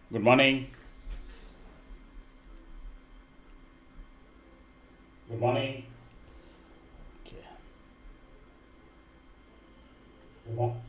Good morning. Good morning. Okay. Good morning.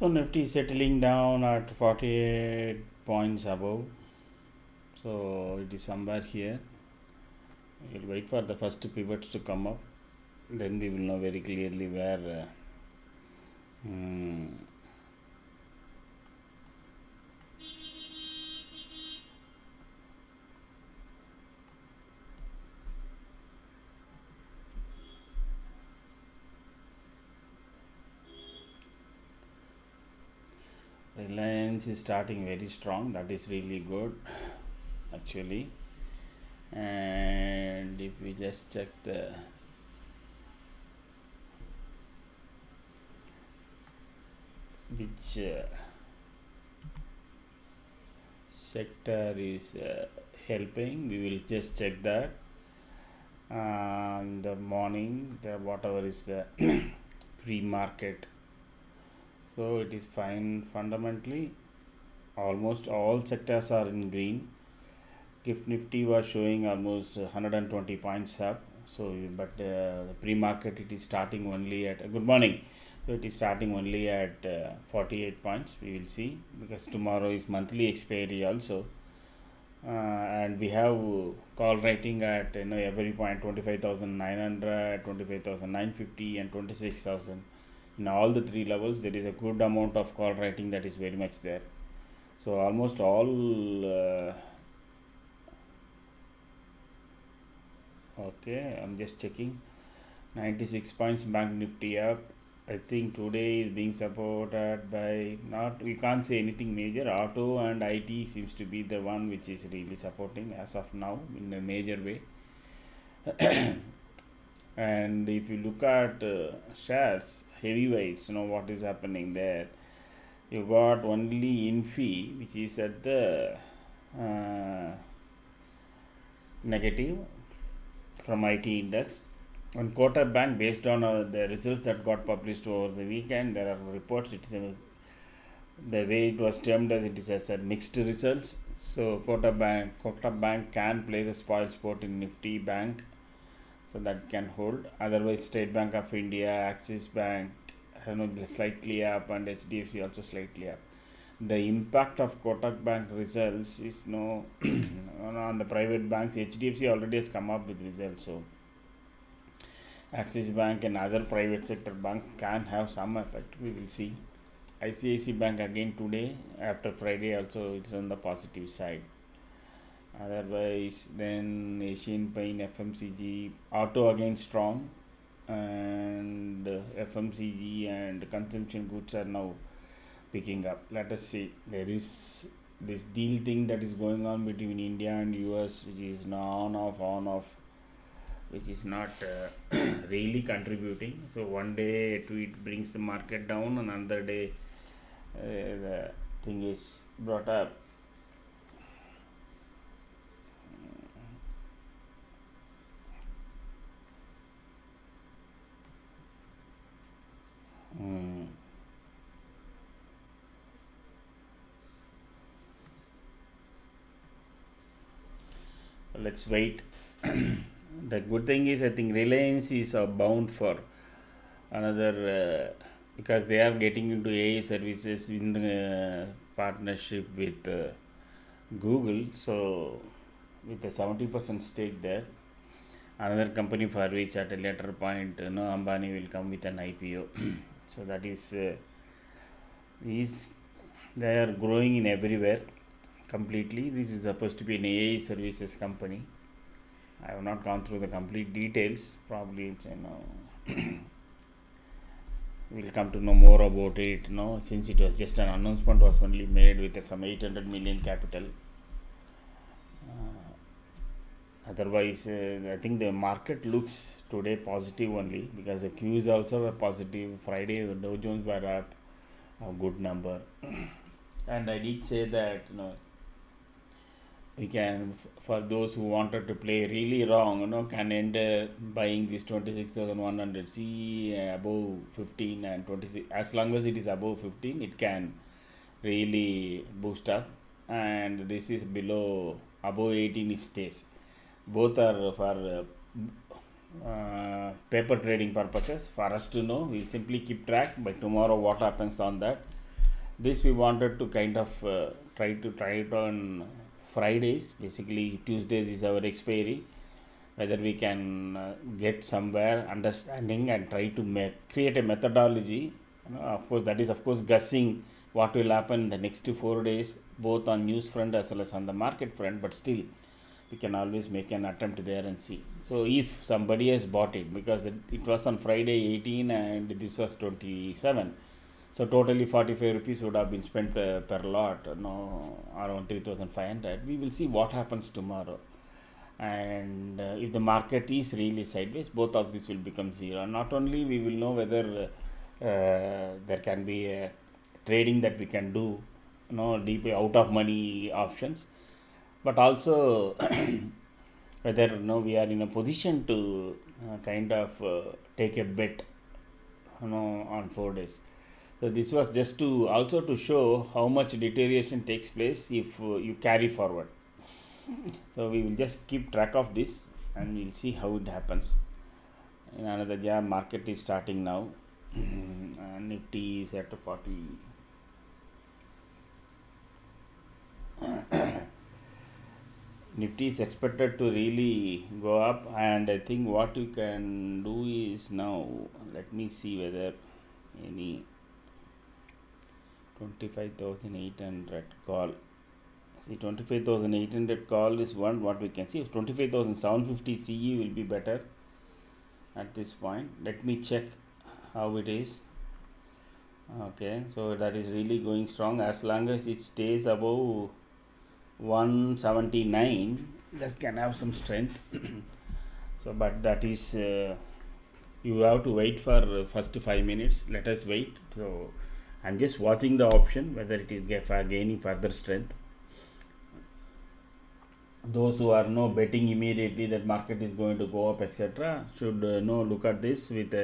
So Nifty settling down at 48 points above. So it is somewhere here. We'll wait for the first pivots to come up. Then we will know very clearly where Reliance is starting very strong. That is really good actually. And if we just check the which sector is helping, we will just check that in the morning, the whatever is the pre-market. So it is fine. Fundamentally almost all sectors are in green. Gift Nifty was showing almost 120 points up. So but the pre-market it is starting only at good morning. So it is starting only at 48 points. We will see, because tomorrow is monthly expiry also, and we have call rating at every point 25,900, 25,950, and 26,000. In all the three levels, there is a good amount of call rating that is very much there. So almost all. Okay, I'm just checking. 96 points Bank Nifty up. I think today is being supported by, not, we can't say anything major. Auto and IT seems to be the one which is really supporting as of now in a major way. And if you look at shares, heavyweights, what is happening there? You got only Infi, which is at the negative from IT index. On Kotak Bank, based on the results that got published over the weekend, there are reports. It's the way it was termed as it is as a mixed results. So Kotak Bank can play the spoil sport in Nifty Bank, so that can hold. Otherwise, State Bank of India, Axis Bank, slightly up, and HDFC also slightly up. The impact of Kotak Bank results is no on the private banks. HDFC already has come up with results, so Axis Bank and other private sector bank can have some effect. We will see. ICICI Bank again today after Friday also it's on the positive side. Otherwise, then Asian Paint, FMCG, auto again strong, and FMCG and consumption goods are now picking up. Let us see. There is this deal thing that is going on between India and US, which is on off, which is not really contributing. So one day it brings the market down, and another day the thing is brought up. Let's wait. The good thing is, I think Reliance is bound for another because they are getting into AI services in the partnership with Google. So with a 70% stake there, another company for which at a later point Ambani will come with an IPO. So that is they are growing in everywhere completely. This is supposed to be an AI services company. I have not gone through the complete details. Probably we'll come to know more about it. Since it was just an announcement was only made with some 800 million capital. Otherwise, I think the market looks today positive only because the Qs also were positive. Friday, Dow Jones were up a good number, and I did say that we can, for those who wanted to play really wrong, can end buying this 26,100. See above 15 and 26. As long as it is above 15, it can really boost up, and this is below above 18 it stays. Both are for paper trading purposes. For us to know, we'll simply keep track by tomorrow what happens on that. This we wanted to kind of try it on Fridays. Basically, Tuesdays is our expiry. Whether we can get somewhere understanding and try to create a methodology. Of course, that is guessing what will happen in the next 4 days, both on news front as well as on the market front. But still, we can always make an attempt there and see. So if somebody has bought it, because it was on Friday 18 and this was 27, So totally 45 rupees would have been spent per lot, no, around 3,500. We will see what happens tomorrow. And if the market is really sideways, both of this will become zero. Not only we will know whether there can be a trading that we can do, deep out of money options, but also whether we are in a position to kind of take a bet on 4 days. So this was just to also to show how much deterioration takes place if you carry forward. So we will just keep track of this and we'll see how it happens. In another market is starting now. Nifty is at 40. Nifty is expected to really go up, and I think what you can do is now, let me see whether any 25,800 call. See, 25,800 call is one what we can see. 25,750 CE will be better at this point. Let me check how it is. Okay, so that is really going strong. As long as it stays above 179, that can have some strength. So but that is you have to wait for first 5 minutes. Let us wait. So I'm just watching the option whether it is gaining further strength. Those who are betting immediately that market is going to go up, etc., should look at this with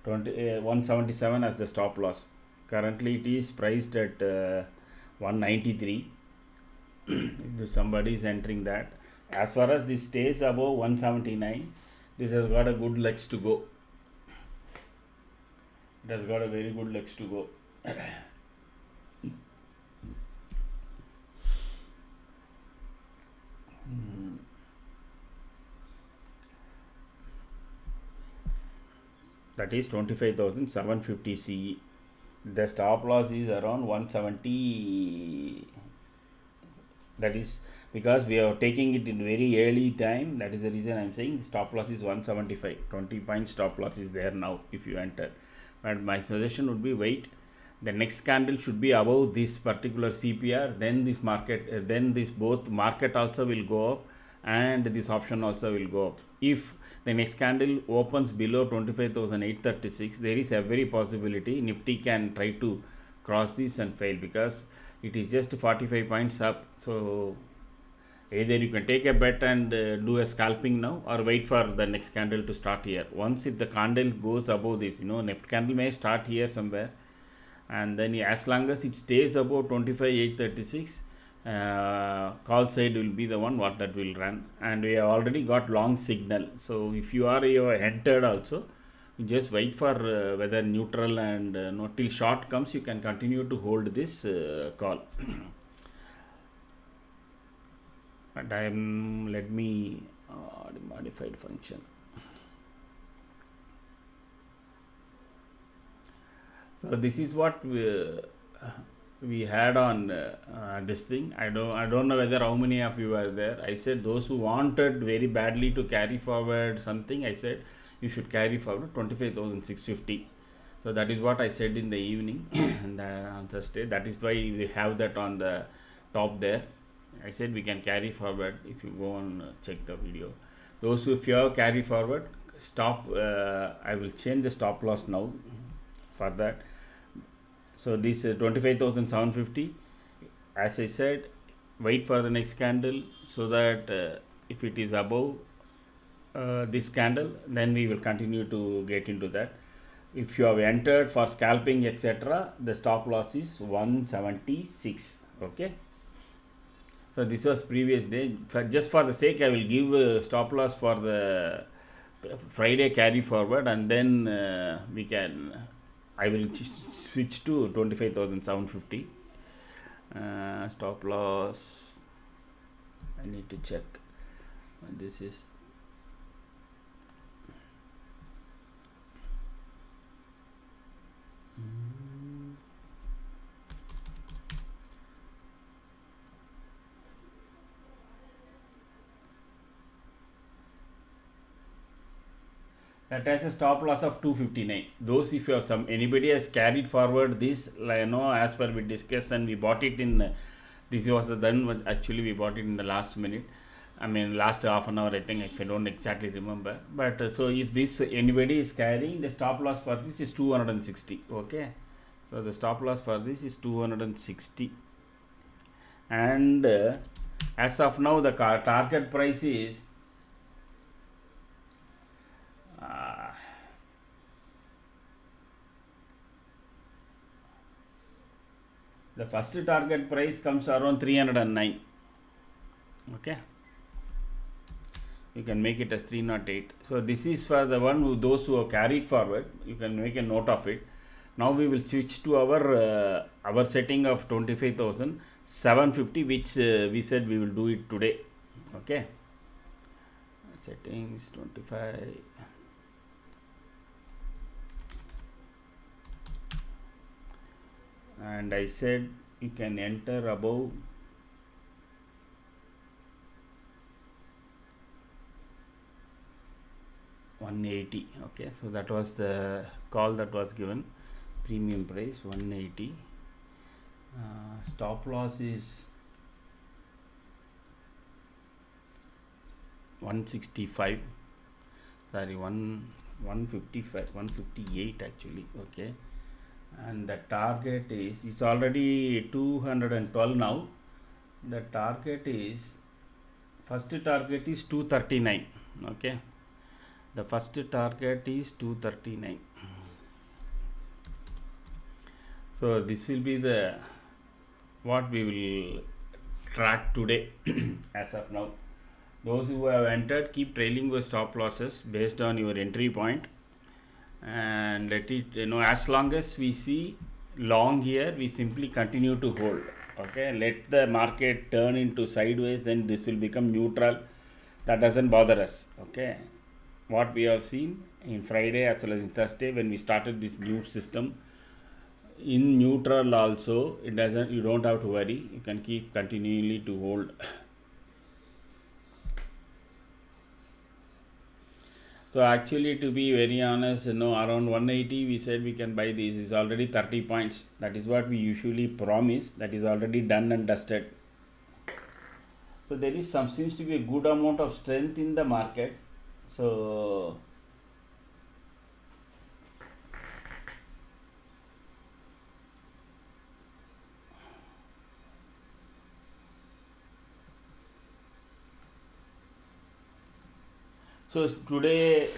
177 as the stop loss. Currently it is priced at 193. If somebody is entering that, as far as this stays above 179, this has got a good legs to go. It has got a very good legs to go. That is 25,750 CE. The stop loss is around 170. That is because we are taking it in very early time. That is the reason I am saying stop loss is 175. 20 point stop loss is there now if you enter. But my suggestion would be wait. The next candle should be above this particular CPR. Then this market, then this both market also will go up and this option also will go up. If the next candle opens below 25,836, there is every possibility Nifty can try to cross this and fail because it is just 45 points up. So either you can take a bet and do a scalping now, or wait for the next candle to start here. Once if the candle goes above this, next candle may start here somewhere, and then as long as it stays above 25,836, call side will be the one what that will run, and we have already got long signal. So if you are entered also, just wait for whether neutral and till short comes, you can continue to hold this call. And let me modified function. So this is what we had on this thing. I don't know whether how many of you were there. I said those who wanted very badly to carry forward something, I said you should carry forward 25,650. So that is what I said in the evening on Thursday. That is why we have that on the top there. I said we can carry forward. If you go and check the video, those who fear carry forward, stop. I will change the stop loss now for that. So this 25,750, as I said, wait for the next candle, so that if it is above this candle, then we will continue to get into that. If you have entered for scalping, etc., the stop loss is 176. Okay. So this was previous day. Just for the sake, I will give stop loss for the Friday carry forward, and then I will switch to 25,750. Stop loss, I need to check. This is that has a stop loss of 259. Those, if you have anybody has carried forward this, like, as per we discussed, and we bought it in this was done, actually we bought it in the last minute, I mean last half an hour, I think, if I don't exactly remember. But so if this anybody is carrying, the stop loss for this is 260. Okay, so the stop loss for this is 260, and as of now the target price is the first target price comes around 309. Okay, you can make it as 308. So this is for the one who, those who have carried forward, you can make a note of it. Now we will switch to our setting of 25,750, which we said we will do it today. Okay, settings 25, and I said you can enter above 180. Okay, so that was the call that was given. Premium price 180. Stop loss is 165. Sorry, 155, 158 actually. Okay, and the target is already 212 now. The target is, first target is 239. Okay, the first target is 239. So this will be the what we will track today. As of now, those who have entered, keep trailing your stop losses based on your entry point, and let it, as long as we see long here, we simply continue to hold. Okay, let the market turn into sideways, then this will become neutral. That doesn't bother us. Okay, what we have seen in Friday as well as in Thursday, when we started this new system, in neutral also, it doesn't, you don't have to worry, you can keep continually to hold. So actually, to be very honest, around 180 we said we can buy this. Is already 30 points. That is what we usually promise. That is already done and dusted. So there is seems to be a good amount of strength in the market. So today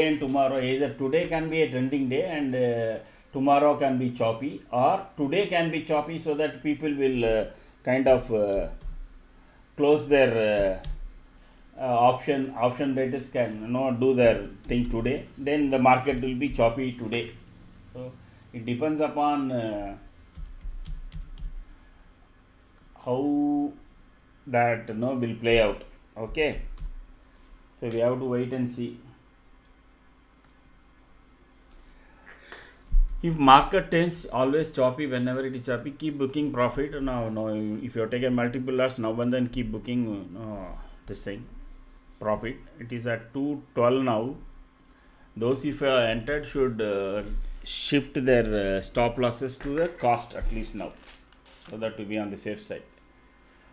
and tomorrow, either today can be a trending day and tomorrow can be choppy, or today can be choppy, so that people will kind of close their option traders can do their thing today. Then the market will be choppy today. So it depends upon how that will play out. Okay, so we have to wait and see. If market tends always choppy, whenever it is choppy, keep booking profit. Now if you have taken multiple lots, now and then keep booking this thing profit. It is at 212 now. Those if entered should shift their stop losses to the cost at least now, so that to be on the safe side.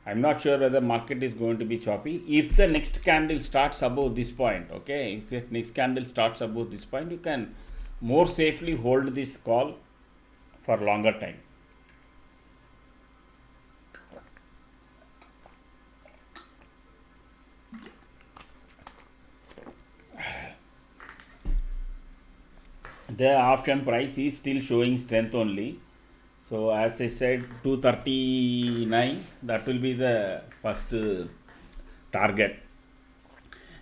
I'm not sure whether market is going to be choppy. If the next candle starts above this point, okay, if the next candle starts above this point, you can more safely hold this call for longer time. The option price is still showing strength only. So as I said, 239, that will be the first target.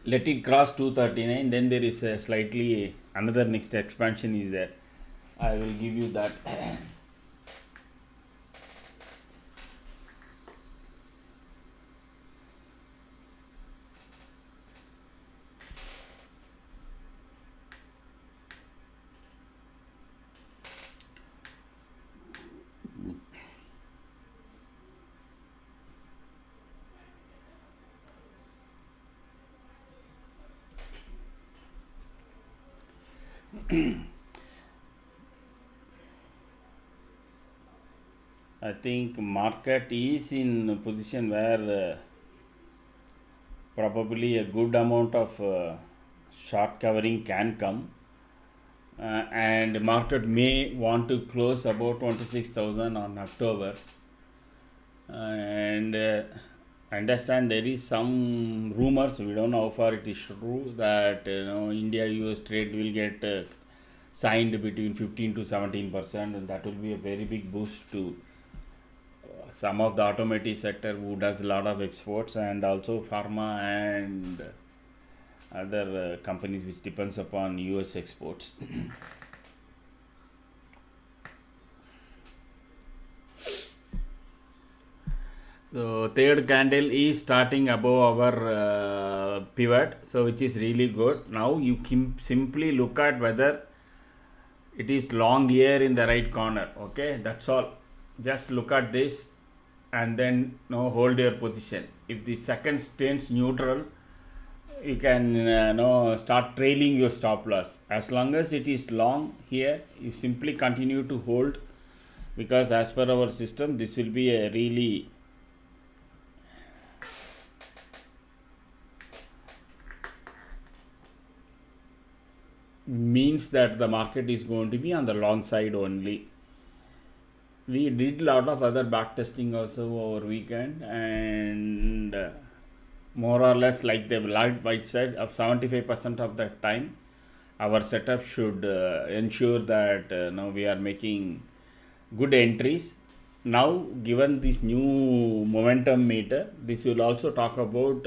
Let it cross 239, then there is a slightly another next expansion is there. I will give you that. I think market is in a position where probably a good amount of short covering can come, and market may want to close about 26,000 on October. And I understand there is some rumors, we don't know how far it is true, that India US trade will get signed between 15 to 17%, and that will be a very big boost to some of the automotive sector who does a lot of exports, and also pharma and other companies which depends upon US exports. So third candle is starting above our pivot, so which is really good. Now you can simply look at whether it is long here in the right corner. Okay, that's all. Just look at this and then hold your position. If the second stands neutral, you can start trailing your stop loss. As long as it is long here, you simply continue to hold, because as per our system this will be a really means that the market is going to be on the long side only. We did a lot of other back testing also over weekend, and more or less like the light white side of 75% of the time our setup should ensure that now we are making good entries. Now given this new momentum meter, this will also talk about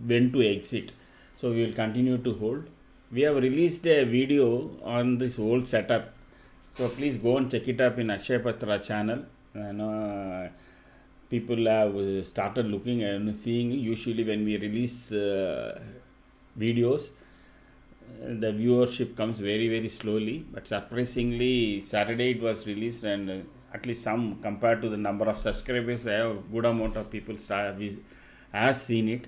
when to exit, so we will continue to hold. We have released a video on this whole setup, so please go and check it up in Akshay Patra channel. People have started looking and seeing. Usually when we release videos, the viewership comes very slowly, but surprisingly Saturday it was released, and at least some, compared to the number of subscribers, I have a good amount of people has seen it,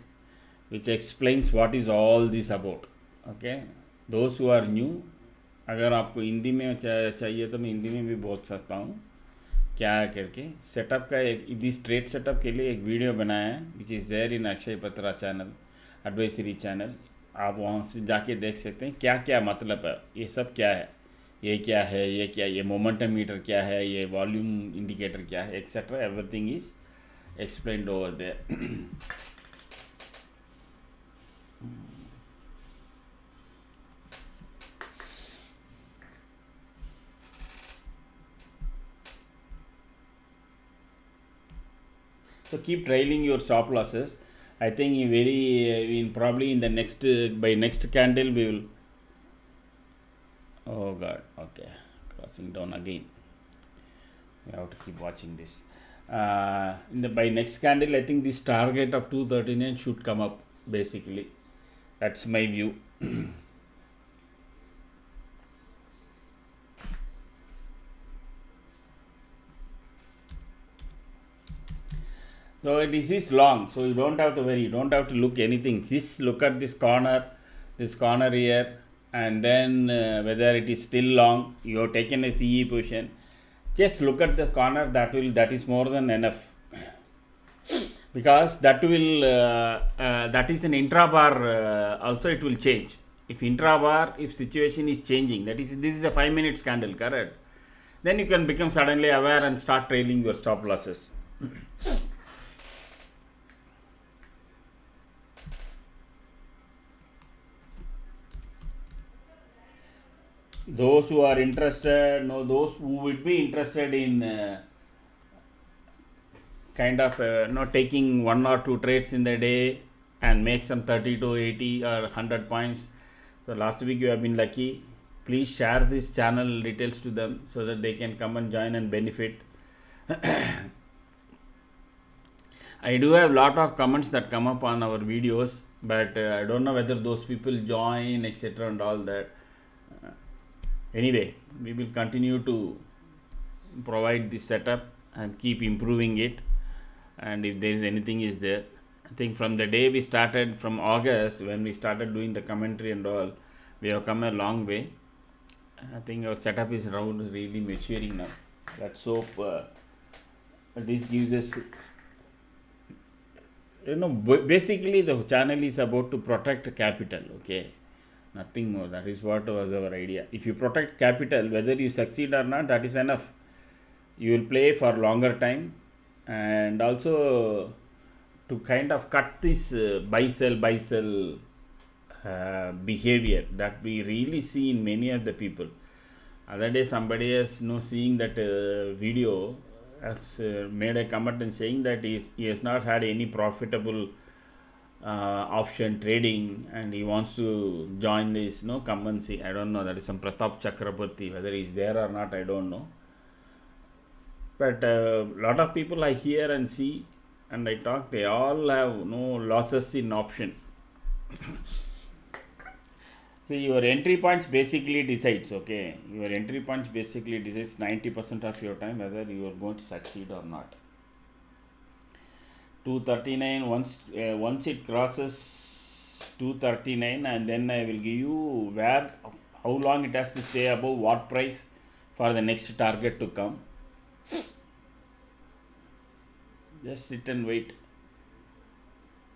which explains what is all this about. Okay, those who are new, अगर आपको हिंदी में चाहिए तो मैं हिंदी में भी बोल सकता हूँ क्या करके। सेटअप का इस ट्रेड सेटअप के लिए एक वीडियो बनाया है, which is there in Akshay Patra channel, advisory channel. आप वहाँ से जाके देख सकते हैं क्या क्या मतलब है, ये सब क्या है, ये क्या है, ये क्या, ये मोमेंटम मीटर क्या है, ये वॉल्यूम इंडिकेटर क्या है, etcetera, everything is explained over there. So keep trailing your stop losses. I think probably in the next by next candle we will. Oh God, okay, crossing down again. We have to keep watching this. By next candle, I think this target of 239 should come up. Basically, that's my view. So this is long, so you don't have to worry, you don't have to look anything. Just look at this corner here, and then whether it is still long. You have taken a CE position. Just look at the corner. That is more than enough, because that is an intra-bar. Also, it will change. If intra-bar, if situation is changing, this is a 5 minutes candle, correct? Then you can become suddenly aware and start trailing your stop losses. Those who are interested, those who would be interested in taking 1 or 2 trades in the day and make some 30 to 80 or 100 points. So last week you have been lucky. Please share this channel details to them so that they can come and join and benefit. I do have a lot of comments that come up on our videos, but I don't know whether those people join, etc. and all that. Anyway, we will continue to provide this setup and keep improving it, and if there is anything is there, I think from the day we started, from August when we started doing the commentary and all, we have come a long way. I think our setup is around really maturing now. Let's hope this gives us, basically the channel is about to protect capital, okay? Nothing more. That is what was our idea. If you protect capital, whether you succeed or not, that is enough. You will play for longer time, and also to kind of cut this buy sell behavior that we really see in many of the people. Other day somebody has seeing that video has made a comment and saying that he has not had any profitable option trading, and he wants to join this come and see. I don't know, that is some Pratap Chakraborty, whether he's there or not, I don't know. But a lot of people I hear and see and I talk, they all have no losses in option. See, your entry points basically decides, okay? Your entry points basically decides 90% of your time whether you are going to succeed or not. 239, once it crosses 239, and then I will give you how long it has to stay above what price for the next target to come. Just sit and wait.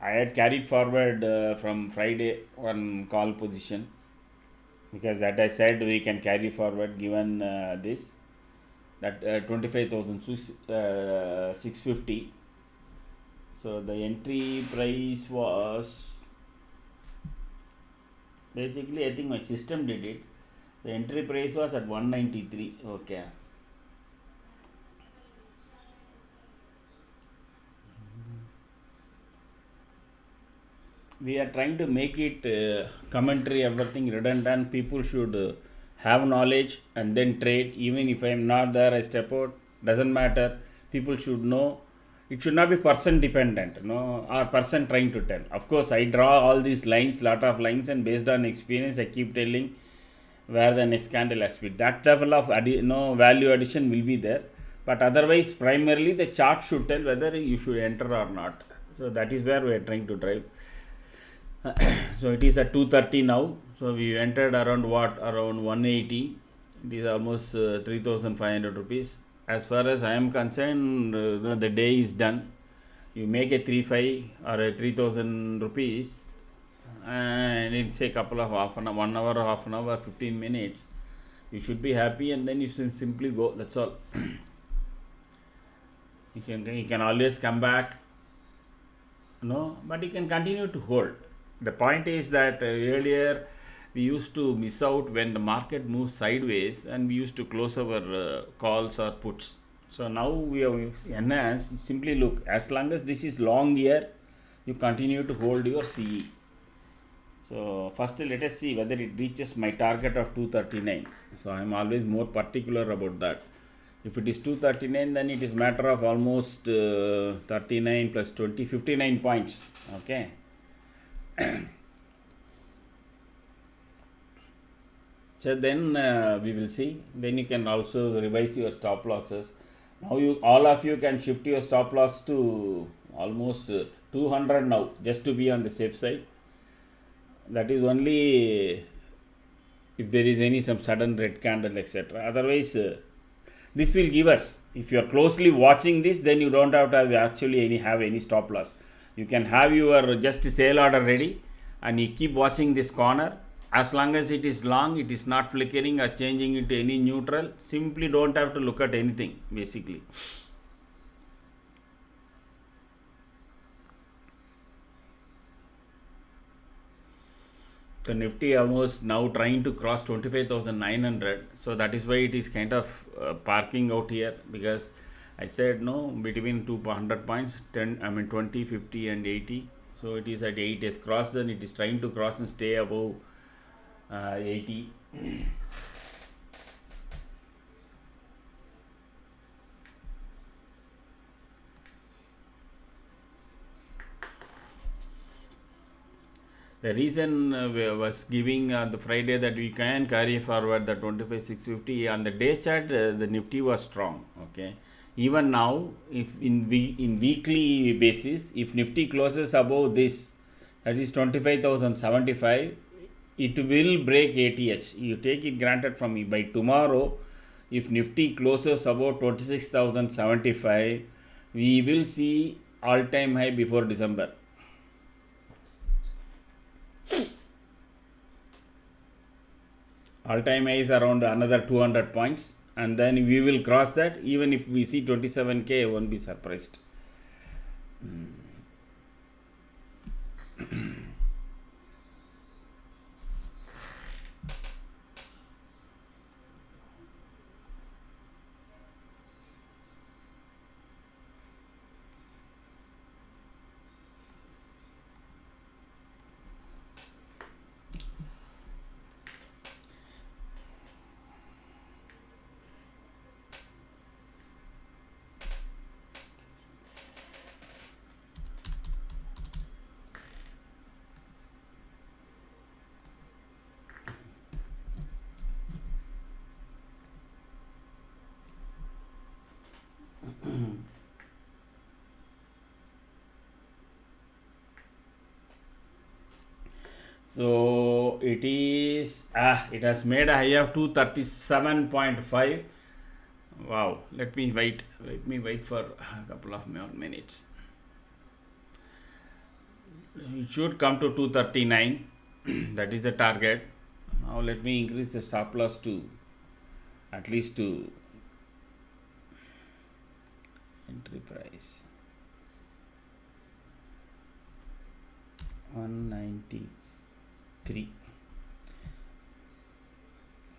I had carried forward from Friday one call position, because that I said we can carry forward given this, that 25,650. So the entry price was basically, I think my system did it. The entry price was at 193. Okay. We are trying to make it commentary, everything redundant. People should have knowledge and then trade. Even if I am not there, I step out. Doesn't matter. People should know. It should not be person dependent, or person trying to tell. Of course, I draw all these lines, lot of lines, and based on experience, I keep telling where the next candle has been. That level of value addition will be there. But otherwise, primarily the chart should tell whether you should enter or not. So that is where we are trying to drive. So it is at 230 now. So we entered around 180. It is almost 3,500 rupees. As far as I am concerned, the day is done. You make a 3,500 or a 3,000 rupees, and it's a couple of 1 hour, half an hour, 15 minutes. You should be happy, and then you should simply go. That's all. You can always come back, but you can continue to hold. The point is that earlier we used to miss out when the market moves sideways, and we used to close our calls or puts. So now we have enhanced. Simply look, as long as this is long here, you continue to hold your CE. So first let us see whether it reaches my target of 239. So I am always more particular about that. If it is 239, then it is matter of almost 39 plus 20, 59 points. Okay. So then we will see. Then you can also revise your stop losses. Now all of you can shift your stop loss to almost 200 now, just to be on the safe side. That is only if there is some sudden red candle, etc. Otherwise, this will give us. If you are closely watching this, then you don't have to have any stop loss. You can have your just sale order ready, and you keep watching this corner. As long as it is long, it is not flickering or changing into any neutral, simply don't have to look at anything basically. The Nifty almost now trying to cross 25,900. So that is why it is kind of parking out here, because I said between 200 points, 20, 50 and 80. So it is at 8, it has crossed, and it is trying to cross and stay above 80. The reason was giving on the Friday that we can carry forward the 25,650 on the day chart. The Nifty was strong. Okay. Even now, if in weekly basis, if Nifty closes above this, that is 25,075, it will break ATH. You take it granted from me. By tomorrow, if Nifty closes about 26,075, we will see all-time high before December. All-time high is around another 200 points, and then we will cross that. Even if we see 27K, I won't be surprised. So it has made a high of 237.5. Wow, let me wait for a couple of more minutes. It should come to 239. That is the target. Now let me increase the stop loss to at least to entry price 193.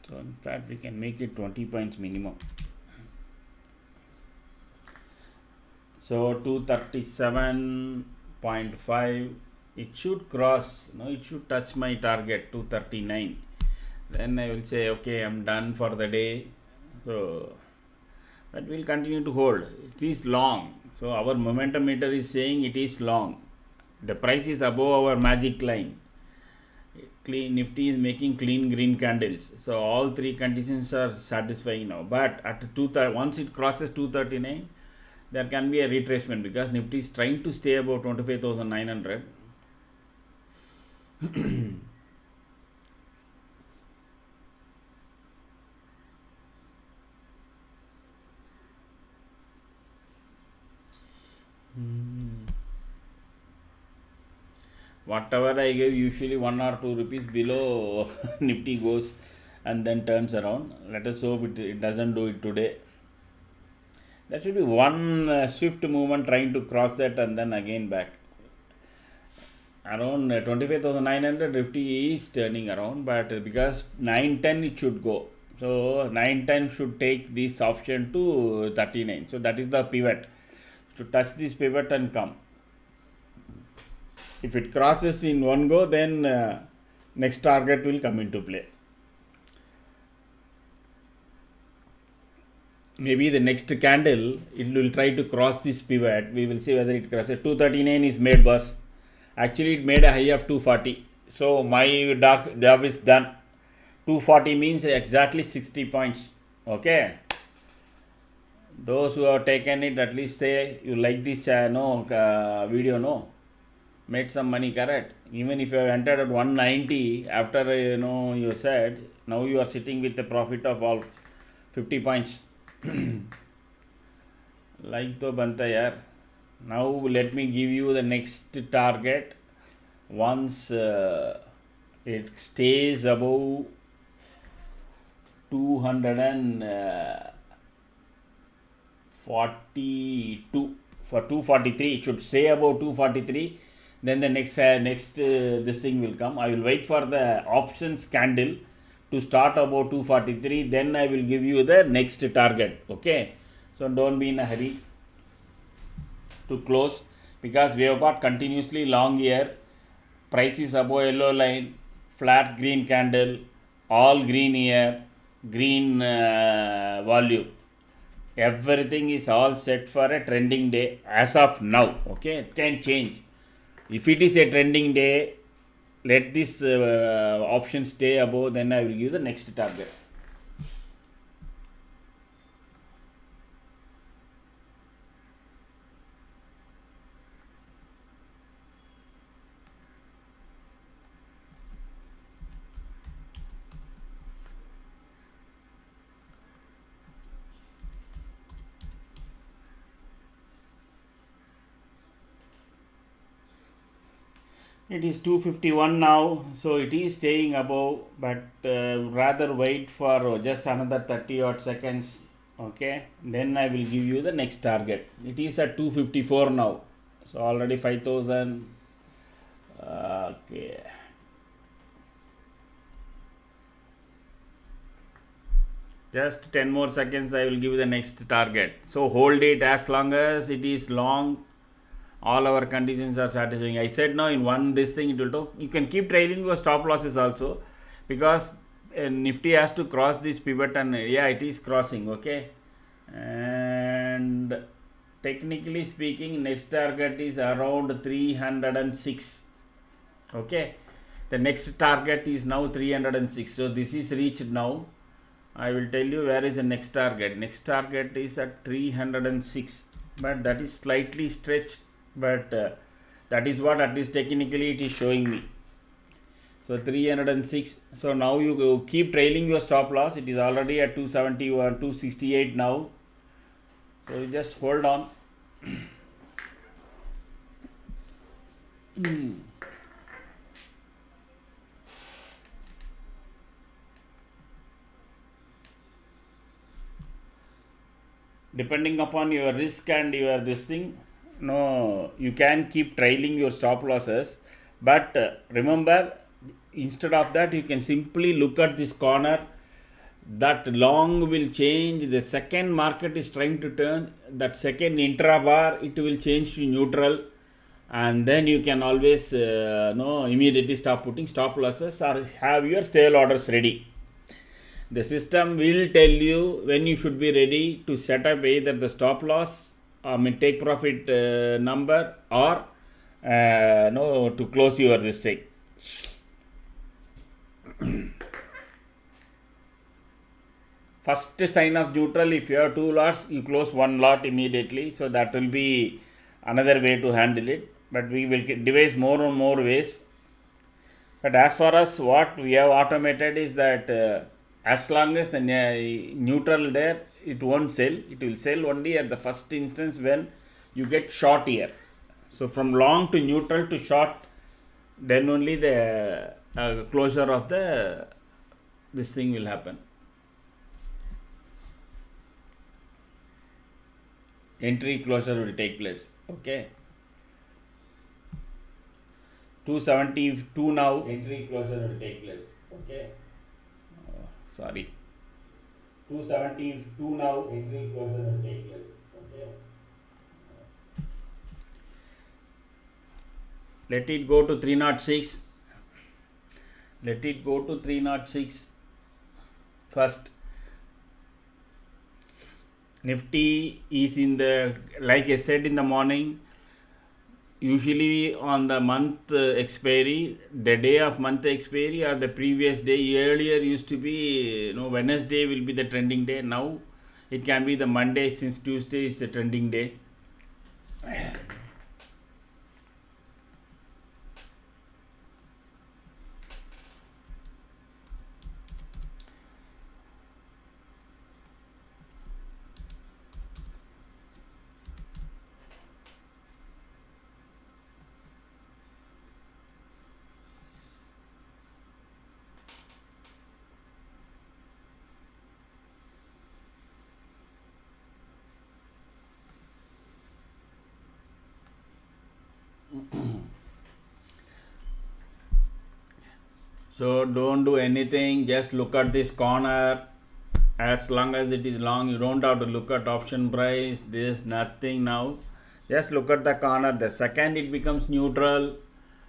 So in fact we can make it 20 points minimum. So 237.5, it should cross, it should touch my target 239. Then I will say okay, I'm done for the day. So that will continue to hold. It is long. So our momentum meter is saying it is long. The price is above our magic line. Nifty is making clean green candles. So all three conditions are satisfying now. But at once it crosses 239, there can be a retracement because Nifty is trying to stay above 25,900. Whatever I give, usually 1 or 2 rupees below Nifty goes and then turns around. Let us hope it doesn't do it today. There should be one swift movement trying to cross that and then again back. Around 25,900 Nifty is turning around, but because 910 it should go. So 910 should take this option to 39. So that is the pivot. To touch this pivot and come. If it crosses in one go, then next target will come into play. Maybe the next candle, it will try to cross this pivot. We will see whether it crosses. 239 is made, boss. Actually, it made a high of 240. So my job is done. 240 means exactly 60 points. Okay. Those who have taken it, at least say you like this video, no? Made some money, correct? Even if you have entered at 190 after you said, now you are sitting with a profit of all 50 points. Like to banta yaar. Now let me give you the next target. Once it stays above 242 for 243, it should stay above 243. Then the next this thing will come. I will wait for the options candle to start about 243. Then I will give you the next target. Okay, so don't be in a hurry to close because we have got continuously long here. Price is above yellow line, flat green candle, all green here, green volume. Everything is all set for a trending day as of now. Okay, it can change. If it is a trending day, let this option stay above, then I will give the next target. It is 251 now, so it is staying above, but rather wait for just another 30 odd seconds. Okay, then I will give you the next target. It is at 254 now, so already 5000. Okay, just 10 more seconds. I will give you the next target. So hold it as long as it is long. All our conditions are satisfying. I said now in one this thing it will talk. You can keep trailing your stop losses also, because Nifty has to cross this pivot, and yeah, it is crossing. Okay, and technically speaking, next target is around 306. Okay, the next target is now 306. So this is reached now. I will tell you where is the next target. Next target is at 306, but that is slightly stretched, but that is what at least technically it is showing me. So 306. So now you keep trailing your stop loss. It is already at 271, 268 now. So you just hold on. Depending upon your risk and your this thing, no, you can keep trailing your stop losses, but remember, instead of that, you can simply look at this corner. That long will change. The second market is trying to turn, that second intra bar, it will change to neutral, and then you can always immediately stop putting stop losses or have your sale orders ready. The system will tell you when you should be ready to set up either the stop loss, take profit number, or to close your this thing. First sign of neutral, if you have two lots, you close one lot immediately. So that will be another way to handle it. But we will devise more and more ways. But as far as what we have automated is that as long as the neutral there, it won't sell. It will sell only at the first instance when you get short here. So from long to neutral to short, then only the closure of this thing will happen. Entry closure will take place. Okay. 272 now. Entry closure will take place. Okay. Sorry. 272 now. Entry closure will take place. Okay. Let it go to 306. Let it go to 306 first. Nifty is in the, like I said in the morning, usually on the month expiry, the day of month expiry or the previous day. Earlier used to be, Wednesday will be the trending day. Now it can be the Monday, since Tuesday is the trending day. So don't do anything, just look at this corner. As long as it is long, you don't have to look at option price, this, nothing now. Just look at the corner. The second it becomes neutral,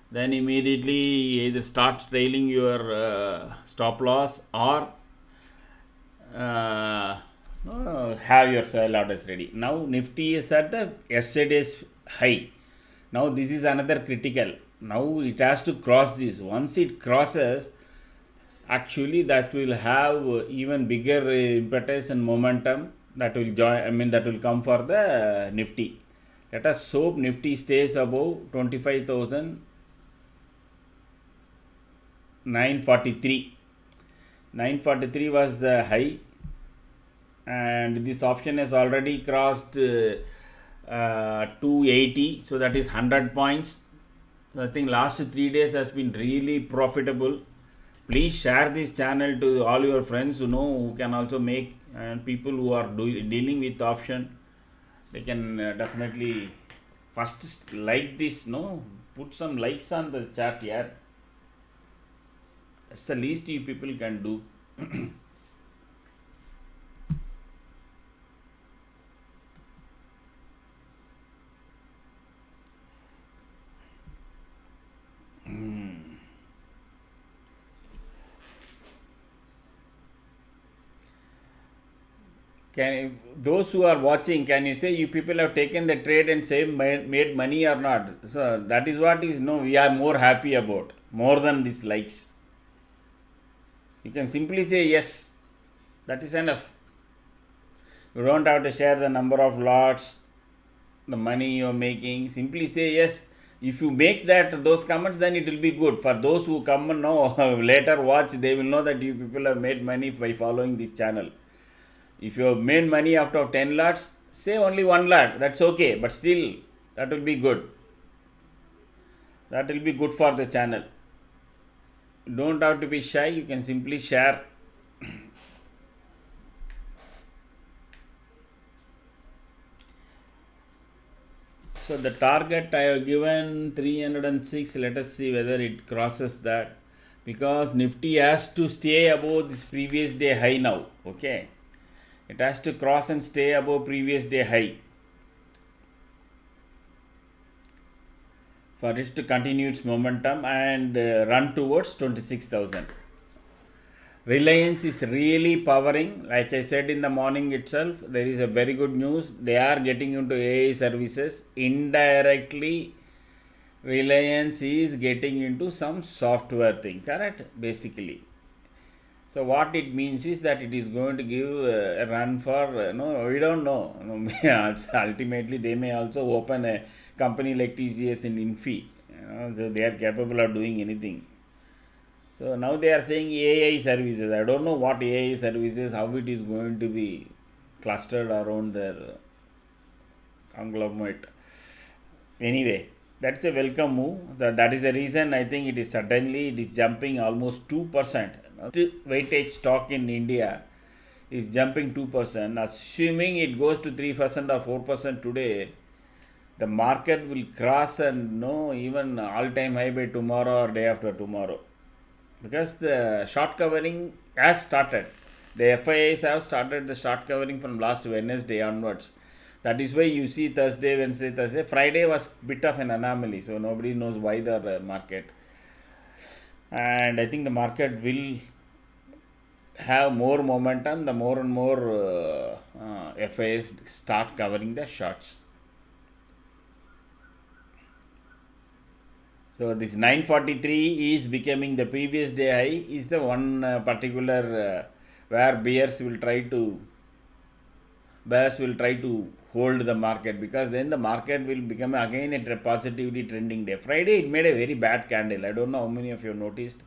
then immediately either start trailing your stop loss, or have your sell orders ready. Now Nifty is at the yesterday's high. Now this is another critical. Now it has to cross this. Once it crosses, actually that will have even bigger impetus and momentum that will join. That will come for the Nifty. Let us hope Nifty stays above 25,943. 943 was the high, and this option has already crossed 280. So that is 100 points. I think last 3 days has been really profitable. Please share this channel to all your friends who can also make, and people who are dealing with option. They can definitely first like this. No, put some likes on the chat here. That's the least you people can do. Those who are watching, can you say you people have taken the trade and say made money or not? So that is what is we are more happy about, more than these likes. You can simply say yes. That is enough. You don't have to share the number of lots, the money you are making. Simply say yes. If you make those comments, then it will be good. For those who come and know later watch, they will know that you people have made money by following this channel. If you have made money after 10 lots, say only 1 lot. That's okay. But still, that will be good. That will be good for the channel. You don't have to be shy. You can simply share. So the target I have given 306. Let us see whether it crosses that, because Nifty has to stay above this previous day high now. Okay, it has to cross and stay above previous day high for it to continue its momentum and run towards 26,000. Reliance is really powering. Like I said in the morning itself, there is a very good news. They are getting into AI services. Indirectly, Reliance is getting into some software thing, correct? Basically. So what it means is that it is going to give a run for, we don't know. Ultimately, they may also open a company like TCS in Infi. They are capable of doing anything. So now they are saying AI services. I don't know what AI services, how it is going to be clustered around their conglomerate. Anyway, that's a welcome move. That is the reason I think it is jumping almost 2%. Weightage stock in India is jumping 2%. Assuming it goes to 3% or 4% today, the market will cross and even all-time high by tomorrow or day after tomorrow. Because the short covering has started. The FIIs have started the short covering from last Wednesday onwards. That is why you see Thursday, Wednesday, Thursday. Friday was a bit of an anomaly, so nobody knows why the market. And I think the market will have more momentum the more and more FIIs start covering the shorts. So this 943 is becoming the previous day high, is the one particular where bears will try to hold the market, because then the market will become again a positively trending day. Friday it made a very bad candle. I don't know how many of you noticed.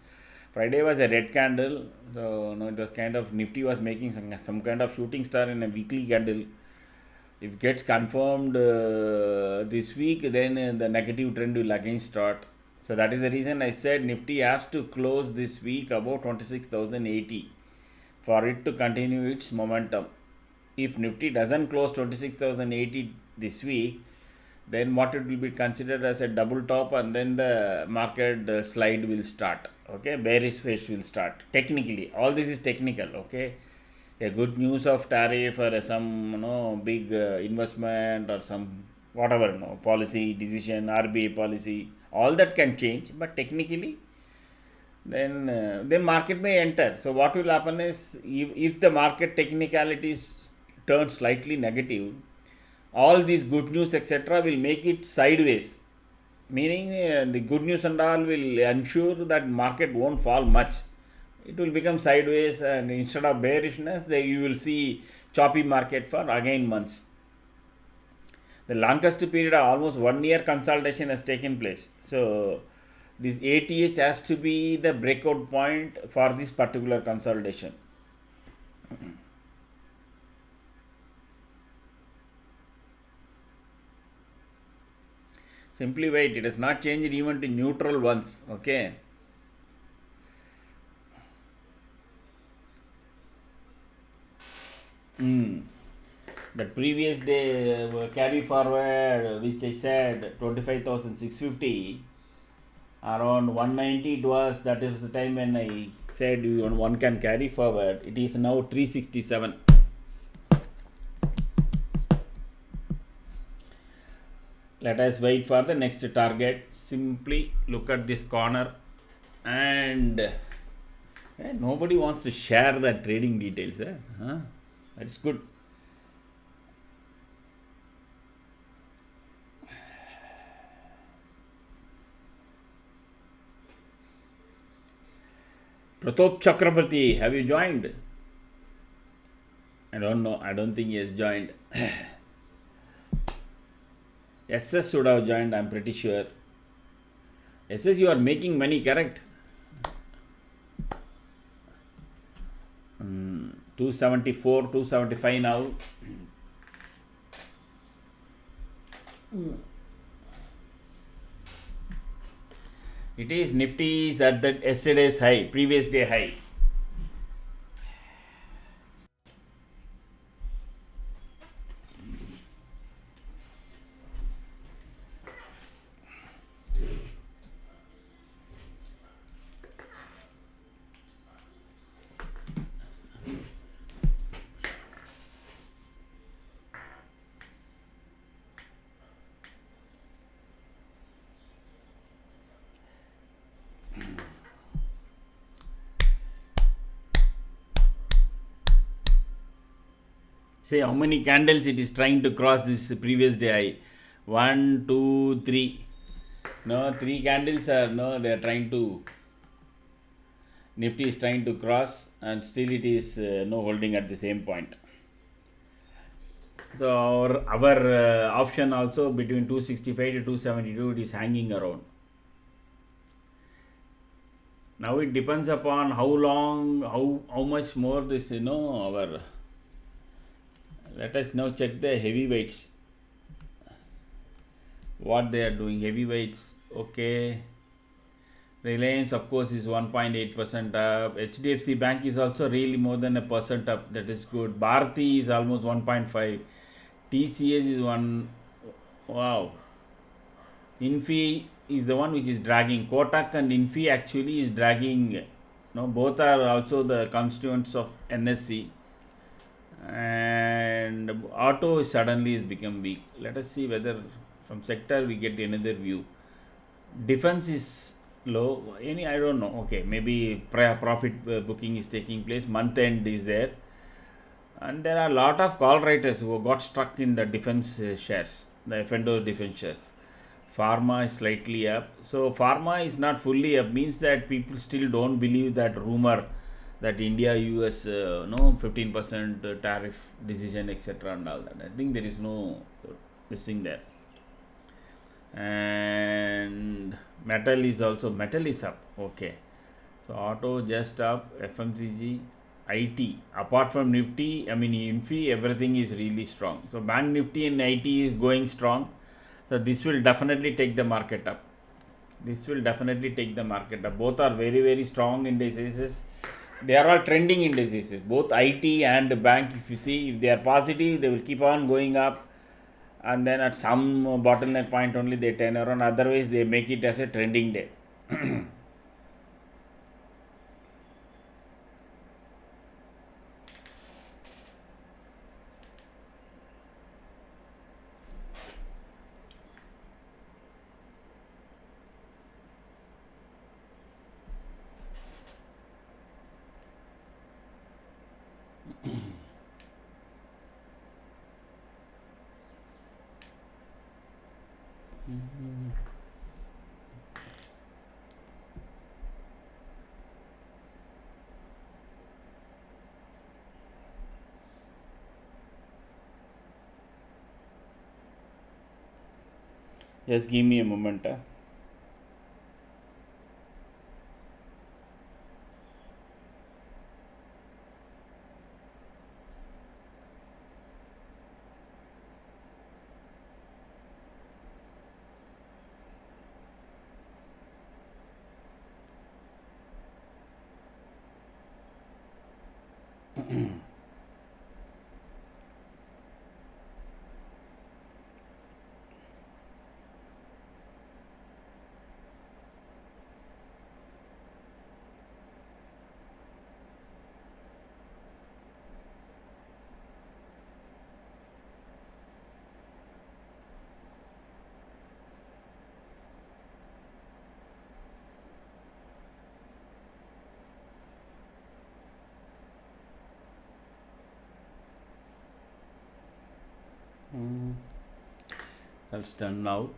Friday was a red candle, so it was kind of Nifty was making some kind of shooting star in a weekly candle. If it gets confirmed this week, then the negative trend will again start. So that is the reason I said Nifty has to close this week above 26,080 for it to continue its momentum. If Nifty doesn't close 26,080 this week, then what it will be considered as a double top, and then the market slide will start. Okay, bearish phase will start. Technically, all this is technical. Okay, a good news of tariff or some big investment or some whatever policy decision, RBI policy, all that can change. But technically, then market may enter. So what will happen is, if the market technicalities turn slightly negative, all these good news etc. will make it sideways, meaning the good news and all will ensure that market won't fall much. It will become sideways, and instead of bearishness, you will see choppy market for again months. The longest period of almost 1 year consolidation has taken place. So this ATH has to be the breakout point for this particular consolidation. Simply wait. It has not changed even to neutral once. Okay. The previous day carry forward, which I said 25,650, around 190 it was. That is the time when I said one can carry forward. It is now 367. Let us wait for the next target. Simply look at this corner, and nobody wants to share the trading details. That's good. Pratop Chakrabarti, have you joined? I don't know. I don't think he has joined. SS should have joined, I'm pretty sure. SS, you are making money, correct? 274, 275 now. It is Nifty is at that yesterday's high, previous day high. Say how many candles it is trying to cross this previous day high. 1, 2, 3. No, 3 candles are they are trying to. Nifty is trying to cross, and still it is no holding at the same point. So our option also between 265 to 272 it is hanging around. Now it depends upon how long, how much more this our. Let us now check the heavyweights. What they are doing, heavyweights. Okay. Reliance, of course, is 1.8% up. HDFC Bank is also really more than 1% up. That is good. Bharti is almost 1.5. TCS is 1. Wow. Infi is the one which is dragging. Kotak and Infi actually is dragging. Both are also the constituents of NSE. And auto suddenly has become weak. Let us see whether from sector we get another view. Defense is low. I don't know. Okay, maybe profit booking is taking place. Month end is there, and there are a lot of call writers who got stuck in the defense shares, the F&O defense shares. Pharma is slightly up. So pharma is not fully up, means that people still don't believe that rumor that India US 15% tariff decision, etc. and all that. I think there is no missing there. And metal is up. Okay, so auto just up, FMCG, IT. Apart from Nifty, Infi, everything is really strong. So Bank Nifty and IT is going strong. So this will definitely take the market up. Both are very, very strong indices. They are all trending indices. Both IT and bank, if you see, if they are positive, they will keep on going up. And then at some bottleneck point only they turn around. Otherwise, they make it as a trending day. Just give me a moment. That's done now.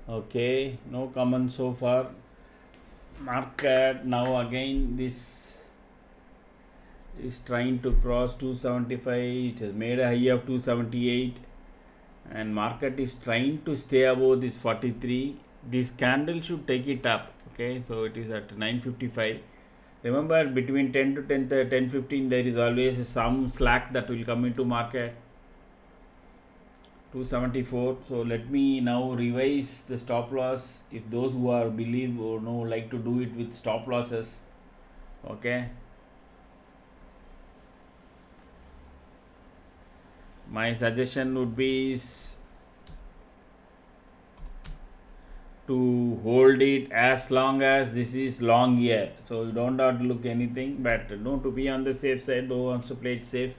Okay, no comments so far. Market now again this is trying to cross 275. It has made a high of 278 and market is trying to stay above this 43. This candle should take it up. Okay, so it is at 955. Remember, between 10 to 10:15 there is always some slack that will come into market. 274. So let me now revise the stop loss. If those who are believe or no like to do it with stop losses, okay. My suggestion would be is to hold it as long as this is long here. So you don't have to look anything, but no, to be on the safe side, who wants to play it safe.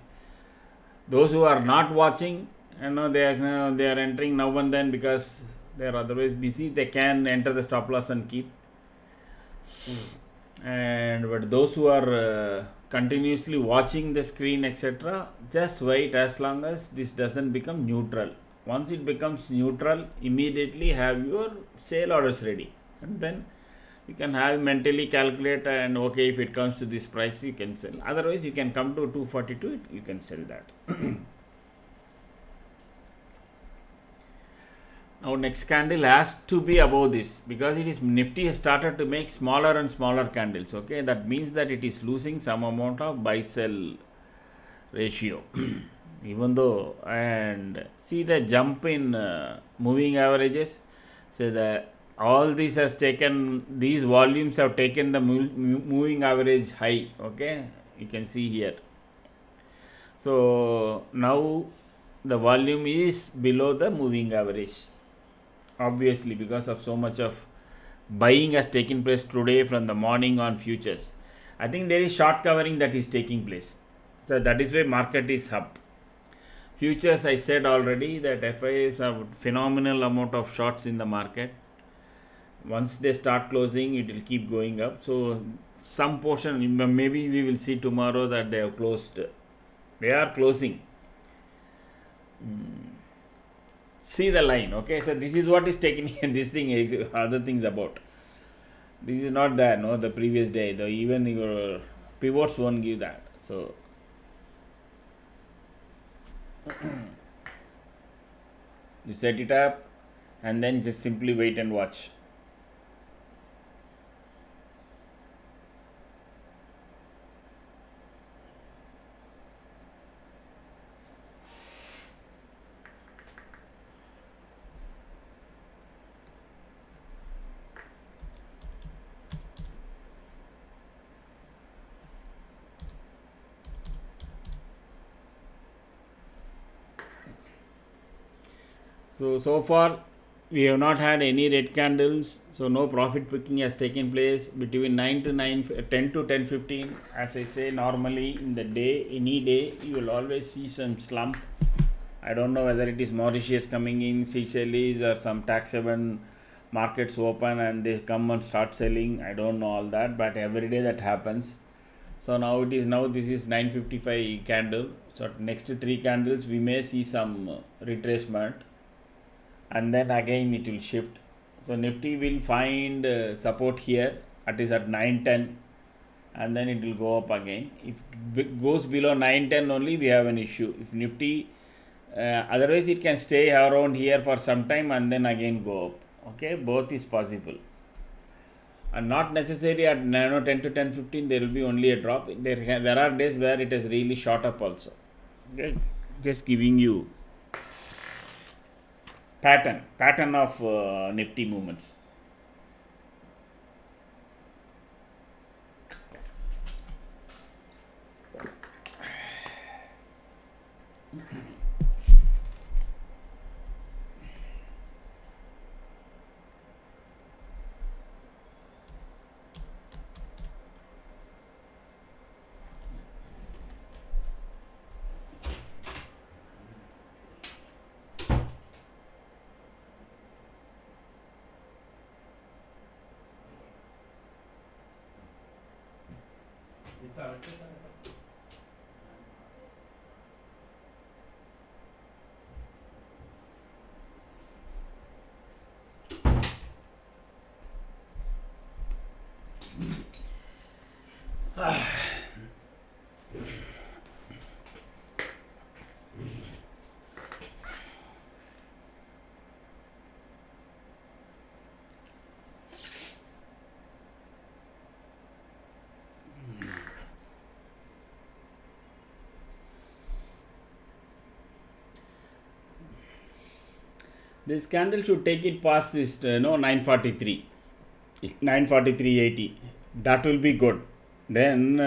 Those who are not watching, they are entering now and then because they are otherwise busy. They can enter the stop loss and keep. And but those who are continuously watching the screen, etc., just wait as long as this doesn't become neutral. Once it becomes neutral, immediately have your sale orders ready, and then you can have mentally calculate and okay, if it comes to this price you can sell, otherwise you can come to 242, you can sell that. Now next candle has to be above this because it is Nifty has started to make smaller and smaller candles. Okay, that means that it is losing some amount of buy sell ratio. Even though, and see the jump in moving averages. So that all this has taken, these volumes have taken the moving average high. Okay, you can see here. So now the volume is below the moving average, obviously because of so much of buying has taken place today from the morning on futures. I think there is short covering that is taking place, so that is why market is up. Futures, I said already that FIs have phenomenal amount of shorts in the market. Once they start closing, it will keep going up. So some portion, maybe we will see tomorrow that they have closed. They are closing. See the line. Okay, so this is what is taken in this thing. Other things about. This is not that. No, the previous day. Even your pivots won't give that. So you set it up and then just simply wait and watch. So far we have not had any red candles, so no profit booking has taken place between 10 to 10:15. As I say, normally in the day, any day, you will always see some slump. I don't know whether it is Mauritius coming in, Seychelles, or some tax haven markets open and they come and start selling. I don't know all that, but every day that happens. So now this is 9:55 candle. So next 3 candles we may see some retracement, and then again it will shift. So Nifty will find support here, at is at 910, and then it will go up again. If it goes below 910 only, we have an issue. If Nifty otherwise it can stay around here for some time and then again go up. Okay, both is possible, and not necessarily at 10 to 10:15 there will be only a drop. There are days where it has really shot up also. Okay, just giving you pattern of Nifty movements. This candle should take it past this 943, 943.80. That will be good. Then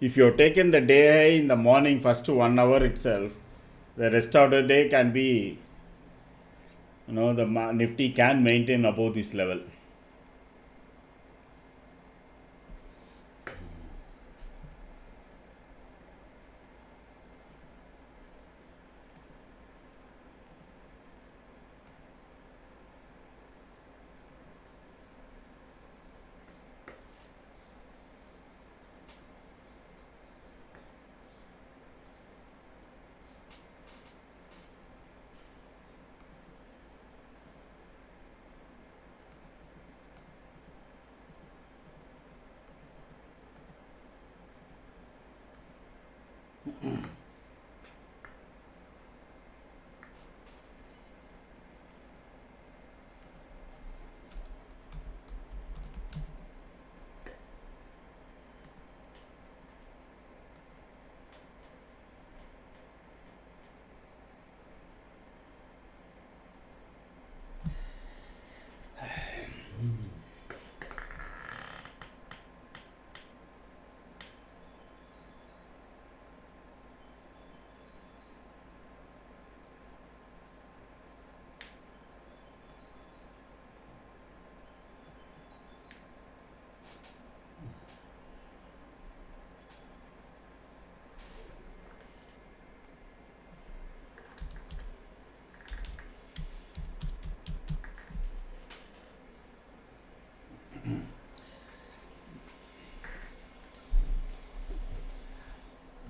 if you have taken the day high in the morning first 1 hour itself, the rest of the day can be, the Nifty can maintain above this level.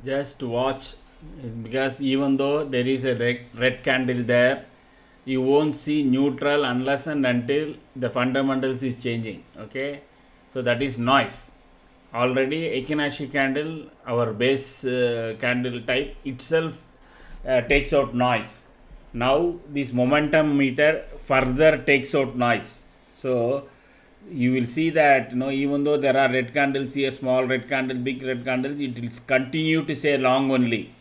Just watch, because even though there is a red candle there, you won't see neutral unless and until the fundamentals is changing. Okay, so that is noise. Already Ekinashi candle, our base candle type itself takes out noise. Now this momentum meter further takes out noise. So you will see that, even though there are red candles here, small red candle, big red candles, it will continue to say long only.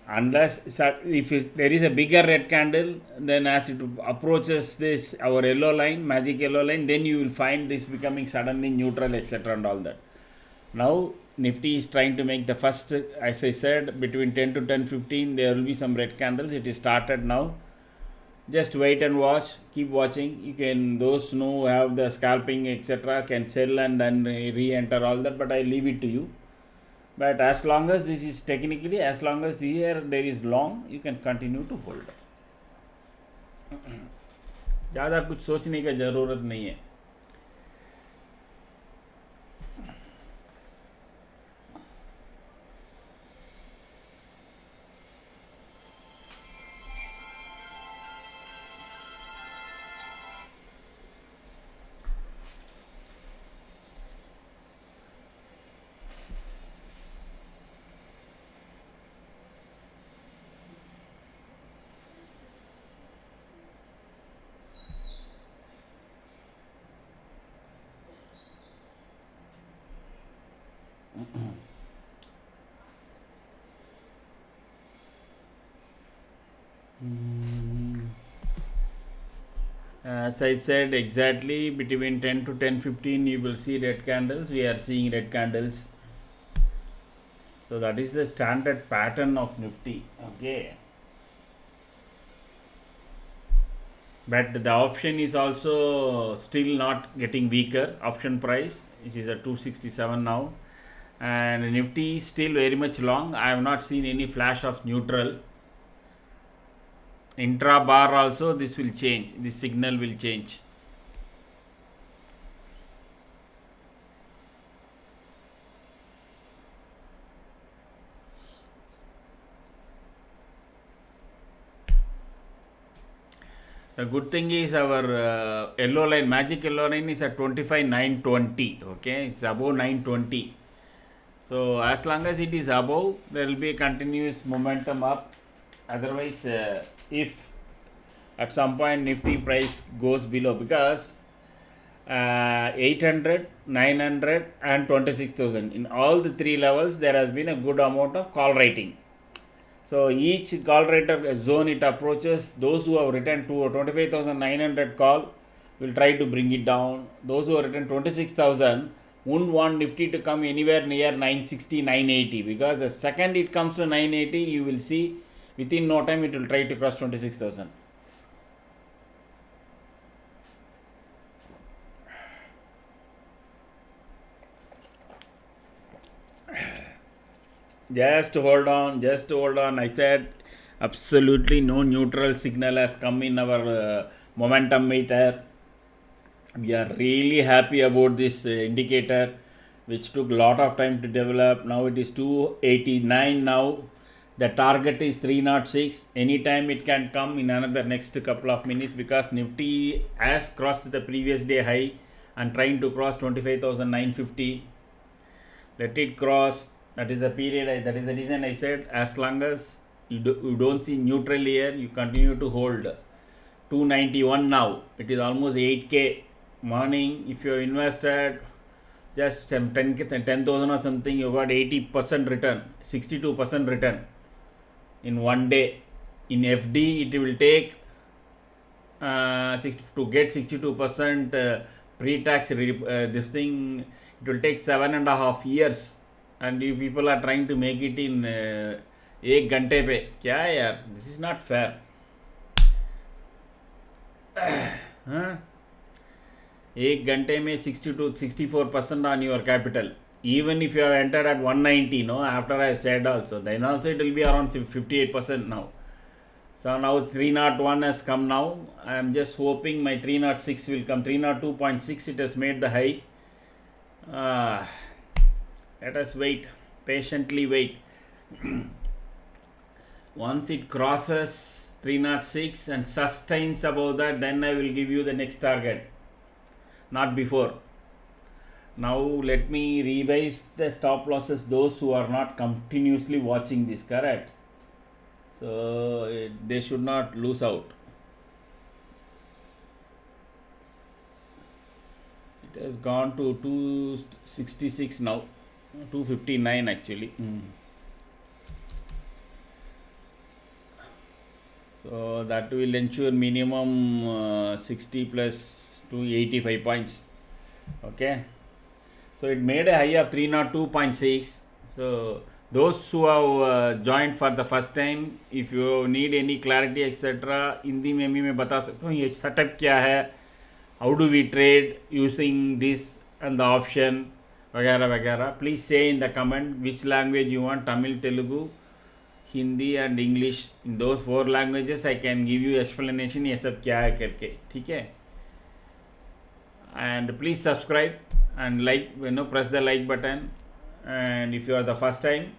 Unless if there is a bigger red candle, then as it approaches this our yellow line, magic yellow line, then you will find this becoming suddenly neutral, etc. and all that. Now Nifty is trying to make the first, as I said, between 10 to 10:15 there will be some red candles. It is started now. Just wait and watch, keep watching. You can, those who have the scalping etc. can sell and then re-enter all that, but I leave it to you. But as long as this is technically, as long as here there is long, you can continue to hold. ज़्यादा कुछ सोचने की ज़रूरत नहीं है. As I said, exactly between 10 to 10:15 you will see red candles. We are seeing red candles. So that is the standard pattern of Nifty. Okay. But the option is also still not getting weaker. Option price, which is at 267 now. And Nifty is still very much long. I have not seen any flash of neutral. Intra bar also this will change. This signal will change. The good thing is our yellow line, magic yellow line is at 25,920. Okay, it's above 920. So as long as it is above, there will be a continuous momentum up. Otherwise, if at some point Nifty price goes below, because 800, 900 and 26,000, in all the three levels there has been a good amount of call writing. So each call writer zone it approaches, those who have written to 25,900 call will try to bring it down. Those who have written 26,000 won't want Nifty to come anywhere near 960, 980, because the second it comes to 980, you will see within no time it will try to cross 26,000. Just hold on, just hold on. I said absolutely no neutral signal has come in our momentum meter. We are really happy about this indicator, which took a lot of time to develop. Now it is 289 now. The target is 306. Anytime it can come in another next couple of minutes, because Nifty has crossed the previous day high and trying to cross 25,950. Let it cross. That is the period. That is the reason I said, as long as you don't see neutral here, you continue to hold. 291 now. It is almost 8k. Morning, if you invested just 10,000 or something, you got 80% return, 62% return in one day. In FD, it will take to get 62% pre-tax. This thing, it will take 7.5 years. And you people are trying to make it in 1 घंटे पे. क्या है यार? This is not fair. हाँ, 1 घंटे में 64% on your capital. Even if you have entered at 190, no, after I said also, then also it will be around 58% now. So now 301 has come now. I am just hoping my 306 will come. 302.6, it has made the high. Let us wait, patiently wait. Once it crosses 306 and sustains above that, then I will give you the next target, not before. Now let me revise the stop losses, those who are not continuously watching this, correct? So they should not lose out. It has gone to 266 now, 259 actually. So that will ensure minimum 60 plus 285 points. Okay. So it made a high of 302.6. So those who have joined for the first time, if you need any clarity etc, Hindi में भी मैं बता सकता हूँ ये setup क्या है, how do we trade using this and the option वगैरह वगैरह. Please say in the comment which language you want, Tamil, Telugu, Hindi and English. In those 4 languages I can give you explanation ये सब क्या है करके, ठीक है. And please subscribe and like, press the like button. And if you are the first time,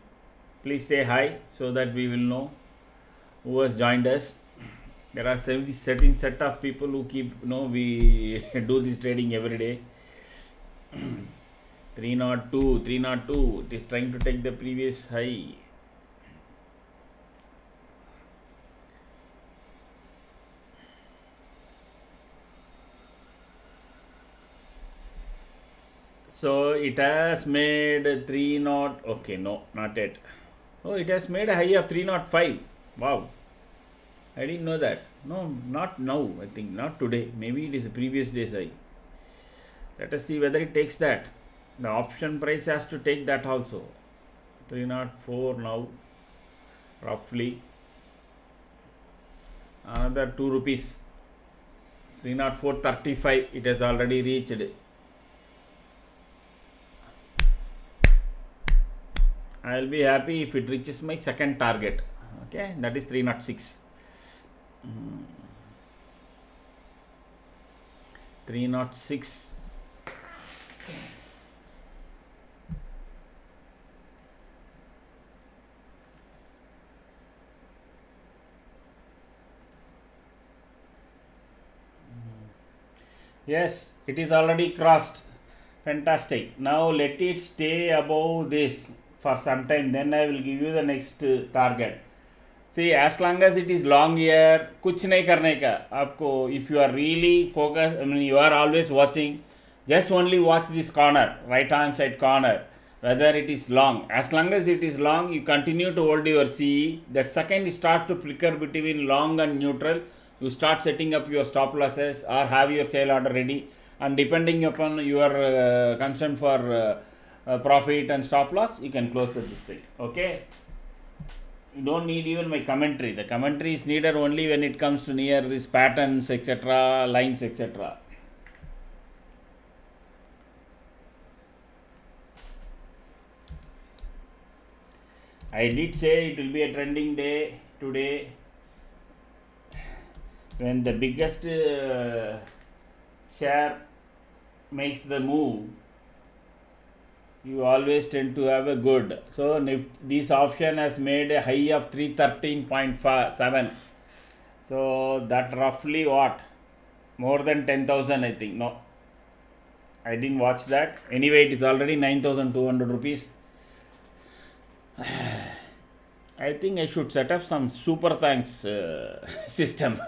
please say hi so that we will know who has joined us. There are certain set of people who keep, we do this trading every day. 302, it is trying to take the previous high. So it has made 30, okay, no, not yet. Oh, it has made a high of 305. Wow, I didn't know that. No, not now, I think, not today. Maybe it is a previous day's high. Let us see whether it takes that. The option price has to take that also. 304 now, roughly. Another 2 rupees. 304.35, it has already reached. I will be happy if it reaches my second target. Okay, that is 306. 306. Yes, it is already crossed. Fantastic. Now let it stay above this for some time. Then I will give you the next target. See, as long as it is long here, कुछ नहीं करने का आपको. If you are really focused, I mean, you are always watching. Just only watch this corner, right hand side corner. Whether it is long. As long as it is long, you continue to hold your CE. The second you start to flicker between long and neutral, you start setting up your stop losses or have your sale order ready. And depending upon your concern for profit and stop loss, you can close this thing. Okay. You don't need even my commentary. The commentary is needed only when it comes to near these patterns, etc., lines, etc. I did say it will be a trending day today when the biggest share makes the move. You always tend to have a good. So this option has made a high of 313.7. So that roughly what? More than 10,000 I think. No, I didn't watch that. Anyway, it is already 9,200 rupees. I think I should set up some super thanks system.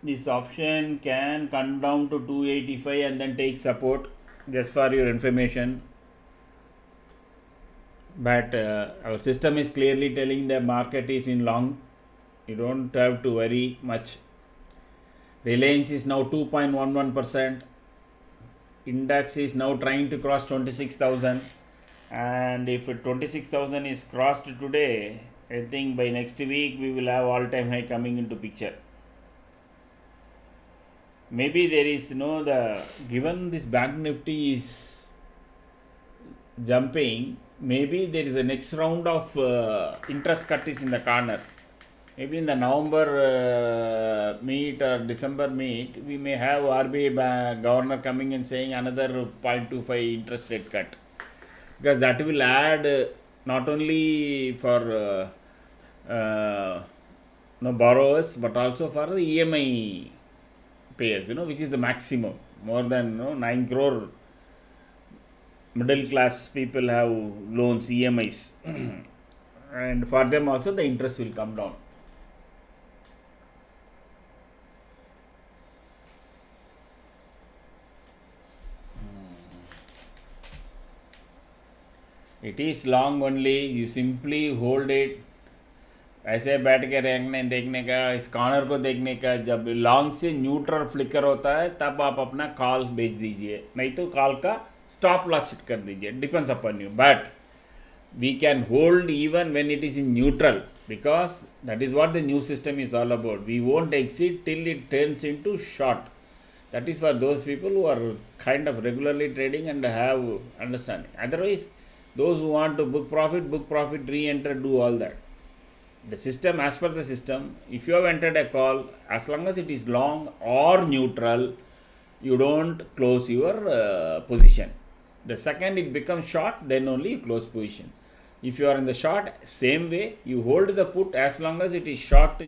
This option can come down to 285 and then take support, just for your information. But our system is clearly telling the market is in long. You don't have to worry much. Reliance is now 2.11%. Index is now trying to cross 26,000. And if 26,000 is crossed today, I think by next week we will have all-time high coming into picture. Maybe there is the given this bank nifty is jumping, maybe there is a next round of interest cut is in the corner. Maybe in the November meet or December meet, we may have RBI governor coming and saying another 0.25 interest rate cut, because that will add not only for borrowers but also for the EMI payers, which is the maximum. More than 9 crore middle class people have loans, EMIs, and for them also the interest will come down. It is long only, you simply hold it. ऐसे बैठ के देखने का, इस corner को देखने का. जब लॉन्ग से न्यूट्रल फ्लिकर होता है तब आप अपना कॉल बेच दीजिए, नहीं तो कॉल का स्टॉप लॉस सेट कर दीजिए. Depends upon you, but we can hold even when it is in neutral, because that is what the new system is all about. We won't exit till it turns into short. That is for those people who are kind of regularly trading and have understanding. Otherwise, those who want to book profit, re-enter, do all that. The system, as per the system, if you have entered a call, as long as it is long or neutral, you don't close your position. The second it becomes short, then only you close position. If you are in the short, same way, you hold the put as long as it is short.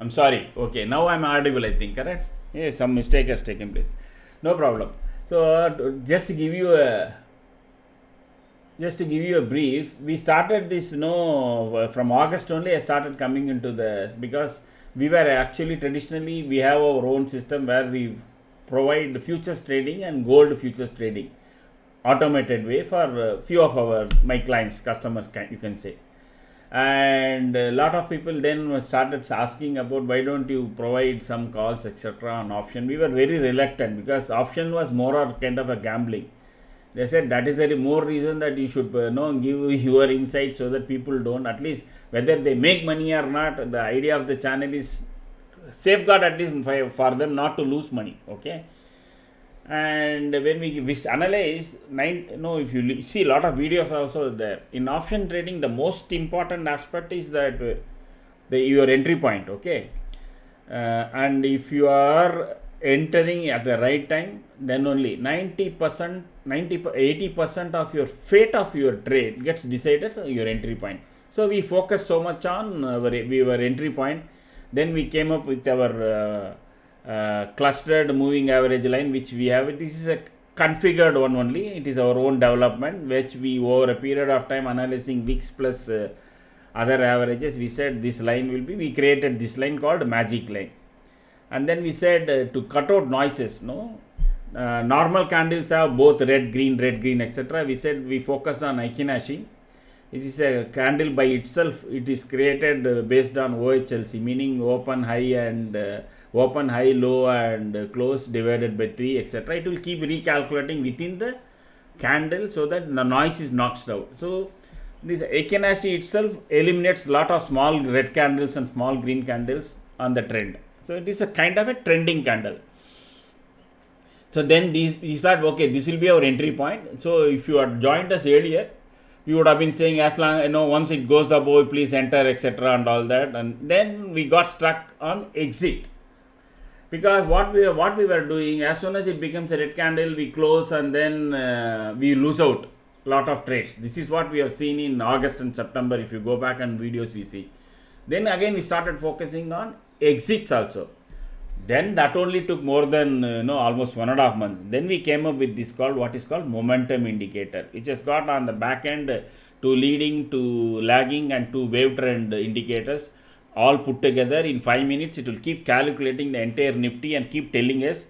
I'm sorry. Okay, now I'm audible, I think, correct? Yeah, some mistake has taken place. No problem. So just to give you a brief, we started this from August only. I started coming into the, because we were actually traditionally we have our own system where we provide futures trading and gold futures trading automated way for few of my clients, customers, you can say. And a lot of people then started asking about why don't you provide some calls etc. on option. We were very reluctant because option was more or kind of a gambling. They said that is the more reason that you should give your insight so that people don't, at least whether they make money or not, the idea of the channel is safeguard at least for them not to lose money. Okay. And when we analyze if you see a lot of videos also there in option trading, the most important aspect is that your entry point. Okay. And if you are entering at the right time, then only 80% of your fate of your trade gets decided on your entry point. So we focus so much on our entry point. Then we came up with our clustered moving average line, which we have. This is a configured one only. It is our own development, which we over a period of time analyzing VIX plus other averages, we said this line will be, we created this line called magic line. And then we said to cut out noises, normal candles have both red, green, etc. We said we focused on Ichinachin. This is a candle by itself. It is created based on OHLC, meaning open, high, and open, high, low, and close divided by 3, etc. It will keep recalculating within the candle so that the noise is knocked out. So this Ichinachin itself eliminates lot of small red candles and small green candles on the trend. So it is a kind of a trending candle. So then we thought, okay, this will be our entry point. So if you had joined us earlier, we would have been saying, as long once it goes above, please enter, etc. and all that. And then we got stuck on exit, because what we were doing, as soon as it becomes a red candle, we close and then we lose out lot of trades. This is what we have seen in August and September. If you go back and videos we see. Then again we started focusing on exits also. Then that only took more than almost 1.5 months. Then we came up with this what is called momentum indicator, which has got on the back end to leading, to lagging, and to wave trend indicators all put together. In 5 minutes it will keep calculating the entire Nifty and keep telling us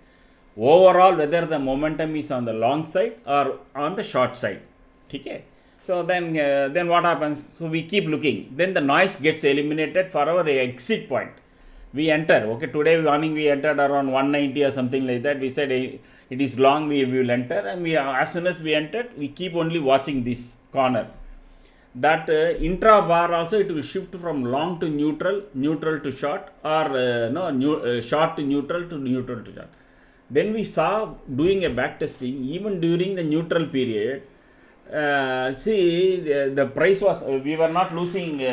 overall whether the momentum is on the long side or on the short side. Okay. So then what happens? So we keep looking. Then the noise gets eliminated for our exit point. We enter. Okay, today morning we entered around 190 or something like that. We said it is long, we will enter, and as soon as we entered, we keep only watching this corner. That intra bar also, it will shift from long to neutral, neutral to short, or short to neutral to short. Then we saw doing a back testing even during the neutral period. See, the price was, we were not losing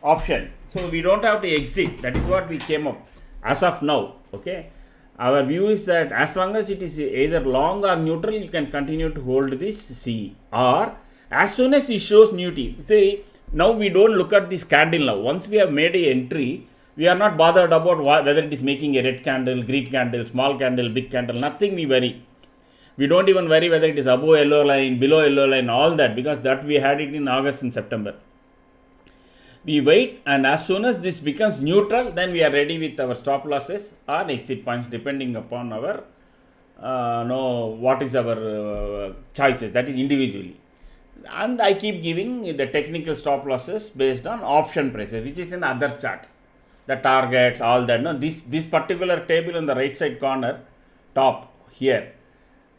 option. So we don't have to exit. That is what we came up as of now. Okay. Our view is that as long as it is either long or neutral, you can continue to hold this C. Or as soon as it shows nudity, say now we don't look at this candle now. Once we have made an entry, we are not bothered about whether it is making a red candle, green candle, small candle, big candle. Nothing we worry. We don't even worry whether it is above yellow line, below yellow line, all that, because that we had it in August and September. We wait, and as soon as this becomes neutral, then we are ready with our stop losses or exit points depending upon our what is our choices, that is individually. And I keep giving the technical stop losses based on option prices, which is in the other chart, the targets, all that. No, this particular table in the right side corner top here,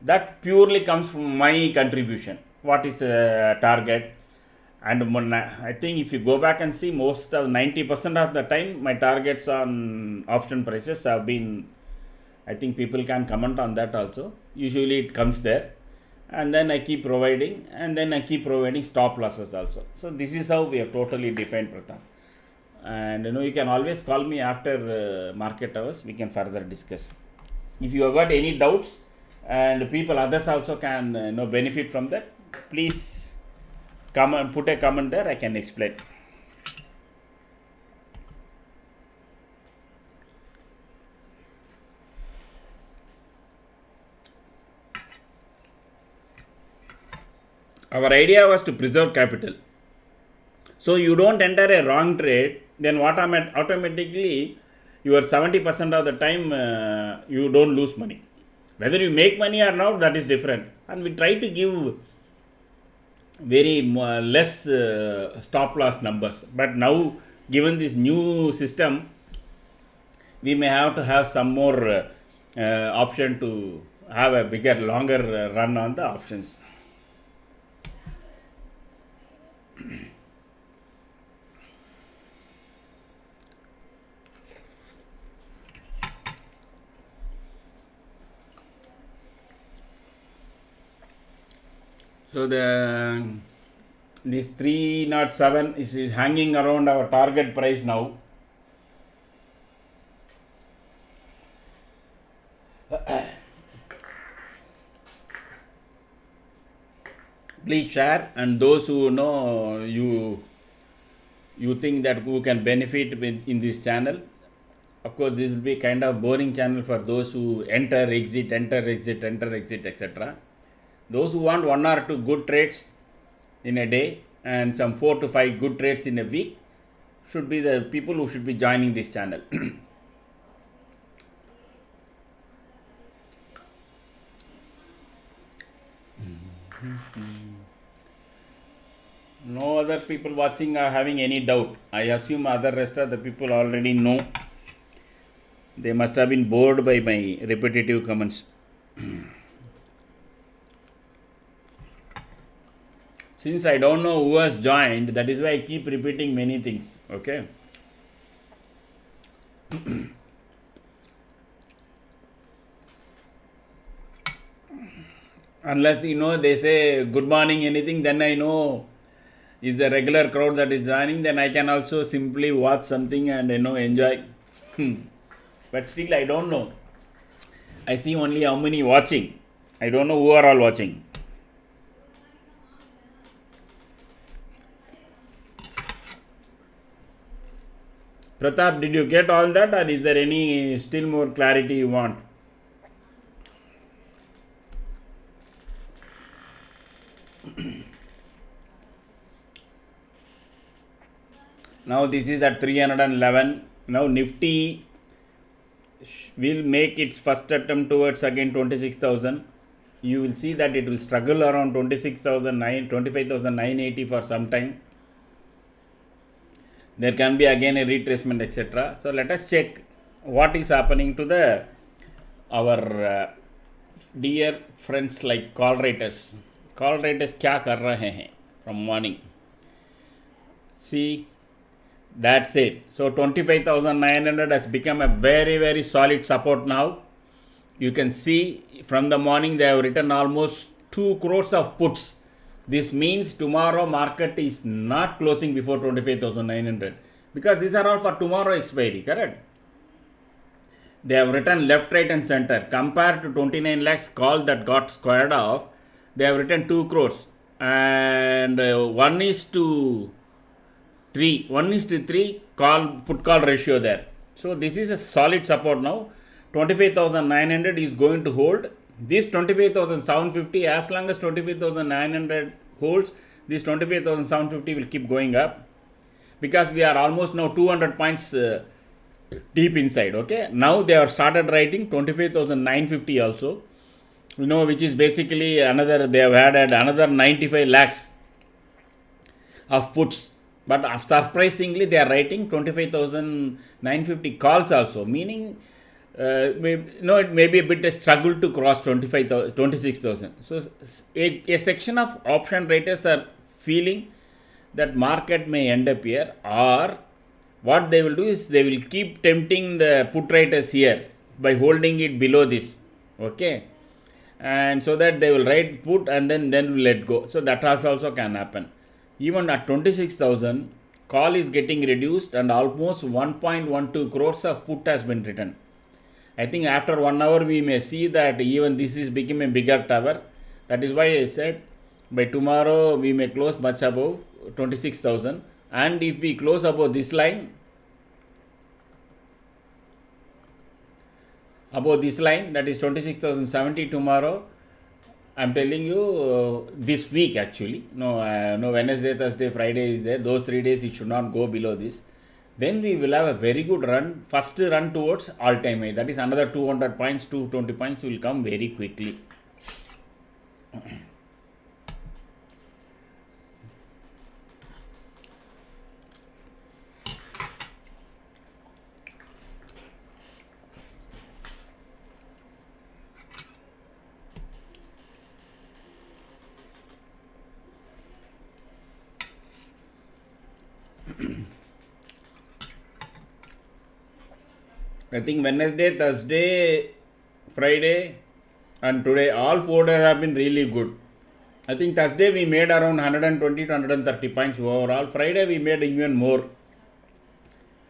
that purely comes from my contribution. What is the target? And I think if you go back and see, most of 90% of the time my targets on option prices have been, I think people can comment on that also. Usually it comes there, and then I keep providing, and then I keep providing stop losses also. So this is how we have totally defined, Pratham. And you can always call me after market hours. We can further discuss. If you have got any doubts, and others also can benefit from that, please come and put a comment there. I can explain. Our idea was to preserve capital. So you don't enter a wrong trade, then what automatically your 70% of the time you don't lose money. Whether you make money or not, that is different. And we try to give very less stop loss numbers. But now, given this new system, we may have to have some more option to have a bigger, longer run on the options. So this 307 is hanging around our target price now. Please share, and those who know you think that who can benefit in this channel. Of course, this will be kind of boring channel for those who enter, exit, etc. Those who want 1 or 2 good trades in a day and some 4 to 5 good trades in a week should be the people who should be joining this channel. No other people watching are having any doubt. I assume other rest of the people already know. They must have been bored by my repetitive comments. Since I don't know who has joined, that is why I keep repeating many things. Okay. Unless they say good morning anything, then I know is a regular crowd that is joining, then I can also simply watch something and enjoy. But still I don't know. I see only how many watching. I don't know who are all watching. Pratap, did you get all that, or is there any still more clarity you want? Now this is at 311. Now Nifty will make its first attempt towards again 26,000. You will see that it will struggle around 25,980 for some time. There can be again a retracement, etc. So let us check what is happening to our dear friends like call raters. Call raters kya kar rahe hain from morning? See, that's it. So 25,900 has become a very, very solid support now. You can see from the morning they have written almost 2 crores of puts. This means tomorrow market is not closing before 25,900 because these are all for tomorrow expiry, correct? They have written left, right and center. Compared to 29 lakhs call that got squared off, they have written 2 crores and 1:3 put call ratio there. So this is a solid support now. 25,900 is going to hold. This 25,750, as long as 25,900 holds, this 25,750 will keep going up because we are almost now 200 points deep inside. Okay, now they have started writing 25,950 also, which is basically another, they have added another 95 lakhs of puts. But surprisingly, they are writing 25,950 calls also, meaning it may be a bit a struggle to cross 26,000. So a section of option raters are feeling that market may end up here, or what they will do is they will keep tempting the put raters here by holding it below this. Okay, and so that they will write put and then will let go. So that also can happen. Even at 26,000, call is getting reduced and almost 1.12 crores of put has been written. I think after 1 hour we may see that even this is becoming a bigger tower. That is why I said by tomorrow we may close much above 26,000, and if we close above this line, that is 26,070 tomorrow, I'm telling you this week actually. No Wednesday, Thursday, Friday is there. Those 3 days it should not go below this. Then we will have a very good run. First run towards all-time high. That is another 200 points, 220 points will come very quickly. I think Wednesday, Thursday, Friday, and today all 4 days have been really good. I think Thursday we made around 120 to 130 points overall. Friday we made even more,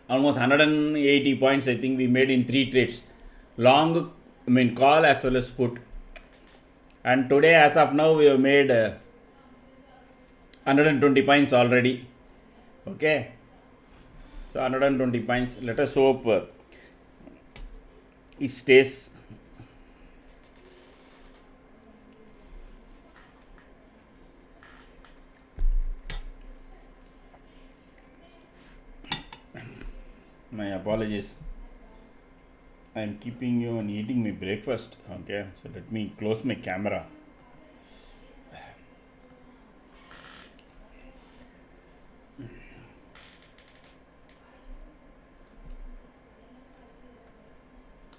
almost 180 points. I think we made in 3 trades, long, call as well as put. And today, as of now, we have made 120 points already. Okay, so 120 points. Let us hope it stays. My apologies. I am keeping you and eating my breakfast. Okay, so let me close my camera.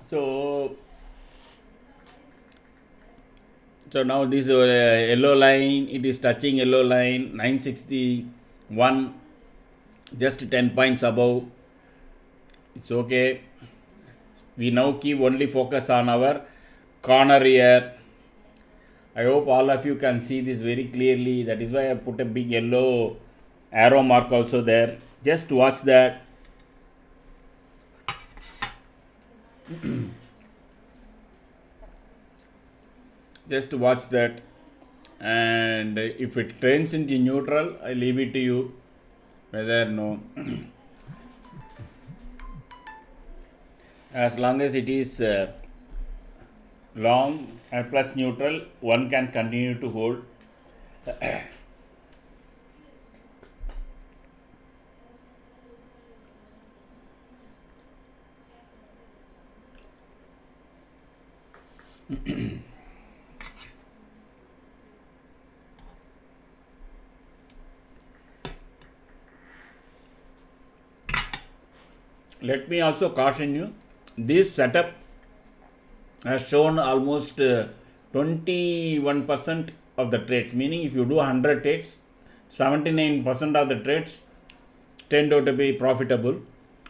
So now this yellow line, it is touching yellow line 961, just 10 points above. It's okay. We now keep only focus on our corner here. I hope all of you can see this very clearly. That is why I put a big yellow arrow mark also there. Just watch that. Just watch that, and if it turns into neutral, I leave it to you whether no. As long as it is long and plus neutral, one can continue to hold. Let me also caution you, this setup has shown almost 21% of the trades, meaning if you do 100 trades, 79% of the trades tend out to be profitable,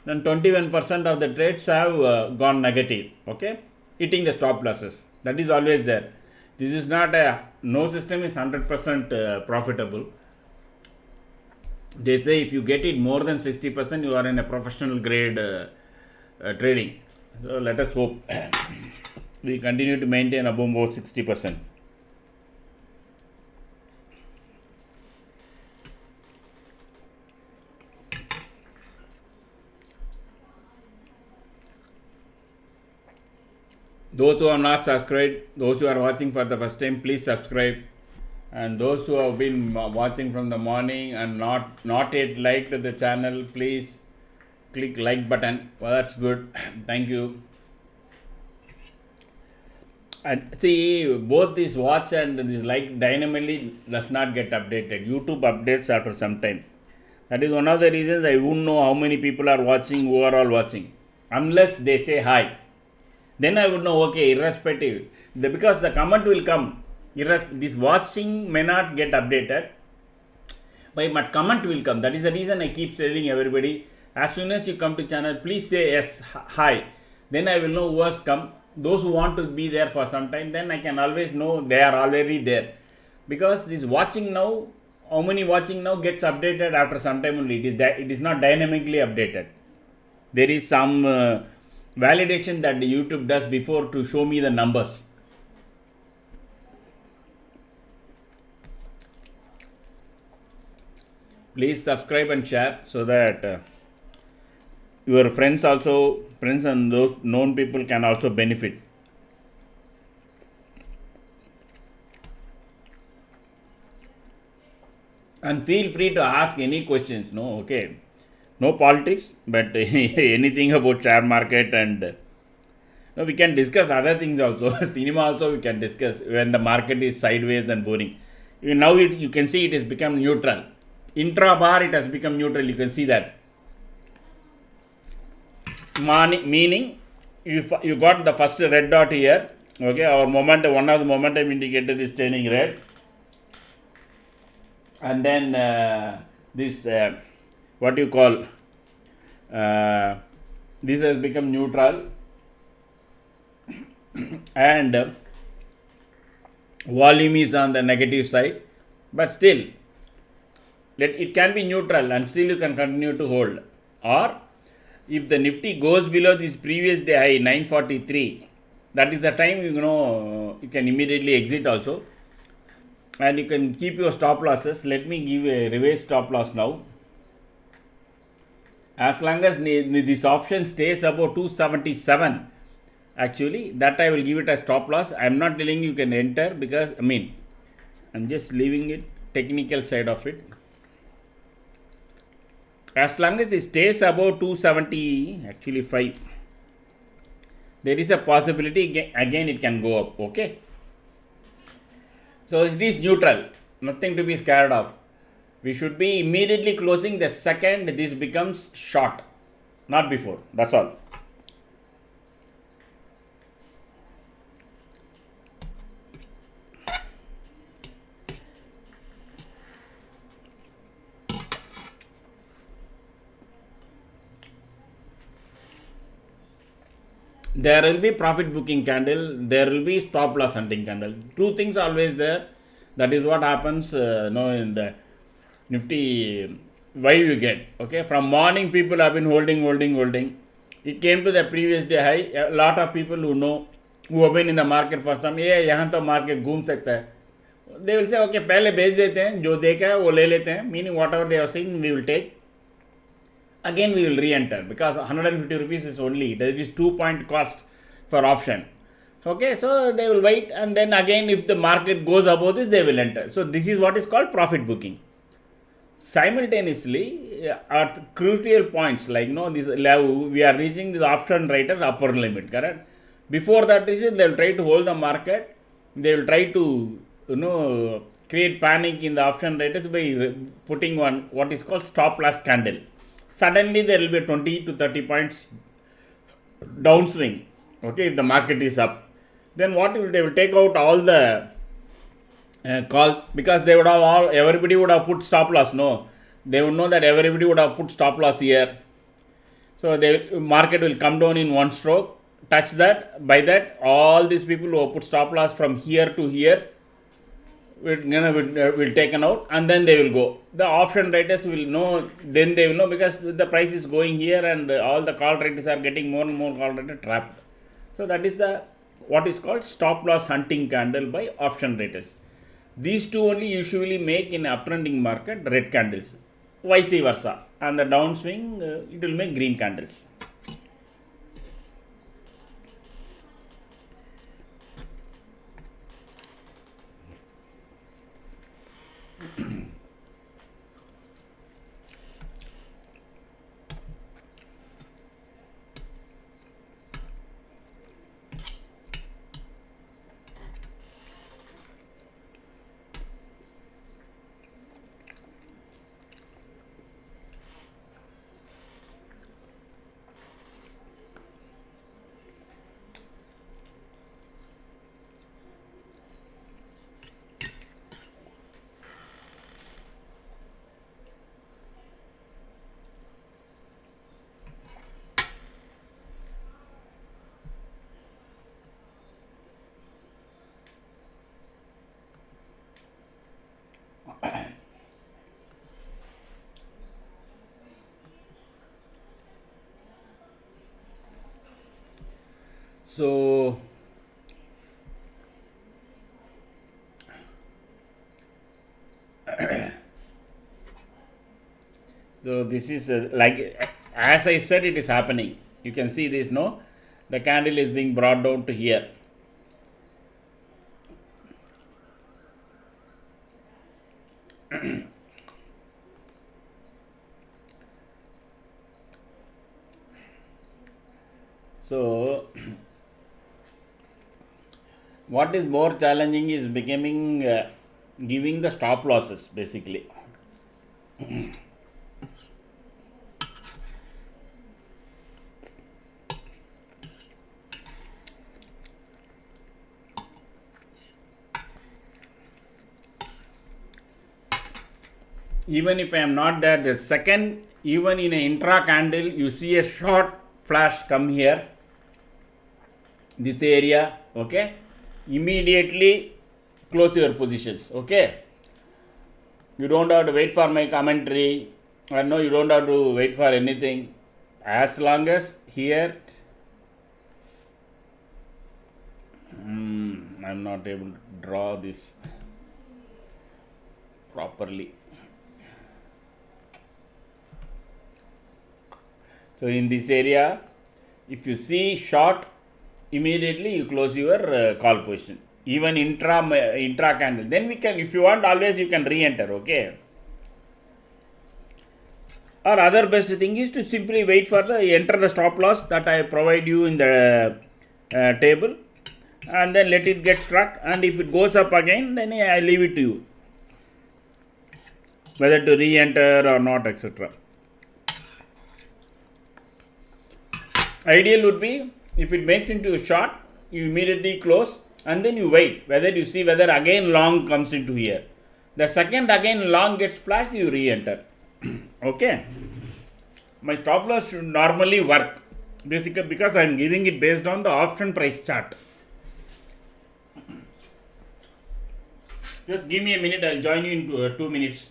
then 21% of the trades have gone negative, okay, hitting the stop losses. That is always there. This is not no system is 100% profitable. They say if you get it more than 60%, you are in a professional grade trading. So let us hope we continue to maintain above about 60%. Those who are not subscribed, those who are watching for the first time, please subscribe. And those who have been watching from the morning and not yet liked the channel, please click like button. Well, that's good. Thank you. And see, both this watch and this like dynamically does not get updated. YouTube updates after some time. That is one of the reasons I won't know how many people are watching, who are all watching, unless they say hi. Then I would know, okay, irrespective. Because the comment will come. This watching may not get updated, but comment will come. That is the reason I keep telling everybody, as soon as you come to channel, please say yes, hi. Then I will know who has come. Those who want to be there for some time, then I can always know they are already there. Because this watching now, how many watching now gets updated after some time only. It is not dynamically updated. There is some validation that the YouTube does before to show me the numbers. Please subscribe and share so that your friends and those known people can also benefit. And feel free to ask any questions. No, okay. No politics, but anything about share market and no, we can discuss other things also. Cinema also we can discuss when the market is sideways and boring. Now you can see it has become neutral. Intra bar it has become neutral. You can see that. Meaning you got the first red dot here. Okay, our momentum, one of the momentum indicator is turning red, and then this what you call this has become neutral, and volume is on the negative side, but still it can be neutral and still you can continue to hold. Or if the Nifty goes below this previous day high 943, that is the time you can immediately exit also, and you can keep your stop losses. Let me give a reverse stop loss now. As long as this option stays above 277, actually that I will give it a stop loss. I am not telling you can enter, because I'm just leaving it technical side of it. As long as it stays above 270, actually 5, there is a possibility again it can go up. Okay, so it is neutral, nothing to be scared of. We should be immediately closing the second this becomes short, not before. That's all. There will be profit booking candle, there will be stop loss hunting candle. Two things always there. That is what happens in the Nifty. Why you get, okay, from morning people have been holding. It came to the previous day high. A lot of people who have been in the market for some, ये यहाँ तो market घूम सकता है. They will say, okay, पहले बेच देते हैं, जो देखा है वो ले लेते हैं. Meaning whatever they have seen, we will take. Again we will re-enter, because 150 rupees is only, there is 2-point cost for option. Okay, so they will wait, and then again if the market goes above this, they will enter. So this is what is called profit booking. Simultaneously, at crucial points like this level, we are reaching this option writer upper limit, correct? Before that is, they will try to hold the market. They will try to create panic in the option writers by putting one what is called stop loss candle. Suddenly there will be 20 to 30 points downswing. Okay, if the market is up, then they will take out all the call, because they would have everybody would have put stop loss. No, they would know that everybody would have put stop loss here. So the market will come down in one stroke, touch that. By that, all these people who have put stop loss from here to here will taken out, and then they will go. The option writers will know, then they will know, because the price is going here and all the call writers are getting more and more call writer trapped. So that is what is called stop loss hunting candle by option writers. These two only usually make in uptrending market red candles, vice versa, and the downswing it will make green candles. So so this is like, as I said, it is happening. You can see this, the candle is being brought down to here. So what is more challenging is becoming giving the stop losses basically. Even if I am not there, the second, even in an intra candle, you see a short flash come here, this area, okay, immediately close your positions, okay. You don't have to wait for my commentary, or no, you don't have to wait for anything. As long as here, I'm not able to draw this properly. So in this area, if you see short, immediately you close your call position. Even intra candle. Then we can, if you want, always you can re-enter. Okay. Or other best thing is to simply wait for the enter the stop loss that I provide you in the table, and then let it get struck. And if it goes up again, then I leave it to you whether to re-enter or not, etc. Ideal would be if it makes into a short, you immediately close and then you wait whether you see whether again long comes into here. The second again long gets flashed, you re-enter. Okay. My stop loss should normally work basically because I am giving it based on the option price chart. Just give me a minute, I'll join you in 2 minutes.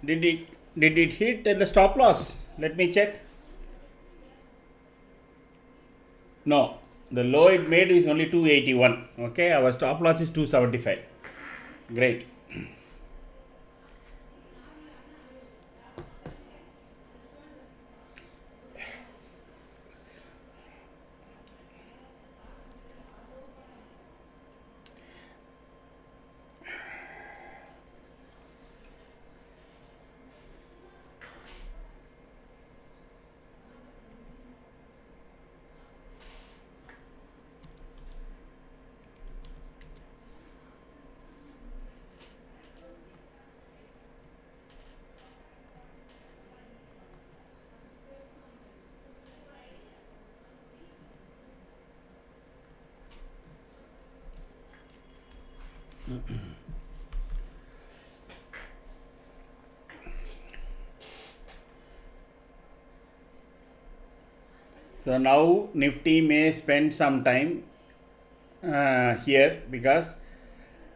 Did it hit the stop loss? Let me check. No, the low it made is only 281. Okay, our stop loss is 275. Great. So now Nifty may spend some time here because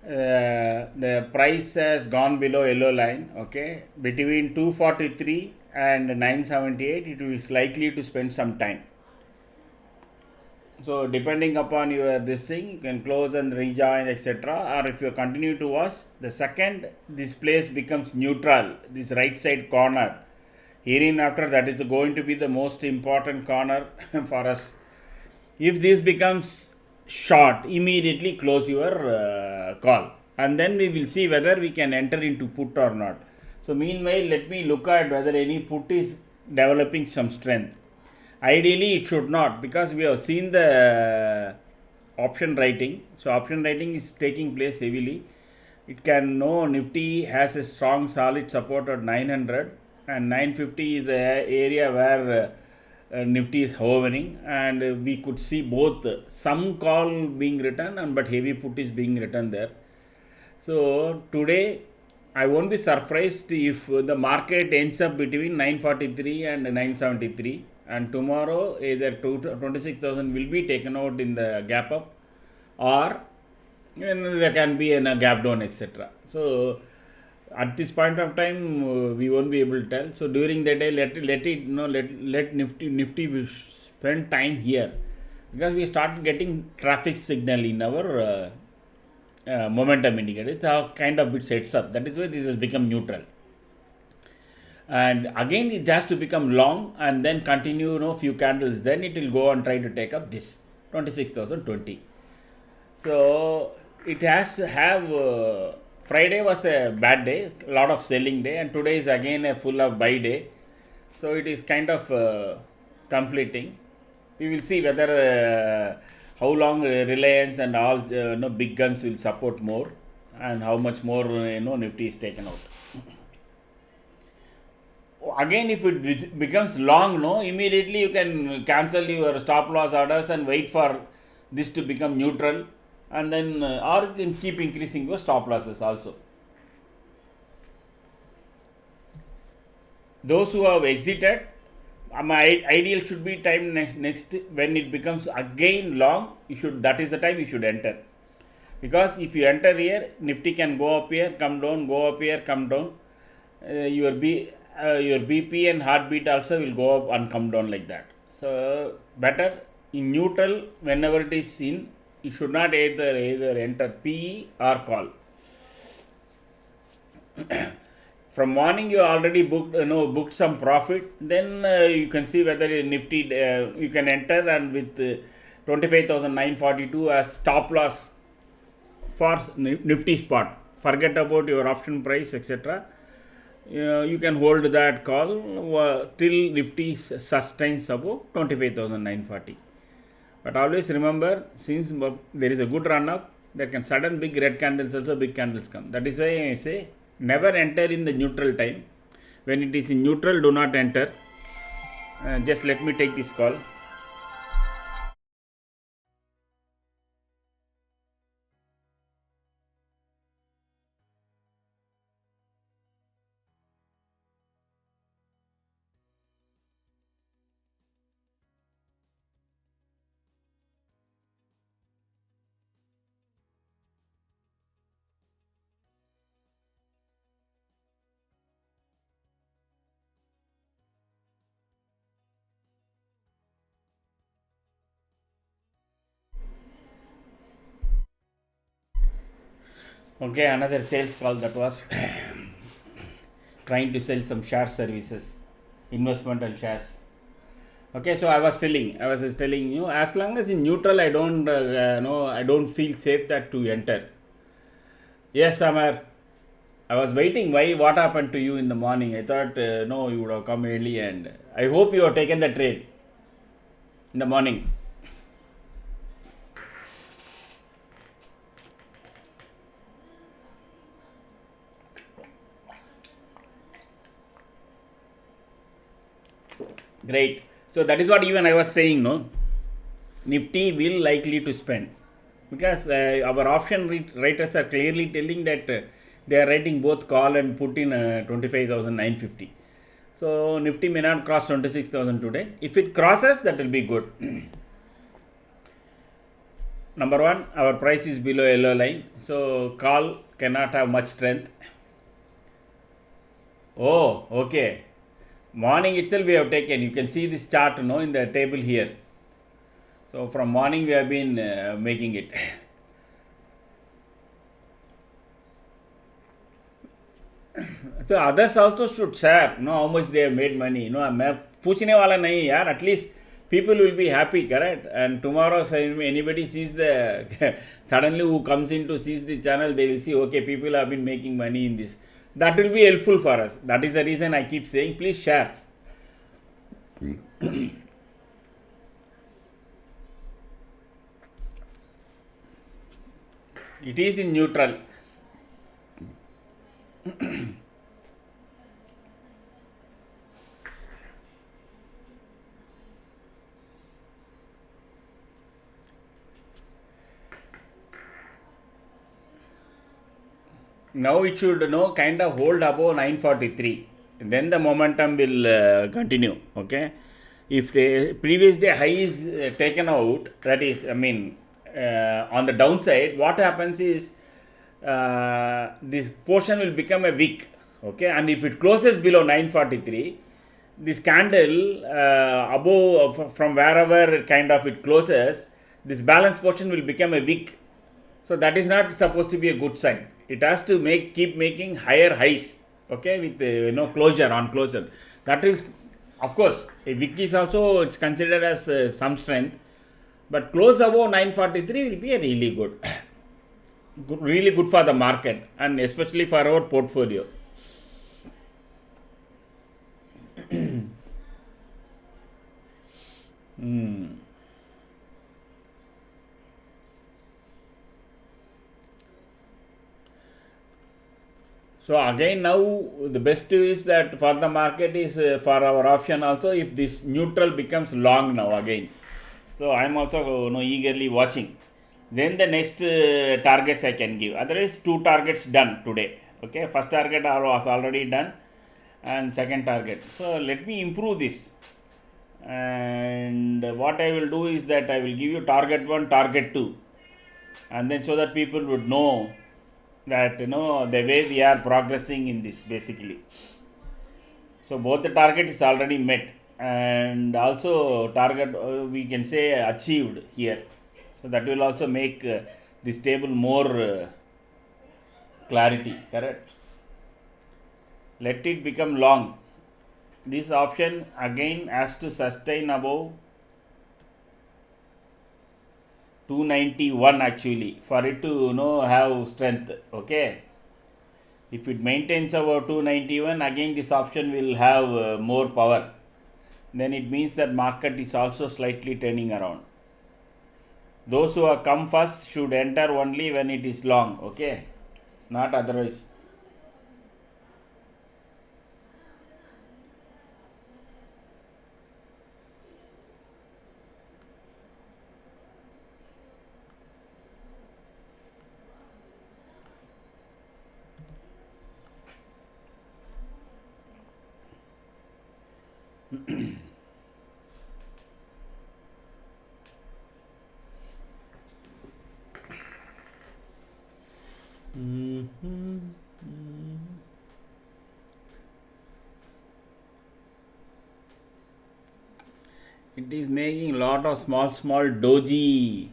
the price has gone below yellow line. Okay, between 243 and 978, it is likely to spend some time. So depending upon your this thing, you can close and rejoin, etc. Or if you continue to watch, the second this place becomes neutral, this right side corner, hereinafter that is going to be the most important corner for us. If this becomes short, immediately close your call, and then we will see whether we can enter into put or not. So meanwhile, let me look at whether any put is developing some strength. Ideally, it should not, because we have seen the option writing. So option writing is taking place heavily. It can know Nifty has a strong solid support at 900, and 950 is the area where Nifty is hovering, and we could see both some call being written and but heavy put is being written there. So today I won't be surprised if the market ends up between 943 and 973, and tomorrow either 26,000 will be taken out in the gap up, or there can be a gap down, etc. So at this point of time, we won't be able to tell. So during the day, let Nifty will spend time here, because we start getting traffic signal in our momentum indicator. It's how kind of bit sets up. That is why this has become neutral. And again, it has to become long and then continue, few candles. Then it will go and try to take up this 26,020. So it has to have. Friday was a bad day, a lot of selling day, and today is again a full of buy day. So it is kind of conflicting. We will see whether how long Reliance and all big guns will support more, and how much more Nifty is taken out. Again, if it becomes long, immediately you can cancel your stop loss orders and wait for this to become neutral, and then or you can keep increasing your stop losses also. Those who have exited, my ideal should be time next when it becomes again long, that is the time you should enter. Because if you enter here, Nifty can go up here, come down, go up here, come down. Your BP and heartbeat also will go up and come down like that. So better in neutral, whenever it is in, you should not either enter PE or call. From morning you already booked some profit, then you can see whether Nifty you can enter, and with 25,942 as stop loss for Nifty spot. Forget about your option price, etc. You can hold that call till Nifty sustains above 25,940. But always remember, since there is a good run up, there can sudden big red candles also, big candles come. That is why I say never enter in the neutral time. When it is in neutral, do not enter. Just let me take this call. Okay, another sales call that was trying to sell some share services, investment and shares. Okay, so I was just telling you, as long as in neutral, I don't feel safe that to enter. Yes, Amar, I was waiting. What happened to you in the morning? I thought, no, you would have come early, and I hope you have taken the trade in the morning. Great. So that is what even I was saying, no? Nifty will likely to spend. because our option writers are clearly telling that they are writing both call and put in 25,950. So Nifty may not cross 26,000 today. If it crosses, that will be good. Number one, our price is below yellow line, so call cannot have much strength. Oh, okay. Morning itself we have taken. You can see this chart, in the table here. So from morning we have been making it. So others also should share, how much they have made money. मैं पूछने वाला नहीं यार. At least people will be happy, correct? And tomorrow, if anybody sees suddenly who comes in to sees the channel, they will see, okay, people have been making money in this. That will be helpful for us. That is the reason I keep saying, please share. It is in neutral. Now it should kind of hold above 943. Then the momentum will continue. Okay. If the previous day high is taken out, that is, on the downside, what happens is this portion will become a wick. Okay. And if it closes below 943, this candle above from wherever kind of it closes, this balance portion will become a wick. So that is not supposed to be a good sign. It has to keep making higher highs, okay, with closure on closure. That is, of course, a wick is also it's considered as some strength, but close above 943 will be a really good, really good for the market and especially for our portfolio. So again, now the best is that for the market is for our option also, if this neutral becomes long now again. So I am also eagerly watching. Then the next targets I can give. Otherwise, 2 targets done today. Okay, first target was already done and second target. So let me improve this. And what I will do is that I will give you target 1, target 2, and then so that people would know that the way we are progressing in this basically. So both the target is already met and also target we can say achieved here. So that will also make this table more clarity, correct? Let it become long. This option again has to sustain above 291 actually for it to have strength. Okay, if it maintains about 291, again this option will have more power. Then it means that market is also slightly turning around. Those who have come first should enter only when it is long. Okay, not otherwise. It is making a lot of small doji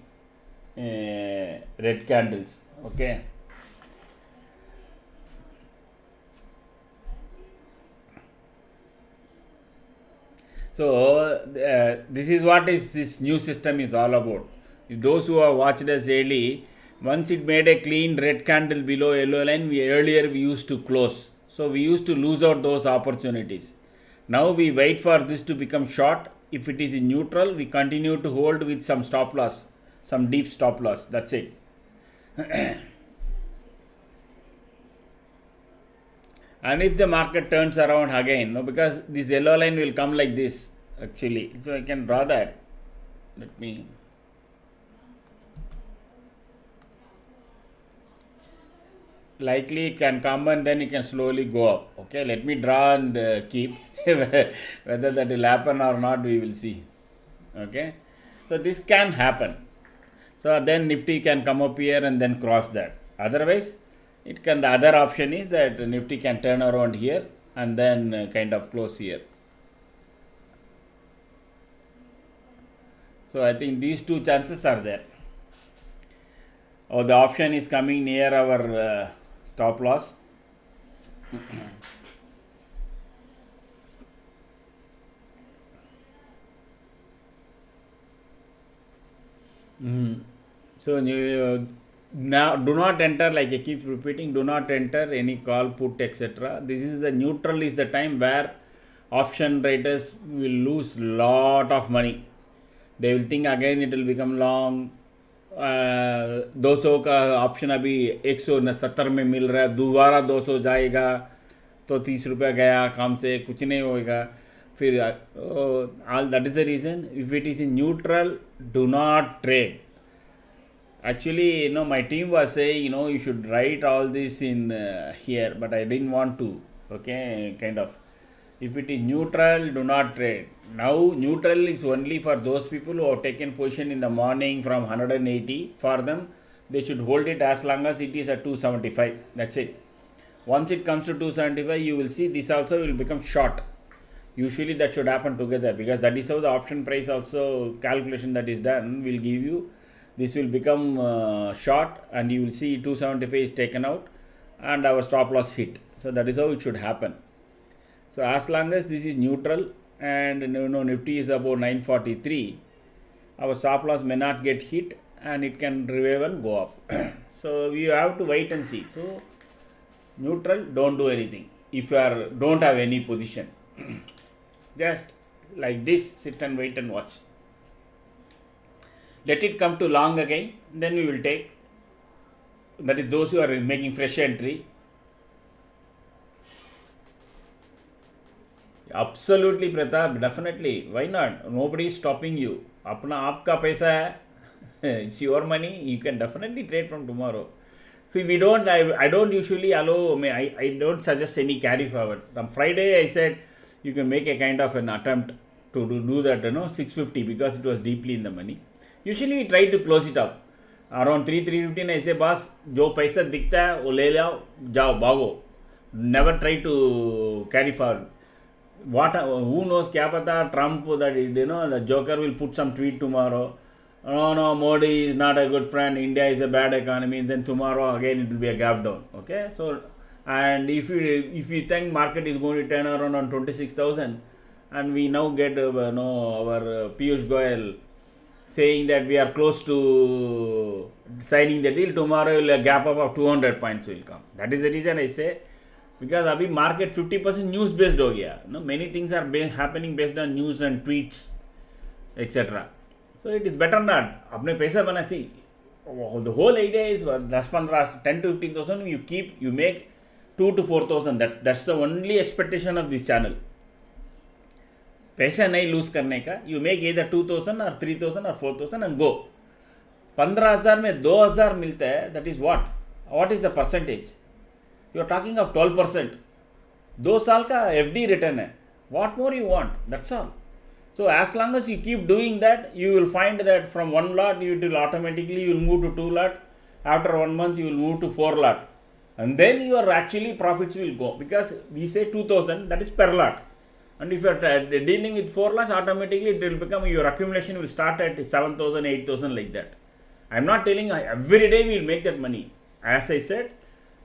red candles. Okay. So this is what this new system is all about. If those who have watched us daily, once it made a clean red candle below yellow line, earlier we used to close. So we used to lose out those opportunities. Now we wait for this to become short. If it is in neutral, we continue to hold with some stop loss, some deep stop loss. That's it. And if the market turns around again, because this yellow line will come like this actually. So I can draw that. Let me. likely it can come and then it can slowly go up. Okay, let me draw and keep. Whether that will happen or not, we will see. Okay, so this can happen. So then Nifty can come up here and then cross that. Otherwise, it can. The other option is that Nifty can turn around here and then kind of close here. So I think these two chances are there. Oh, the option is coming near our stop loss. So now do not enter, like I keep repeating, do not enter any call, put, etc. This is the neutral is the time where option traders will lose lot of money. They will think again it will become long. 200 का option अभी 170 में मिल रहा है, दोबारा 200 जाएगा तो 30 रुपया गया काम से, कुछ नहीं होएगा फिर. All that is the reason. If it is in neutral, do not trade. Actually, my team was saying, you should write all this in here, but I didn't want to. Okay, kind of. If it is neutral, do not trade. Now, neutral is only for those people who have taken position in the morning from 180. For them, they should hold it as long as it is at 275. That's it. Once it comes to 275, you will see this also will become short. Usually that should happen together, because that is how the option price also calculation that is done will give you. This will become short and you will see 275 is taken out and our stop loss hit. So that is how it should happen. So as long as this is neutral and Nifty is about 943, our stop loss may not get hit and it can revive and go up. So we have to wait and see. So neutral, don't do anything. If you don't have any position, just like this, sit and wait and watch. Let it come to long again, then we will take. That is those who are making fresh entry. Absolutely, Pratap, definitely. Why not? Nobody is stopping you. Apna aapka paisa hai. It's your money. You can definitely trade from tomorrow. See, I don't usually allow, I don't suggest any carry forwards. On Friday, I said you can make a kind of an attempt to do that, 650, because it was deeply in the money. Usually we try to close it up. Around 3:15 I say, boss, jo paisa dikhta hai, wo le lao, jao, bago. Never try to carry forward. Who knows, kya pata, Trump, that the Joker will put some tweet tomorrow. No, Modi is not a good friend, India is a bad economy, then tomorrow again it will be a gap down. Okay, so, and if you think market is going to turn around on 26,000, and we now get our Piyush Goyal saying that we are close to signing the deal, tomorrow a gap up of 200 points will come. That is the reason I say, because abhi market 50% news based ho gaya. Many things are happening based on news and tweets, etc. So it is better not. Apne paisa bana, see, the whole idea is 10 to 15,000 you make 2 to 4,000. That's the only expectation of this channel. पैसा नहीं loose करने का. You make either 2,000 or 3,000 or 4,000 and go. 15,000 में 2,000 मिलता है. That is what is the percentage? You are talking of 12%. 2 साल का FD return है. What more you want? That's all. So as long as you keep doing that, you will find that from 1 lot you will automatically you will move to 2 lot. After 1 month you will move to 4 lot, and then your actually profits will go, because we say 2,000, that is per lot. And if you are dealing with 4 lots, automatically it will become, your accumulation will start at 7,000, 8,000 like that. I am not telling every day we will make that money. As I said,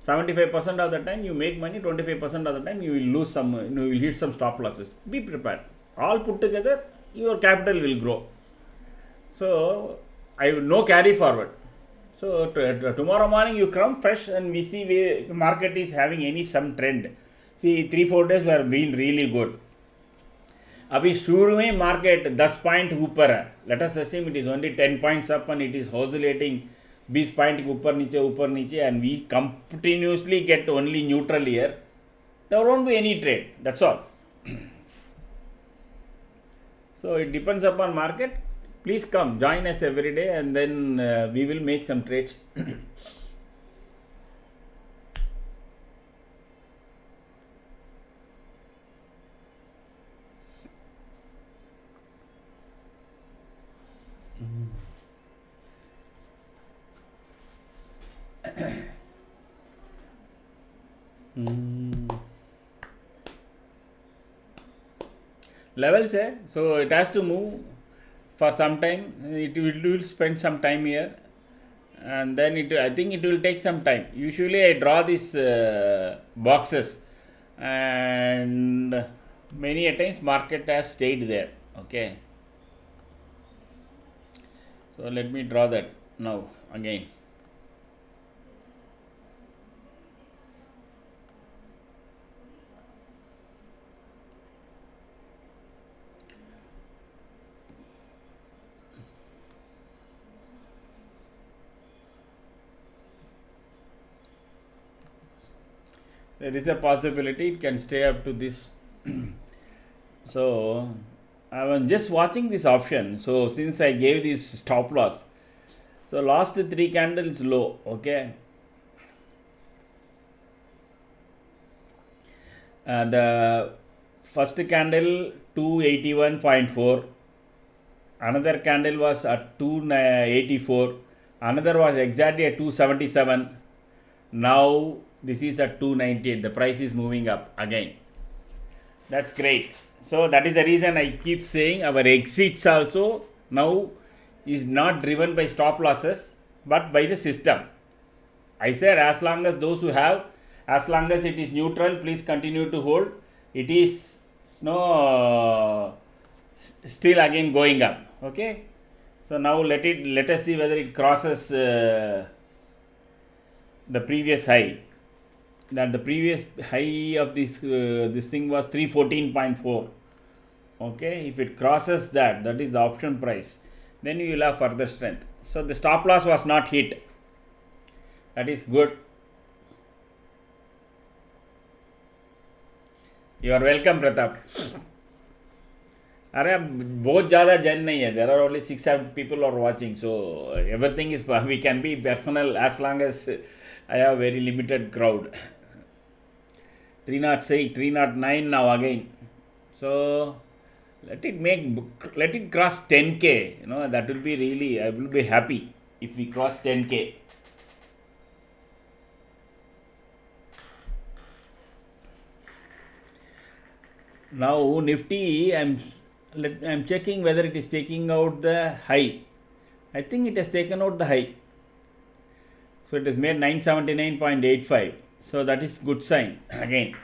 75% of the time you make money, 25% of the time you will lose some, you will hit some stop losses. Be prepared. All put together, your capital will grow. So, I will no carry forward. So, tomorrow morning you come fresh and we see the market is having some trend. See, 3-4 days were been really good. अभी शुरू में market 10 point ऊपर है. Let us assume it is only 10 points up and it is oscillating 20 point ऊपर नीचे and we continuously get only neutral here. There won't be any trade. That's all. So it depends upon market. Please come join us every day and then we will make some trades. Levels, so it has to move for some time. It will spend some time here, and then I think it will take some time. Usually I draw these boxes, and many a times market has stayed there. Okay, so let me draw that now again. There is a possibility it can stay up to this. So I was just watching this option. So since I gave this stop loss, so last 3 candles low. Okay, the first candle 281.4, another candle was at 284, another was exactly at 277. Now this is at 298. The price is moving up again. That's great. So that is the reason I keep saying our exits also now is not driven by stop losses but by the system. I said as long as those who have, as long as it is neutral, please continue to hold. It is still again going up. Okay, so now let us see whether it crosses the previous high. That the previous high of this thing was 314.4. okay, if it crosses that is the option price, then you will have further strength. So the stop loss was not hit. That is good. You are welcome, Pratap. अरे बहुत ज़्यादा जन नहीं है. There are only 6-7 people are watching, so everything is, we can be personal as long as I have very limited crowd. 306, 309 now again. So let it cross 10k. That will be really, I will be happy if we cross 10k. Now Nifty, I'm checking whether it is taking out the high. I think it has taken out the high. So it has made 979.85. So that is good sign again.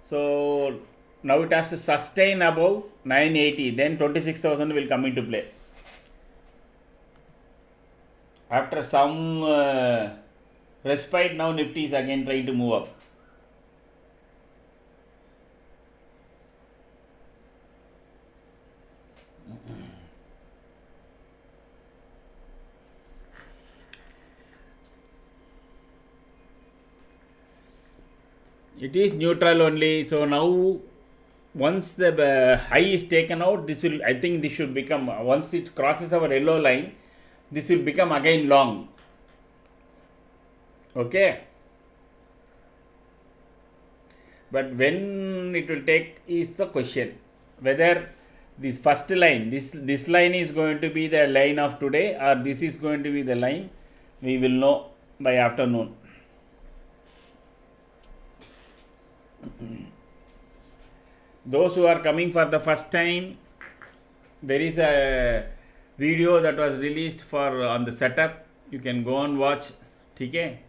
So now it has to sustain above 980. Then 26,000 will come into play. After some respite, now Nifty is again trying to move up. It is neutral only. So now once the high is taken out, this will, I think this should become, once it crosses our yellow line, this will become again long. Okay, but when it will take is the question. Whether this first line, this line is going to be the line of today, or this is going to be the line, we will know by afternoon. Those who are coming for the first time, there is a video that was released for on the setup. You can go and watch. Okay?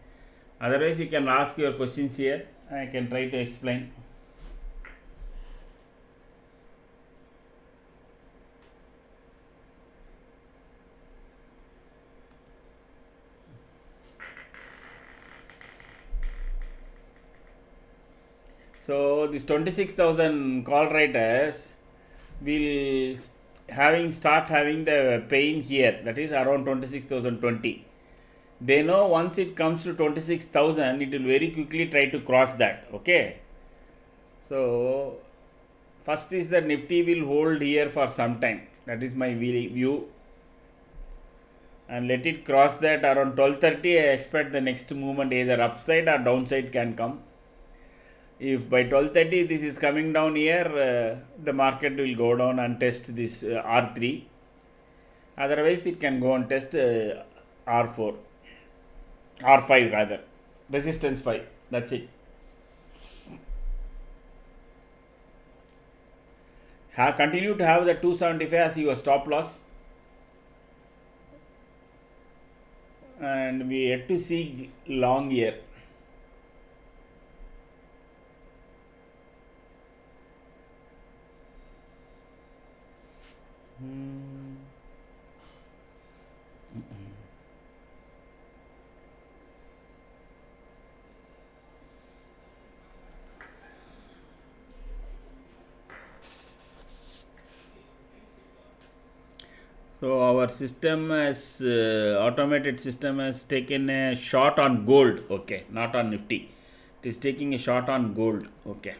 Otherwise you can ask your questions here. I can try to explain. So this 26,000 call writers will start having the pain here, that is around 26,020. They know once it comes to 26,000, it will very quickly try to cross that. Okay, so first is that Nifty will hold here for some time. That is my view, and let it cross that around 12:30. I expect the next movement either upside or downside can come. If by 12:30 this is coming down here, the market will go down and test this R3. Otherwise it can go and test R4, R5 rather, resistance 5. That's it. continue to have the 275 as your stop loss, and we yet to see long here. So our system has automated system has taken a shot on gold. Okay, not on Nifty. It is taking a shot on gold. Okay.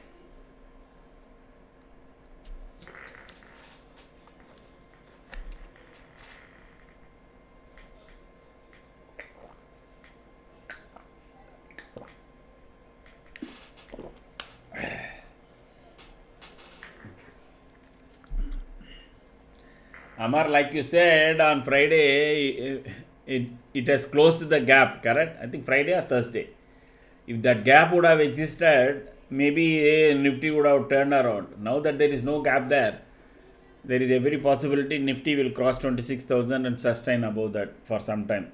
Amar, like you said, on Friday, it has closed the gap, correct? I think Friday or Thursday. If that gap would have existed, maybe Nifty would have turned around. Now that there is no gap there is every possibility Nifty will cross 26,000 and sustain above that for some time.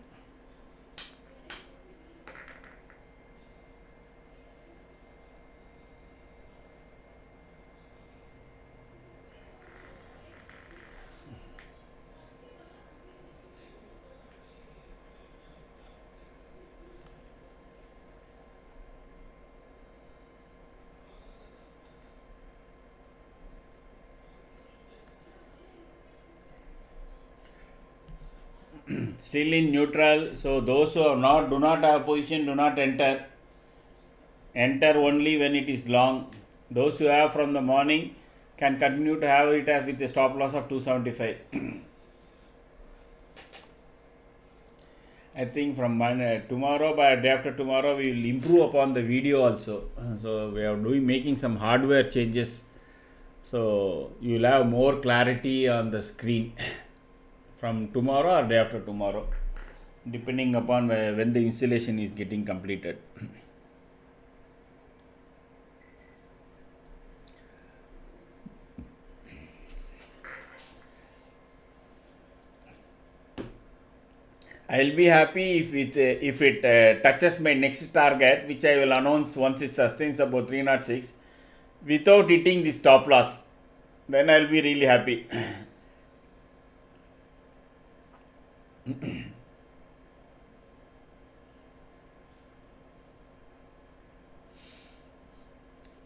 Still in neutral, so those who do not have position, do not enter. Enter only when it is long. Those who have from the morning can continue to have it as with a stop loss of 275. I think from tomorrow, by day after tomorrow, we will improve upon the video also. So we are making some hardware changes. So you will have more clarity on the screen from tomorrow or day after tomorrow, depending upon when the installation is getting completed. I will be happy if it touches my next target, which I will announce once it sustains about 306 without hitting the stop loss. Then I will be really happy.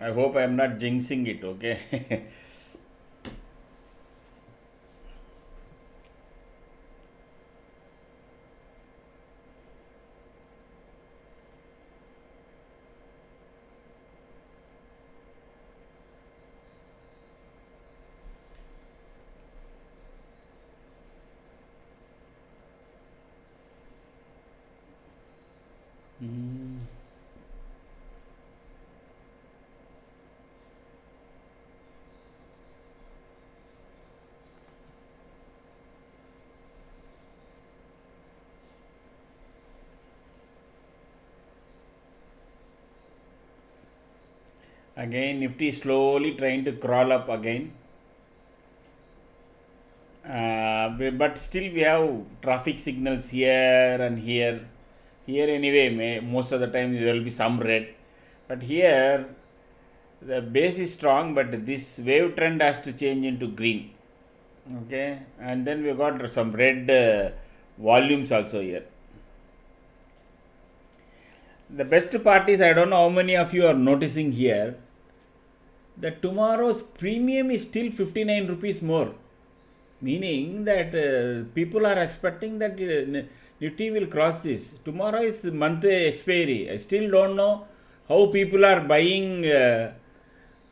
I hope I am not jinxing it, okay? Again, Nifty slowly trying to crawl up again. But still we have traffic signals here and here. Here anyway, most of the time there will be some red. But here, the base is strong, but this wave trend has to change into green. Okay, and then we got some red volumes also here. The best part is, I don't know how many of you are noticing here, that tomorrow's premium is still 59 rupees more. Meaning that people are expecting that Nifty will cross this. Tomorrow is the month expiry. I still don't know how people are buying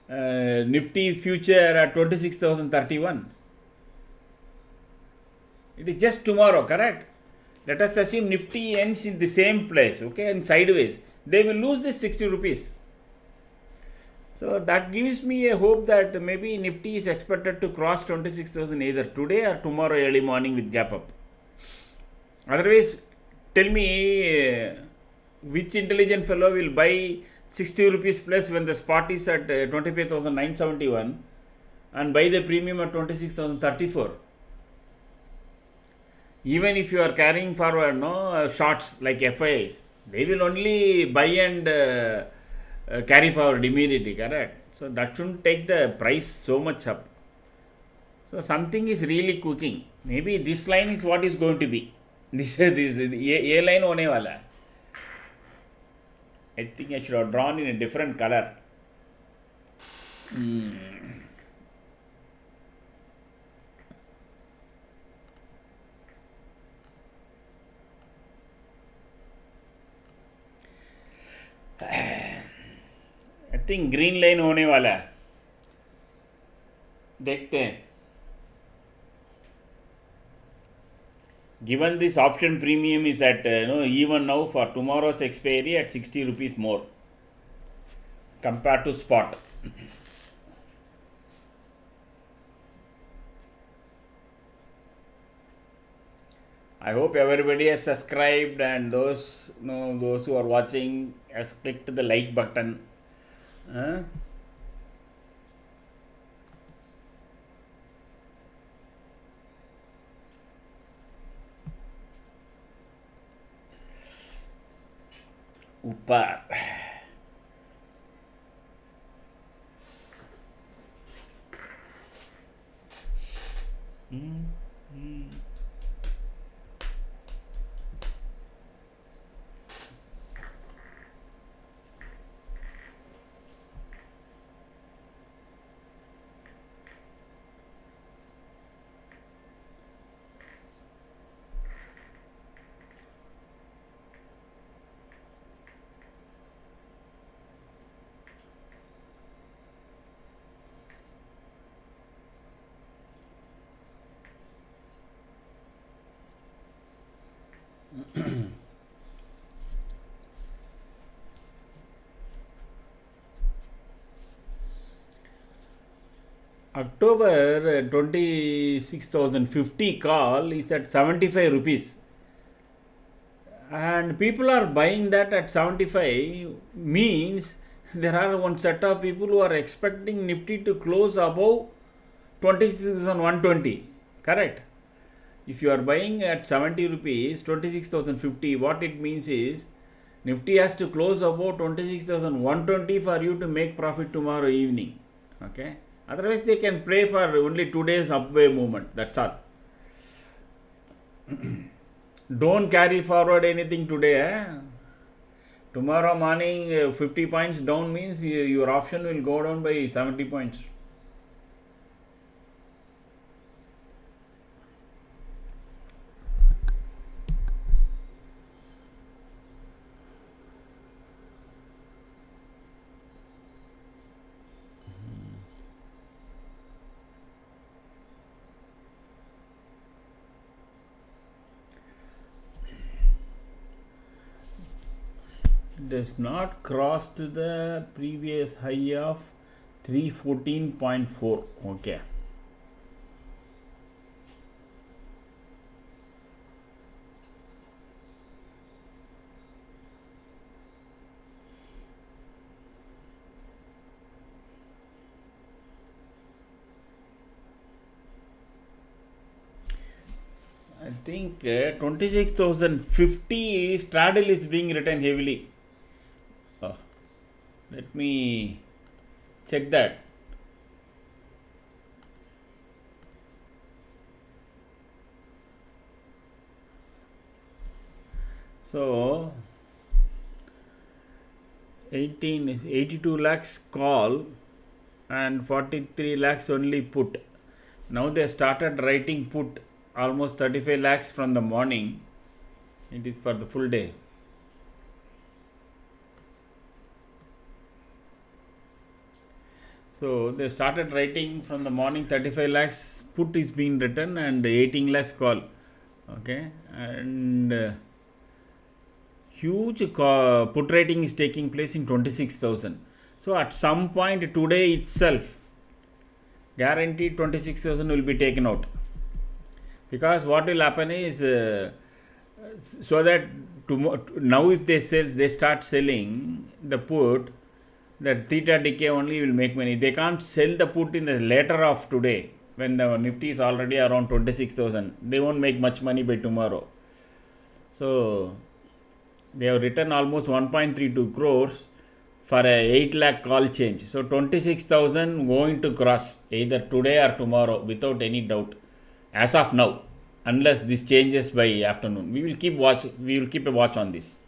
Nifty future at 26,031. It is just tomorrow, correct? Let us assume Nifty ends in the same place, okay, and sideways. They will lose this 60 rupees. So that gives me a hope that maybe Nifty is expected to cross 26,000 either today or tomorrow early morning with gap up. Otherwise, tell me which intelligent fellow will buy 60 rupees plus when the spot is at 25,971 and buy the premium at 26,034. Even if you are carrying forward shorts like FIIs, they will only buy and carry forward immediately, correct? So that shouldn't take the price so much up. So something is really cooking. Maybe this line is what is going to be. This ये line होने वाला है. I think I should have drawn in a different color. I think green line होने वाला है. देखते हैं. Given this option premium is at even now for tomorrow's expiry at 60 rupees more compared to spot. I hope everybody has subscribed, and those who are watching has clicked the like button. ऊपर October 26,050 call is at 75 rupees, and people are buying that at 75. Means there are one set of people who are expecting Nifty to close above 26,120, correct? If you are buying at 70 rupees 26,050, what it means is Nifty has to close above 26,120 for you to make profit tomorrow evening. Okay, otherwise they can pray for only 2 days upway movement. That's all. Don't carry forward anything today. Tomorrow morning 50 points down means your option will go down by 70 points. Does not crossed the previous high of 314.4. Okay. I think 26,050 straddle is being written heavily. Let me check that. So 82 lakhs call and 43 lakhs only put. Now they started writing put almost 35 lakhs from the morning. It is for the full day. So they started writing from the morning 35 lakhs put is being written and 18 lakhs call. Okay, and huge put rating is taking place in 26,000. So at some point today itself, guaranteed 26,000 will be taken out, because what will happen is so that now if they start selling the put, That theta decay only will make money. They can't sell the put in the later of today when the Nifty is already around 26,000. They won't make much money by tomorrow. So they have written almost 1.32 crores for a 8 lakh call change. So 26,000 going to cross either today or tomorrow without any doubt. As of now, unless this changes by afternoon, we will keep watch. We will keep a watch on this.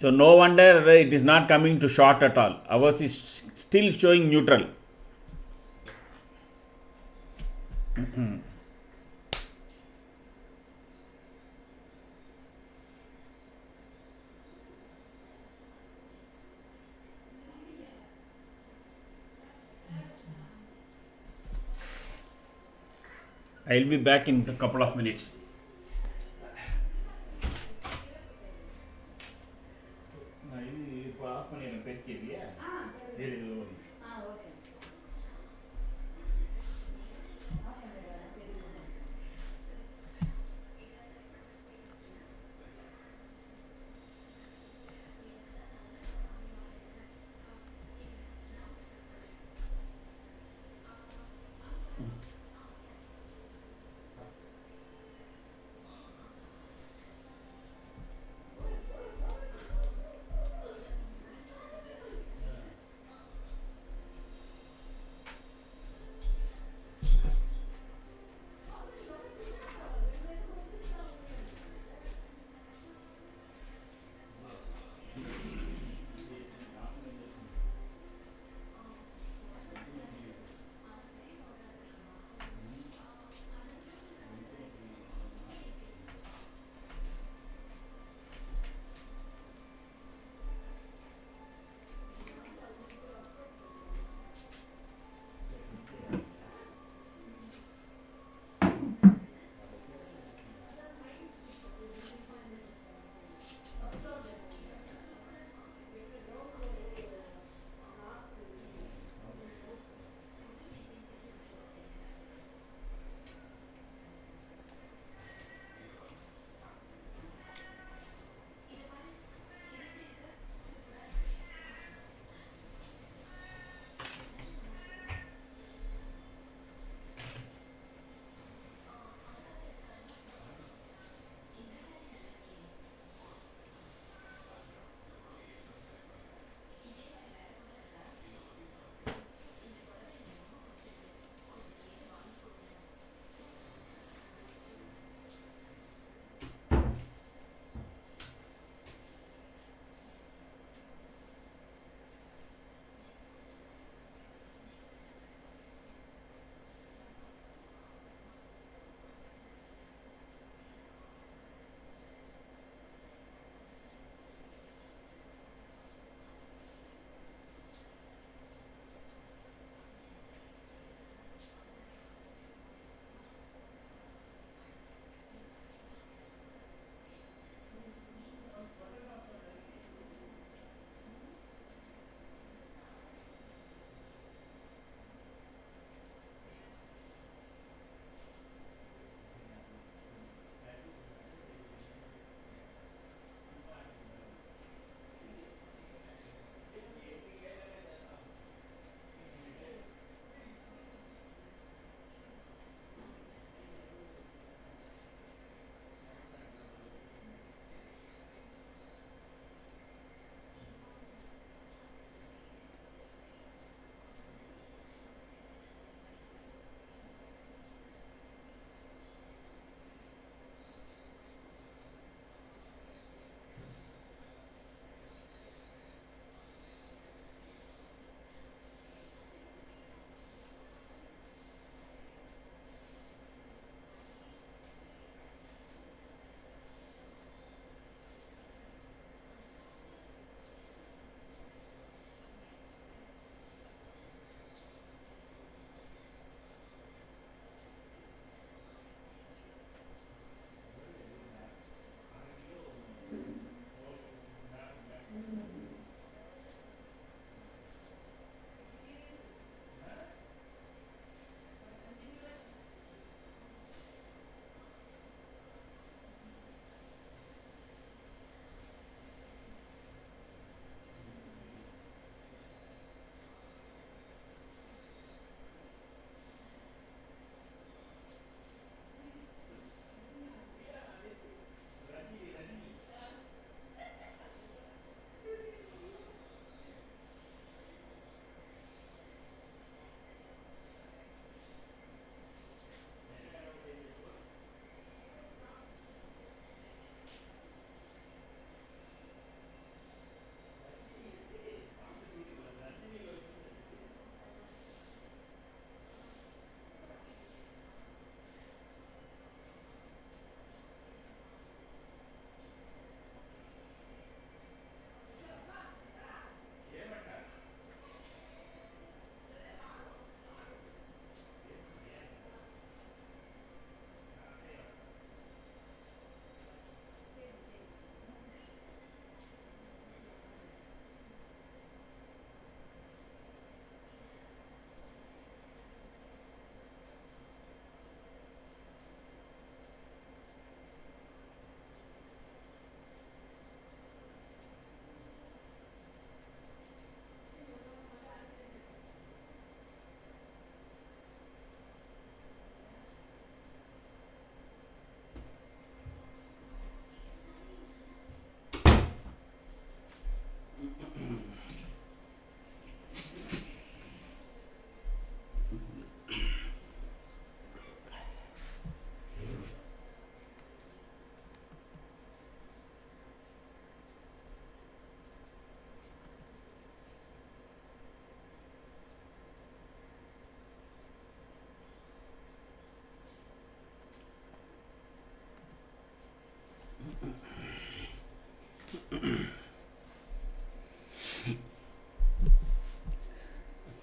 So no wonder it is not coming to short at all. Ours is still showing neutral. I will be back in a couple of minutes.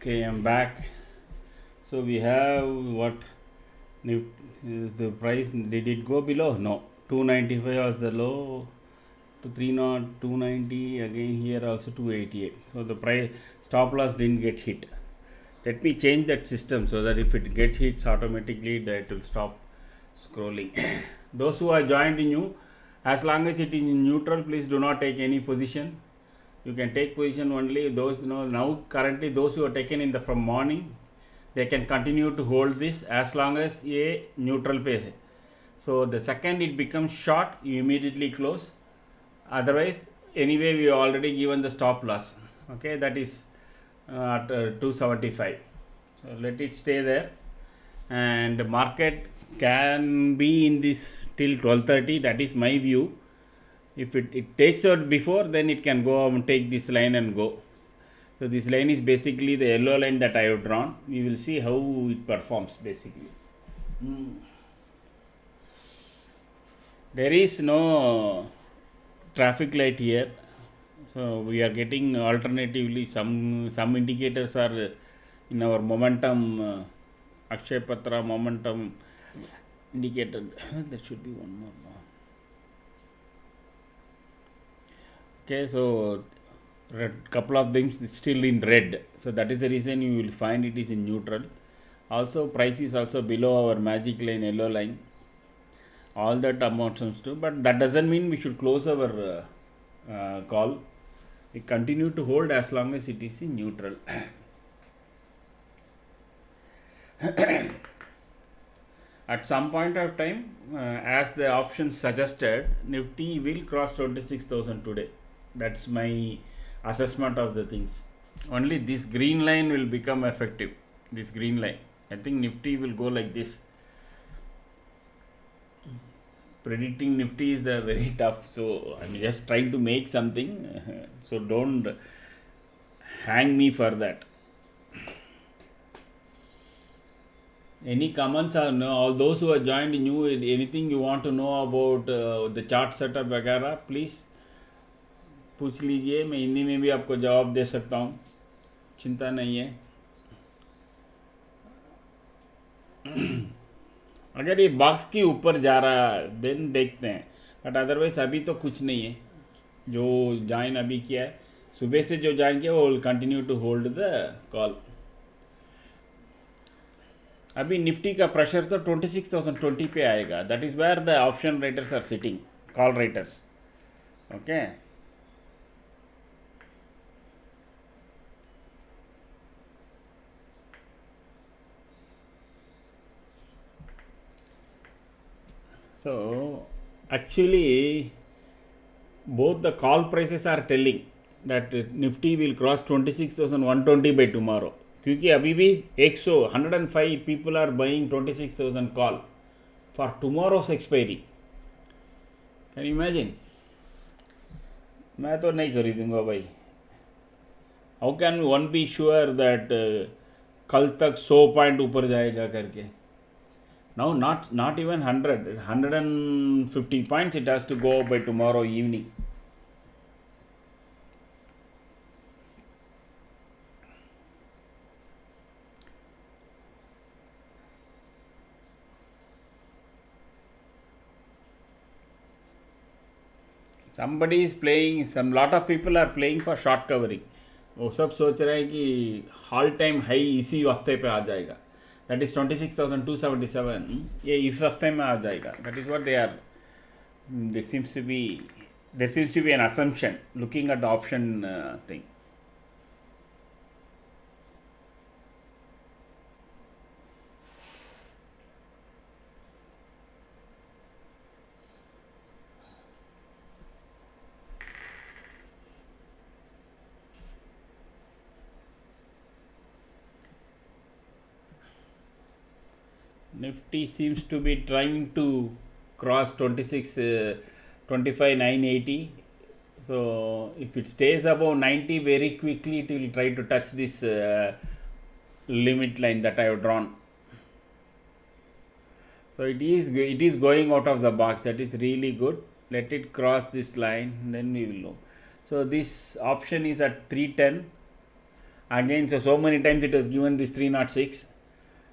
Okay, I'm back. So we have what? The price, did it go below? No. 295 was the low. To 30 290, again here also 288. So the price stop loss didn't get hit. Let me change that system so that if it get hits automatically, that will stop scrolling. Those who are joined new, as long as it is in neutral, please do not take any position. You can take position only those, now currently those who are taken in the from morning, they can continue to hold this as long as a neutral pace. So the second it becomes short, you immediately close. Otherwise, anyway, we have already given the stop loss. Okay, that is at 275. So let it stay there, and the market can be in this till 12:30. That is my view. If it takes out before, then it can go and take this line and go. So this line is basically the yellow line that I have drawn. We will see how it performs basically. There is no traffic light here, so we are getting alternatively some indicators are in our momentum, Akshay Patra momentum indicator. There should be one more. Okay, so couple of things still in red, so that is the reason you will find it is in neutral. Also price is also below our magic line, yellow line. All that amounts to, but that doesn't mean we should close our call. We continue to hold as long as it is in neutral. At some point of time, as the option suggested, Nifty will cross 26,000 today. That's my assessment of the things. Only this green line will become effective. This green line, I think Nifty will go like this. Predicting Nifty is very tough, so I'm just trying to make something. So don't hang me for that. Any comments or no? All those who are joined new, anything you want to know about the chart setup वगैरह, please पूछ लीजिए. मैं हिंदी में भी आपको जवाब दे सकता हूँ, चिंता नहीं है. अगर ये बॉक्स के ऊपर जा रहा है देन देखते हैं, बट अदरवाइज अभी तो कुछ नहीं है. जो ज्वाइन अभी किया है, सुबह से जो ज्वाइन किया वो will continue to hold the call. अभी निफ्टी का प्रेशर तो 26,020 पे आएगा. That is where the option writers are sitting, call writers. Okay, so actually both the call prices are telling that Nifty will cross 26,120 by tomorrow. क्योंकि अभी भी 105 people are buying 26,000 call for tomorrow's expiry. Can you imagine? मैं तो नहीं खरीदूंगा भाई. How can one be sure that कल तक 100 point ऊपर जाएगा करके? Now not even 150 points, it has to go by tomorrow evening. Somebody is playing, some lot of people are playing for short covering. वो सब सोच रहे हैं कि ऑल टाइम हाई इसी हफ्ते पे आ जाएगा. That is 26,277. ये इस हफ्ते में आ जाएगा. That is what they are. There seems to be an assumption looking at the option thing. Nifty seems to be trying to cross 25,980. So if it stays above 90 very quickly, it will try to touch this limit line that I have drawn. So it is going out of the box. That is really good. let it cross this line, then we will know. So this option is at 310 again. So many times it was given this 306.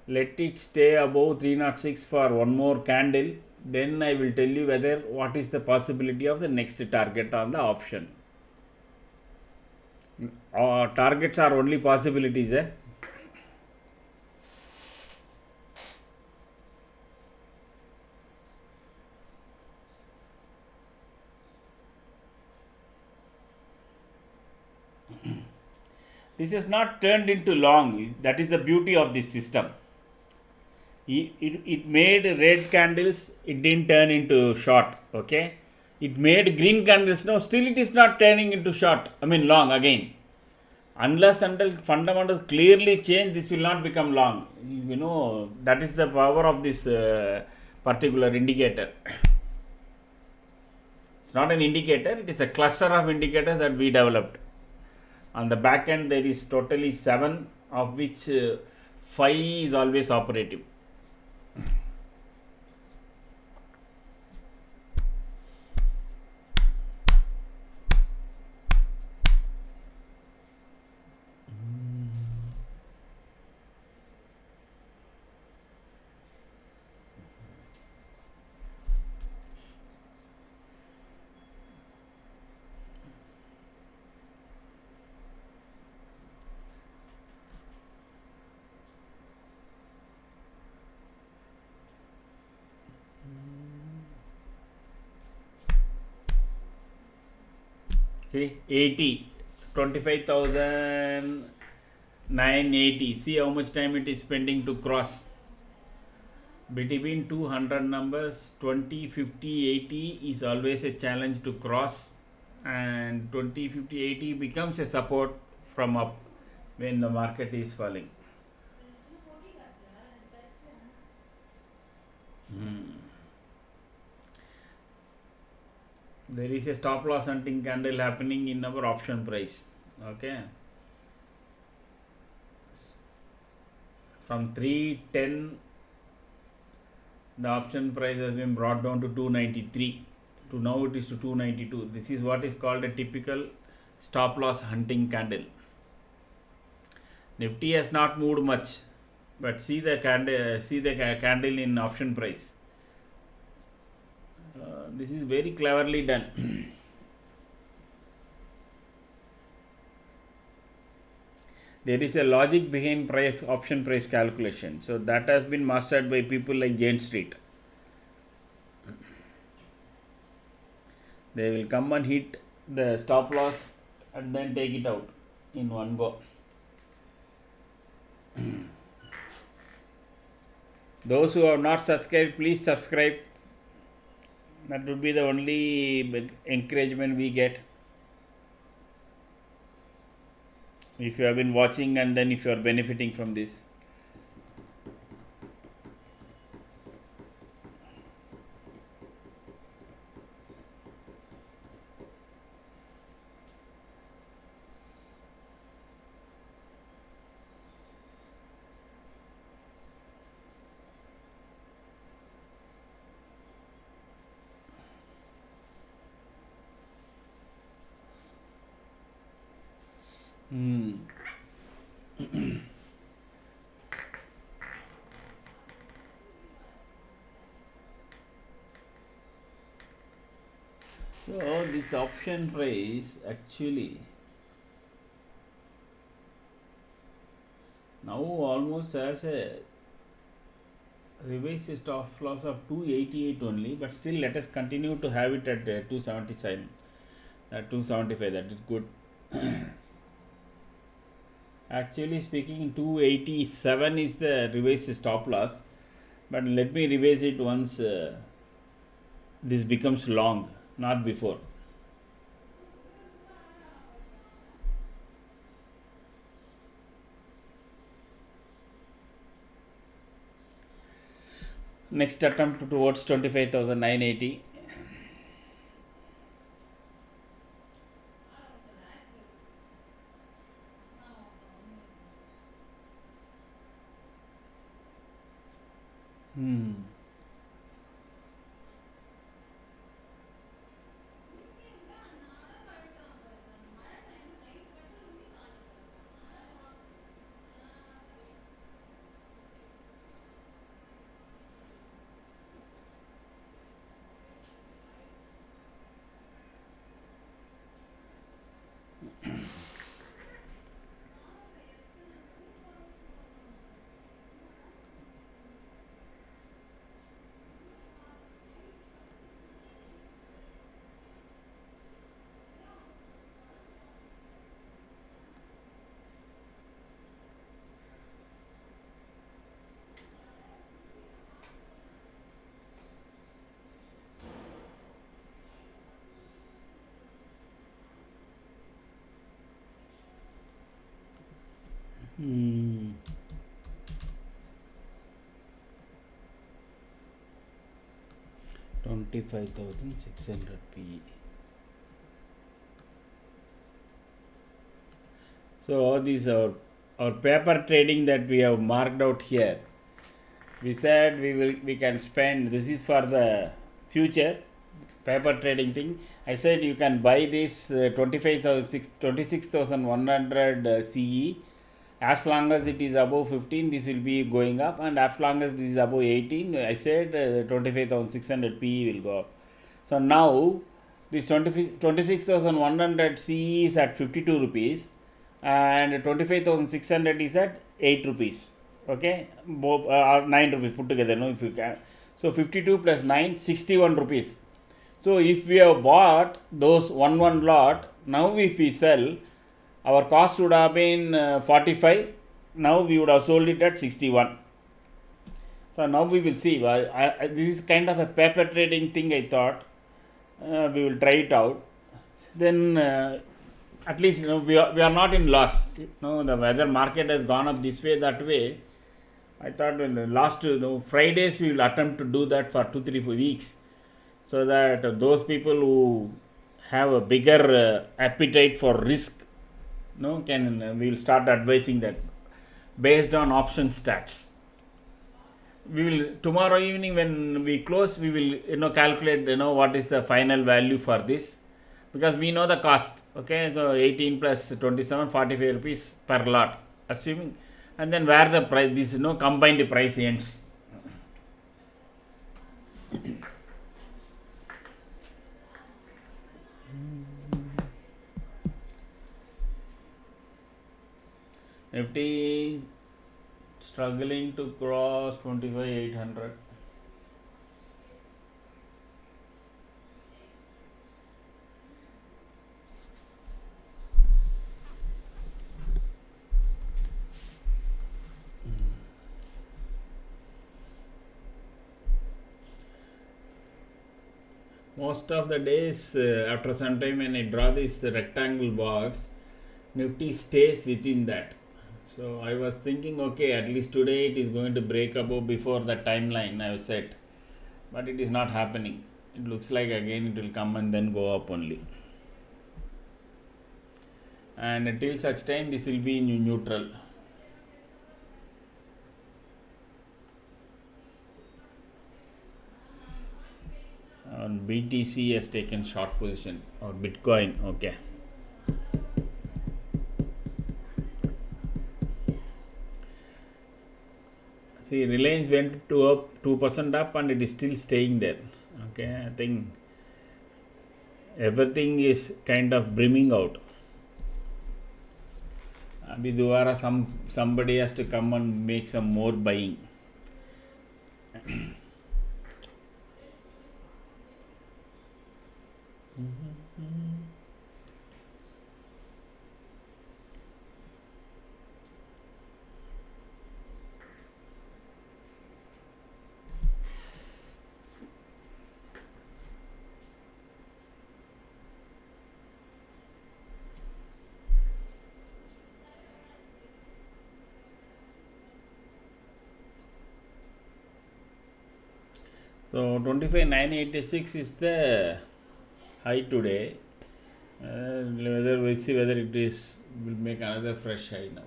Let it stay above 306 for one more candle, then I will tell you whether what is the possibility of the next target on the option. Targets are only possibilities. This is not turned into long. That is the beauty of this system. It made red candles, it didn't turn into short. Okay, it made green candles. No, still it is not turning into short. I mean long again. Unless until fundamentals clearly change, this will not become long. You know, that is the power of this particular indicator. It's not an indicator, it is a cluster of indicators that we developed. On the back end, there is totally 7, of which 5 is always operative. See, 80, 25,980. See how much time it is spending to cross. Between 200 numbers, 20, 50, 80 is always a challenge to cross, and 20, 50, 80 becomes a support from up when the market is falling. There is a stop loss hunting candle happening in our option price. Okay, from 310 the option price has been brought down to 293, to now it is to 292. This is what is called a typical stop loss hunting candle. Nifty has not moved much, but see the candle in option price. This is very cleverly done. There is a logic behind option price calculation. So that has been mastered by people like Jane Street. They will come and hit the stop loss and then take it out in one go. Those who have not subscribed, please subscribe. That would be the only encouragement we get. If you have been watching and then if you are benefiting from this. So this option price actually now almost has a revised stop loss of 288 only, but still let us continue to have it at 277, 275. That is good. Actually speaking, 287 is the revised stop loss, but let me revise it once this becomes long, not before. Next attempt towards 25,980. 25,600 PE. So these are our paper trading that we have marked out here. We said we can spend, this is for the future paper trading thing. I said you can buy this 26,100 CE. As long as it is above 15, this will be going up, and as long as this is above 18, I said 25,600 PE will go up. So now this 26,100 CE is at 52 rupees and 25,600 is at 8 rupees. Okay, both 9 rupees put together, no, if you can. So 52 plus 9, 61 rupees. So if we have bought those one lot, now if we sell, our cost would have been 45. Now we would have sold it at 61. So now we will see. This is kind of a paper trading thing, I thought. We will try it out. Then at least we are not in loss. The weather market has gone up this way, that way. I thought in the last Fridays we will attempt to do that for 2-3 weeks, so that those people who have a bigger appetite for risk, we will start advising that based on option stats. We will tomorrow evening when we close, we will calculate what is the final value for this, because we know the cost. Okay, so 18 plus 27, 45 rupees per lot, assuming, and then where the price, this combined price ends. Nifty struggling to cross 25,800. Most of the days after some time when I draw this rectangle box, Nifty stays within that. So I was thinking, okay, at least today it is going to break above before the timeline I have set, but it is not happening. It looks like again it will come and then go up only, and until such time this will be in neutral. On BTC has taken short position, or Bitcoin. Okay. See, Reliance went to up 2% up and it is still staying there. Okay, I think everything is kind of brimming out. Abhi dubara somebody has to come and make some more buying. So 25,986 is the high today. We'll see whether it will make another fresh high now.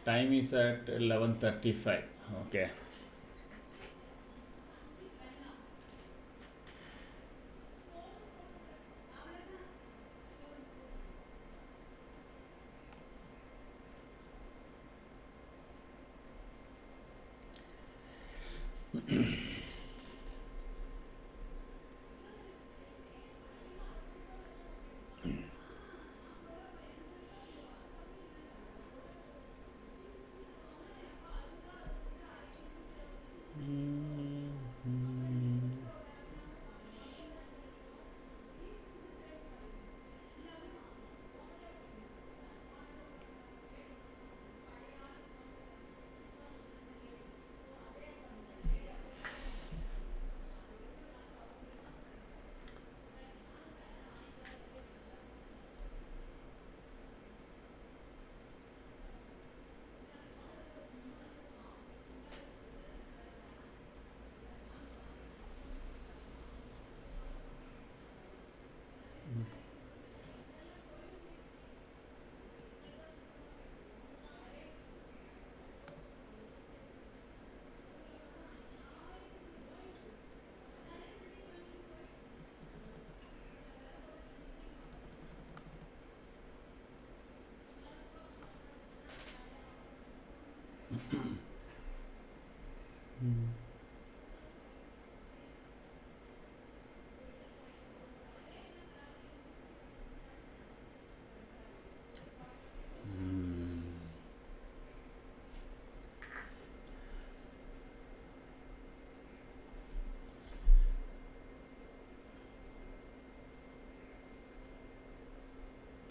Time is at 11:35. Okay.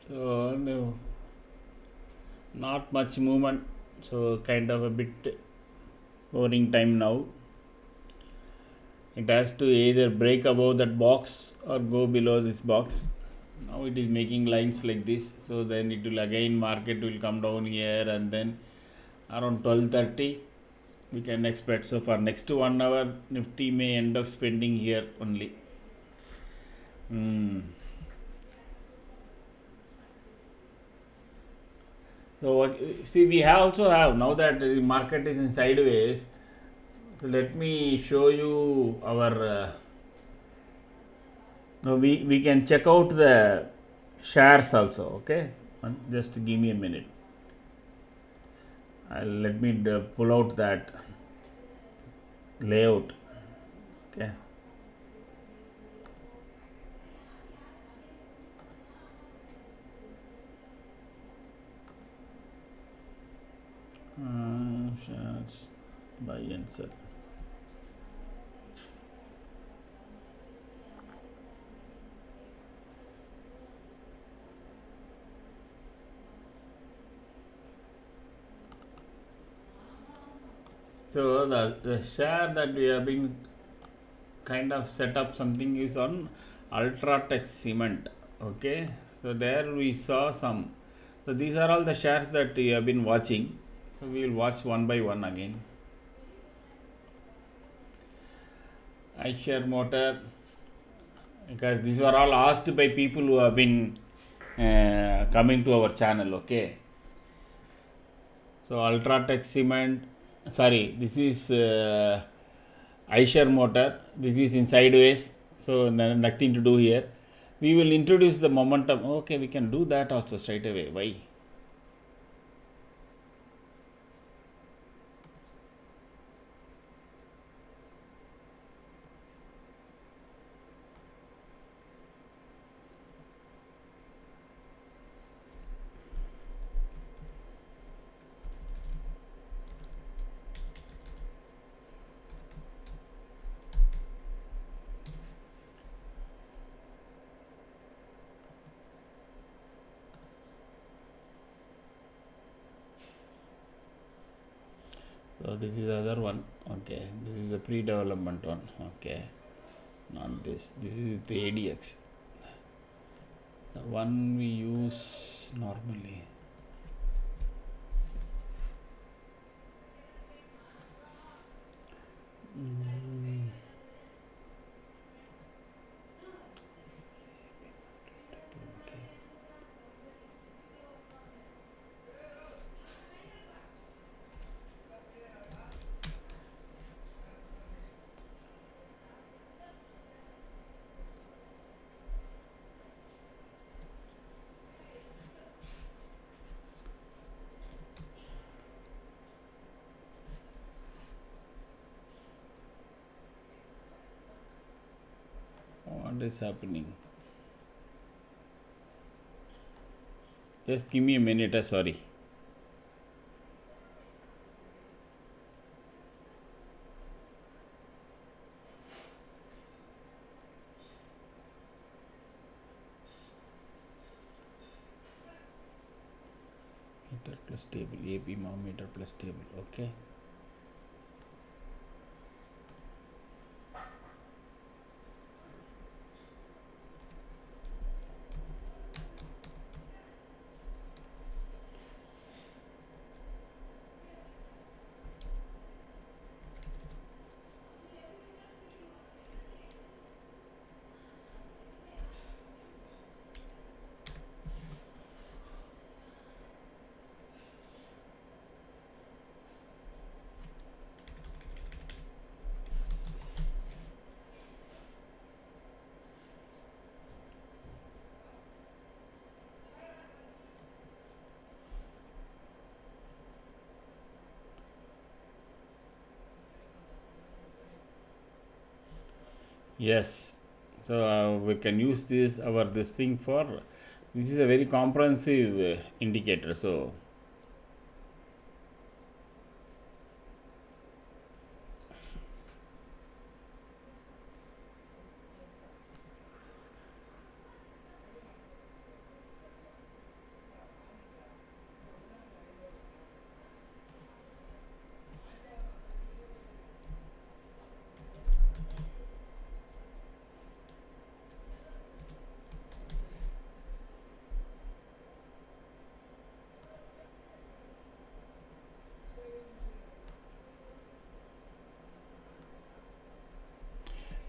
So no, not much movement. So kind of a bit boring time now. It has to either break above that box or go below this box. Now it is making lines like this. So then it will again market will come down here, and then around 12:30 we can expect. So for next 1 hour Nifty may end up spending here only. So see, we also have, now that the market is in sideways, so let me show you our now we can check out the shares also. Okay, just give me a minute. Let me pull out that layout. Okay. Shares buy and sell. So the share that we have been kind of set up something is on Ultratech Cement. Okay, so there we saw some. So these are all the shares that we have been watching. So we will watch one by one again. iShare Motor, because these were all asked by people who have been coming to our channel. Okay, so Ultratech Cement, sorry, this is iShare Motor, this is in sideways, so nothing to do here. We will introduce the momentum. Okay, we can do that also straight away. Why? So this is the other one. Okay, this is the pre-development one. Okay, not this. This is the ADX. The one we use normally. What is happening? Just give me a minute. Sorry. Meter plus table. AB meter plus table. Okay. Yes, so we can use this thing for, this is a very comprehensive indicator. So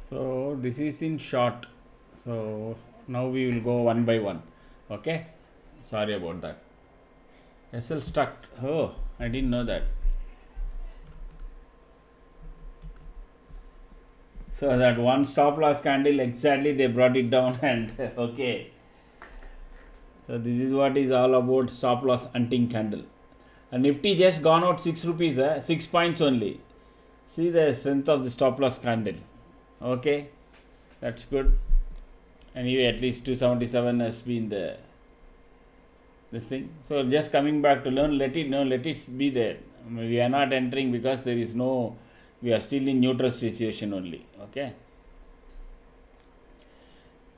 So this is in short. So now we will go one by one. Okay, sorry about that. SL stuck. Oh, I didn't know that. So that one stop loss candle, exactly they brought it down and okay. So this is what is all about, stop loss hunting candle. And Nifty just gone out 6 rupees, 6 points only. See the strength of the stop loss candle. Okay, that's good. Anyway, at least 277 has been the this thing. So just coming back to learn, let it be there. We are not entering because there is no, we are still in neutral situation only. Okay,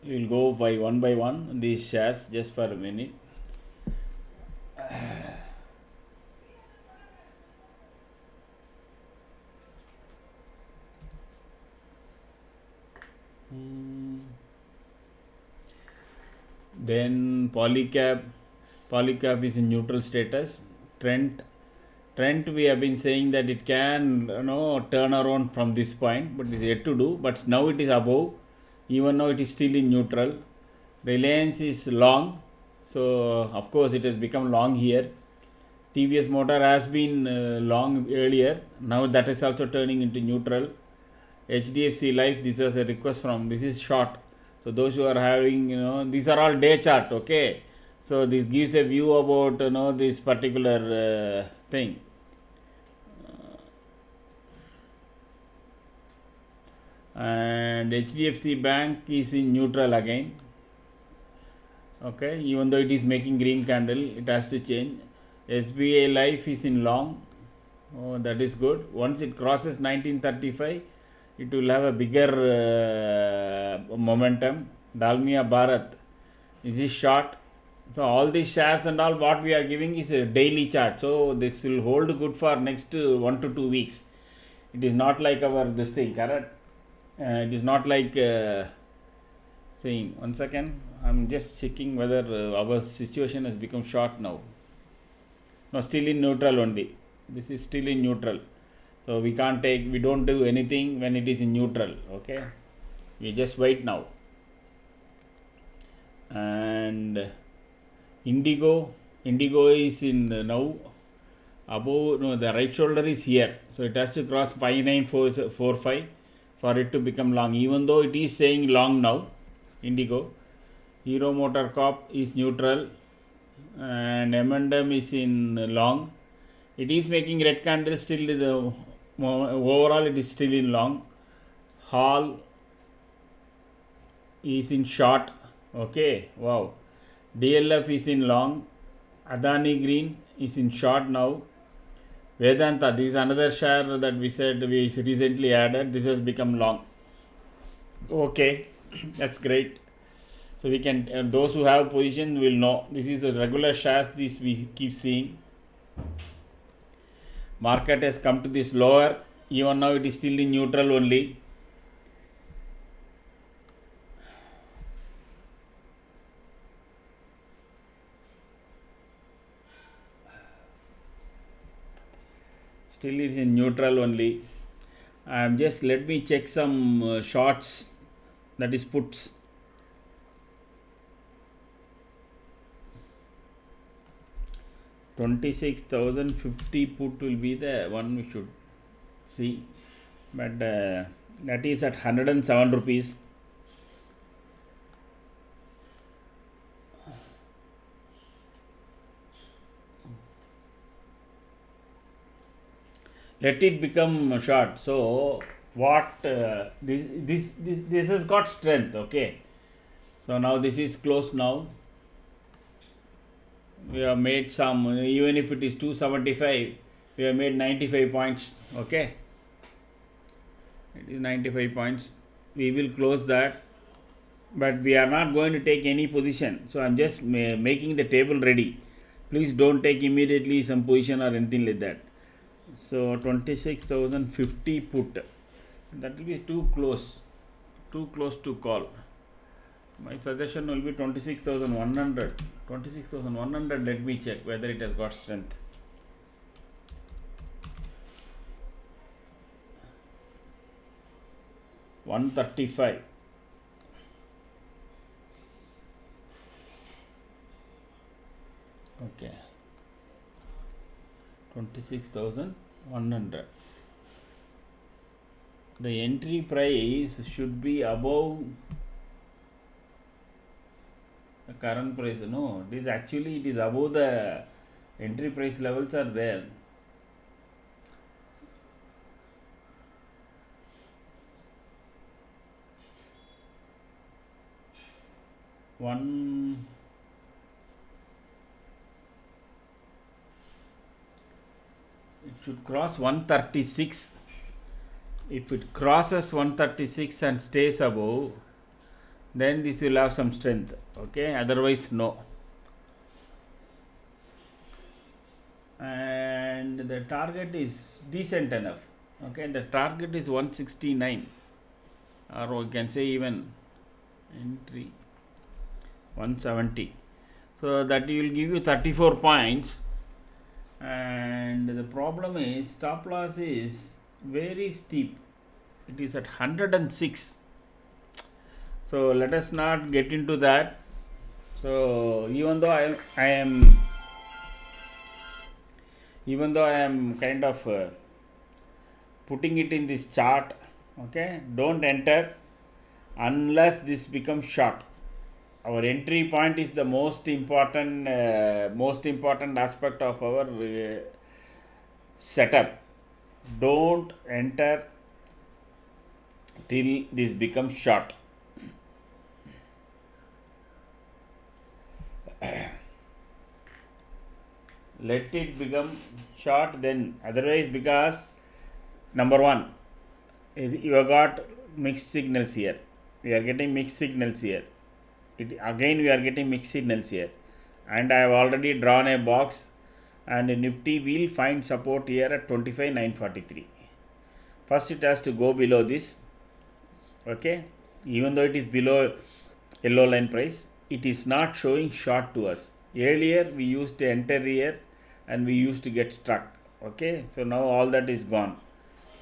we will go by one these shares just for a minute. Then Polycab is in neutral status. Trent we have been saying that it can turn around from this point, but it is yet to do. But now it is above, even now it is still in neutral. Reliance is long, so of course it has become long here. TVS Motor has been long earlier, now that is also turning into neutral. HDFC Life, this was a request from, this is short. So those who are having, these are all day chart, okay. So this gives a view about, this particular thing. And HDFC Bank is in neutral again. Okay, even though it is making green candle, it has to change. SBI Life is in long. Oh, that is good. Once it crosses 1935, it will have a bigger momentum. Dalmia Bharat, this is short. So all these shares and all what we are giving is a daily chart. So this will hold good for next 1 to 2 weeks. It is not like our this thing, correct? It is not like saying, 1 second, I am just checking whether our situation has become short now. No, still in neutral only. This is still in neutral. So we can't take, we don't do anything when it is in neutral. Okay, we just wait now. And Indigo is in now above, the right shoulder is here, so it has to cross 59445 for it to become long, even though it is saying long now. Indigo. Hero Motor Corp is neutral and M&M is in long. It is making red candle still, the overall it is still in long. Hall is in short. Okay, wow. DLF is in long. Adani Green is in short now. Vedanta, this is another share that we said we recently added. This has become long. Okay, that's great. So we can, those who have position will know. This is a regular shares, this we keep seeing. Market has come to this lower. Even now it is still in neutral only. Still it is in neutral only. Just let me check some shorts, that is puts. $26,050 put will be the one we should see, but that is at 107 rupees. Let it become short. So what this has got strength. Okay, so now this is closed now. We have made some, even if it is 275, we have made 95 points. Okay, it is 95 points. We will close that, but we are not going to take any position. So I am just making the table ready. Please don't take immediately some position or anything like that. So 26,050 put, that will be too close to call. My suggestion will be 26,100. 26,100, let me check whether it has got strength. 135. Okay, 26,100. The entry price should be above the current price. No, it is actually, it is above the entry price levels are there. It should cross 136. If it crosses 136 and stays above, then this will have some strength. Okay, otherwise no. And the target is decent enough. Okay, the target is 169, or we can say even entry 170. So that will give you 34 points. And the problem is stop loss is very steep. It is at 106. So let us not get into that. So even though I am kind of putting it in this chart, okay, don't enter unless this becomes short. Our entry point is the most important aspect of our setup. Don't enter till this becomes short. Let it become short, then otherwise, because number one, you have got mixed signals here. We are getting mixed signals here. Again we are getting mixed signals here, and I have already drawn a box, and Nifty will find support here at 25,943. First it has to go below this. Okay, even though it is below yellow line price, it is not showing short to us. Earlier we used to enter here and we used to get struck. Okay, so now all that is gone.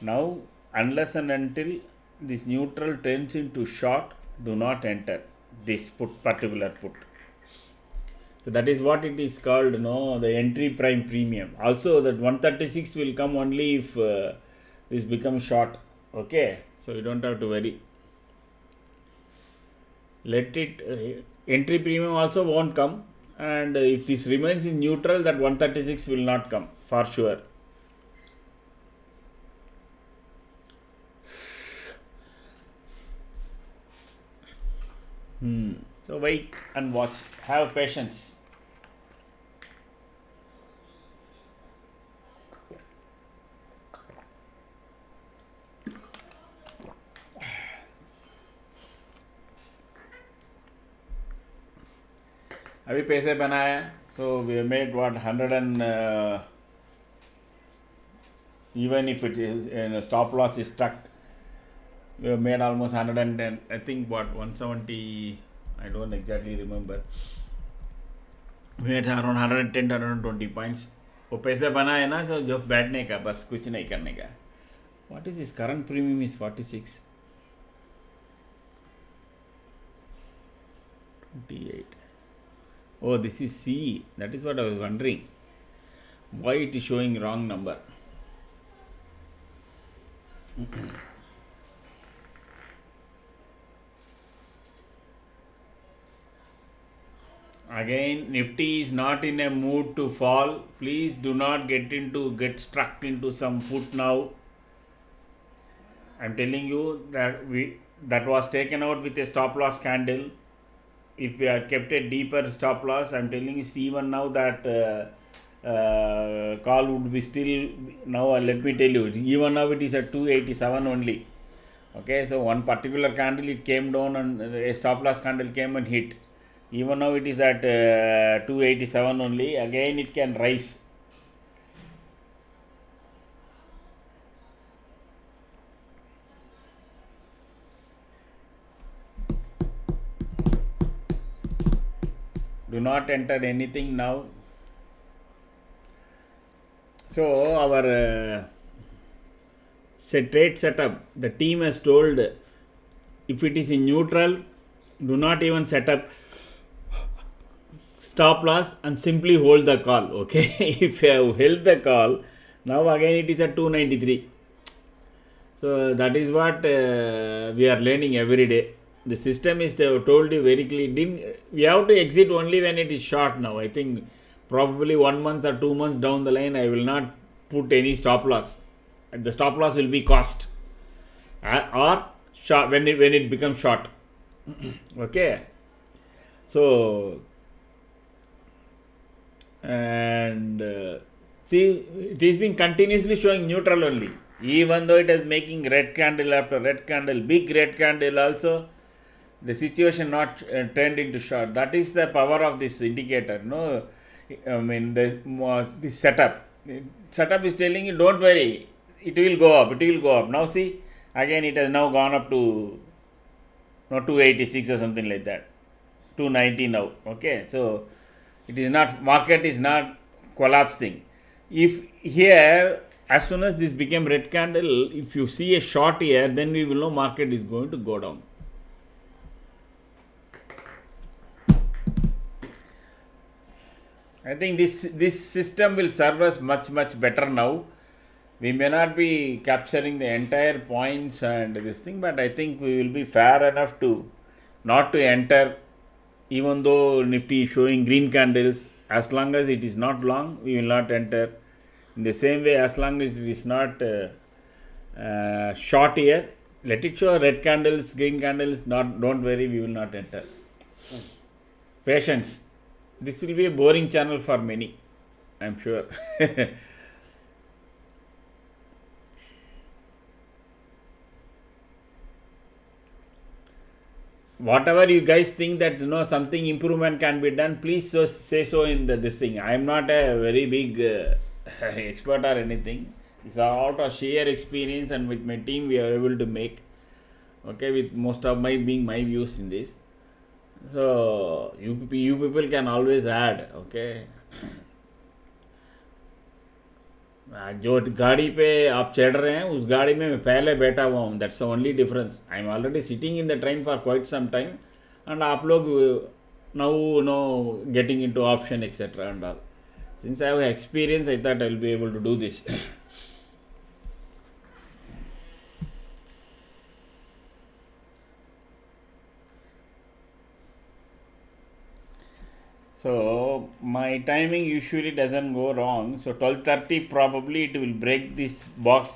Now unless and until this neutral turns into short, do not enter this particular put. So that is what it is called, the entry prime premium. Also that 136 will come only if this becomes short. Okay, so you don't have to worry. Let it entry premium also won't come, and if this remains in neutral, that 136 will not come for sure. So wait and watch. Have patience. अभी पैसे बनाया, so we have made what 100 and even if it is stop loss is stuck, we have made almost 110. I think what 170. I don't exactly remember. We made around 110 to 120 points. वो पैसे बनाए ना, तो जो बैठने का, बस कुछ नहीं करने का. What is this? Current premium is 46. 28. Oh, this is C. That is what I was wondering. Why it is showing wrong number. Again, Nifty is not in a mood to fall. Please do not get struck into some put now. I am telling you that was taken out with a stop loss candle. If we had kept a deeper stop loss, I am telling you, even now that call would be still, now let me tell you, even now it is at 287 only. Okay, so one particular candle it came down and a stop loss candle came and hit. Even now it is at 287 only. Again it can rise. Do not enter anything now. So our trade setup, the team has told If it is in neutral, do not even set up stop loss and simply hold the call. Okay, if you have held the call, now again it is at 293. So that is what we are learning every day. The system is told you very clearly. We have to exit only when it is short now. I think probably 1 month or 2 months down the line, I will not put any stop loss. The stop loss will be cost or short when it becomes short. Okay. So and see, it has been continuously showing neutral only, even though it is making red candle after red candle, big red candle also, the situation not turned into short. That is the power of this indicator. No, I mean this setup is telling you, don't worry, it will go up, it will go up. Now see, again it has now gone up to 286 or something like that, 290 now. Okay, so it is not, market is not collapsing. If here, as soon as this became red candle, if you see a short here, then we will know market is going to go down. I think this system will serve us much better now. We may not be capturing the entire points and this thing, but I think we will be fair enough to not to enter, even though Nifty is showing green candles. As long as it is not long, we will not enter. In the same way, as long as it is not short here, let it show red candles, green candles, don't worry, we will not enter. Patience. This will be a boring channel for many, I am sure. Whatever you guys think that something improvement can be done, please say so in this thing. I am not a very big expert or anything. It's out of sheer experience, and with my team we are able to make. Okay, with most of my views in this. So you people can always add. Okay. जो गाड़ी पे आप चढ़ रहे हैं उस गाड़ी में मैं पहले बैठा हुआ हूँ. That's the only difference. I am already sitting in the train for quite some time, and आप लोग now getting into option etcetera and all. Since I have experience, I thought I will be able to do this. So my timing usually doesn't go wrong. So 12:30 probably it will break this box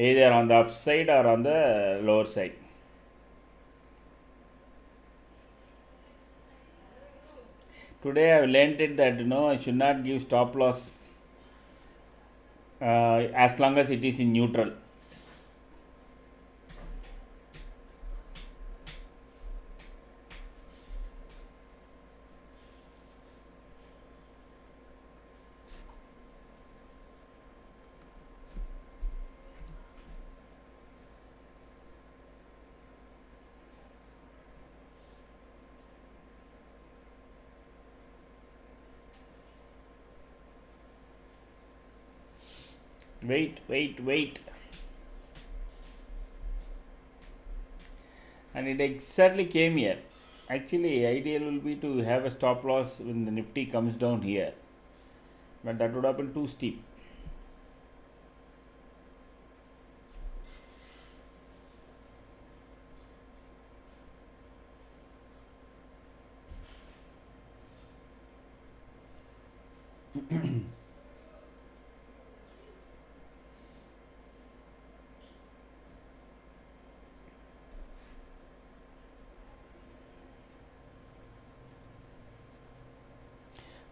either on the upside or on the lower side. Today I have learned it that I should not give stop loss as long as it is in neutral. Wait. And it exactly came here. Actually, ideal will be to have a stop loss when the Nifty comes down here, but that would have been too steep.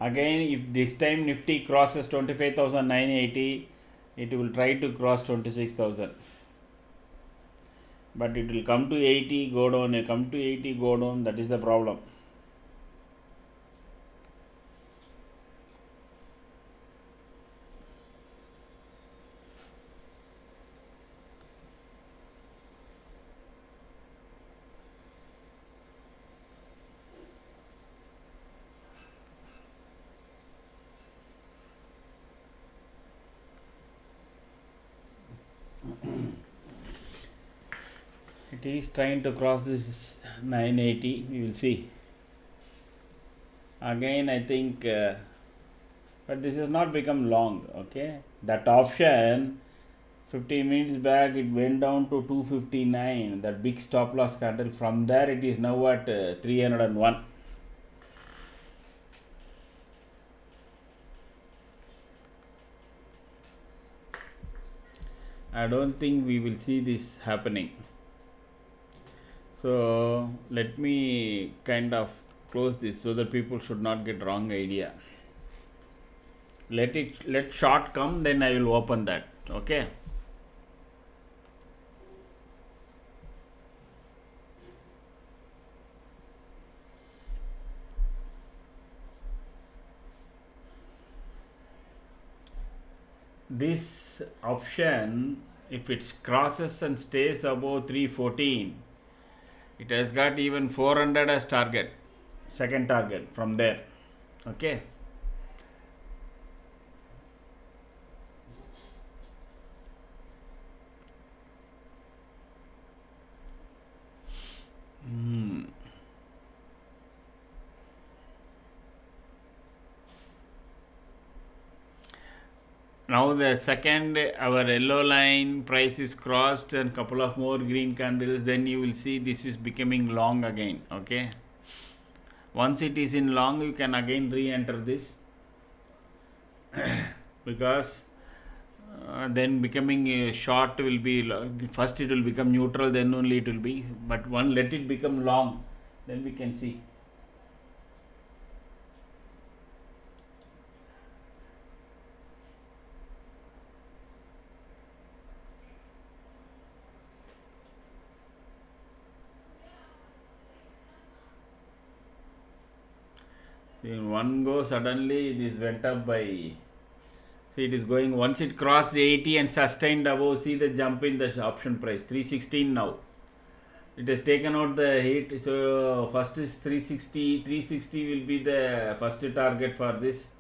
Again, if this time Nifty crosses 25,980, it will try to cross 26,000. But it will come to 80, go down, come to 80, go down. That is the problem. It is trying to cross this 980. We will see again. I think but this has not become long. Okay, that option 15 minutes back it went down to 259, that big stop loss candle. From there it is now at 301. I don't think we will see this happening. So let me kind of close this so that people should not get wrong idea. Let short come, then I will open that. Okay. This option, if it crosses and stays above 314, it has got even 400 as target, second target from there. Okay. Now the second, our yellow line price is crossed and couple of more green candles, then you will see this is becoming long again. Okay. Once it is in long, you can again re-enter this because then becoming a short will be, first it will become neutral, then only it will be, but one let it become long, then we can see. See, in one go suddenly this went up by, see it is going, once it crossed 80 and sustained above, see the jump in the option price, 316 now. It has taken out the heat, so first is 360, 360 will be the first target for this,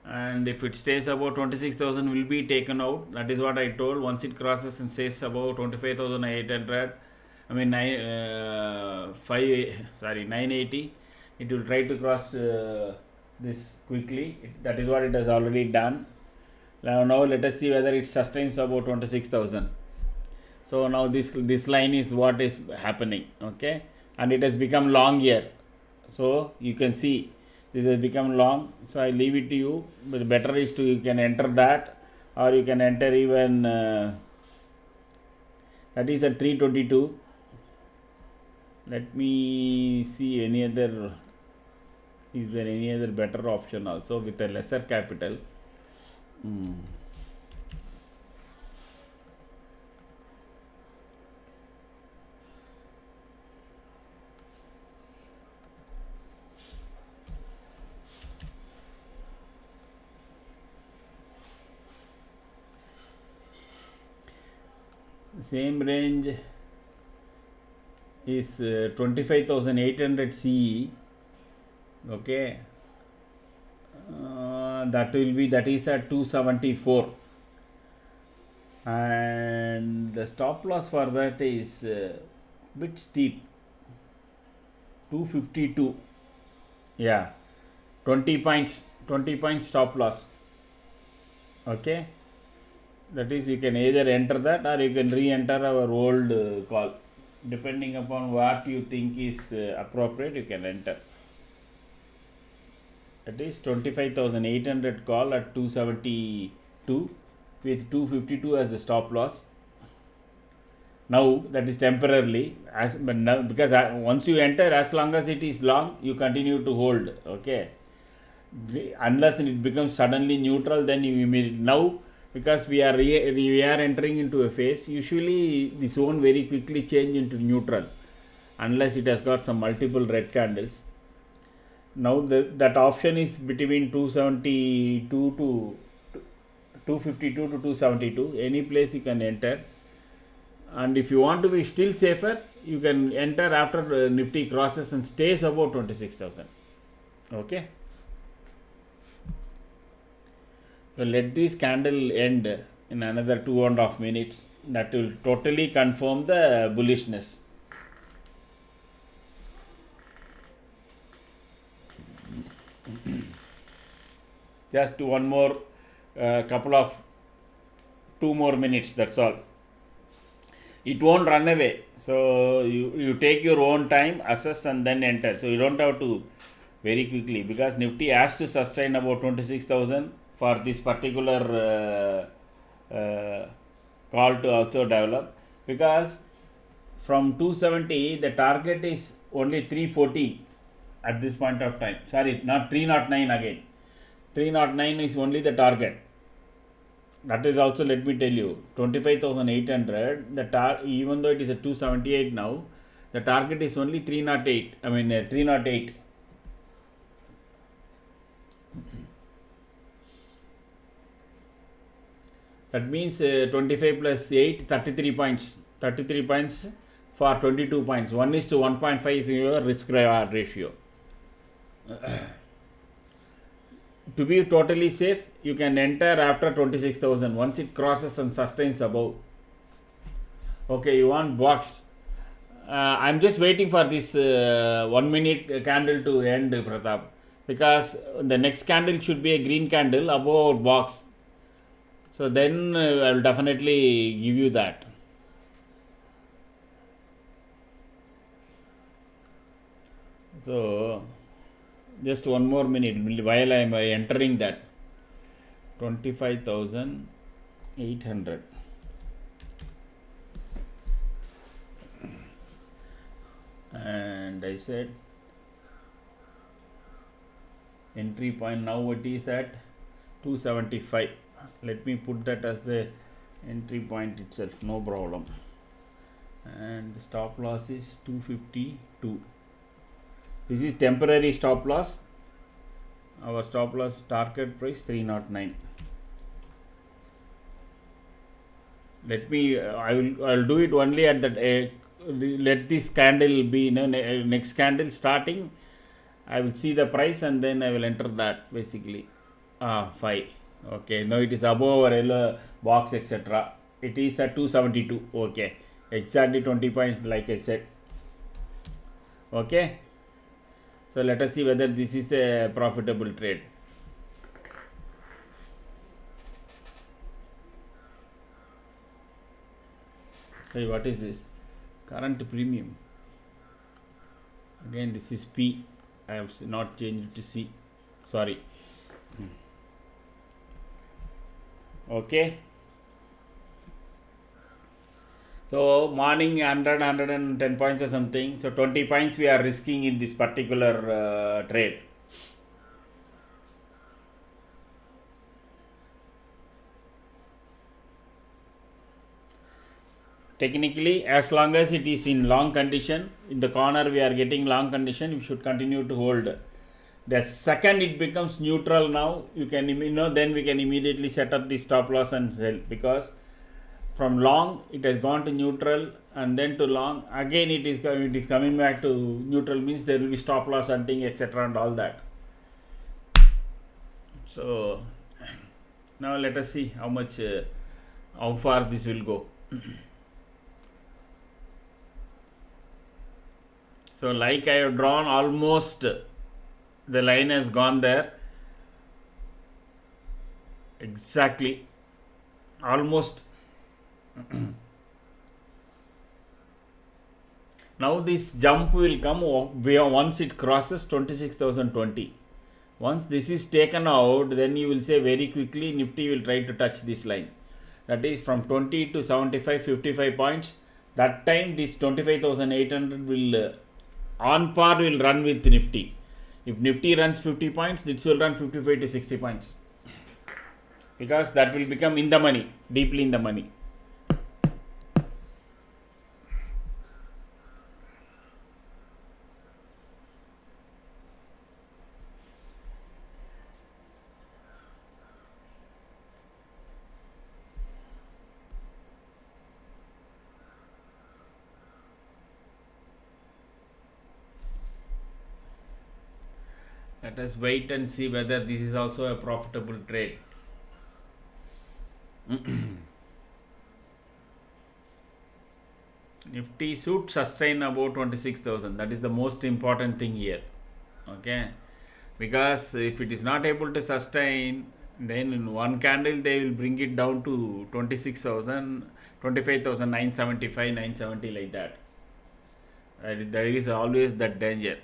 and if it stays above 26,000 will be taken out. That is what I told. Once it crosses and stays above 25,800, I mean 980, it will try to cross this quickly. That is what it has already done. Now let us see whether it sustains about 26,000. So now this line is what is happening. Okay, and it has become long here. So you can see this has become long. So I leave it to you. But better is to, you can enter that, or you can enter even that is at 322. Let me see any other. Is there any other better option also with a lesser capital? Same range is 25,800 CE. Okay, that is at 274, and the stop loss for that is bit steep, 252. Yeah, 20 points stop loss. Okay, that is, you can either enter that or you can re-enter our old call, depending upon what you think is appropriate. You can enter. That is 25,800 call at 272 with 252 as the stop loss. Now that is temporarily, but now, because once you enter, as long as it is long, you continue to hold. Okay, unless it becomes suddenly neutral, then you immediately, now because we are entering into a phase, usually the zone very quickly change into neutral unless it has got some multiple red candles. Now that option is between 272 to 252 to 272. Any place you can enter, and if you want to be still safer, you can enter after the Nifty crosses and stays above 26,000. Okay. So let this candle end in another 2.5 minutes. that will totally confirm the bullishness. Just one more couple of 2 more minutes, that's all. It won't run away, so you take your own time, assess and then enter. So you don't have to very quickly, because Nifty has to sustain about 26,000 for this particular call to also develop, because from 270 the target is only 340 at this point of time. Sorry, not 309 again. 309 is only the target. That is also, let me tell you, 25,800. Even though it is at 278 now, the target is only 308. 308. That means 25 plus 8, 33 points. 33 points for 22 points. 1:1.5 is your risk reward ratio. To be totally safe, you can enter after 26,000 once it crosses and sustains above. Okay, you want box. I'm just waiting for this 1 minute candle to end, Pratap, because the next candle should be a green candle above our box. So then I will definitely give you that. So just 1 more minute while I am entering that. 25,800. And I said entry point, now it is at 275. Let me put that as the entry point itself, no problem. And stop loss is 252. This is temporary stop loss. Our stop loss target price 309. Let me I will do it only at that. Let this candle be next candle starting. I will see the price and then I will enter that basically. 5. Okay, now it is above our yellow box, etc. It is at 272. Okay, exactly 20 points like I said. Okay, so let us see whether this is a profitable trade. Hey, what is this? Current premium. Again, this is P. I have not changed it to C. Sorry. Okay. So morning 110 points or something. So 20 points we are risking in this particular trade. Technically, as long as it is in long condition, in the corner we are getting long condition, we should continue to hold. The second it becomes neutral now, you can then we can immediately set up the stop loss and sell, because from long it has gone to neutral and then to long, again it is coming back to neutral, means there will be stop loss hunting, etc. and all that. So now let us see how far this will go. So like I have drawn, almost the line has gone there. Exactly. Almost. Now this jump will come once it crosses 26,020. Once this is taken out, then you will say very quickly Nifty will try to touch this line. That is from 20 to 75, 55 points. That time this 25,800 will on par will run with Nifty. If Nifty runs 50 points, this will run 55 to 60 points. Because that will become in the money, deeply in the money. Let us wait and see whether this is also a profitable trade. Nifty should sustain about 26,000. That is the most important thing here. Okay, because if it is not able to sustain, then in one candle they will bring it down to 26,000, 25,975, 970 like that. There is always that danger.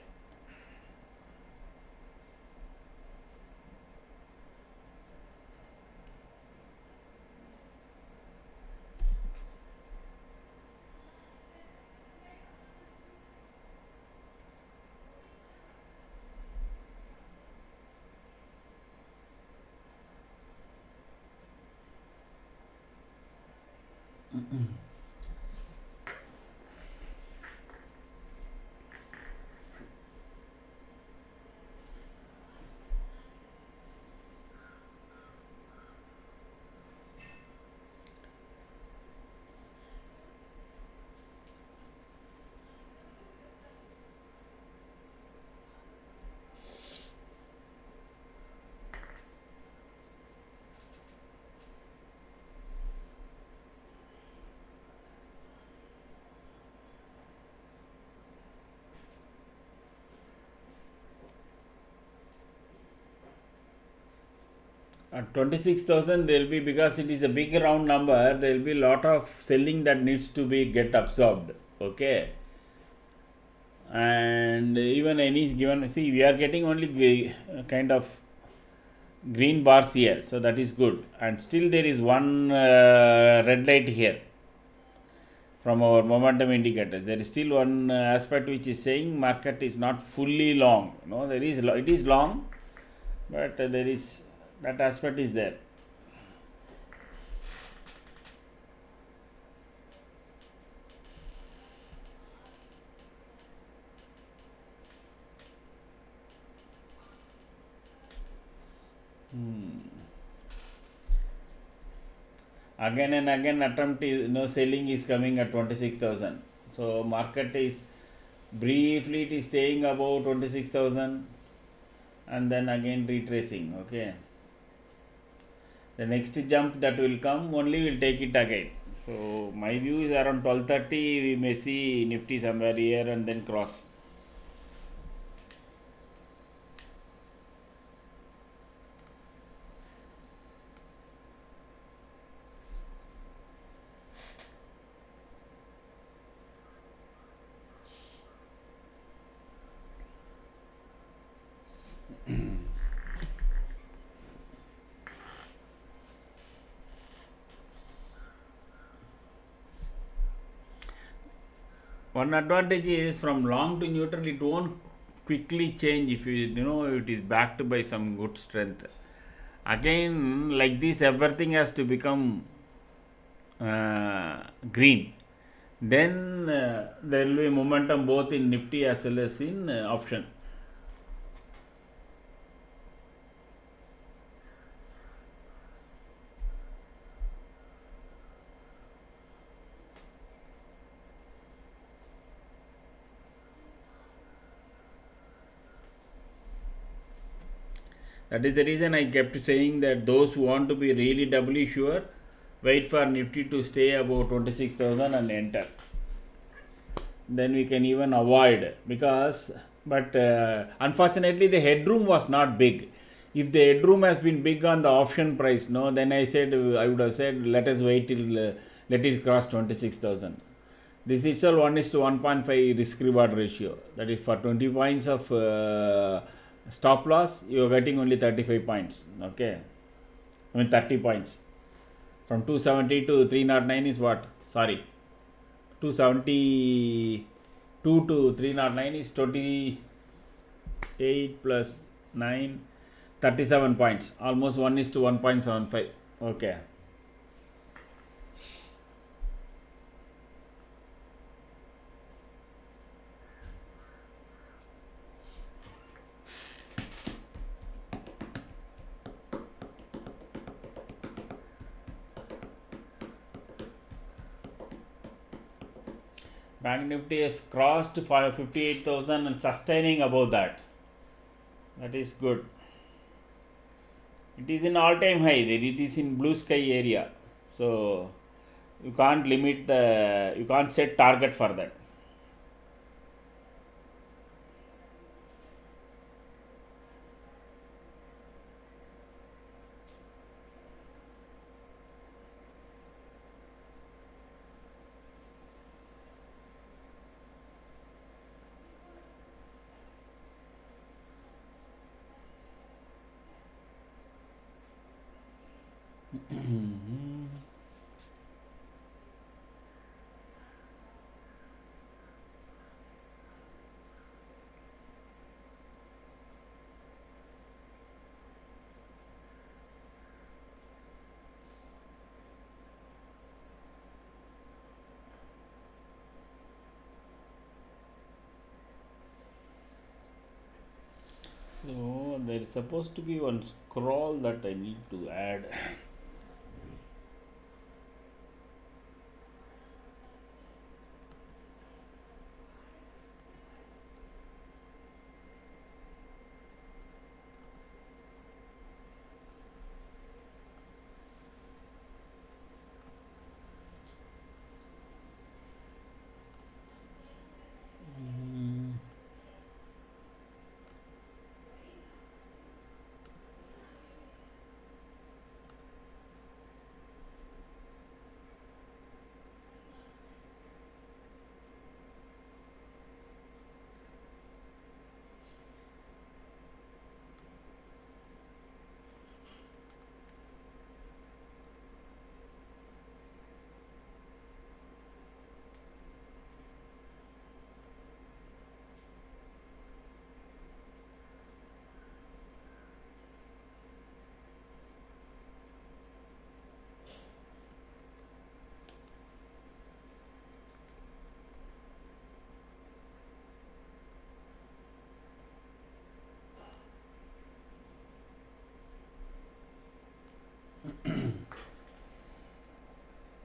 At 26,000 there will be, because it is a big round number, there will be lot of selling that needs to be get absorbed. Okay, and even any given, see, we are getting only kind of green bars here, so that is good, and still there is one red light here from our momentum indicators. There is still one aspect which is saying market is not fully long. No, there is it is long, but there is that aspect is there. Again and again attempt is, selling is coming at 26,000. So market is briefly it is staying above 26,000 and then again retracing. Okay, the next jump that will come only will take it again. So my view is around 12:30 we may see Nifty somewhere here and then cross. One advantage is from long to neutral it won't quickly change if it is backed by some good strength. Again, like this, everything has to become green. Then there will be momentum both in Nifty as well as in option. That is the reason I kept saying that those who want to be really doubly sure, wait for Nifty to stay above 26,000 and enter. Then we can even avoid, because, but unfortunately the headroom was not big. If the headroom has been big on the option price, no, then I would have said let us wait till let it cross 26,000. This itself 1:1.5 risk reward ratio. That is for 20 points of stop loss, you are getting only 35 points. Okay, I mean 30 points. From 270 to 309 is what? Sorry, 272 to 309 is 28 plus 9, 37 points. Almost 1:1.75. Okay. Bank Nifty has crossed 58,000 and sustaining above that. That is good. It is in all-time high. It is in blue sky area. So You can't limit you can't set target for that. So there is supposed to be one scroll that I need to add.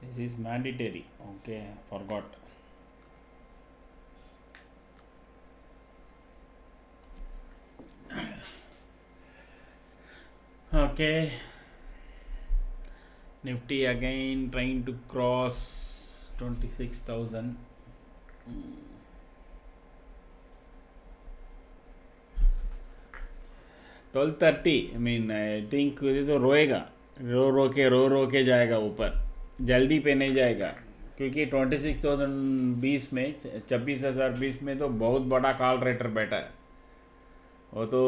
This is mandatory. Okay, forgot. Okay, Nifty again trying to cross 26,000. 12:30. I mean, I think ये तो रोएगा, रो के जाएगा ऊपर, जल्दी पे नहीं जाएगा, क्योंकि 26,020 में 26,020 में तो बहुत बड़ा कॉल रेटर बैठा है. वो तो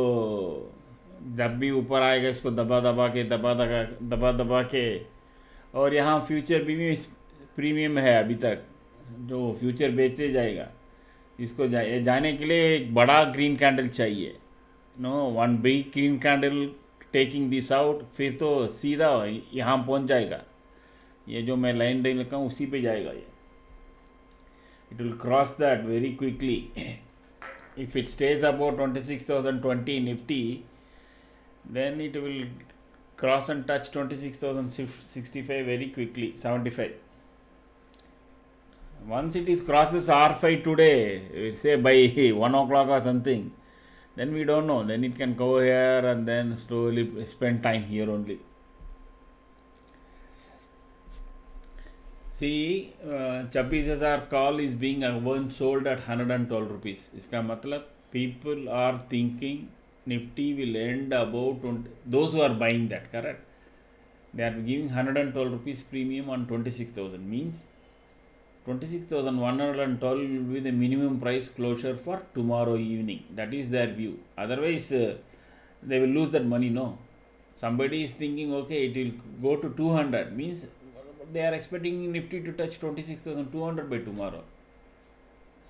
जब भी ऊपर आएगा इसको दबा दबा के. और यहाँ फ्यूचर प्रीमियम है अभी तक, जो फ्यूचर बेचते जाएगा. इसको जाने के लिए एक बड़ा ग्रीन कैंडल चाहिए. No, one big green candle taking this out, फिर तो सीधा यहाँ पहुँच जाएगा. ये जो मैं लाइन ड्रेन रखा हूँ उसी पे जाएगा ये. It will cross that very quickly. If it stays above 26,020 Nifty, then it will cross and touch 26,065 very quickly, 75. Once it is crosses R5 today, say by 1 o'clock or something, then we don't know. Then it can go here and then slowly spend time here only. See, 26,000 call is being once sold at 112 rupees. इसका मतलब people are thinking Nifty will end about 20. Those who are buying that, correct? They are giving 112 rupees premium on 26,000. Means 26,112 will be the minimum price closure for tomorrow evening. That is their view. Otherwise, they will lose that money. No, somebody is thinking, okay, it will go to 200. Means they are expecting Nifty to touch 26,200 by tomorrow.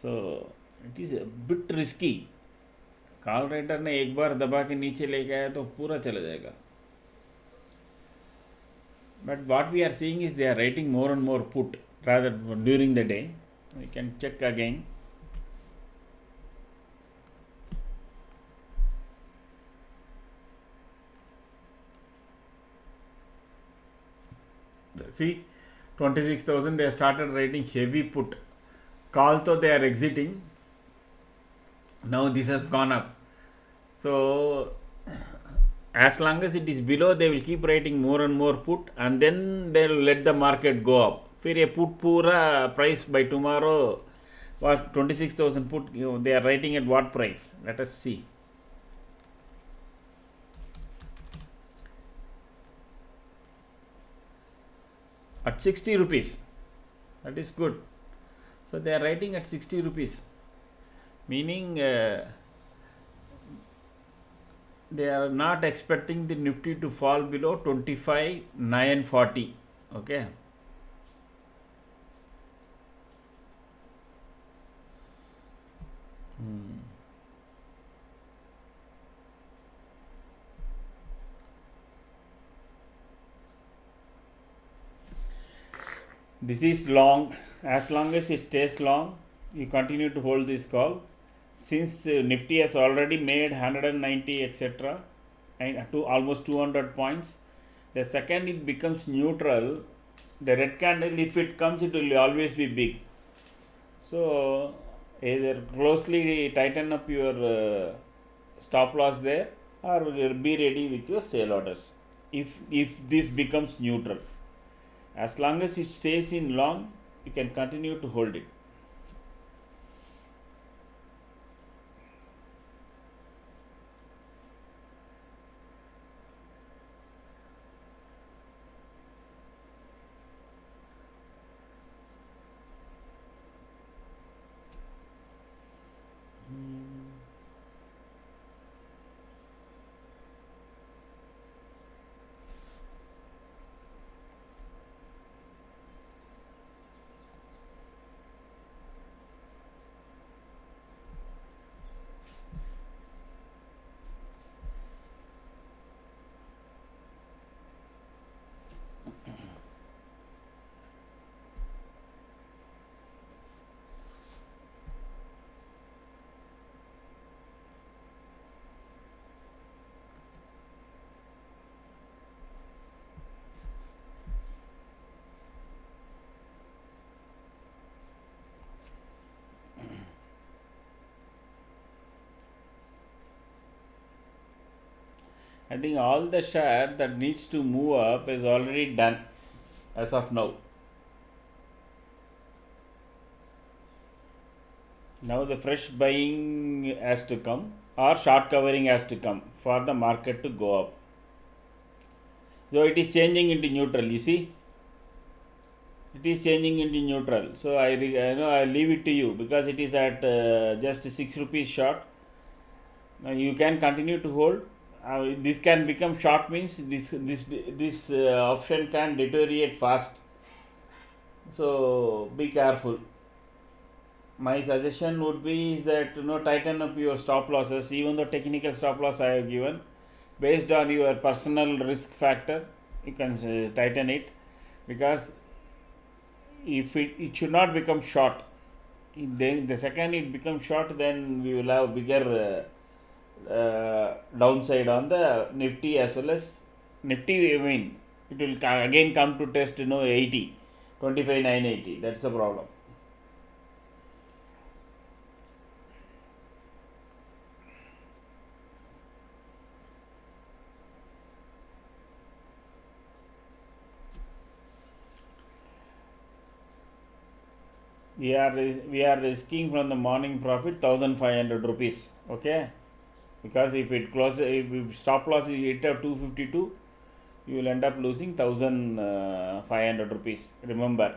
So it is a bit risky. Call writer ने एक बार दबा के नीचे लेके आया तो पूरा चला जाएगा. But what we are seeing is they are writing more and more put rather during the day. We can check again. See, 26,000 they started writing heavy put. Call though they are exiting. Now this has gone up. So as long as it is below, they will keep writing more and more put, and then they will let the market go up. फिर ये put पूरा price by tomorrow what 26,000 put they are writing at what price? Let us see. At 60 rupees. That is good. So they are writing at 60 rupees, meaning they are not expecting the Nifty to fall below 25,940. Okay. This is long. As long as it stays long, you continue to hold this call. Since Nifty has already made 190 etc. and to almost 200 points, the second it becomes neutral, the red candle, if it comes, it will always be big. So either closely tighten up your stop loss there, or be ready with your sale orders if this becomes neutral. As long as it stays in long, you can continue to hold it. I think all the share that needs to move up is already done as of now. Now the fresh buying has to come, or short covering has to come for the market to go up. So it is changing into neutral, you see. It is changing into neutral. So I leave it to you because it is at just 6 rupees short. Now you can continue to hold. This can become short, means this option can deteriorate fast. So be careful. My suggestion would be is that tighten up your stop losses, even though technical stop loss I have given. Based on your personal risk factor, you can tighten it, because if it should not become short. Then the second it becomes short, then we will have bigger downside on the Nifty as well as Nifty. I mean, it will again come to test 80, 25,980. That's the problem. We are risking from the morning profit 1,500 rupees. Okay, because if it closes, if stop loss is hit at 252, you will end up losing 1,500 rupees. Remember,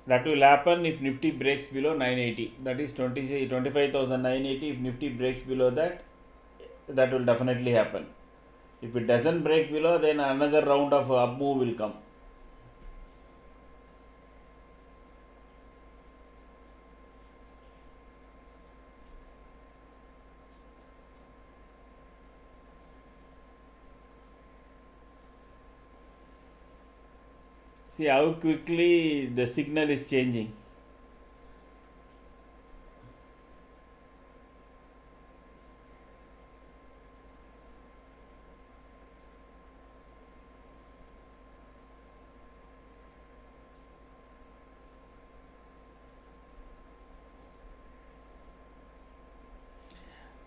that will happen if Nifty breaks below 980. That is 25,980. If Nifty breaks below that, that will definitely happen. If it doesn't break below, then another round of up move will come. See how quickly the signal is changing.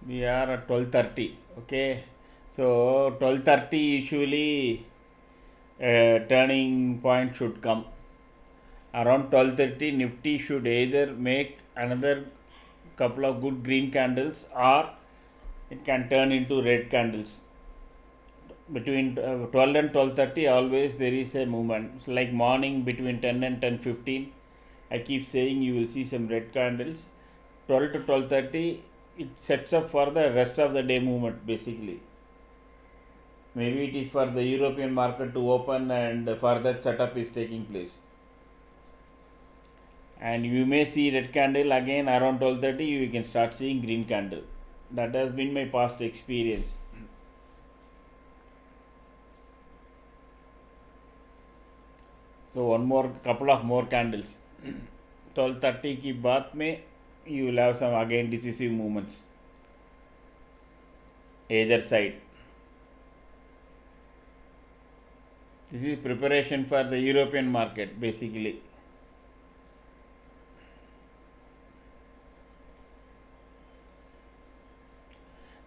We are at 12:30. Okay, So 12:30 usually turning point should come. Around 12:30 Nifty should either make another couple of good green candles or it can turn into red candles. Between 12 and 12:30 always there is a movement. So like morning between 10 and 10:15 I keep saying you will see some red candles. 12 to 12:30 it sets up for the rest of the day movement basically. Maybe it is for the European market to open and further setup is taking place. And you may see red candle again around 12:30 you can start seeing green candle. That has been my past experience. So one more couple of more candles. 12:30 की बात में you will have some again decisive movements either side. This is preparation for the European market basically.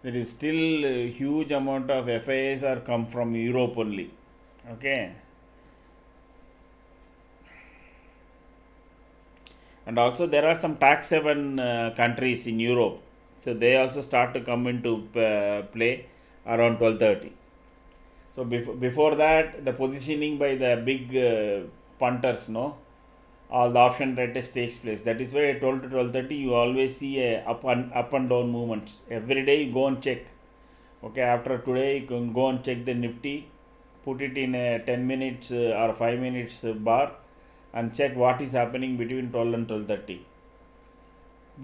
There is still a huge amount of FIIs are come from Europe only. Okay. And also there are some tax haven countries in Europe. So they also start to come into play around 12:30. So before that the positioning by the big punters, no, all the option traders takes place. That is why 12 to 12:30 you always see a up and down movements. Every day you go and check. Okay, after today you can go and check the Nifty, put it in a 10 minutes or 5 minutes bar and check what is happening between 12 and 12:30.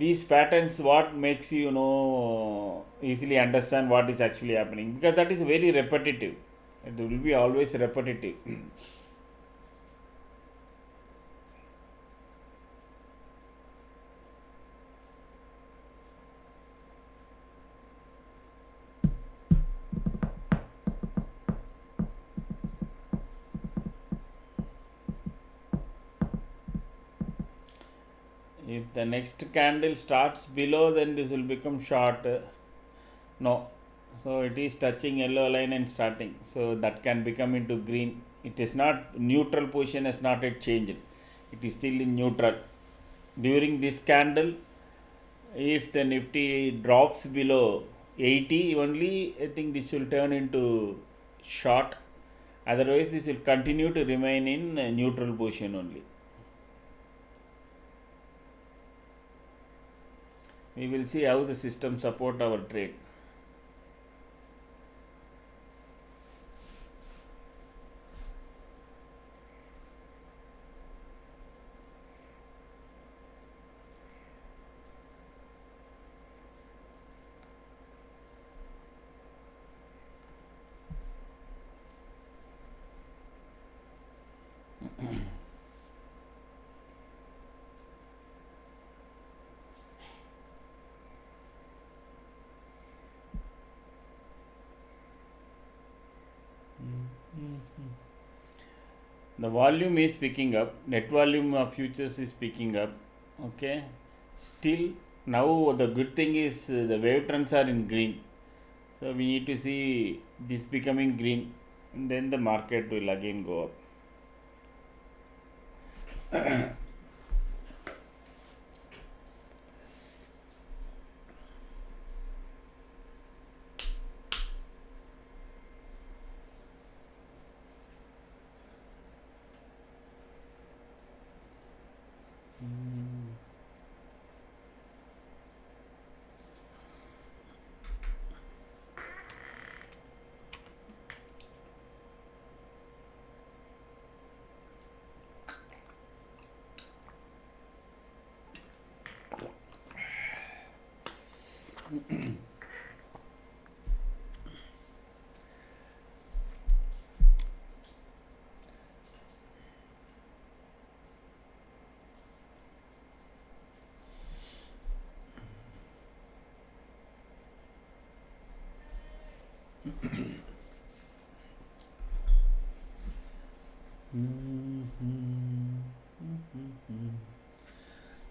These patterns what makes you know easily understand what is actually happening, because that is very repetitive. It will be always repetitive. If the next candle starts below, then this will become short. No, so it is touching yellow line and starting, so that can become into green. It is not neutral, position has not yet changed, it is still in neutral. During this candle, if the Nifty drops below 80 only, I think this will turn into short. Otherwise this will continue to remain in neutral position only. We will see how the system support our trade. The volume is picking up, net volume of futures is picking up. Okay, still now the good thing is the wave trends are in green, so we need to see this becoming green, and then the market will again go up.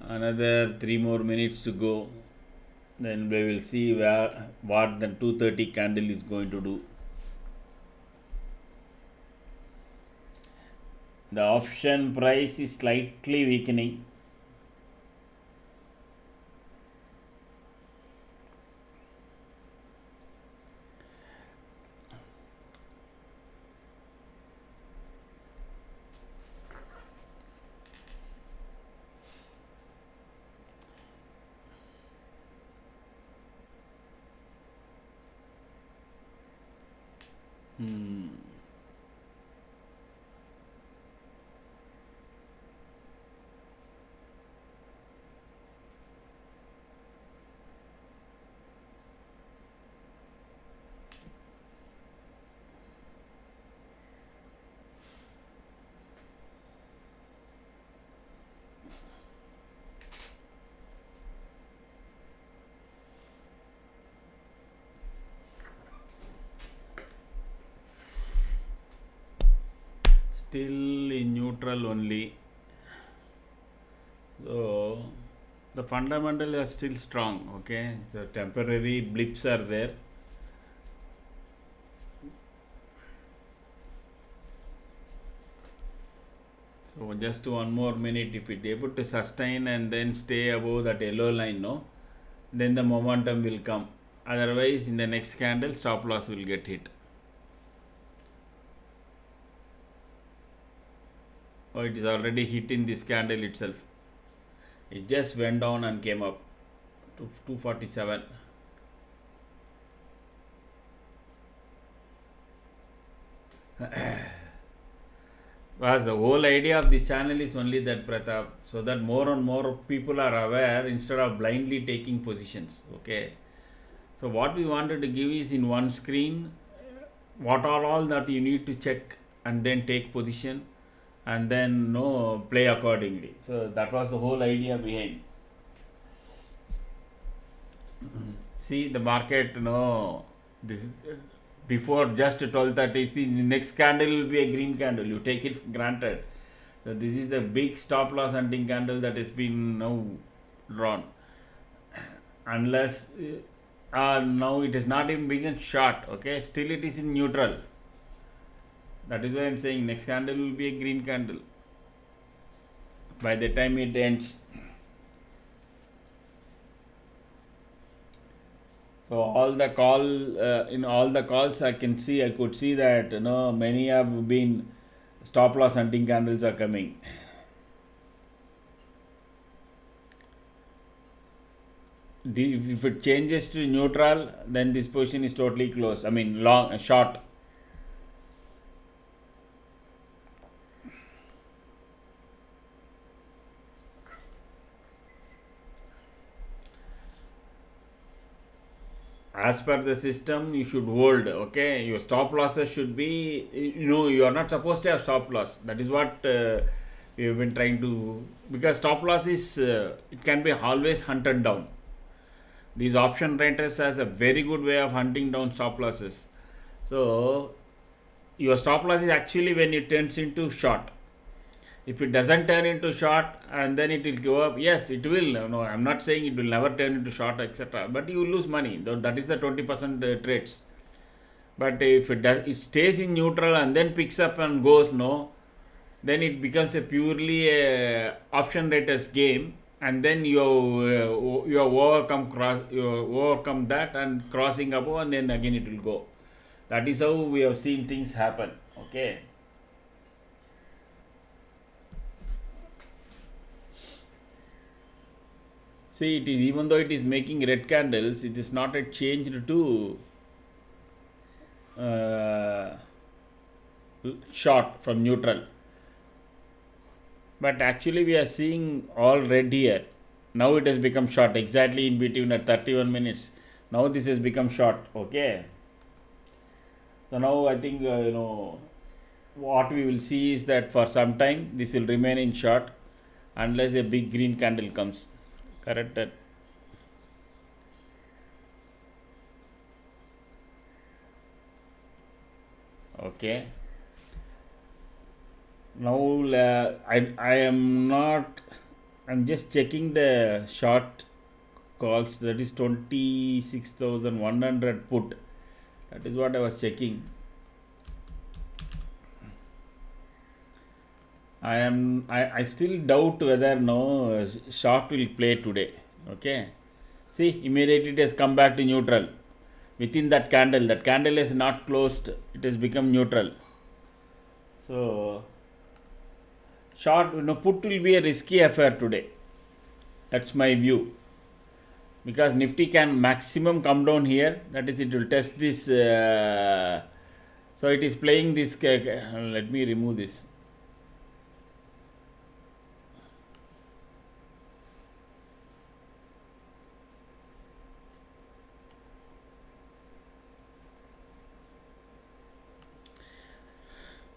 Another 3 more minutes to go. Then we will see what the 230 candle is going to do. The option price is slightly weakening. Still in neutral only. So the fundamentals are still strong. Okay, the temporary blips are there. So just one more minute. If it able to sustain and then stay above that yellow line, no, then the momentum will come. Otherwise, in the next candle, stop loss will get hit. Oh, it is already hit in this candle itself. It just went down and came up to 247. Was the whole idea of this channel is only that, Pratap, so that more and more people are aware instead of blindly taking positions. Okay, so what we wanted to give is in one screen what are all that you need to check and then take position and then play accordingly. So that was the whole idea behind. See the market, this before just 12:30. See, the next candle will be a green candle. You take it for granted. So this is the big stop loss hunting candle that has been now drawn. Unless now it is not even being short. Okay, still it is in neutral. That is why I am saying next candle will be a green candle by the time it ends. So all the in all the calls I could see that many have been stop loss hunting candles are coming. If it changes to neutral, then this position is totally closed. I mean short. As per the system, you should hold. Okay, your stop losses should be, you are not supposed to have stop loss. That is what we have been trying to, because stop loss is it can be always hunted down. These option traders has a very good way of hunting down stop losses. So your stop loss is actually when it turns into short. If it doesn't turn into short and then it will go up, yes, it will. No, I'm not saying it will never turn into short, etc. But you will lose money. That is the 20% trades. But if it stays in neutral and then picks up and goes, then it becomes a purely option traders game. And then you overcome that and crossing above, and then again it will go. That is how we have seen things happen. Okay. See, it is, even though it is making red candles, it is not yet changed to short from neutral. But actually we are seeing all red here. Now it has become short exactly in between at 31 minutes. Now this has become short. Okay. So now I think what we will see is that for some time this will remain in short unless a big green candle comes. Correct that. Okay. Now I am not. I'm just checking the short calls, that is 26,100 put. That is what I was checking. I still doubt whether no short will play today. Okay, see, immediately it has come back to neutral within that candle is not closed, it has become neutral. So short, put will be a risky affair today. That's my view, because Nifty can maximum come down here, that is it will test this. So it is playing this. Let me remove this.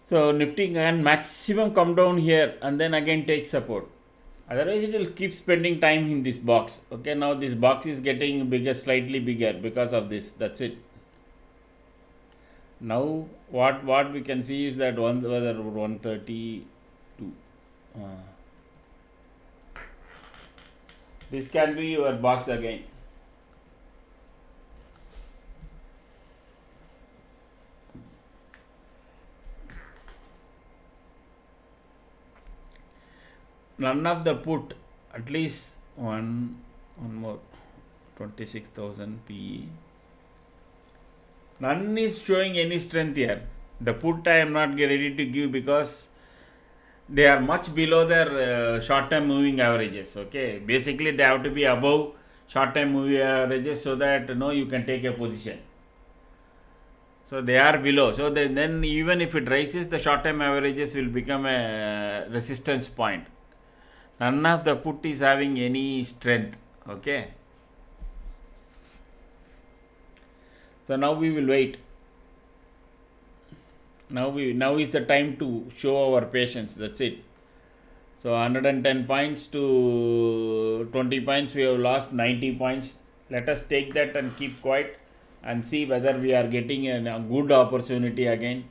So Nifty can maximum come down here and then again take support. Otherwise, it will keep spending time in this box. Okay, now this box is getting bigger, slightly bigger because of this. That's it. Now, what we can see is that whether 132. This can be your box again. None of the put, at least one more 26,000 PE. None is showing any strength here. The put I am not ready to give because they are much below their short-term moving averages. Okay, basically they have to be above short-term moving averages so that you can take a position. So they are below. So then even if it rises, the short-term averages will become a resistance point. None of the put is having any strength. Okay. So now we will wait. Now is the time to show our patience. That's it. So 110 points to 20 points, we have lost 90 points. Let us take that and keep quiet and see whether we are getting a good opportunity again.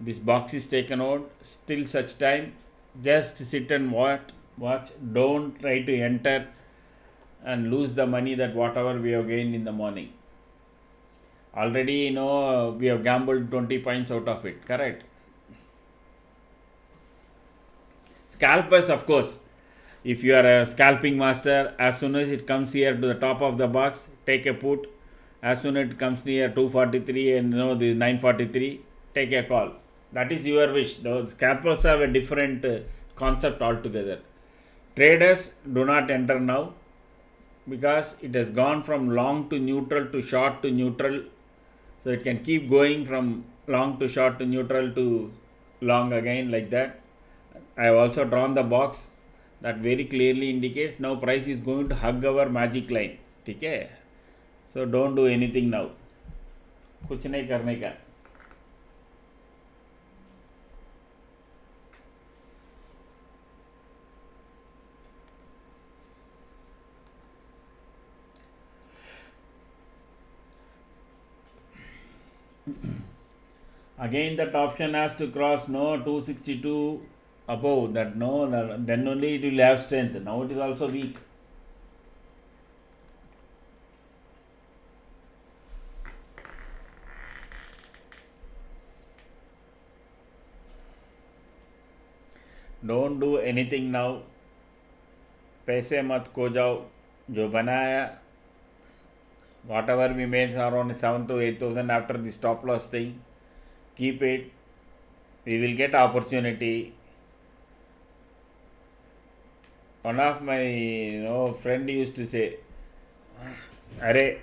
This box is taken out. Still such time, just sit and watch. Don't try to enter and lose the money that whatever we have gained in the morning. Already we have gambled 20 points out of it, correct? Scalpers, of course, if you are a scalping master, as soon as it comes here to the top of the box, take a put. As soon as it comes near 243 and the 943, take a call. That is your wish. The scalpers have a different concept altogether. Traders, do not enter now because it has gone from long to neutral to short to neutral. So it can keep going from long to short to neutral to long again, like that. I have also drawn the box that very clearly indicates now price is going to hug our magic line. Okay? So don't do anything now. कुछ नहीं करने का. Again that option has to cross 262 above that, then only it will have strength. Now it is also weak. Don't do anything now. पैसे मत खो जाओ. जो बनाया, whatever we made around 7,000 to 8,000 after the stop loss thing, keep it. We will get opportunity. One of my friend used to say, अरे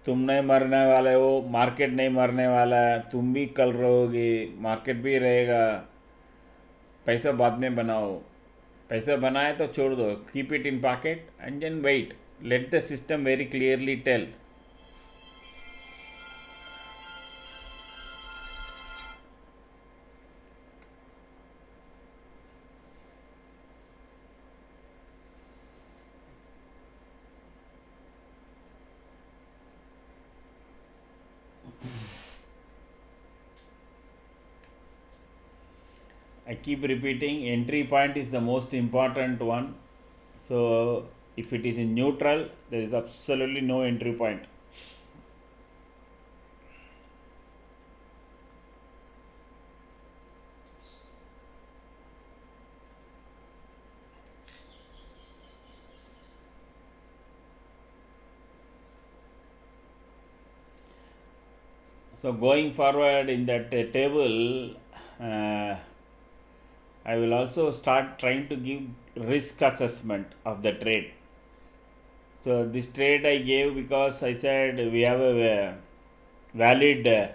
तुम नहीं मरने वाले हो, मार्केट नहीं मरने वाला, तुम भी कल रहोगे, मार्केट भी रहेगा, पैसा बाद में बनाओ. पैसा बनाए तो छोड़ दो, keep it in pocket and then wait. Let the system very clearly tell. I keep repeating, entry point is the most important one. So If it is in neutral, there is absolutely no entry point. So going forward in that table, I will also start trying to give risk assessment of the trade. So this trade I gave because I said we have a valid,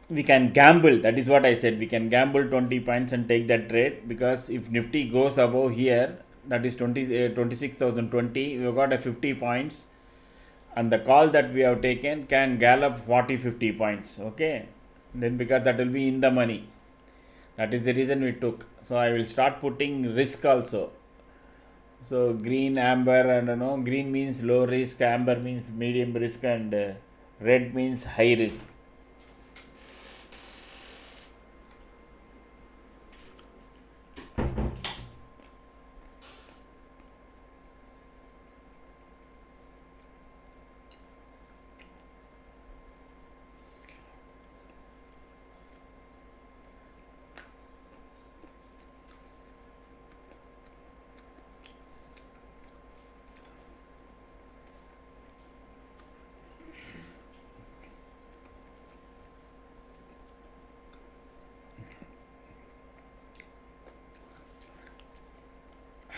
we can gamble. That is what I said. We can gamble 20 points and take that trade, because if Nifty goes above here, that is 26,020, we have got a 50 points, and the call that we have taken can gallop 40-50 points. Okay, then because that will be in the money. That is the reason we took. So I will start putting risk also. So green, amber, and green means low risk, amber means medium risk, and red means high risk.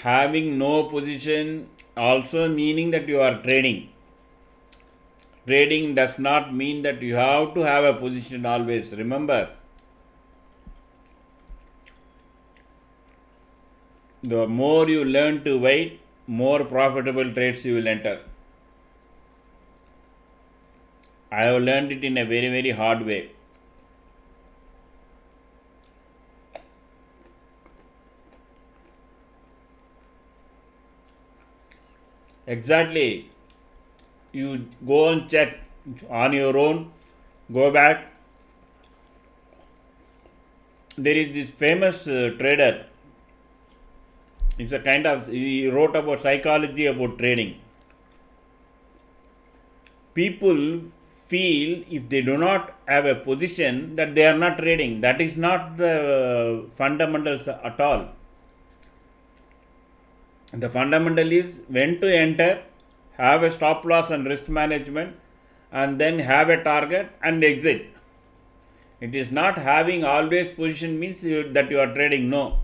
Having no position also meaning that you are trading. Trading does not mean that you have to have a position always. Remember, the more you learn to wait, more profitable trades you will enter. I have learned it in a very, very hard way. Exactly. You go and check on your own, go back. There is this famous trader. It's a kind of, he wrote about psychology about trading. People feel if they do not have a position that they are not trading. That is not the fundamentals at all. The fundamental is when to enter, have a stop loss and risk management, and then have a target and exit. It is not having always position means that you are trading. No.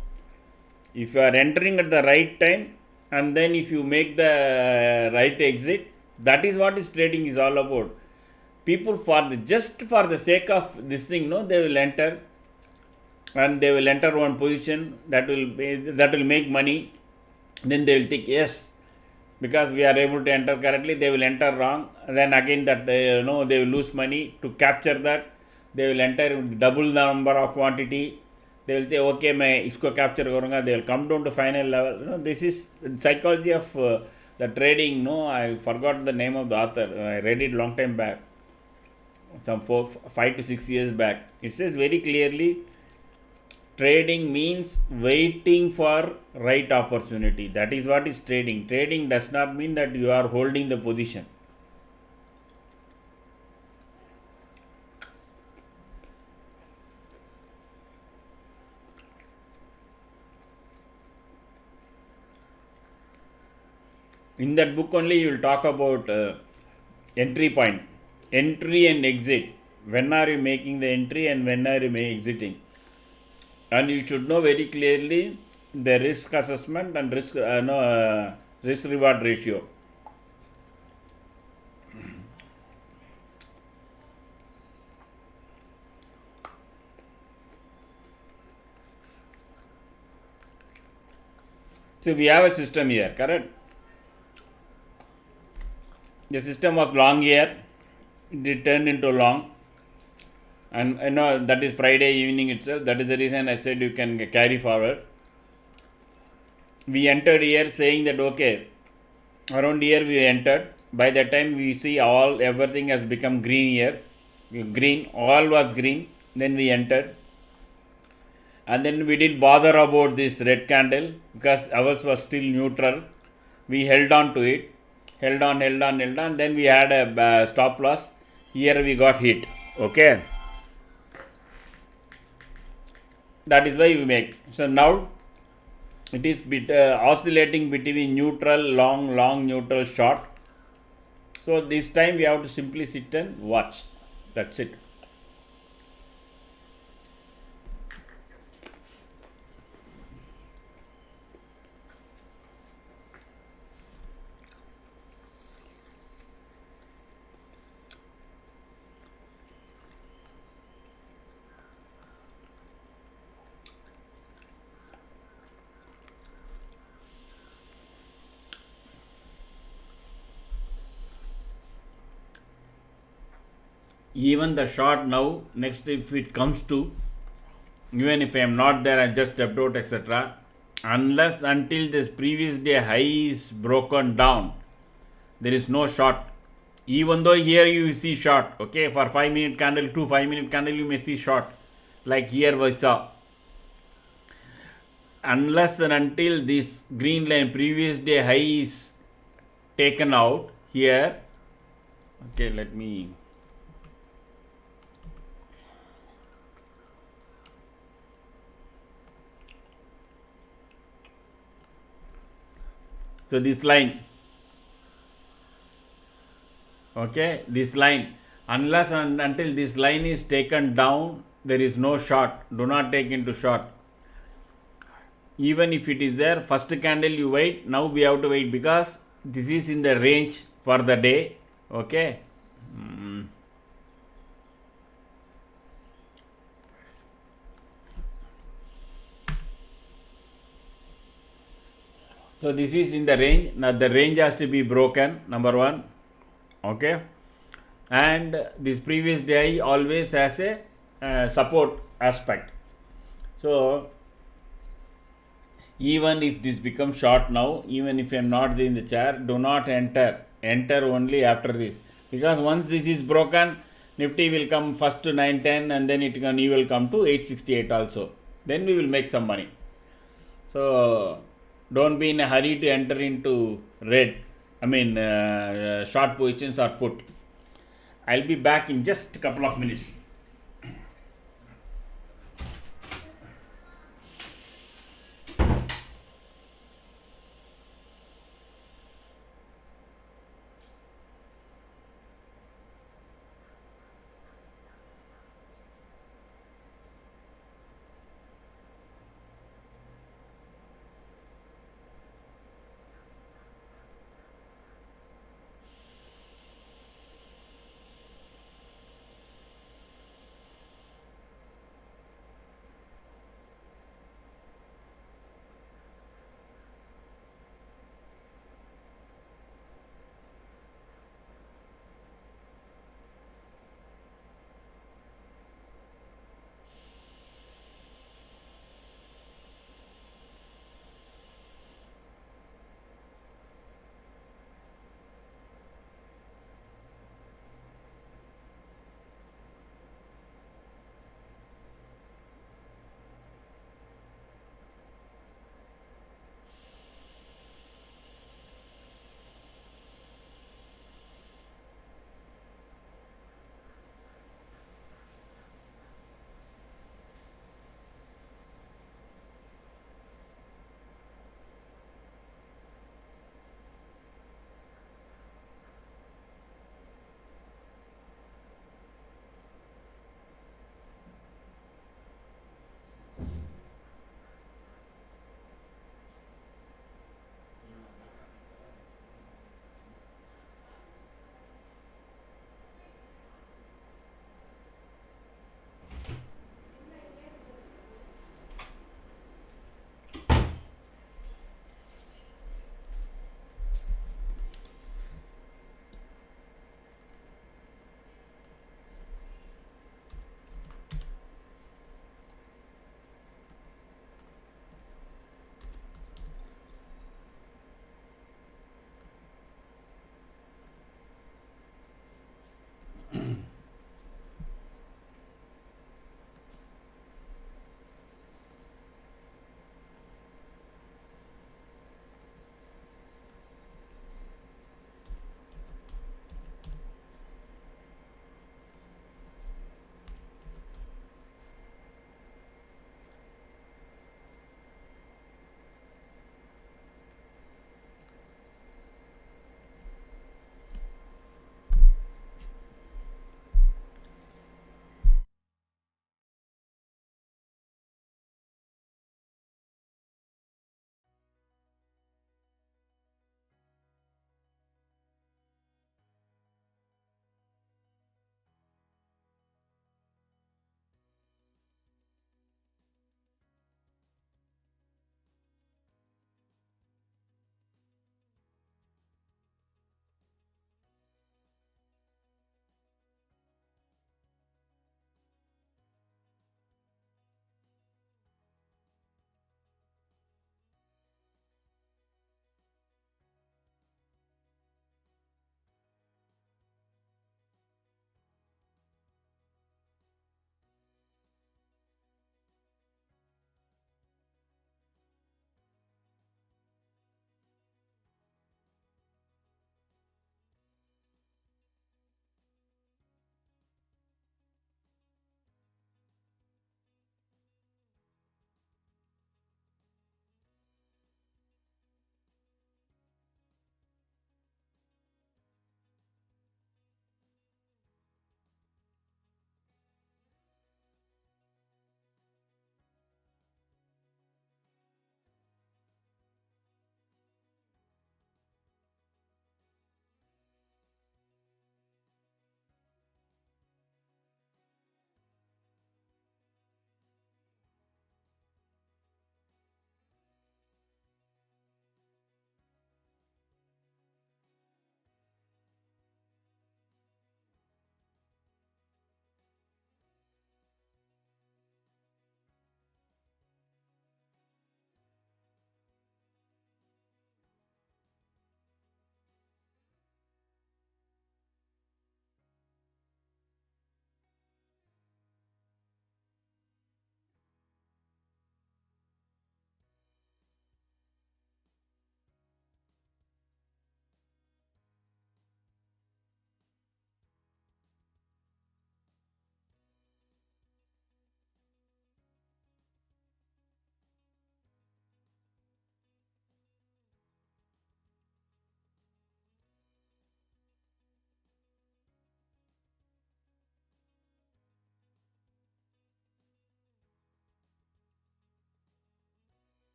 If you are entering at the right time, and then if you make the right exit, that is what is trading is all about. People just for the sake of this thing, no, they will enter, and they will enter one position that will make money. Then they will think, yes, because we are able to enter correctly. They will enter wrong, then again that they will lose money. To capture that, they will enter double the number of quantity. They will say, okay, मैं इसको capture करूँगा. They will come down to final level. This is psychology of the trading. I forgot the name of the author. I read it long time back, some 5 to 6 years back. It says very clearly, trading means waiting for right opportunity. That is what is trading. Trading does not mean that you are holding the position. In that book only you will talk about entry point, entry and exit. When are you making the entry and when are you exiting? And you should know very clearly the risk assessment and risk reward ratio. So we have a system here, correct? The system was long here, it turned into long, and that is Friday evening itself. That is the reason I said you can carry forward. We entered here saying that okay, around here we entered. By that time we see everything has become green here. Green, all was green. Then we entered, and then we didn't bother about this red candle because ours was still neutral. We held on to it, held on, then we had a stop loss. Here we got hit. Okay, that is why we make. So now it is oscillating between neutral, long, neutral, short. So this time we have to simply sit and watch. That's it. Even the short now, next if it comes to, even if I am not there, I just stepped out, etc. Unless until this previous day high is broken down, there is no short. Even though here you see short, okay, for 5-minute candle to 5-minute candle you may see short, like here we saw. Unless and until this green line previous day high is taken out here, okay, let me. So this line, okay, this line, unless and until this line is taken down, there is no short. Do not take into short. Even if it is there, first candle you wait. Now we have to wait because this is in the range for the day. Okay. So this is in the range. Now the range has to be broken, number one. Okay. And this previous day always has a support aspect. So even if this becomes short now, even if I am not in the chair, do not enter. Enter only after this. Because once this is broken, Nifty will come first to 910 and then you will come to 868 also. Then we will make some money. So don't be in a hurry to enter into red. I mean short positions are put. I'll be back in just a couple of minutes.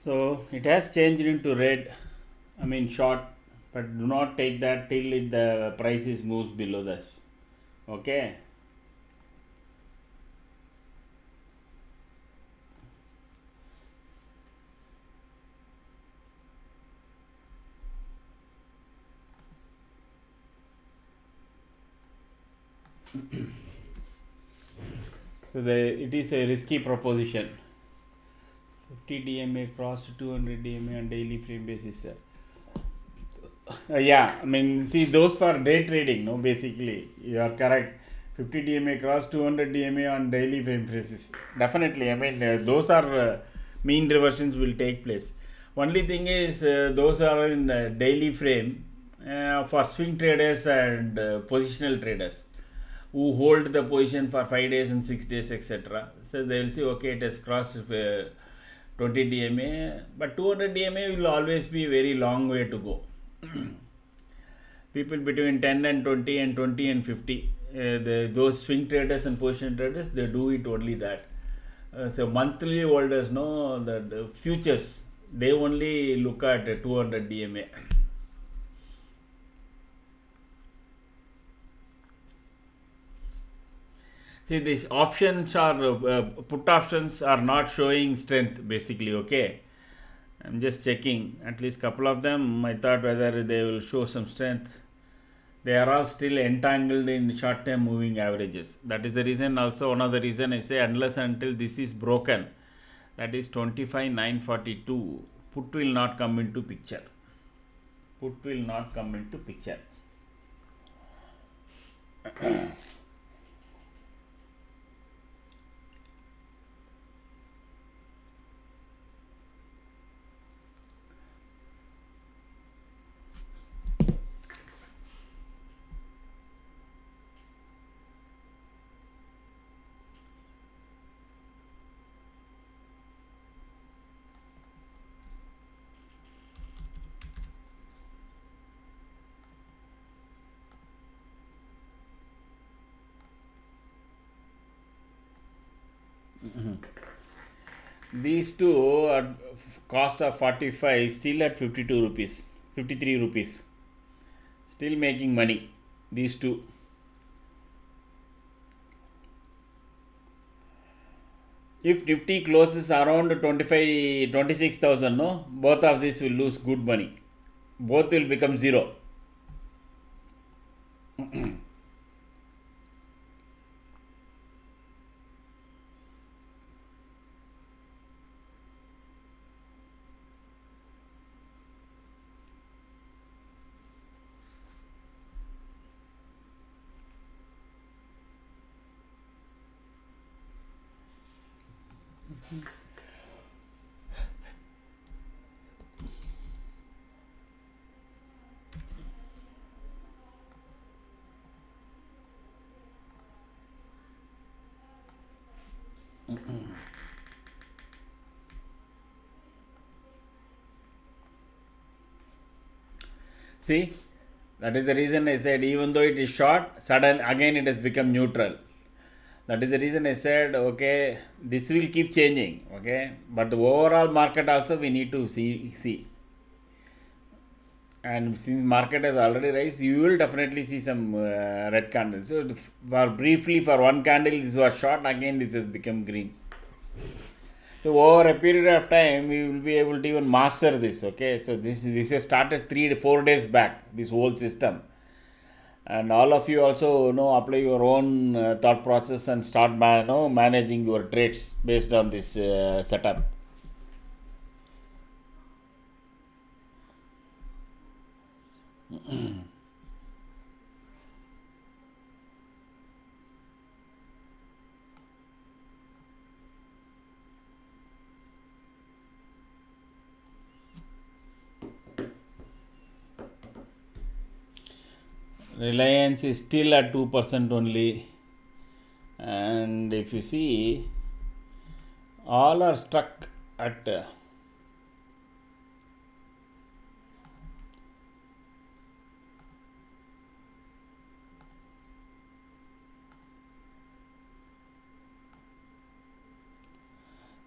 So it has changed into red, I mean short, but do not take that till the price is moves below this. Okay. So it is a risky proposition. 50 DMA cross 200 DMA on daily frame basis. Yeah, I mean, see, those for day trading, no, basically, you are correct. 50 DMA cross 200 DMA on daily frame basis. Definitely, I mean, those are mean reversions will take place. Only thing is, those are in the daily frame for swing traders and positional traders who hold the position for 5 days and 6 days, etc. So they will see, okay, it has crossed 20 DMA, but 200 DMA will always be a very long way to go. People between 10 and 20 and 20 and 50, those swing traders and position traders, they do it only that. So monthly holders know that the futures, they only look at 200 DMA. See, these options are put options are not showing strength basically. Okay, I'm just checking at least couple of them. I thought whether they will show some strength. They are all still entangled in short term moving averages. That is the reason, also one of the reason I say, unless until this is broken, that is 25,942, put will not come into picture. Put will not come into picture. These two are cost of 45, still at 52 rupees, 53 rupees. Still making money. These two. If Nifty closes around 25, 26,000, no, both of these will lose good money. Both will become zero. See, that is the reason I said, even though it is short, sudden again it has become neutral. That is the reason I said, okay, this will keep changing, okay, but the overall market also we need to see. And since market has already raised, you will definitely see some red candles. So for briefly, for one candle this was short, again this has become green. So over a period of time, we will be able to even master this. Okay, so this has started 3 to 4 days back. This whole system, and all of you also apply your own thought process and start by managing your trades based on this setup. Reliance is still at 2% only, and if you see, all are stuck at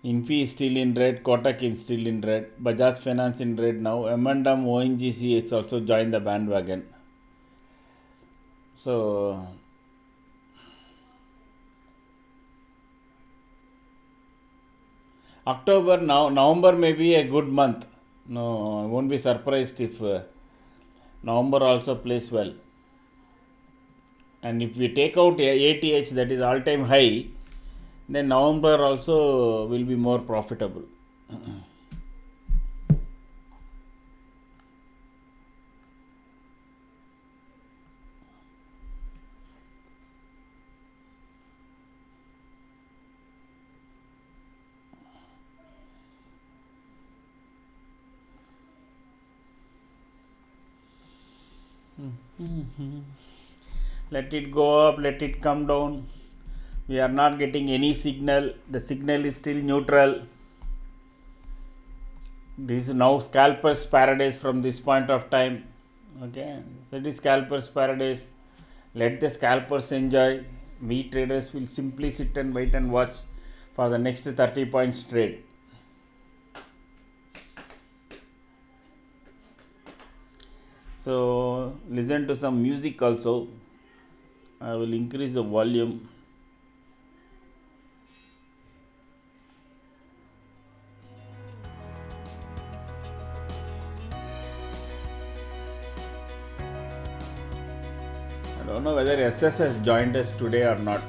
Infi is still in red, Kotak is still in red, Bajaj Finance in red now, M&M ONGC is also joined the bandwagon. So October now, November may be a good month. No, I won't be surprised if November also plays well. And if we take out ATH, that is all time high, then November also will be more profitable. Let it go up, let it come down. We are not getting any signal. The signal is still neutral. This is now scalpers paradise from this point of time. Okay, that is scalpers paradise. Let the scalpers enjoy. We traders will simply sit and wait and watch for the next 30 points trade. So listen to some music also. I will increase the volume. I don't know whether SS has joined us today or not.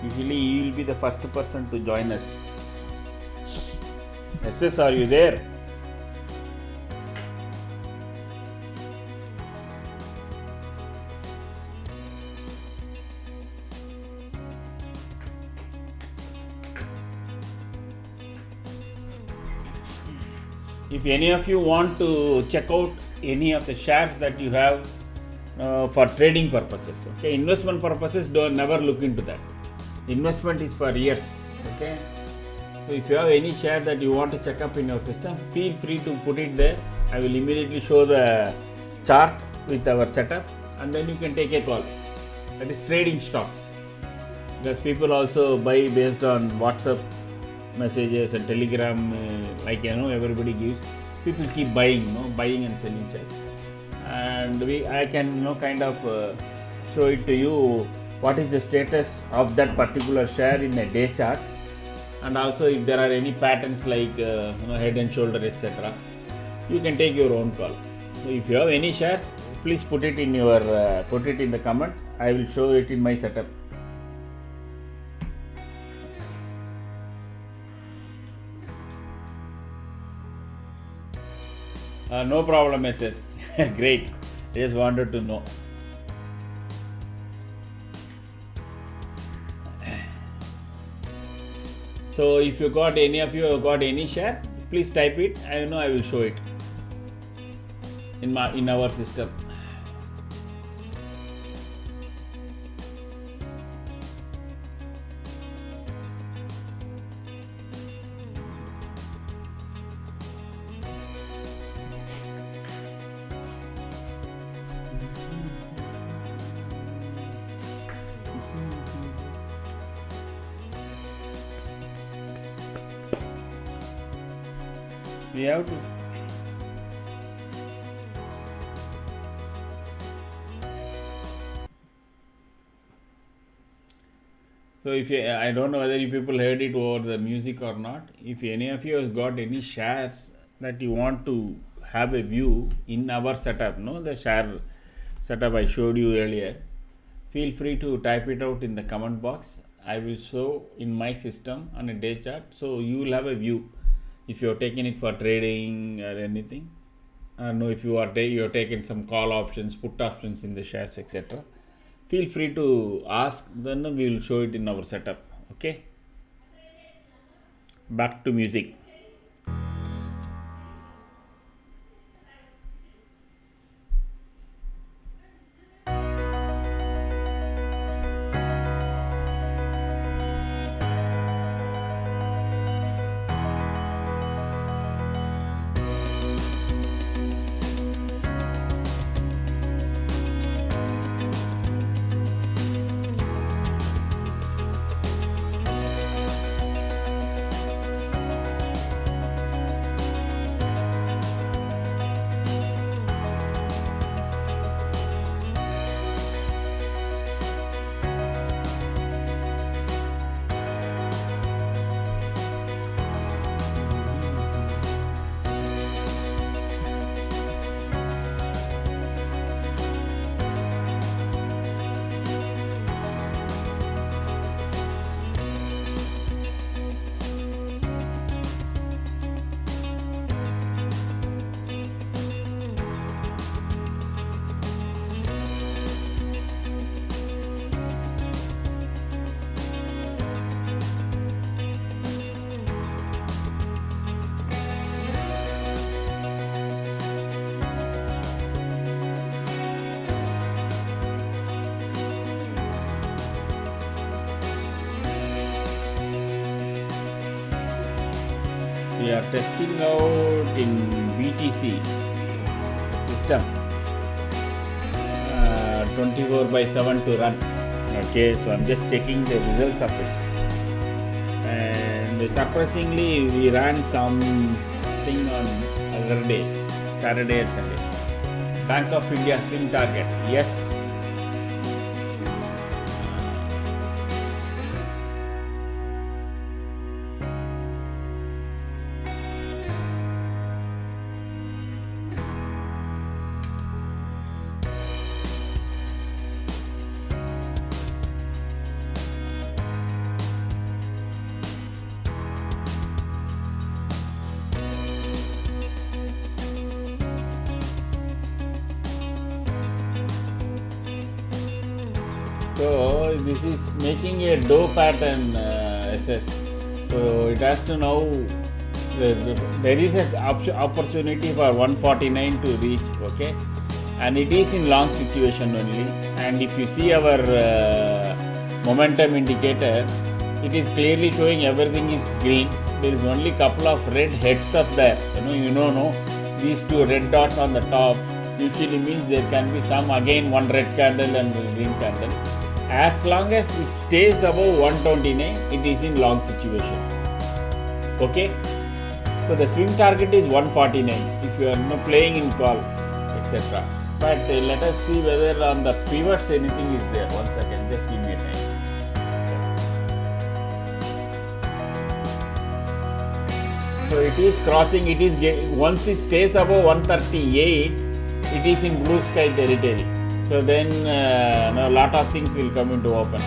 Usually he will be the first person to join us. SS, are you there? If any of you want to check out any of the shares that you have for trading purposes, okay, investment purposes, don't never look into that. Investment is for years, okay. So if you have any share that you want to check up in your system, feel free to put it there. I will immediately show the chart with our setup, and then you can take a call. That is trading stocks, because people also buy based on WhatsApp messages and Telegram, like everybody gives. People keep buying, buying and selling shares, and I can kind of show it to you what is the status of that particular share in a day chart, and also if there are any patterns like head and shoulder, etc. You can take your own call. So if you have any shares, please put it in the comment. I will show it in my setup. No problem, SS. Great. I just wanted to know. So if you got any of you have got any share, please type it. I will show it in our system. We have to. So if I don't know whether you people heard it over the music or not. If any of you has got any shares that you want to have a view in our setup, the share setup I showed you earlier, feel free to type it out in the comment box. I will show in my system on a day chart, so you will have a view. If you are taking it for trading or anything, if you are taking some call options, put options in the shares, etc. Feel free to ask, then we will show it in our setup. Okay, back to music. we are testing out in BTC system 24/7 to run. Okay, so I'm just checking the results of it, and surprisingly we ran something on other day, Saturday and Sunday. Bank of India swing target, yes. So this is making a dough pattern SS. So it has to now there is an opportunity for 149 to reach, okay, and it is in long situation only. And if you see our momentum indicator, it is clearly showing everything is green. There is only couple of red heads up there. No, these two red dots on the top usually means there can be some again one red candle and green candle. As long as it stays above 129, it is in long situation. Okay, so the swing target is 149 if you are playing in call, etc. But let us see whether on the pivots anything is there. One second, just give me a time. So it is crossing. It is once it stays above 138, it is in blue sky territory. So then a lot of things will come into open.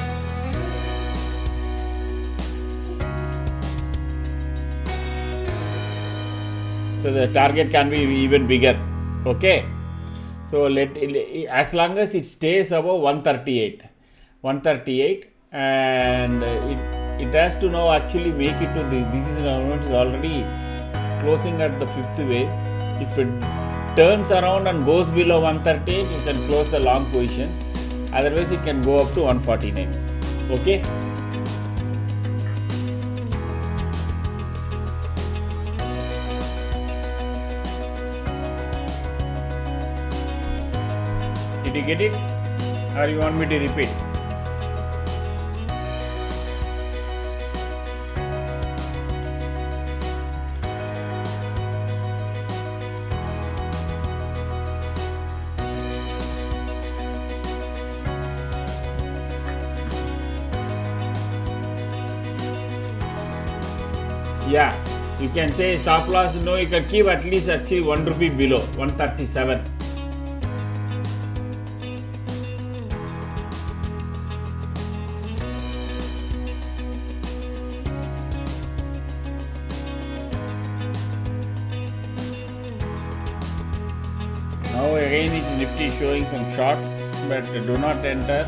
So the target can be even bigger. Okay. So as long as it stays above 138, and it has to now actually make it to this is already closing at the fifth wave. If it turns around and goes below 138, you can close the long position. Otherwise, it can go up to 149. Okay. Did you get it, or you want me to repeat? Yeah, you can say stop loss. No, you can keep at least actually 1 rupee below 137. Now again it's Nifty showing some short, but do not enter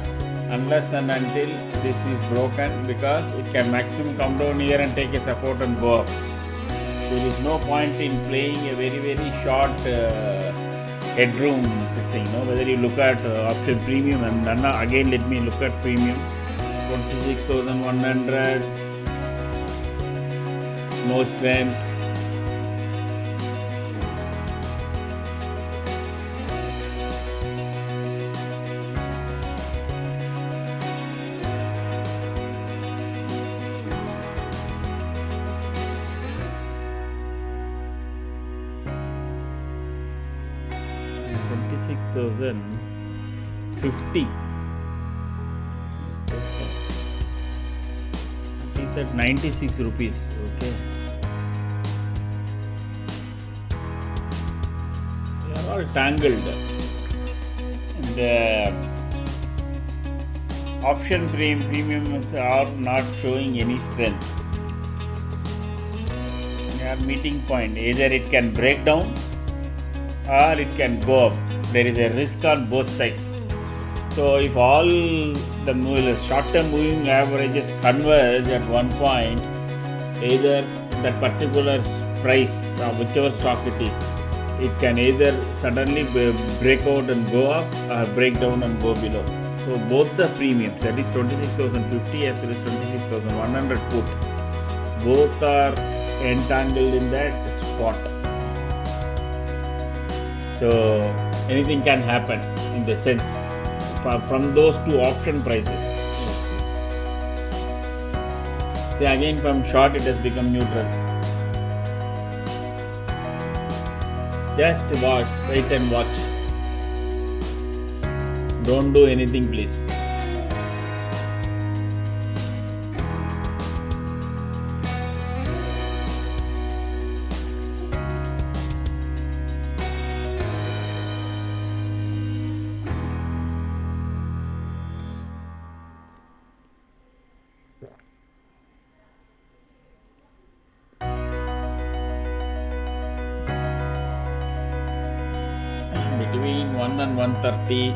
unless and until this is broken, because it can maximum come down here and take a support and go up. There is no point in playing a very short headroom this thing. Whether you look at option premium, and then again let me look at premium 26,100, no strength. $26,050. It is at 96 rupees. Okay. They are all tangled. The option premiums are not showing any strength. They are meeting point. Either it can break down or it can go up. There is a risk on both sides. So if all the short-term moving averages converge at one point, either that particular price, whichever stock it is, it can either suddenly break out and go up or break down and go below. So both the premiums, that is 26,050 as well as 26,100 put, both are entangled in that spot. So anything can happen in the sense from those two option prices. See, again from short it has become neutral. Just wait and watch. Don't do anything, please. Between 1 and 130,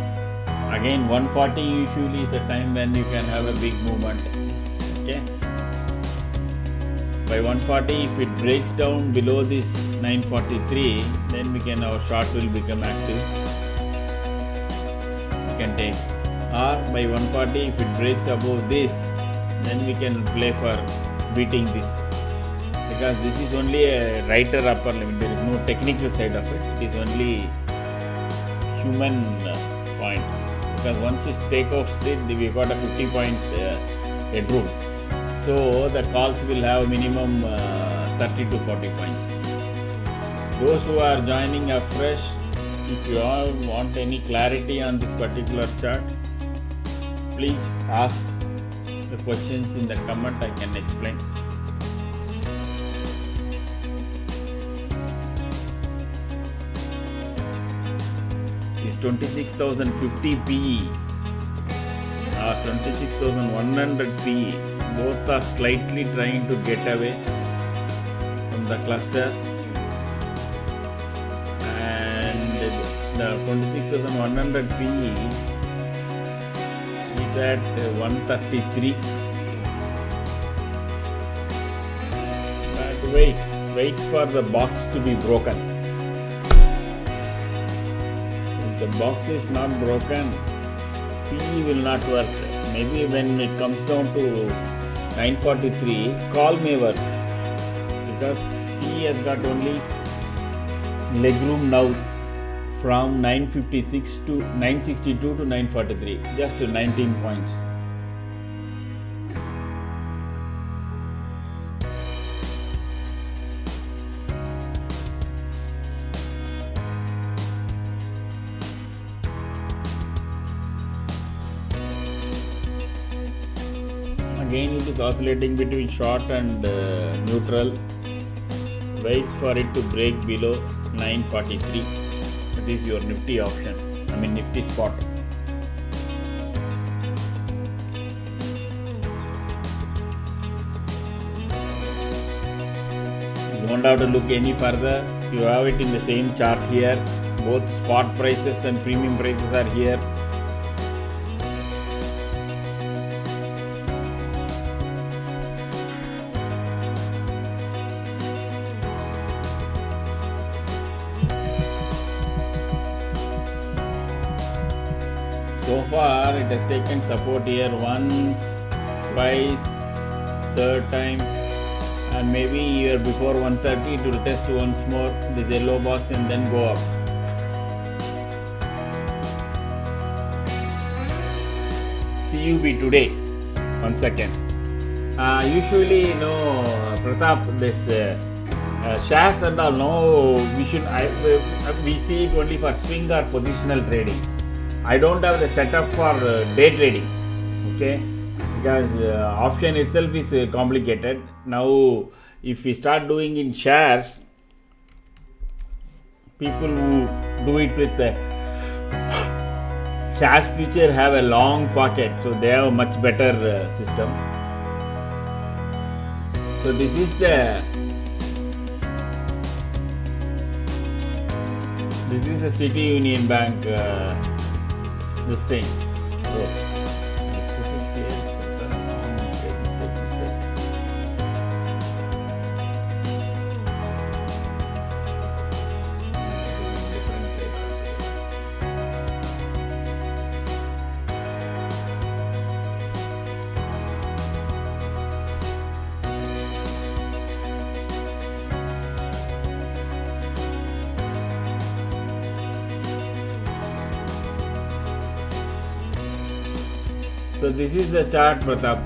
again 140 usually is a time when you can have a big movement. Okay, by 140, if it breaks down below this 943, then we can, our short will become active. We can take, or by 140, if it breaks above this, then we can play for beating this, because this is only a writer upper limit. There is no technical side of it. It is only human point, because once its takeoffs did, we got a 50 point headroom. So the calls will have minimum 30 to 40 points. Those who are joining afresh, if you all want any clarity on this particular chart, please ask the questions in the comment. I can explain. Is 26,050 PE or 26,100 PE, both are slightly trying to get away from the cluster, and the 26,100 PE is at 133. But wait for the box to be broken. The box is not broken, PE will not work. Maybe when it comes down to 943, call may work, because PE has got only legroom now from 956 to 962 to 943, just 19 points. Again it is oscillating between short and neutral. Wait for it to break below 943. That is your Nifty option, Nifty spot. You don't have to look any further. You have it in the same chart here. Both spot prices and premium prices are here. So far it has taken support here once, twice, third time, and maybe here before 130 it will test once more this yellow box and then go up. CUB today, 1 second. Usually, Pratap, this shares and all, we see it only for swing or positional trading. I don't have the setup for day trading, okay, because option itself is complicated. Now, if we start doing in shares, people who do it with shares future have a long pocket, so they have a much better system. So this is the City Union Bank. This thing. So, put it here, mistake. So this is the chart, Pratap.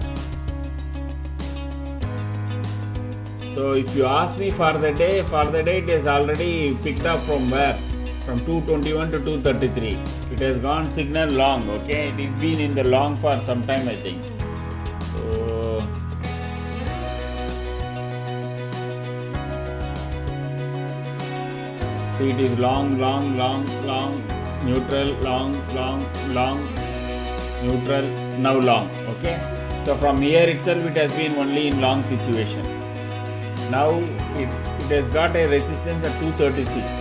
So if you ask me for the day it has already picked up from where? From 221 to 233. It has gone signal long, okay? It has been in the long for some time, I think. So see, it is long, neutral, long, neutral, now long, okay? So from here itself it has been only in long situation. Now it has got a resistance at 236.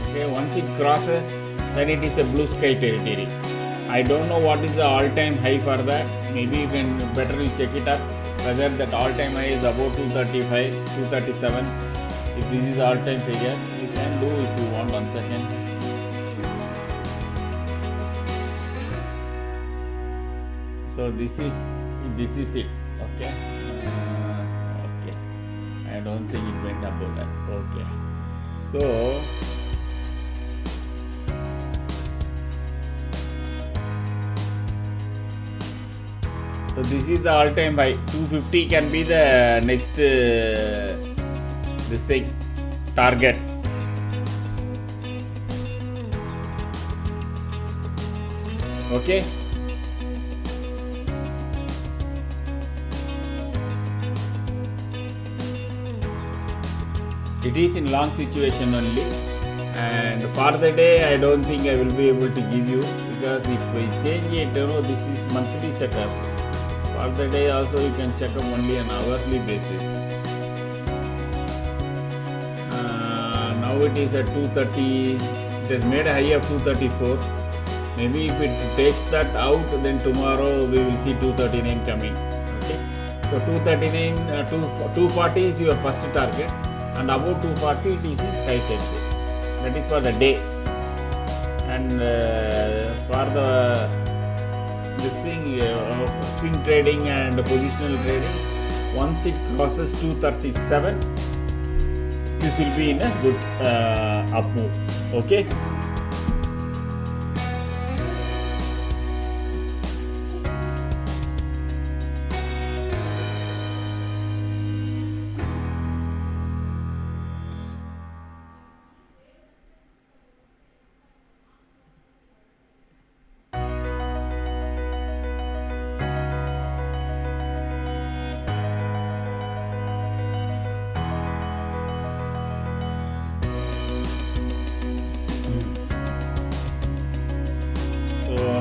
Okay, once it crosses, then it is a blue sky territory. I don't know what is the all-time high for that. Maybe you can better check it up whether that all-time high is about 235, 237. If this is all-time figure, you can do if you want. 1 second. So this is it. Okay. Okay. I don't think it went above that. Okay. So this is the all-time high. 250 can be the next this thing target. Okay. It is in long situation only, and for the day I don't think I will be able to give you, because if we change it, this is monthly setup. For the day also you can check up only on hourly basis. Now it is at 230. It has made a high of 234. Maybe if it takes that out, then tomorrow we will see 239 coming. Okay. So 239, 240 is your first target, and above 240 it is in sky territory. That is for the day. And for the this thing swing trading and positional trading, once it crosses 237, this will be in a good up move. Okay.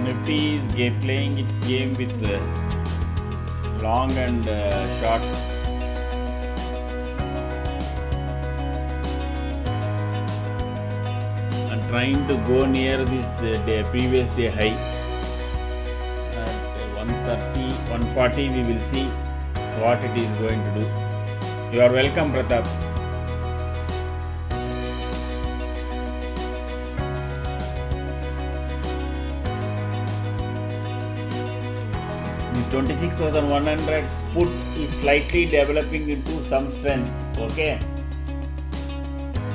Nifty is playing its game with long and short. And trying to go near this previous day high at 130, 140. We will see what it is going to do. You are welcome, Pratap. This 26,100 put is slightly developing into some strength. Okay.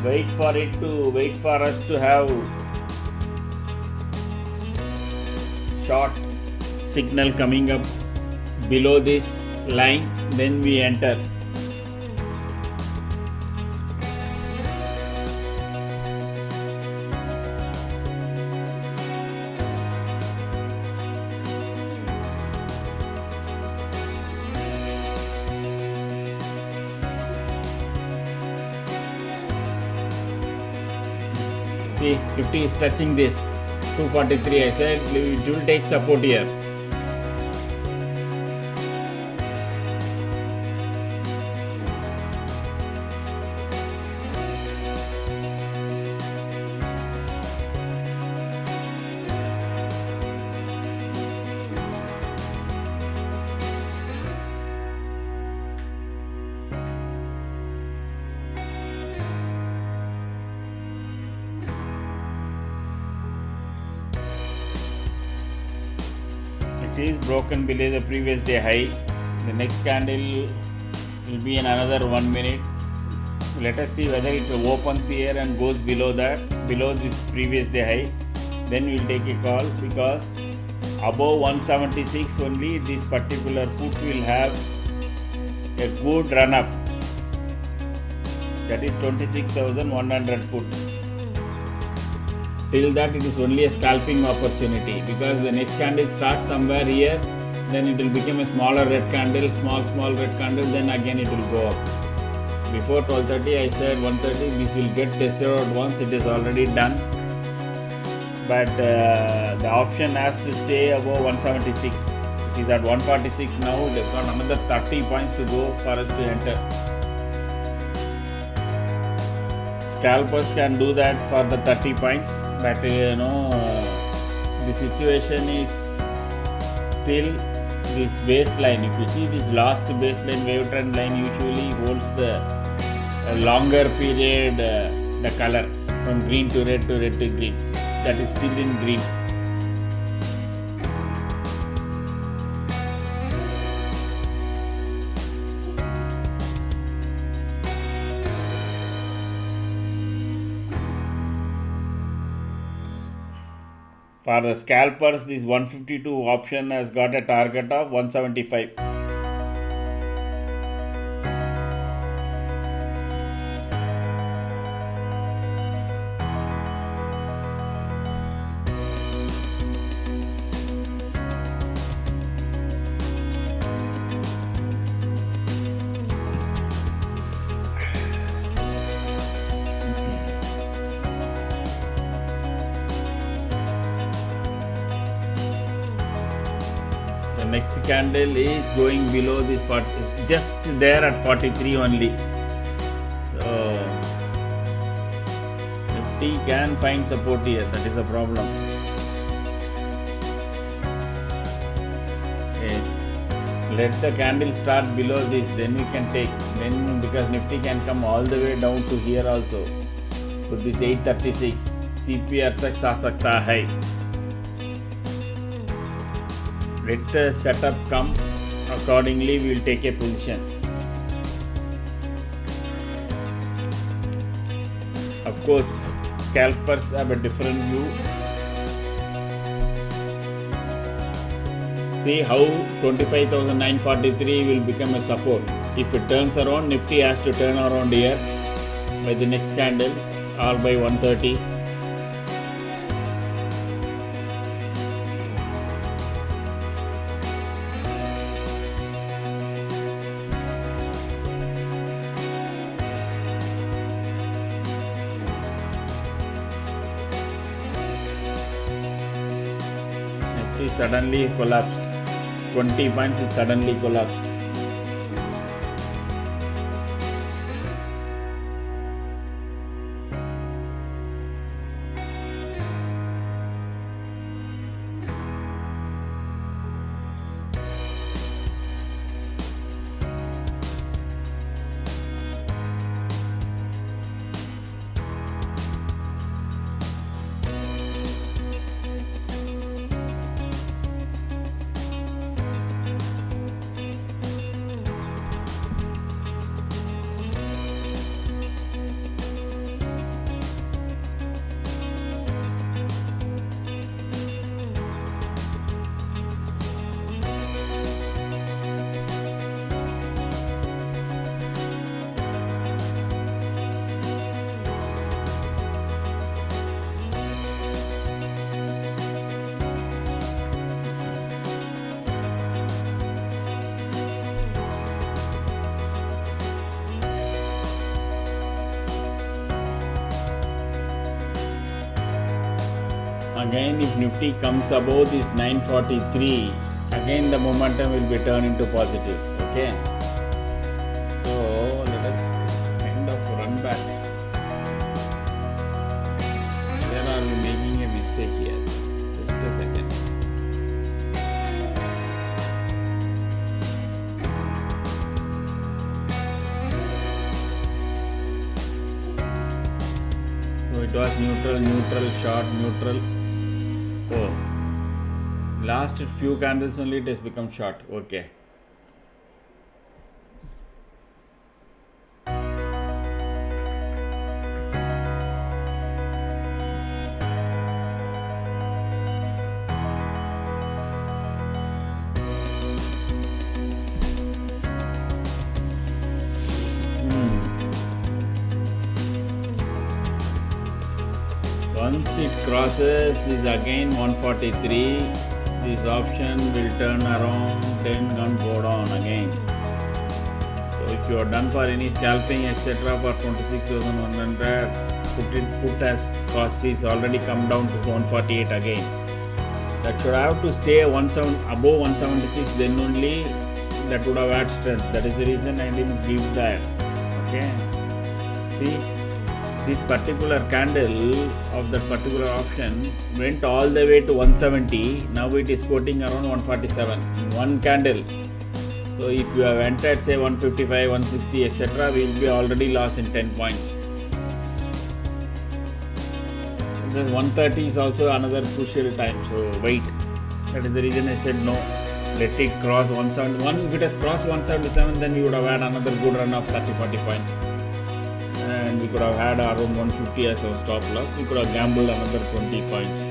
Wait for us to have short signal coming up below this line, then we enter. See, 50 is touching this 243. I said it will take support here. It is broken below the previous day high. The next candle will be in another 1 minute. Let us see whether it opens here and goes below that, below this previous day high. Then we will take a call, because above 176 only this particular put will have a good run up, that is 26,100 put. Till that it is only a scalping opportunity, because the next candle starts somewhere here, then it will become a smaller red candle, small red candle, then again it will go up. Before 12:30 I said 1:30 this will get tested out once, it is already done, but the option has to stay above 176. It is at 146 now, it has got another 30 points to go for us to enter. Scalpers can do that for the 30 points, but the situation is still this baseline. If you see this last baseline wave trend line usually holds the longer period, the color from green to red to red to green, that is still in green. For the scalpers, this 152 option has got a target of 175. Next candle is going below this 40, just there at 43 only. So Nifty can find support here, that is the problem. Okay. Let the candle start below this, then we can take, then because Nifty can come all the way down to here also. So this 836 CPR tak sa sakta hai. Let the setup come, accordingly we will take a position. Of course, scalpers have a different view. See how 25,943 will become a support. If it turns around, Nifty has to turn around here by the next candle or by 130. Suddenly collapsed. 20 points is suddenly collapsed. Again, if Nifty comes above this 943, again the momentum will be turned into positive. Okay. So let us kind of run back. Here are we making a mistake here? Just a second. So it was neutral, short, neutral. Oh, last few candles only it has become short. Okay. Once it crosses this again 143, this option will turn around, then go down again. So if you are done for any scalping etc. for 26,100, put as cost is already come down to 148 again. That should have to stay above 176, then only that would have had strength. That is the reason I didn't give that. Okay. See, this particular candle of that particular option went all the way to 170. Now it is quoting around 147. One candle. So if you have entered say 155, 160 etc., we will be already lost in 10 points. This 130 is also another crucial time. So wait. That is the reason I said no. Let it cross 171. If it has crossed 177, then we would have had another good run of 30-40 points. And we could have had around 150 as our stop loss. We could have gambled another 20 points.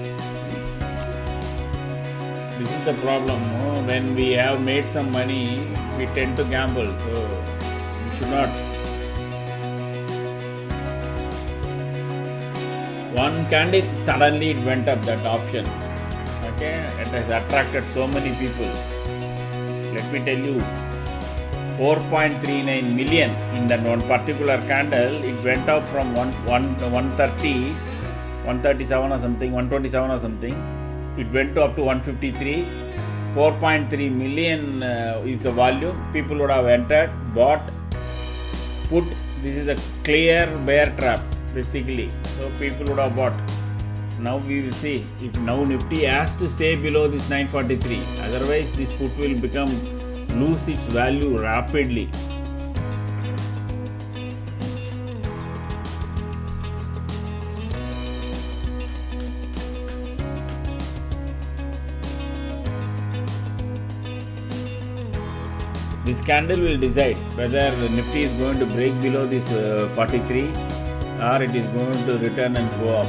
This is the problem. No? When we have made some money, we tend to gamble. So we should not. One candle, suddenly it went up, that option. Okay, it has attracted so many people. Let me tell you, 4.39 million in that one particular candle. It went up from 130, 137 or something, 127 or something. It went up to 153. 4.3 million is the volume. People would have entered, bought, put. This is a clear bear trap basically. So people would have bought. Now we will see if now Nifty has to stay below this 943. Otherwise this put will lose its value rapidly. This candle will decide whether Nifty is going to break below this 43 or it is going to return and go up.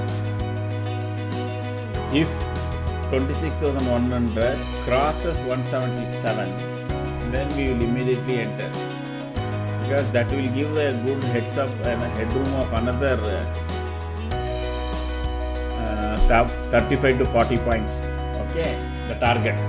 If 26,100 crosses 177, then we will immediately enter, because that will give a good heads up and a headroom of another 35 to 40 points. Okay, the target.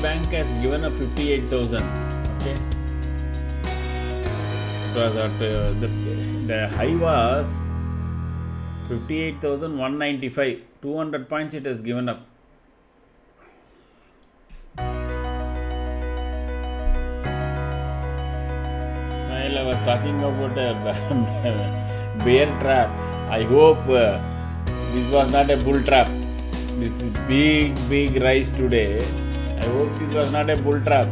Bank has given a 58,000. Okay, because at the high was 58,195. 200 points it has given up. While I was talking about a bear trap, I hope this was not a bull trap. This big rise today. I hope this was not a bull trap.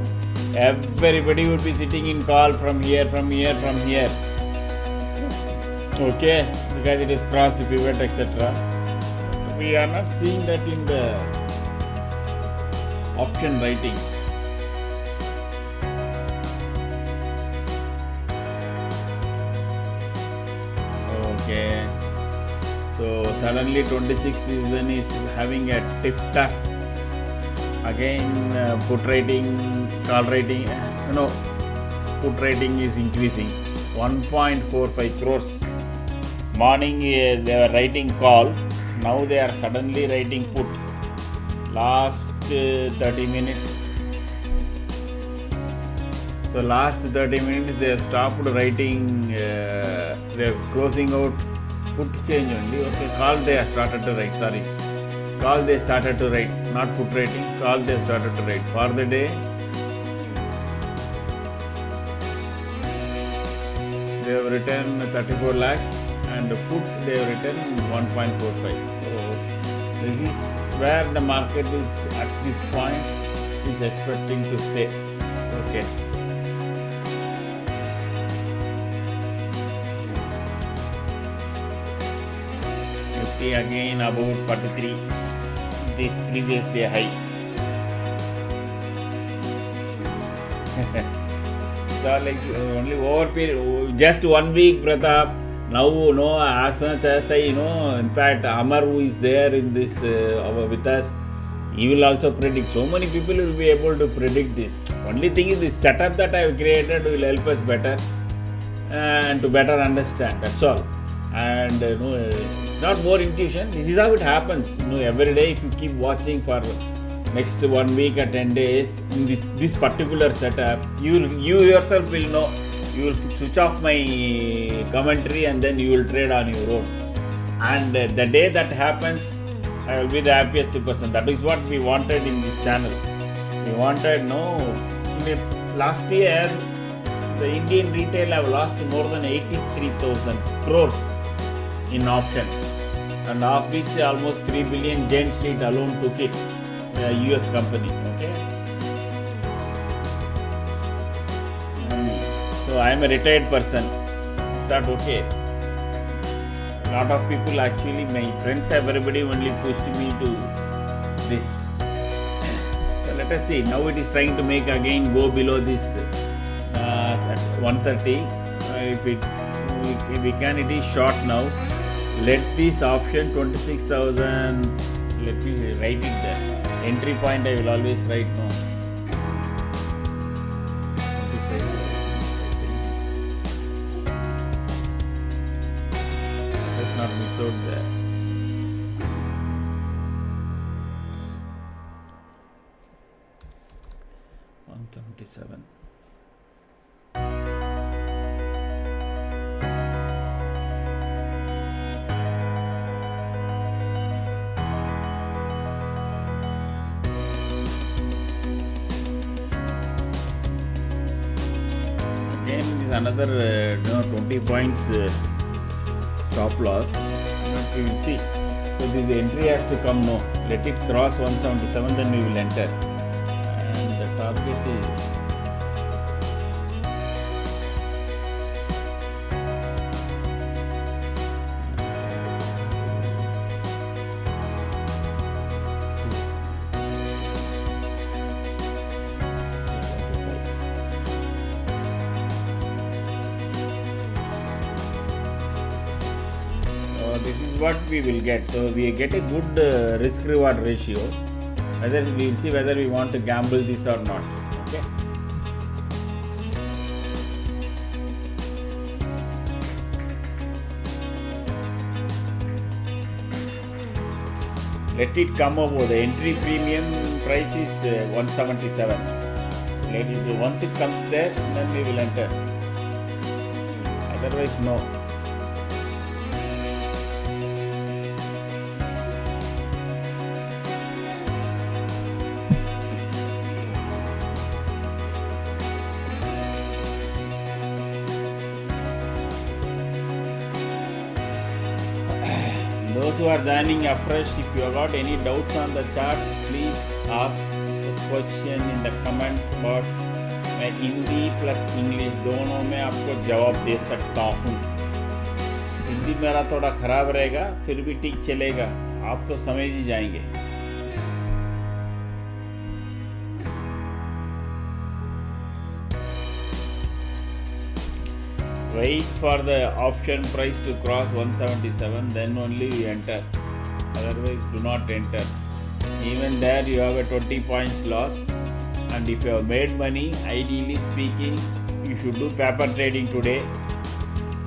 Everybody would be sitting in call from here. Okay, because it is crossed pivot etc. We are not seeing that in the option writing. Okay, so suddenly 26th is when is having a tip-tap. Again put rating, call rating, put rating is increasing. 1.45 crores. Morning they were writing call, now they are suddenly writing put. Last 30 minutes. So last 30 minutes they have stopped writing, they are closing out put change only. Okay, call they have started to write, call they started to write, not put rating, call they started to write. For the day, they have written 34 lakhs and put they have written 1.45. So this is where the market is at this point is expecting to stay. Okay. Nifty again about 43. This previous day high. It's all like only over period, just 1 week, Pratap. Now, as much as I in fact, Amar, who is there in this with us, he will also predict. So many people will be able to predict this. Only thing is, this setup that I have created will help us better and to better understand. That's all. And it's not more intuition. This is how it happens. Every day, if you keep watching for next 1 week or 10 days in this particular setup, you yourself will know. You will switch off my commentary and then you will trade on your own. And the day that happens, I will be the happiest person. That is what we wanted in this channel. We wanted, last year, the Indian retail have lost more than 83,000 crores in option, and of which almost 3 billion Jane Street alone took it, a US company. Okay. So I am a retired person. Thought okay. A lot of people, actually my friends, everybody only pushed me to this. So let us see. Now it is trying to make again go below this at 130. If we can, it is short now. Let this option 26,000. Let me write it there. Entry point I will always write now. Let's not miss out there. $177. Another 20 points stop loss. We will see. So the entry has to come now. Let it cross 177, then we will enter. And the target is this is what we will get. So we get a good risk reward ratio. Whether we will see whether we want to gamble this or not. Okay. Let it come over. The entry premium price is 177. Let it, once it comes there, then we will enter. Otherwise, no. Those who are joining afresh, if you have got any doubts on the charts, please ask the question in the comment box. मैं Hindi plus English दोनों में आपको जवाब दे सकता हूँ. हिंदी मेरा थोड़ा ख़राब रहेगा, फिर भी ठीक चलेगा, आप तो समझ ही जाएंगे. Wait for the option price to cross 177, then only you enter. Otherwise, do not enter. Even there, you have a 20 points loss. And if you have made money, ideally speaking, you should do paper trading today.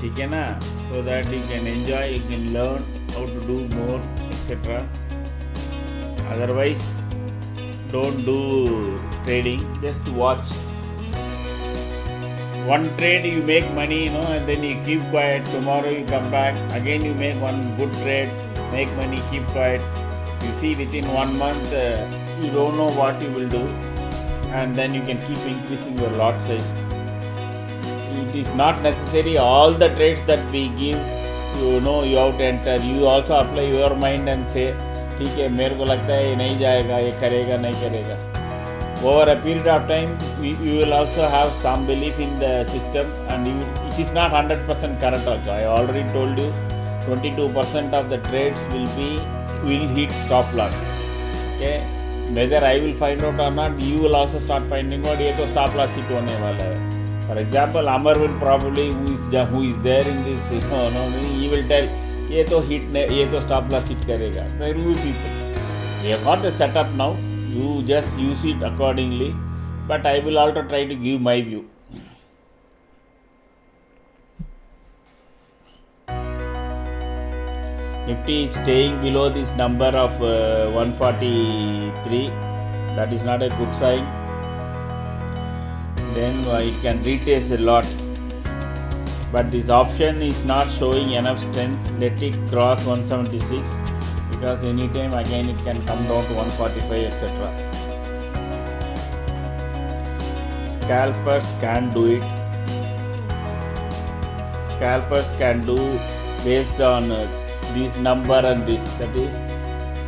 Okay, na? So that you can enjoy, you can learn how to do more, etc. Otherwise, don't do trading, just watch. One trade you make money, and then you keep quiet. Tomorrow you come back, again you make one good trade, make money, keep quiet. You see, within 1 month, you don't know what you will do, and then you can keep increasing your lot size. It is not necessary all the trades that we give, you have to enter. You also apply your mind and say, ठीक है, मेरे को लगता है ये नहीं जाएगा, ये करेगा नहीं करेगा. Over a period of time, you will also have some belief in the system, and it is not 100% correct also. I already told you, 22% of the trades will hit stop loss. Okay, whether I will find out or not, you will also start finding out. ये तो stop loss hit होने वाला है. For example, Amar will probably who is there in this he will tell ये तो hit ये तो stop loss hit करेगा. There will be people. We have got the setup now. You just use it accordingly. But I will also try to give my view. Nifty is staying below this number of 143. That is not a good sign. Then it can retrace a lot. But this option is not showing enough strength. Let it cross 176 because anytime again it can come down to 145, etc. Scalpers can do it. Scalpers can do based on this number and this. That is,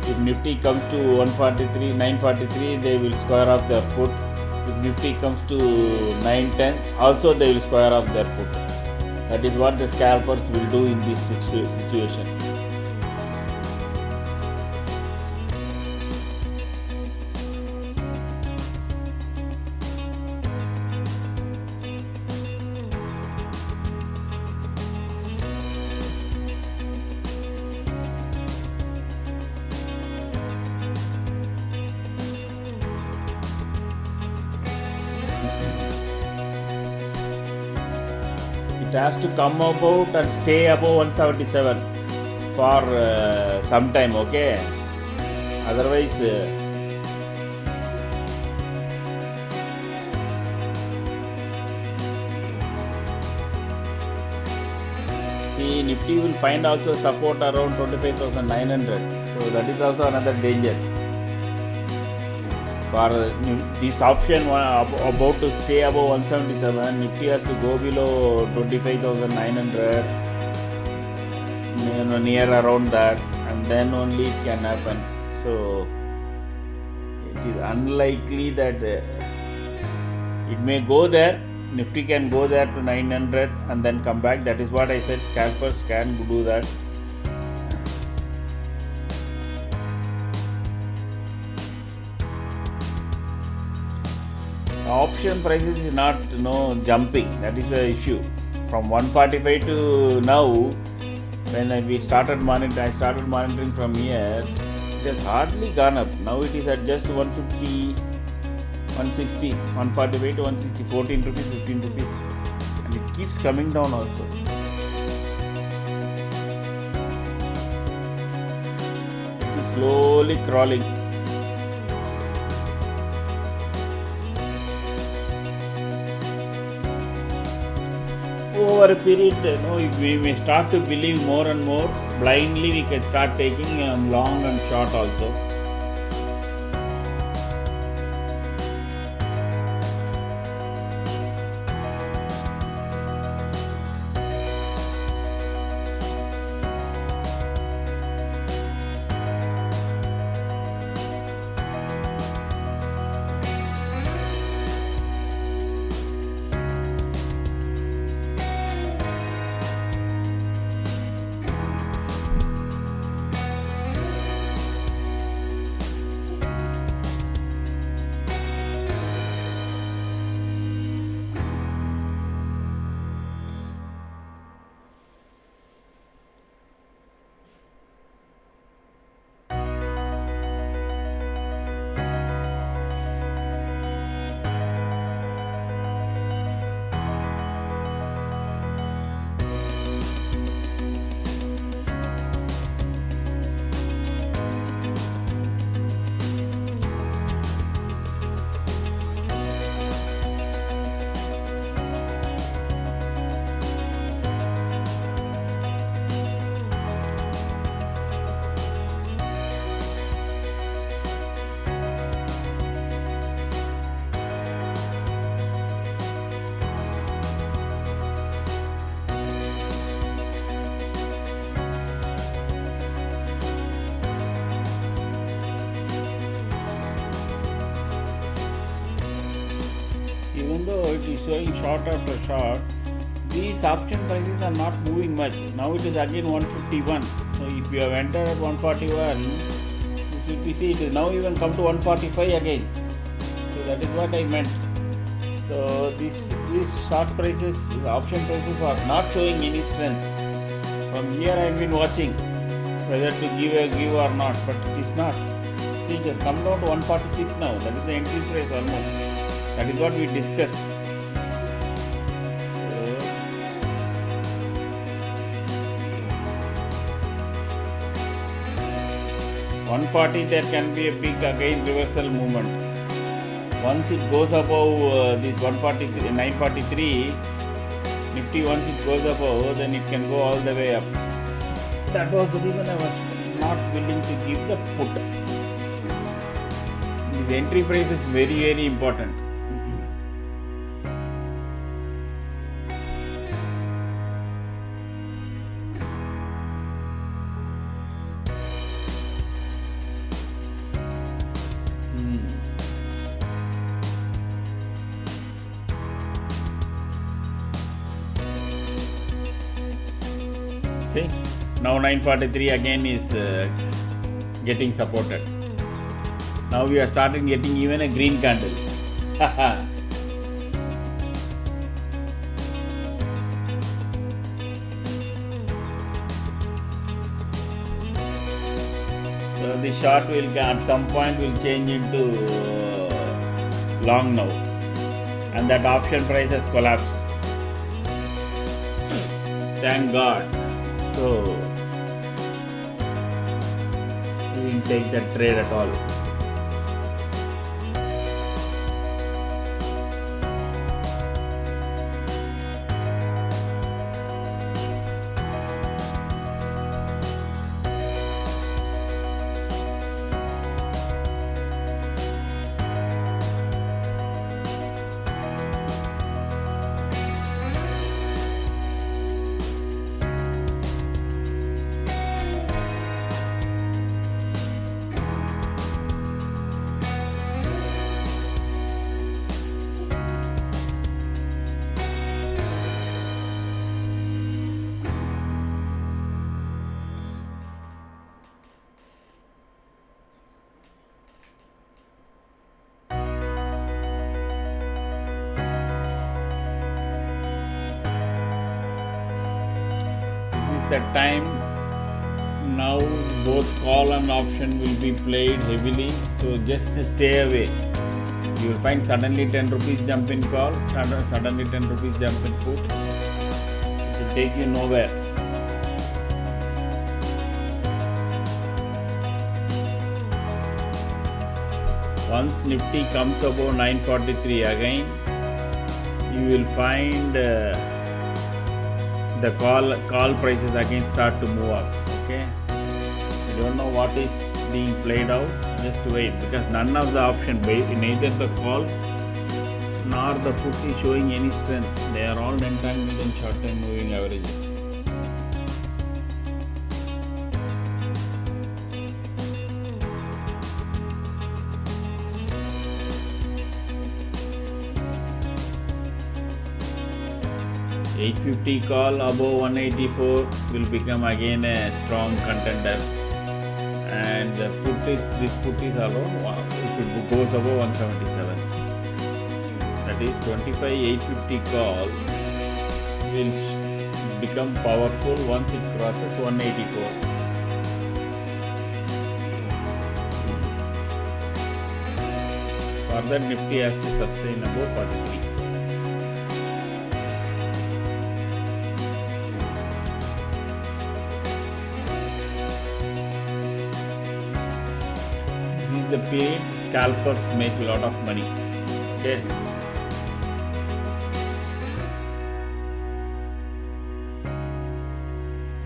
if Nifty comes to 143, 943, they will square off their put. If Nifty comes to 910, also they will square off their put. That is what the scalpers will do in this situation. It has to come about and stay above 177 for some time, okay? Otherwise, see, Nifty will find also support around 25,900. So that is also another danger. For this option about to stay above 177, Nifty has to go below 25,900, near around that, and then only it can happen. So it is unlikely that it may go there. Nifty can go there to 900 and then come back. That is what I said. Scalpers can do that. Option prices is not jumping. That is the issue. From 145 to now, when we started monitoring, I started monitoring from here. It has hardly gone up. Now it is at just 150, 160, 145 to 160, 14 rupees, 15 rupees, and it keeps coming down also. It is slowly crawling. Over a period, if we may start to believe more and more blindly, we can start taking long and short also. Even though it is showing short after short, these option prices are not moving much. Now it is again 151. So if you have entered at 141, This will be, see, it is now even come to 145 again. So that is what I meant. So these short prices, option prices are not showing any strength. From here I have been watching whether to give or not, but it is not. See, it has come down to 146 now. That is the entry price almost. That is what we discussed. 140 there can be a big again reversal movement. Once it goes above this 143, 943 Nifty, once it goes above, then it can go all the way up. That was the reason I was not willing to give the put. This entry price is very, very important. See, now 943 again is getting supported. Now we are starting getting even a green candle. So the short will at some point will change into long now, and that option price has collapsed. Thank God. So we didn't take that trade at all. The time now both call and option will be played heavily, so just stay away. You will find suddenly 10 rupees jump in call, suddenly 10 rupees jump in put. It will take you nowhere. Once Nifty comes above 943 again, you will find the call prices again start to move up. Okay, you don't know what is being played out, just wait, because none of the option, neither the call nor the put is showing any strength. They are all entangled in short-term moving averages. $850 call above 184 will become again a strong contender, and the this put is above, if it goes above 177, that is 25 850 call will become powerful once it crosses 184. Further Nifty has to sustain above 43. The period scalpers make a lot of money. Okay.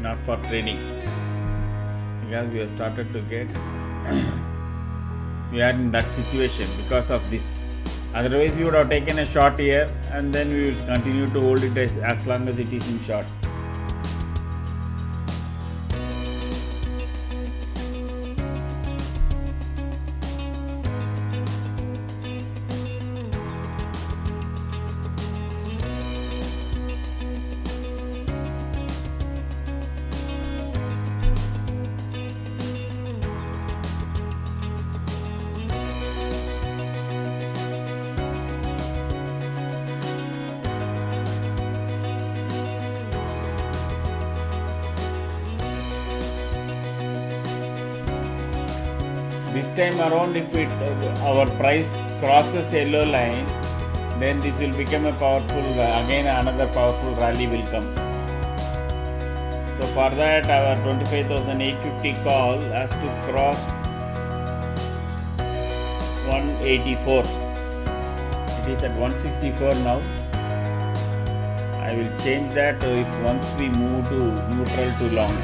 Not for trading, because we have started to get we are in that situation because of this. Otherwise we would have taken a short here and then we will continue to hold it as long as it is in short. time around, if our price crosses yellow line, then this will become a powerful, again another powerful rally will come. So for that, our 25,850 call has to cross 184. It is at 164 now. I will change that if once we move to neutral to long.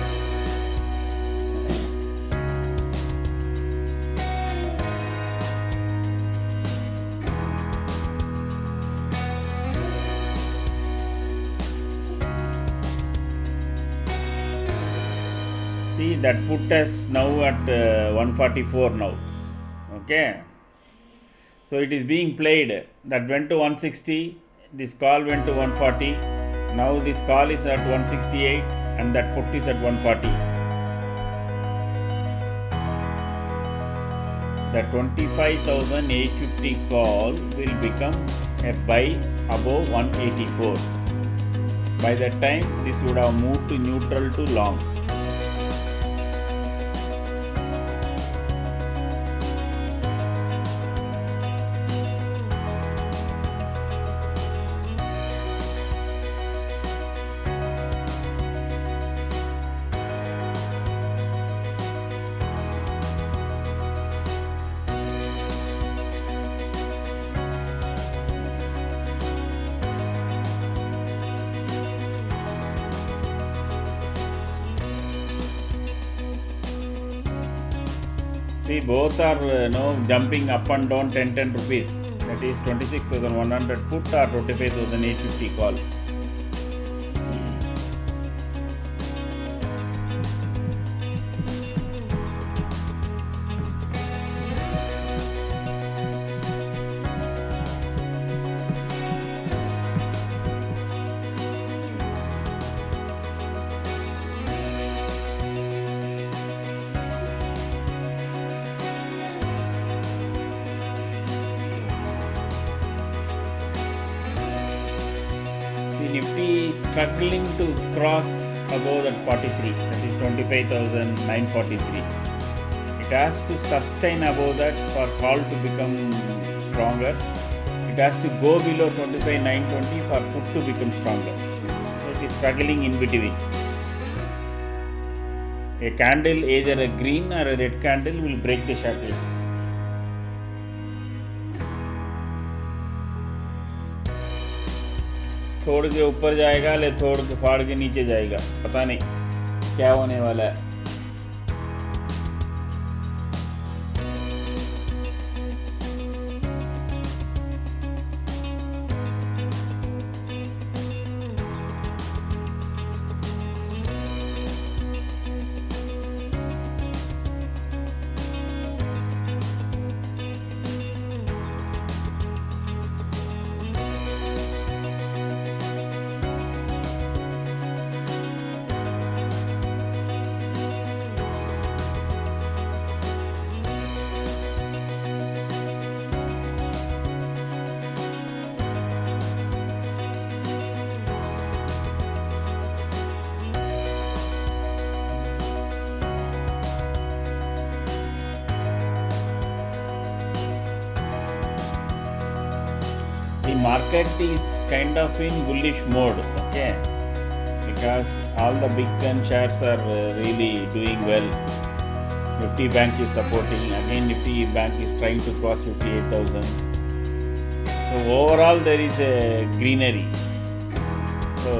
See, that put us now at 144 now. Okay. So it is being played. That went to 160. This call went to 140. Now this call is at 168 and that put is at 140. The 25,850 call will become a buy above 184. By that time, this would have moved to neutral to long. See, both are jumping up and down 10 rupees. That is 26,100 put or 25,850 call. Nifty is struggling to cross above that 43, that is 25,943. It has to sustain above that for call to become stronger. It has to go below 25,920 for put to become stronger. So it is struggling in between. A candle, either a green or a red candle, will break the shackles. थोड़ के ऊपर जाएगा ले थोड़ के फाड़ के नीचे जाएगा, पता नहीं क्या होने वाला है. The market is kind of in bullish mode, okay, because all the big gun shares are really doing well. Nifty Bank is supporting, again Nifty Bank is trying to cross 58,000. So overall there is a greenery. So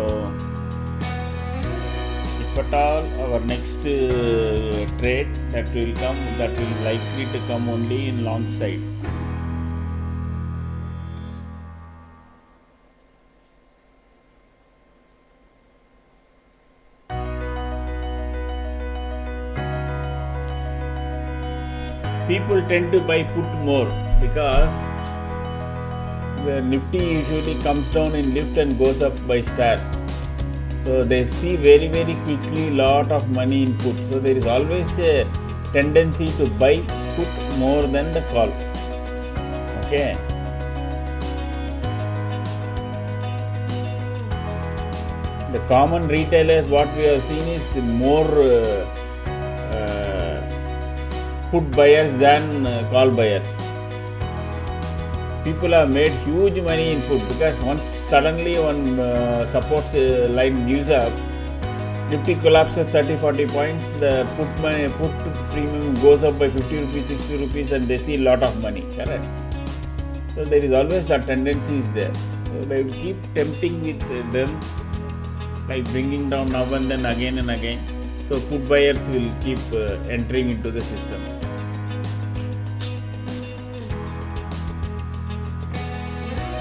if at all our next trade that will come, that will likely to come only in long side. People tend to buy put more because the Nifty usually comes down in lift and goes up by stairs. So they see very quickly lot of money in put. So there is always a tendency to buy put more than the call. Okay. The common retailers, what we have seen is more put buyers than call buyers. People have made huge money in put because once suddenly one support line gives up, Nifty collapses 30-40 points, the put premium goes up by 50 rupees, 60 rupees, and they see a lot of money, correct? So there is always that tendency is there. So they will keep tempting with them, like bringing down now and then again and again. So put buyers will keep entering into the system.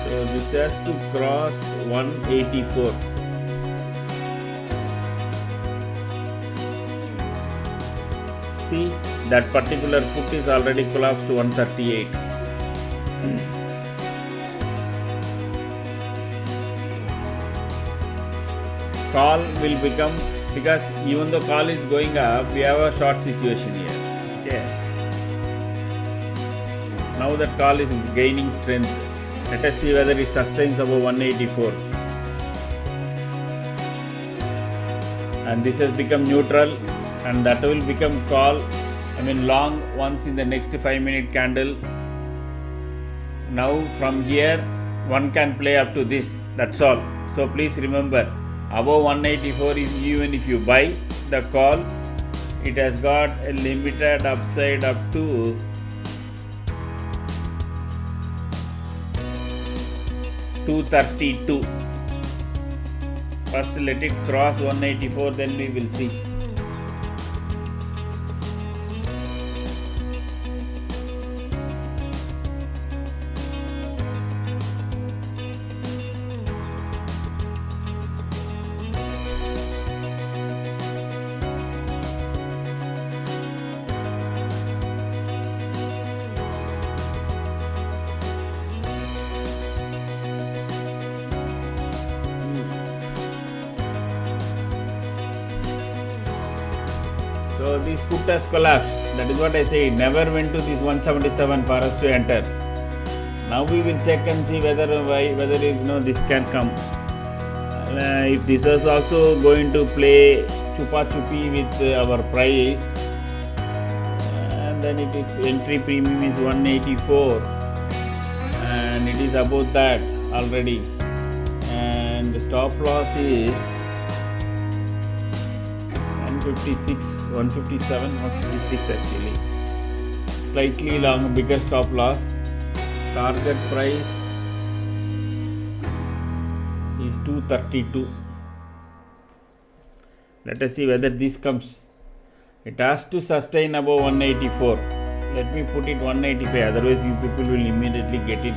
So this has to cross 184. See, that particular put is already collapsed to 138. Call will become, because even though call is going up, we have a short situation here. Okay. Now that call is gaining strength. Let us see whether it sustains above 184. And this has become neutral, and that will become call, long once in the next 5-minute candle. Now from here one can play up to this, that's all. So please remember, above 184 is even if you buy the call, it has got a limited upside up to 232. First let it cross 184, then we will see. So this put has collapsed. That is what I say. It never went to this 177 for us to enter. Now we will check and see whether this can come. If this is also going to play chupa chupi with our price, and then it is entry premium is 184, and it is about that already, and the stop loss is 157, 156 actually. Slightly long, bigger stop loss. Target price is 232. Let us see whether this comes. It has to sustain above 184. Let me put it 185, otherwise you people will immediately get in.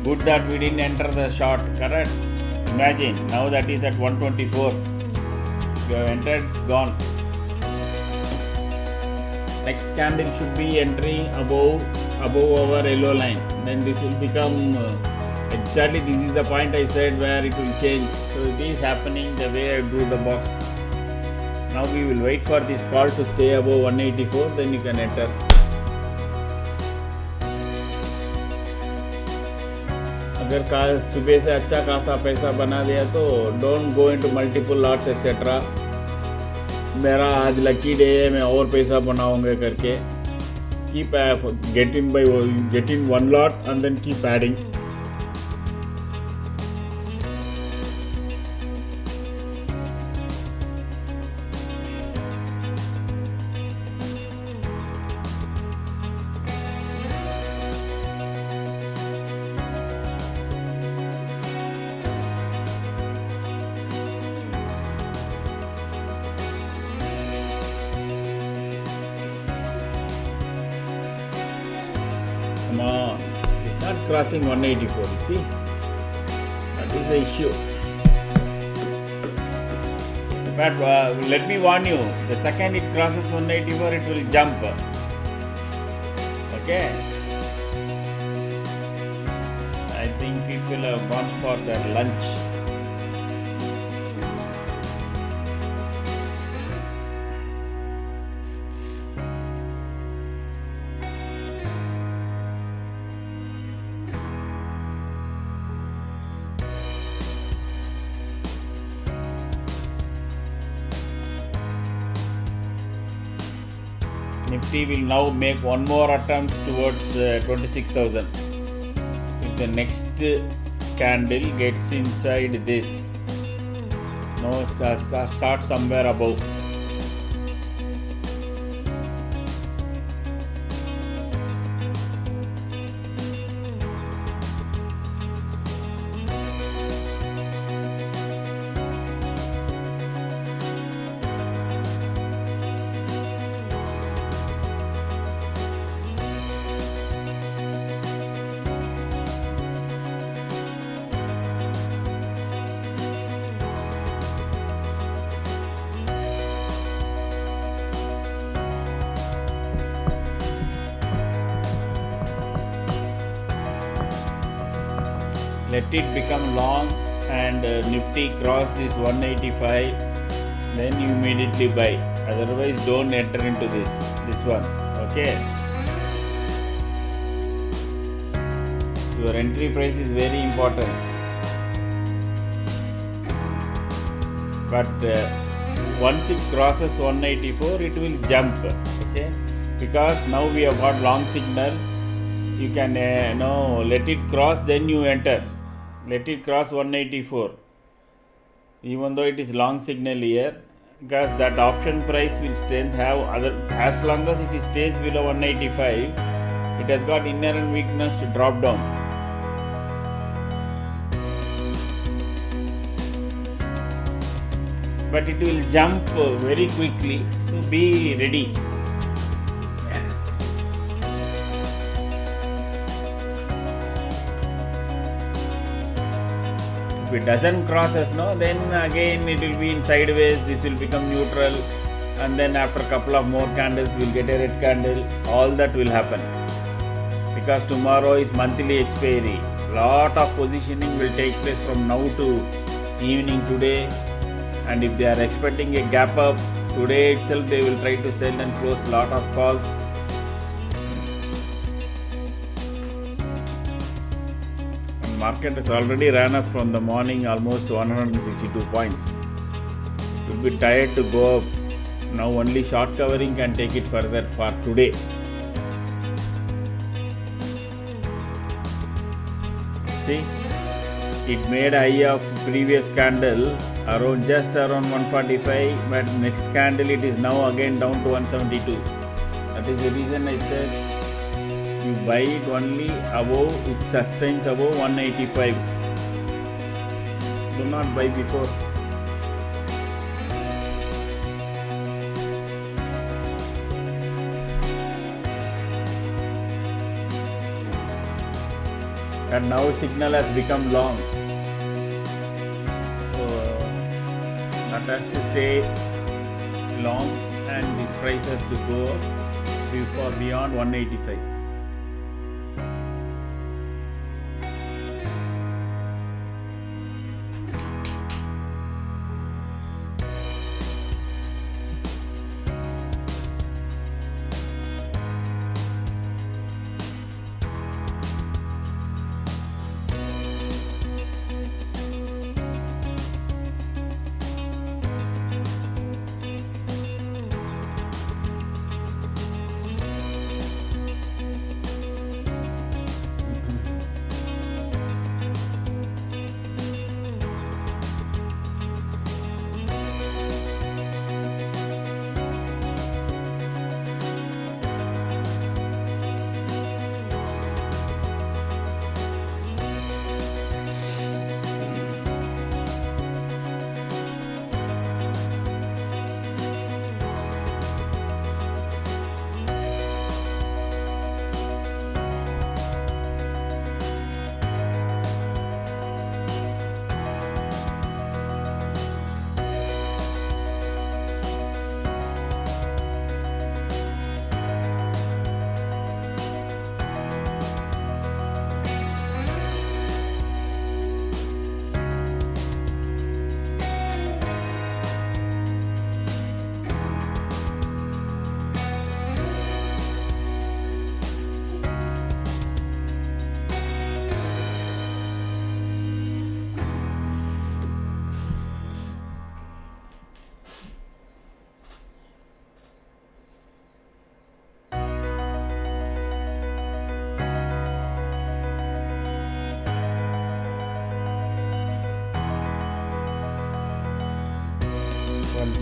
Good that we didn't enter the short, correct? Imagine, now that is at 124. You have entered, it's gone. Next candle should be entry above our yellow line. Then this will become exactly, this is the point I said where it will change. So it is happening the way I drew the box. Now we will wait for this call to stay above 184, then you can enter. अगर सुबह से अच्छा खासा पैसा बना दिया तो don't go into multiple lots etcetera, मेरा आज लकी डे है मैं और पैसा बनाऊंगा करके. Keep get in one lot and then keep adding. Come on, it's not crossing 184, you see? That is the issue. But let me warn you, the second it crosses 184, it will jump. Okay? I think people have gone for their lunch. Nifty will now make one more attempt towards 26,000. If the next candle gets inside this, start somewhere above. Let it become long and Nifty cross this 185, then you immediately buy. Otherwise, don't enter into this one. Okay. Your entry price is very important. But once it crosses 184, it will jump. Okay. Because now we have got long signal. You can let it cross, then you enter. Let it cross 184, even though it is long signal here, because that option price will have other, as long as it stays below 185, it has got inherent weakness to drop down. But it will jump very quickly, so be ready. If it doesn't cross us, then again it will be in sideways, this will become neutral, and then after a couple of more candles we'll get a red candle. All that will happen because tomorrow is monthly expiry. Lot of positioning will take place from now to evening today, and if they are expecting a gap up today itself, they will try to sell and close lot of calls. Market has already ran up from the morning almost 162 points. It will be tired to go up. Now only short covering can take it further for today. See, it made a high of previous candle just around 145, but next candle it is now again down to 172. That is the reason I said you buy it only above, it sustains above 185. Do not buy before. And now signal has become long. So that has to stay long, and this price has to go beyond 185.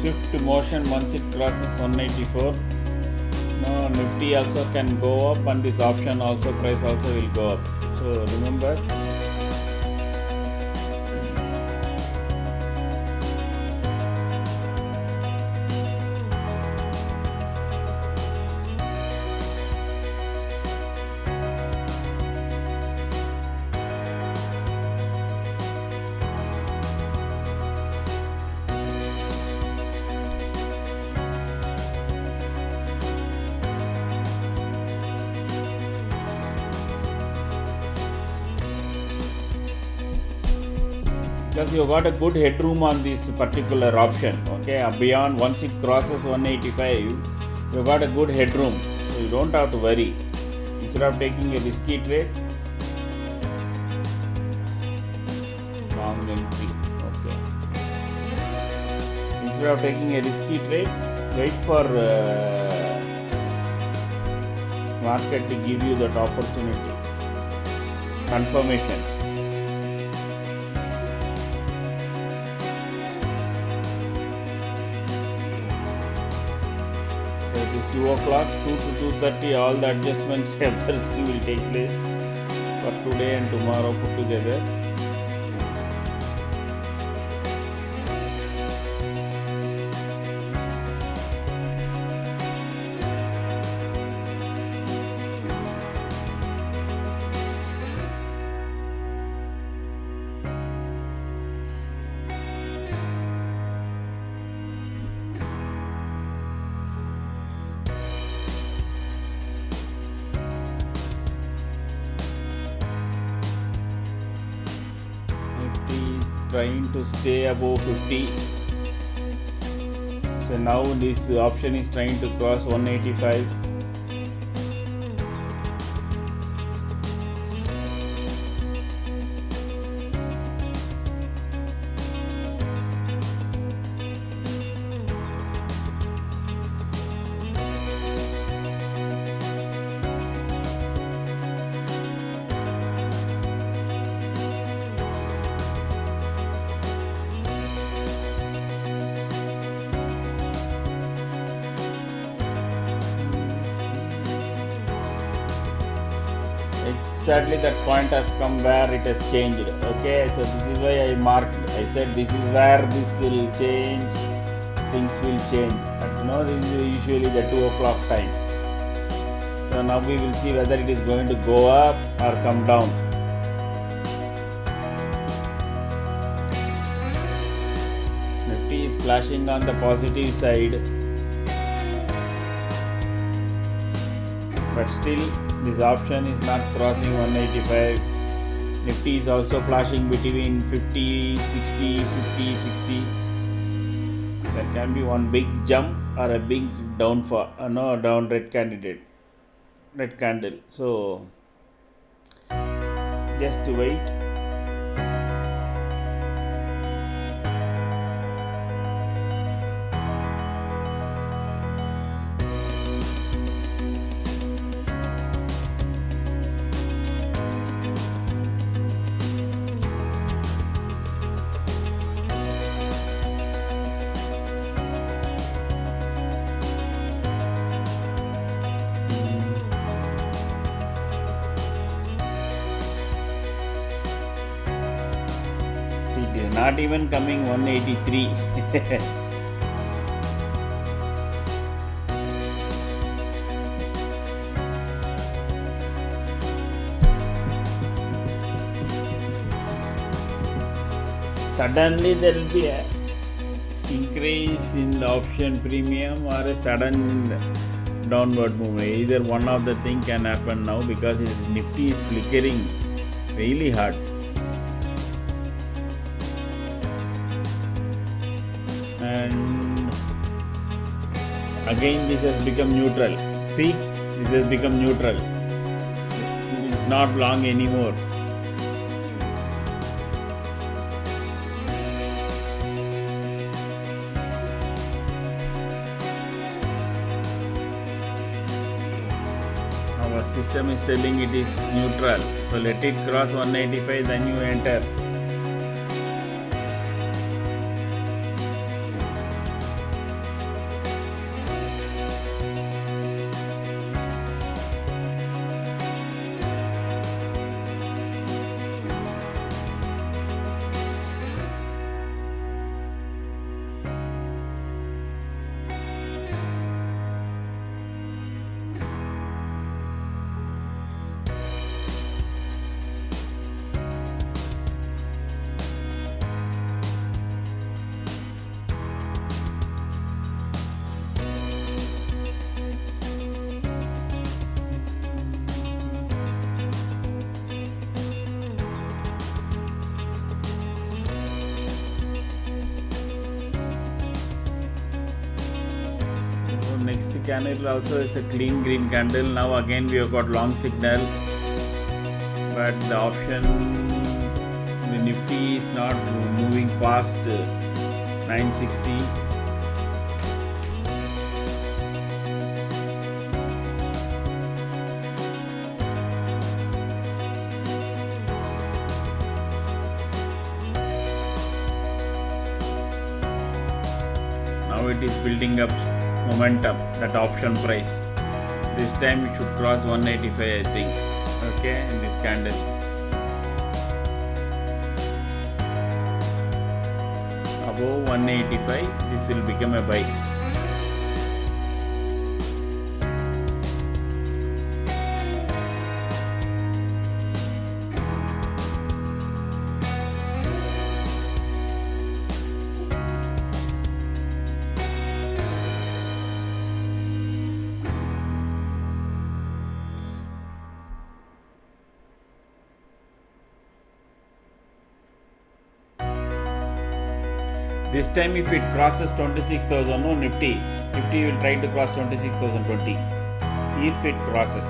swift motion once it crosses 184. Now Nifty also can go up, and this option also price also will go up. So remember, because you got a good headroom on this particular option, okay, beyond once it crosses 185, you got a good headroom, so you don't have to worry. Instead of taking a risky trade, long entry, okay, instead of taking a risky trade, wait for market to give you that opportunity, confirmation. So it is 2 o'clock, 2 to 2:30, all the adjustments, everything will take place for today and tomorrow put together. Trying to stay above 50. So now this option is trying to cross 185. Exactly that point has come where it has changed. Okay, so this is why I marked. I said this is where this will change, things will change. But no, this is usually the 2 o'clock time. So now we will see whether it is going to go up or come down. Nifty is flashing on the positive side, but still this option is not crossing 185. Nifty is also flashing between 50, 60, 50, 60. There can be one big jump or a big downfall, down red candle. So just wait. It is not even coming 183. Suddenly there will be a increase in the option premium or a sudden downward movement. Either one of the thing can happen now, because Nifty is flickering really hard. And again this has become neutral. See, this has become neutral. It's not long anymore. Our system is telling it is neutral. So let it cross 185, then you enter. next candle also is a clean green candle. Now again we have got long signal, but the option, the Nifty is not moving past 960. Now it is building up momentum, that option price. This time it should cross 185, I think. Okay, in this candle. Above 185, this will become a buy. This time if it crosses 26,000, no, Nifty will try to cross 26,020 if it crosses.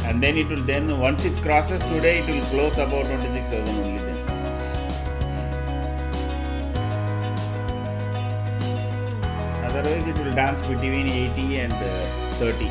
And then once it crosses today, it will close about 26,000 only then. Otherwise it will dance between 80 and 30.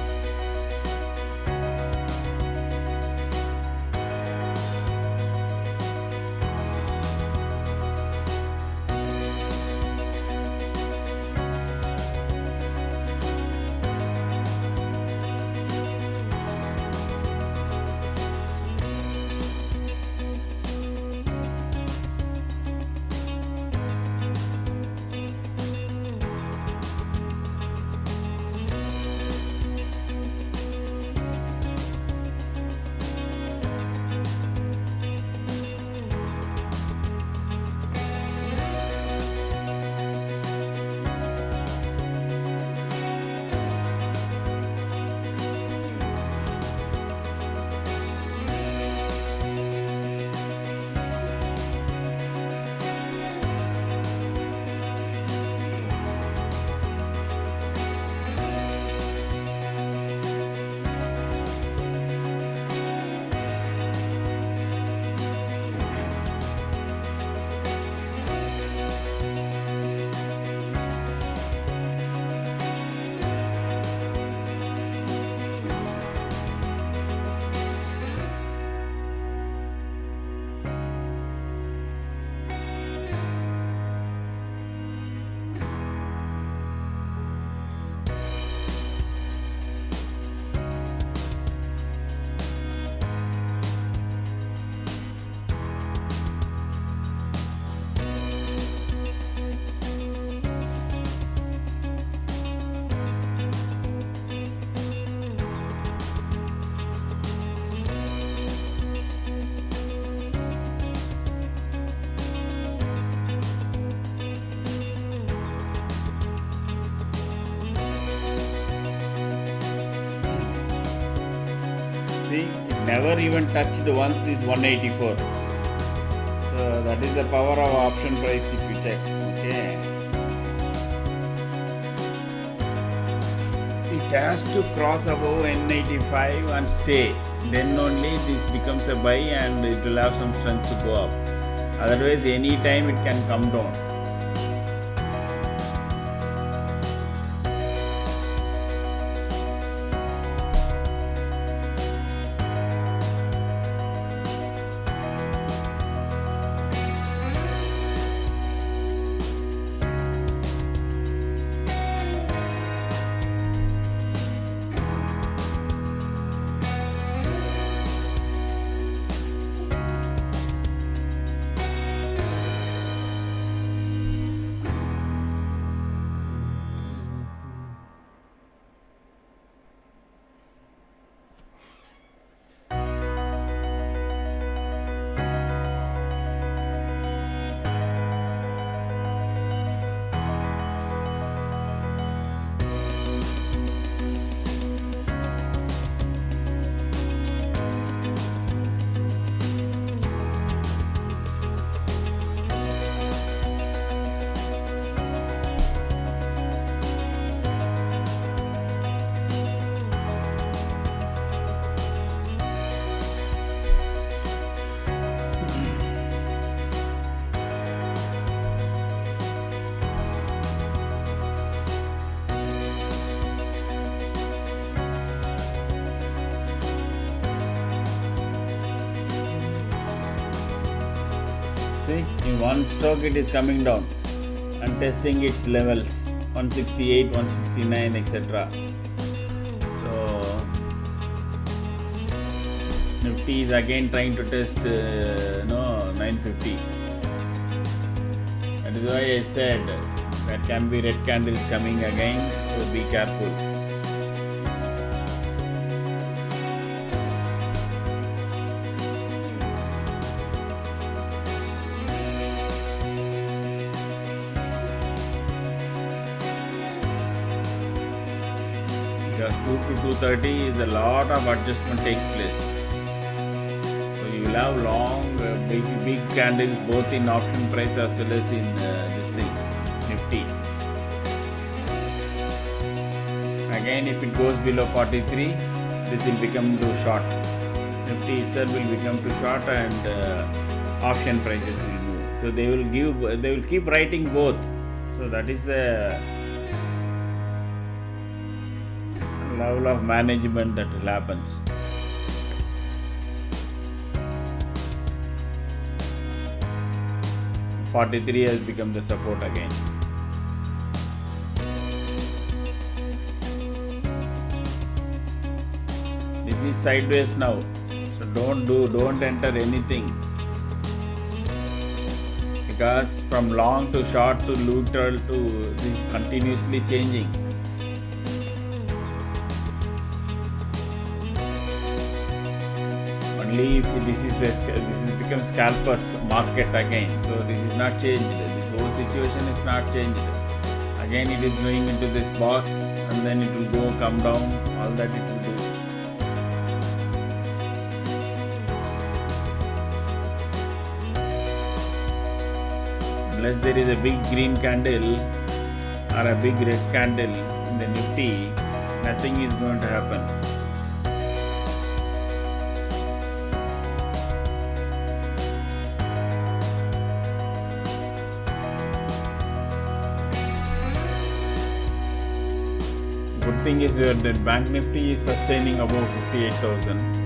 See, it never even touched once this 184. So that is the power of option price if you check. Okay. It has to cross above N85 and stay. Then only this becomes a buy and it will have some strength to go up. Otherwise, any time it can come down. See, in one stroke it is coming down and testing its levels 168, 169, etc. So Nifty is again trying to test 950. That is why I said there can be red candles coming again, so be careful. Because 2 to 230 is a lot of adjustment takes place. So you will have long, big candles both in option price as well as in this thing, Nifty. Again, if it goes below 43, this will become too short. Nifty itself will become too short, and option prices will move. So they will keep writing both. So that is the level of management that happens. $43 has become the support again. This is sideways now, so don't enter anything, because from long to short to neutral to this is continuously changing. Only if this become scalpers market again. So this is not changed. This whole situation is not changed. Again it is going into this box, and then it will come down. All that it will do. Unless there is a big green candle or a big red candle in the Nifty, nothing is going to happen. Good thing is that Bank Nifty is sustaining above 58,000.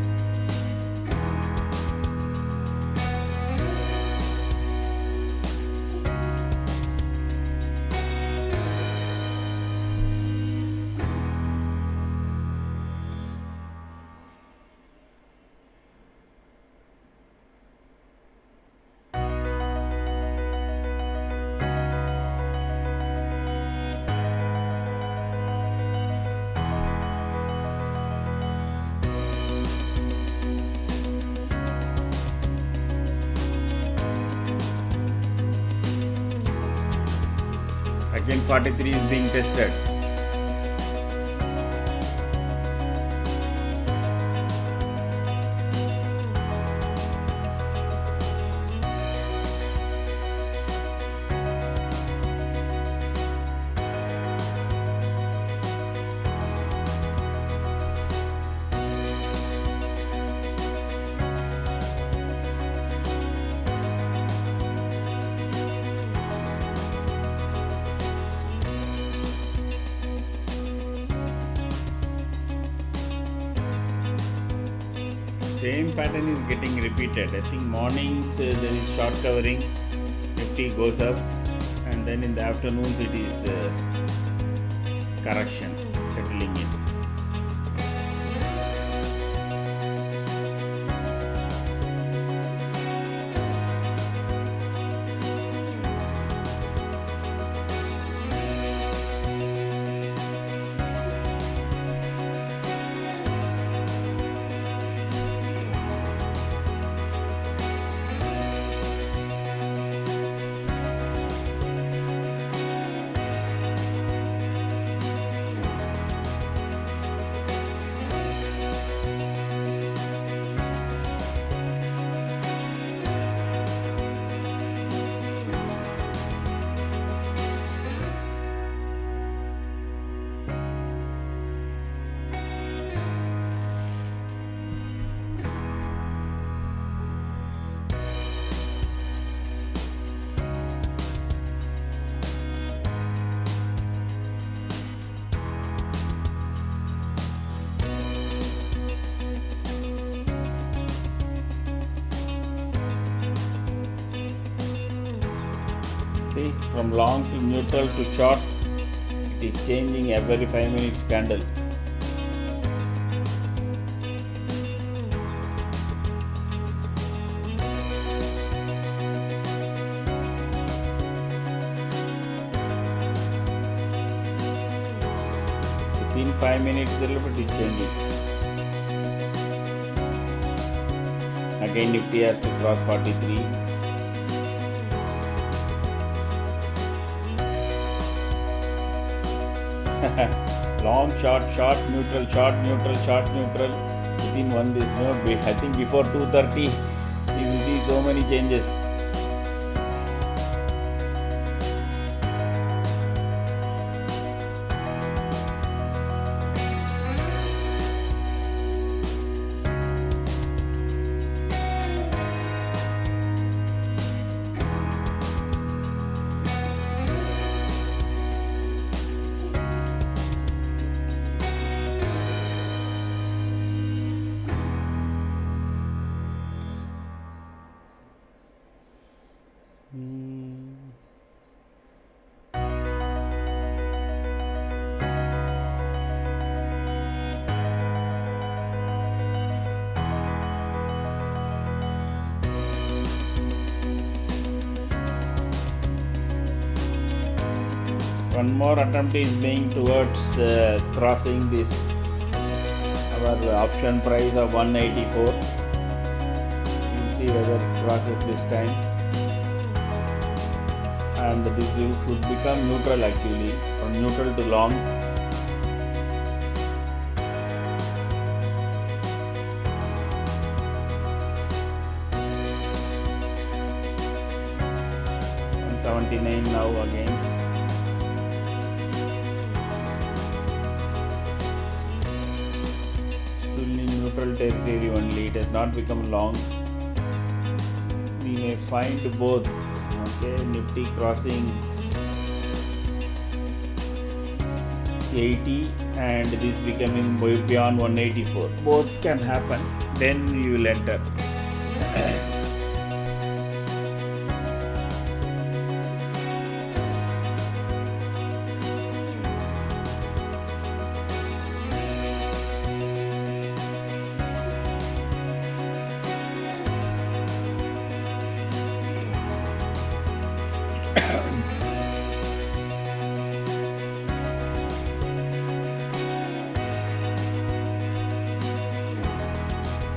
Again 43 is being tested. Same pattern is getting repeated. I think mornings there is short covering, Nifty goes up, and then in the afternoons it is correction settling in. See, from long to neutral to short, it is changing every 5 minutes candle. Within 5 minutes, the little bit is changing. Again, Nifty has to cross 43. Long, short, short, neutral, short, neutral, short, neutral. Within one, this, I think before 2:30, you will see so many changes. One more attempt is being towards crossing this our option price of 184. We'll see whether it crosses this time, and this should become neutral actually, from neutral to long. $179 now again. Neutral territory only, it has not become long. We may find both. Okay, Nifty crossing 80 and this becoming beyond 184. Both can happen, then you will enter.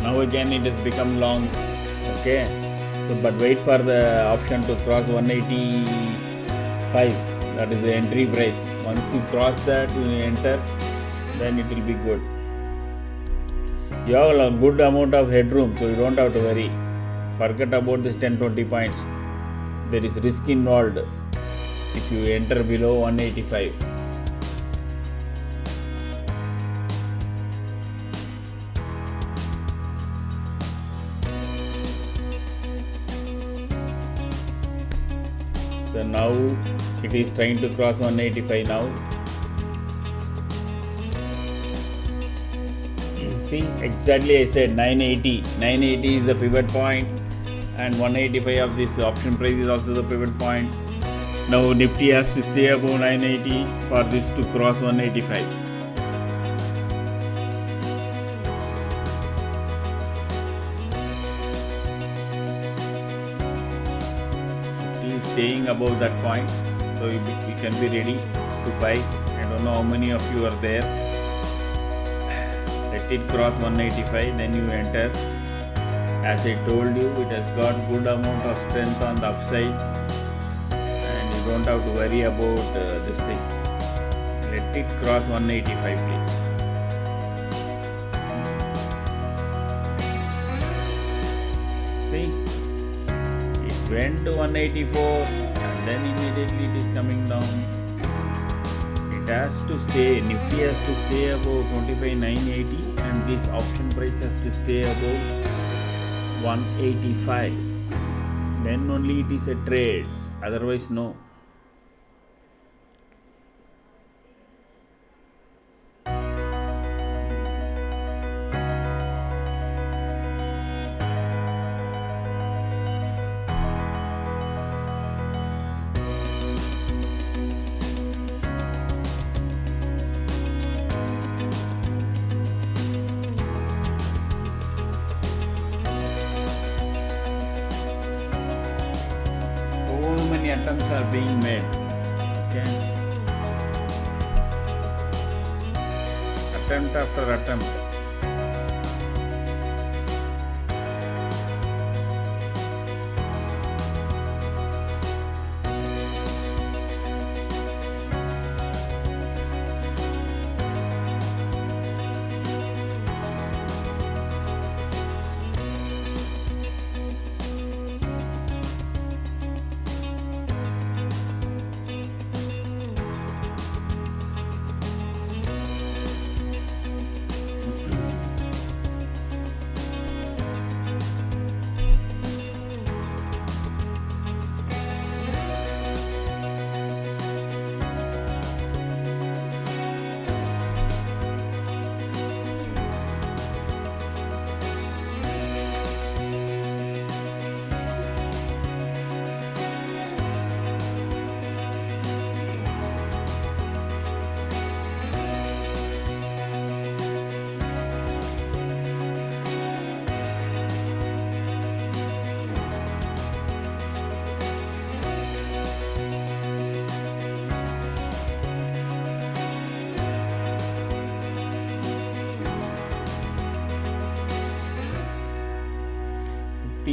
Now again it has become long. Okay, so but wait for the option to cross 185. That is the entry price. Once you cross that, you enter, then it will be good. You have a good amount of headroom, so you don't have to worry. Forget about this 10-20 points. There is risk involved if you enter below 185. So now it is trying to cross 185 now. See, exactly I said 980. 980 is the pivot point, and 185 of this option price is also the pivot point. Now Nifty has to stay above 980 for this to cross 185. Staying above that point, so you can be ready to buy. I don't know how many of you are there. Let it cross 185, then you enter. As I told you, it has got good amount of strength on the upside, and you don't have to worry about this thing. Let it cross 185, please. See, went to 184 and then immediately it is coming down. It has to stay, Nifty has to stay above 25,980 and this option price has to stay above 185. Then only it is a trade, otherwise no. many attempts are being made. Okay, attempt after attempt.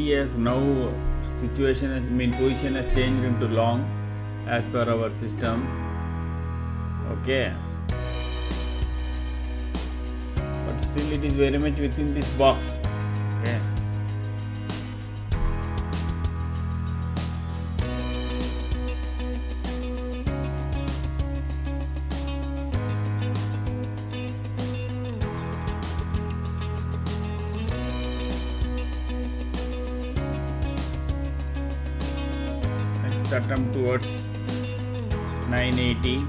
Has now position has changed into long as per our system. Okay, but still it is very much within this box. Okay, attempt towards 980.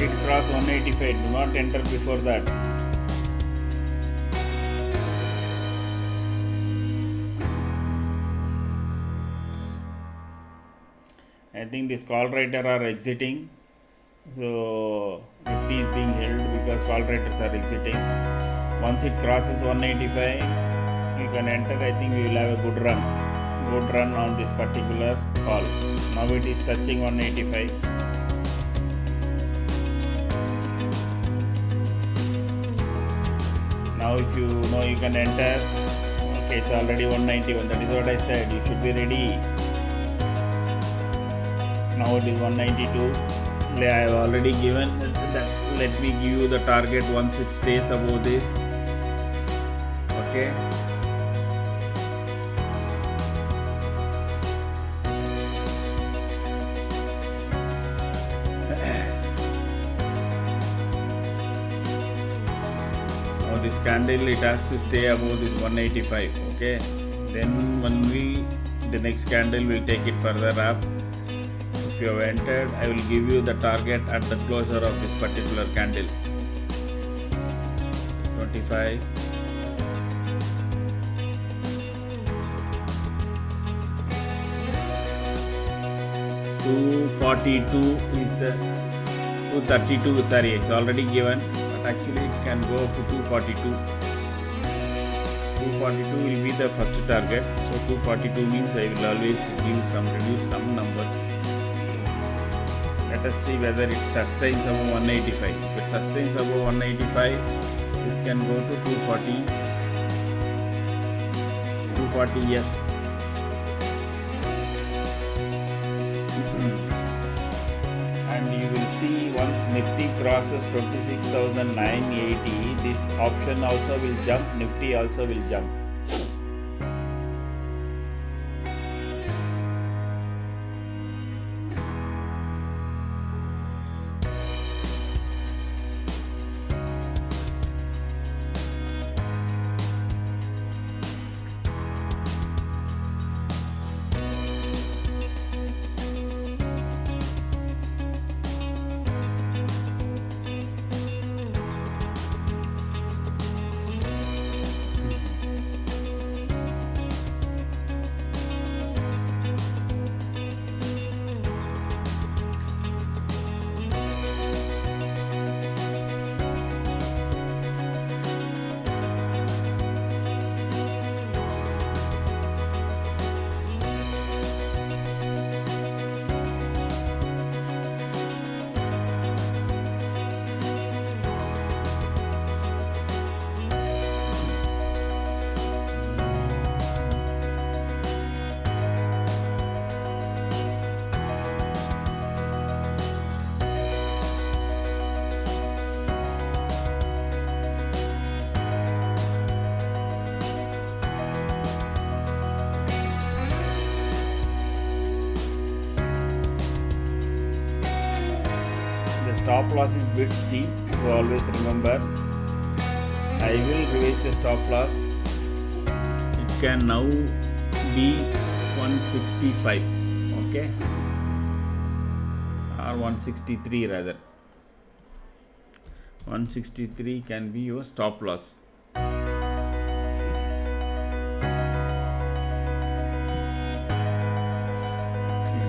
It cross 185, do not enter before that. I think this call writer are exiting, so Nifty is being held because call writers are exiting. Once it crosses 185, you can enter. I think we will have a good run on this particular call. Now it is touching 185. Now if you know, you can enter. Okay, it's already 191. That is what I said. You should be ready. Now it is 192. I have already given that. Let me give you the target once it stays above this. Okay. Now this candle, it has to stay above this 185. Okay. Then when the next candle will take it further up. If you have entered, I will give you the target at the closure of this particular candle. 25. $242 is the 232. Sorry, it's already given, but actually it can go up to 242. 242 will be the first target. So 242 means I will always reduce some numbers. Let us see whether it sustains above 185. If it sustains above 185, this can go to 240. 240, yes. And you will see once Nifty crosses 26,980, this option also will jump, Nifty also will jump. stop loss is bit steep, so always remember. I will revise the stop loss. It can now be 165, okay, or 163 rather. 163 can be your stop loss.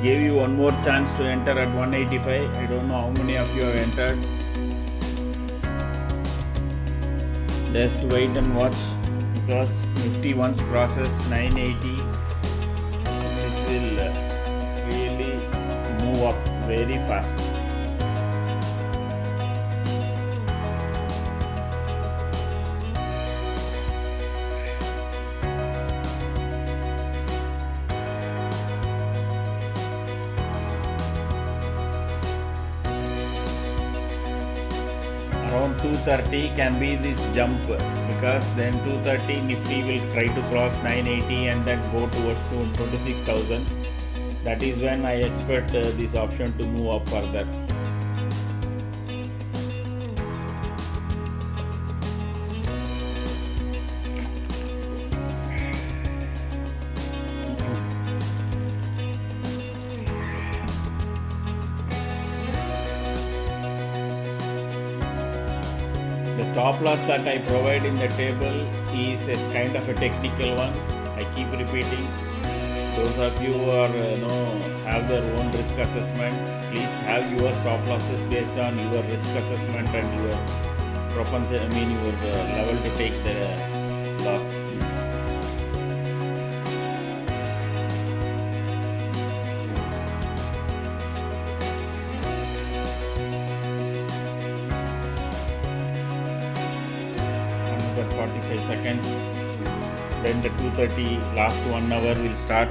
Gave you one more chance to enter at 185. I don't know how many of you have entered. Just wait and watch, because Nifty once crosses 980, this will really move up very fast. Around 230 can be this jump, because then 230 Nifty will try to cross 980 and then go towards 26,000. That is when I expect this option to move up further. The stop loss that I provide in the table is a kind of a technical one. I keep repeating. Those of you who are have their own risk assessment, please have your stop losses based on your risk assessment and your propensity, your level to take the loss. Another 45 seconds. Then the 230 last 1 hour will start.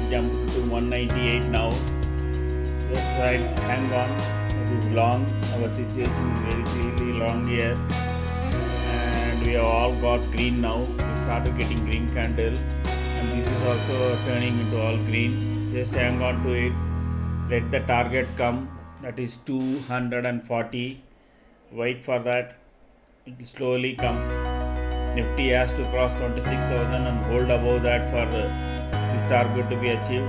Jumped to 198 now. That's right, hang on. It is long. Our situation is very clearly long here, and we have all got green now. We started getting green candle, and this is also turning into all green. Just hang on to it. Let the target come. That is 240. Wait for that. It will slowly come. Nifty has to cross 26,000 and hold above that for this target to be achieved.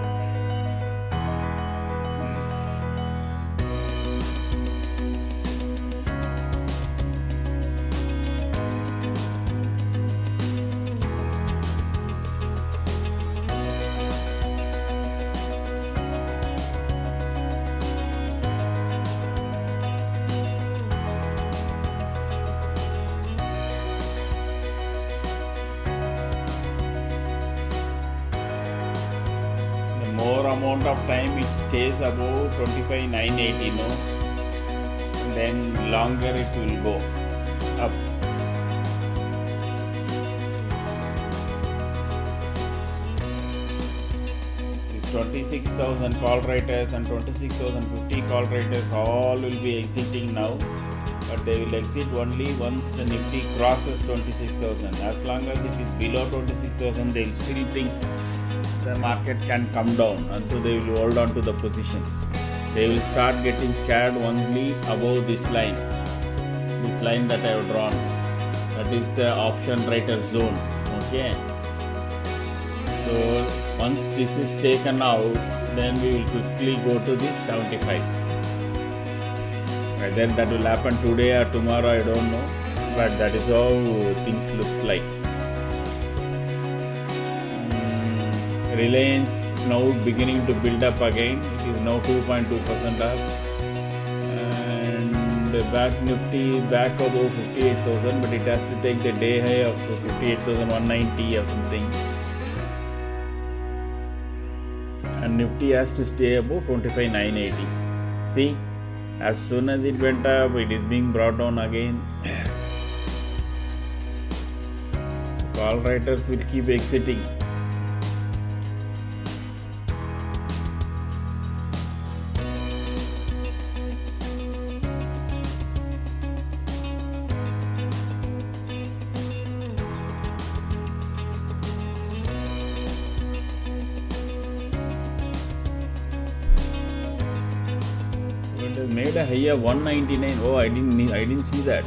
More amount of time it stays above 25,980, then longer it will go up. If 26,000 call writers and 26,050 call writers all will be exiting now, but they will exit only once the Nifty crosses 26,000. As long as it is below 26,000, they will still think the market can come down, and so they will hold on to the positions. They will start getting scared only above this line that I have drawn. That is the option writer zone. Okay. So once this is taken out, then we will quickly go to this 75. Whether that will happen today or tomorrow, I don't know, but that is how things looks like. Reliance now beginning to build up again. It is now 2.2% up, and the back Nifty back above 58,000, but it has to take the day high of 58,190 or something, and Nifty has to stay above 25,980. See, as soon as it went up, it is being brought down again. Call writers will keep exiting. It has made a high of 199. Oh, I didn't see that.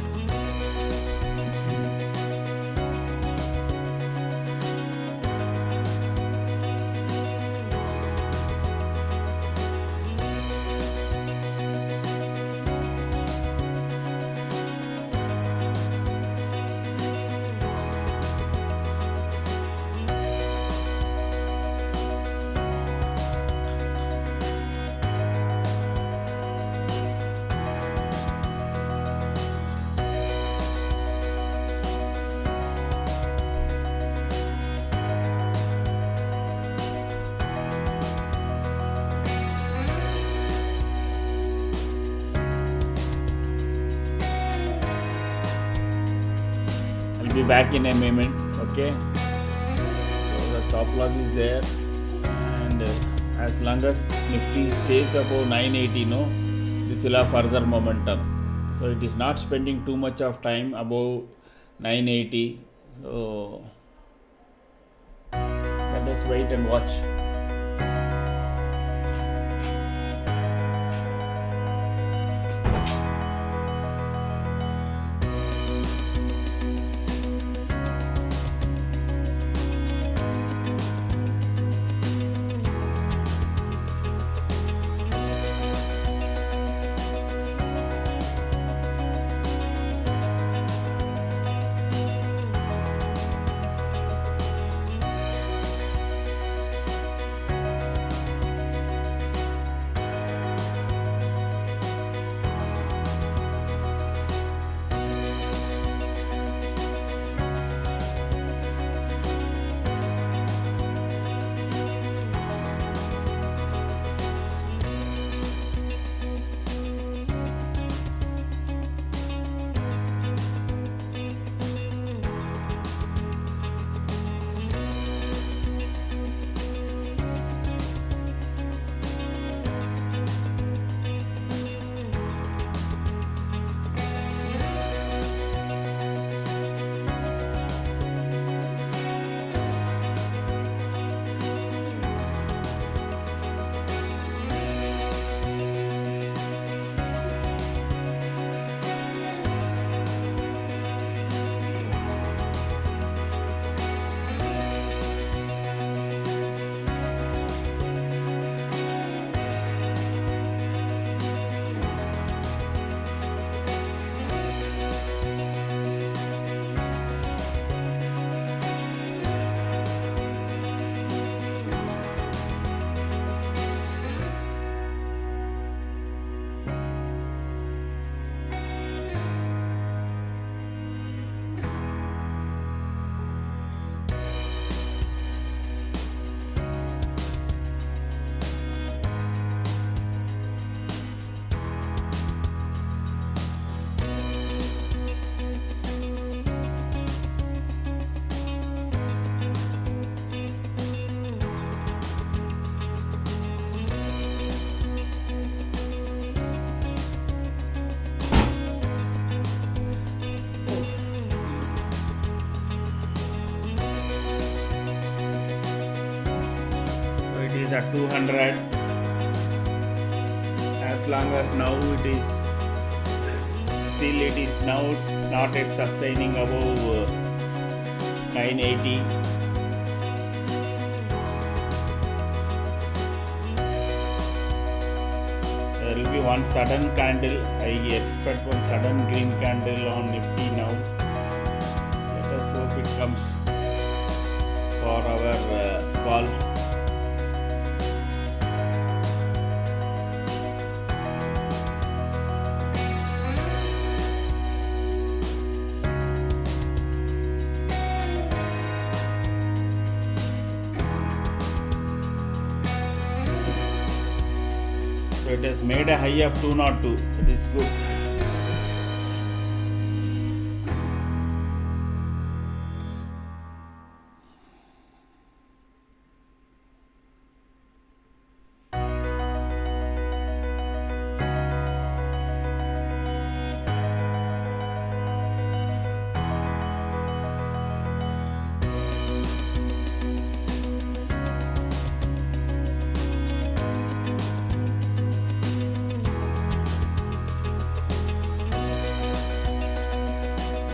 I'll be back in a moment. Okay. So the stop loss is there, and as long as Nifty stays above 980, this will have further momentum. So it is not spending too much of time above 980. So let us wait and watch. at 200. As long as now it is still it is now not yet sustaining above 980. There will be one sudden candle. I expect one sudden green candle on Nifty now. Let us hope it comes for our call. So it has made a high of 202. That is good.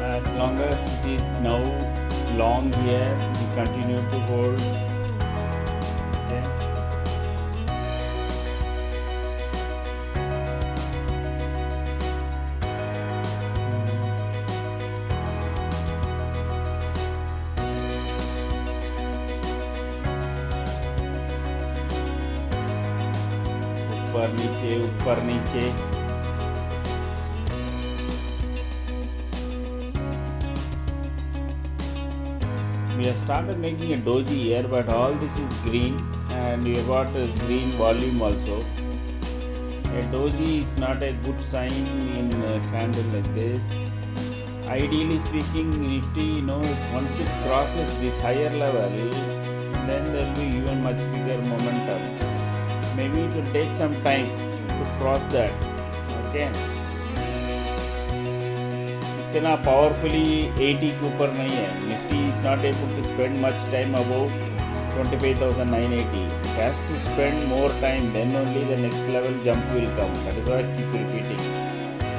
As long as it is now long here, we continue to hold. Okay. ऊपर नीचे we have started making a doji here, but all this is green and we have got a green volume also. A doji is not a good sign in a candle like this. Ideally speaking, Nifty, once it crosses this higher level, then there will be even much bigger momentum. Maybe it will take some time to cross that. Okay. इतना powerfully 80 के ऊपर नहीं है. Nifty is not able to spend much time above 25,980. It has to spend more time, then only the next level jump will come. That is why I keep repeating.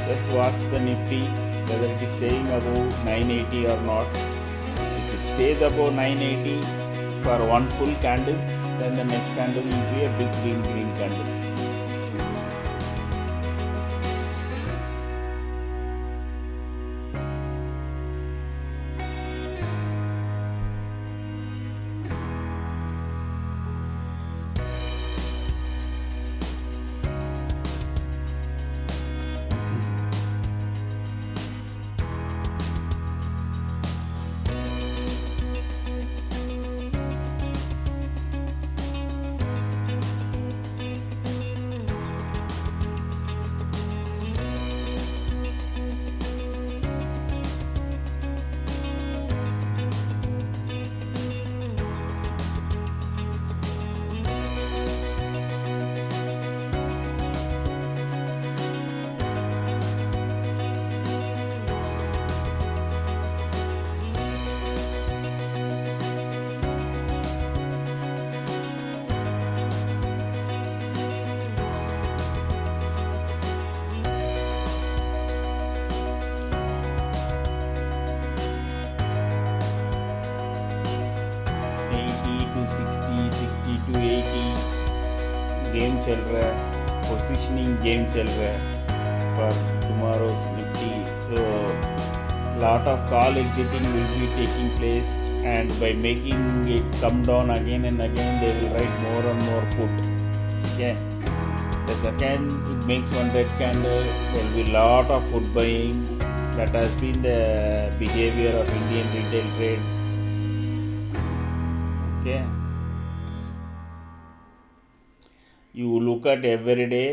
Just watch the Nifty, whether it is staying above 980 or not. If it stays above 980 for one full candle, then the next candle will be a big green candle. Game चल रहा है, positioning game चल रहा है for tomorrow's Nifty. So lot of call exiting will be taking place, and by making it come down again and again, they will write more and more put. Okay. The second it makes one red candle, there will be lot of put buying. That has been the behavior of Indian retail trade. Okay. You look at every day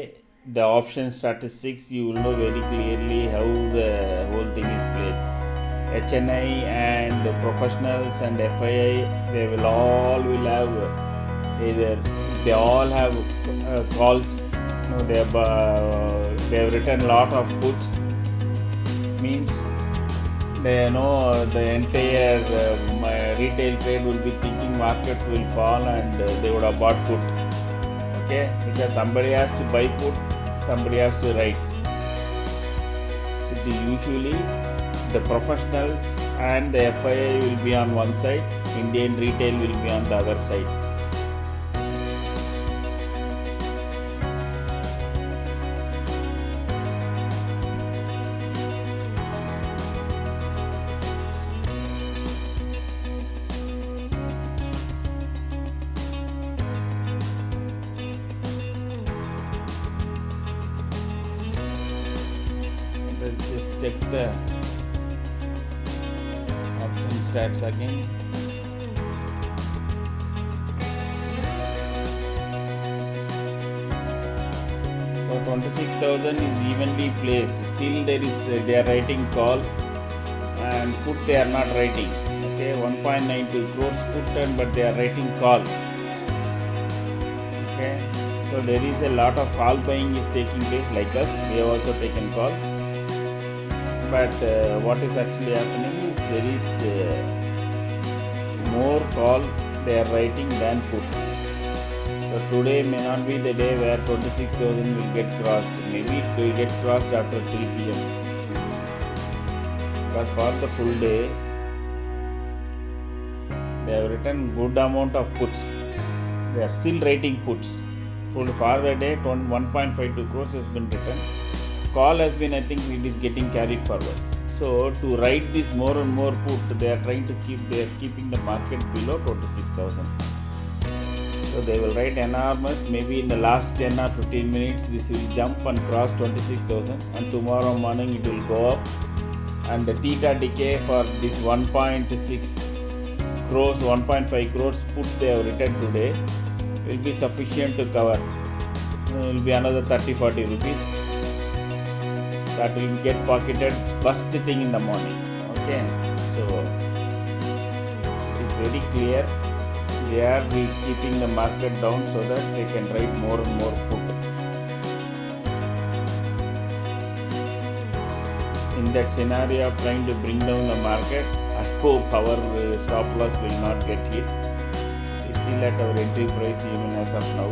the option statistics, you will know very clearly how the whole thing is played. HNI and professionals and FII, they will have either they all have calls. They have written lot of puts. Means they know the entire retail trade will be thinking market will fall, and they would have bought put. Okay, because somebody has to buy put, somebody has to write. It is usually the professionals and the FII will be on one side, Indian retail will be on the other side. Let's just check the option stats again. So 26,000 is evenly placed. Still they are writing call, and put they are not writing. Okay, 1.92 crores put, but they are writing call. Okay, so there is a lot of call buying is taking place. Like us, we have also taken call. But what is actually happening is there is more call they are writing than put. So today may not be the day where 26,000 will get crossed. Maybe it will get crossed after 3 p.m. But for the full day, they have written good amount of puts. They are still writing puts. For the day, 1.52 crores has been written. Call has been, I think it is getting carried forward. So to write this more and more put, they are trying to keeping the market below 26,000. So they will write enormous. Maybe in the last 10 or 15 minutes, this will jump and cross 26,000, and tomorrow morning it will go up. And the theta decay for this 1.6 crores, 1.5 crores put they have written today will be sufficient to cover. It will be another 30-40 rupees. That will get pocketed first thing in the morning. Okay, so it is very clear they are keeping the market down so that they can write more and more put. In that scenario of trying to bring down the market, I hope our stop loss will not get hit. It is still at our entry price even as of now.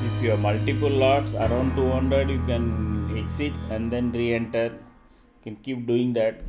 If you have multiple lots around 200, you can exit and then re-enter. You can keep doing that.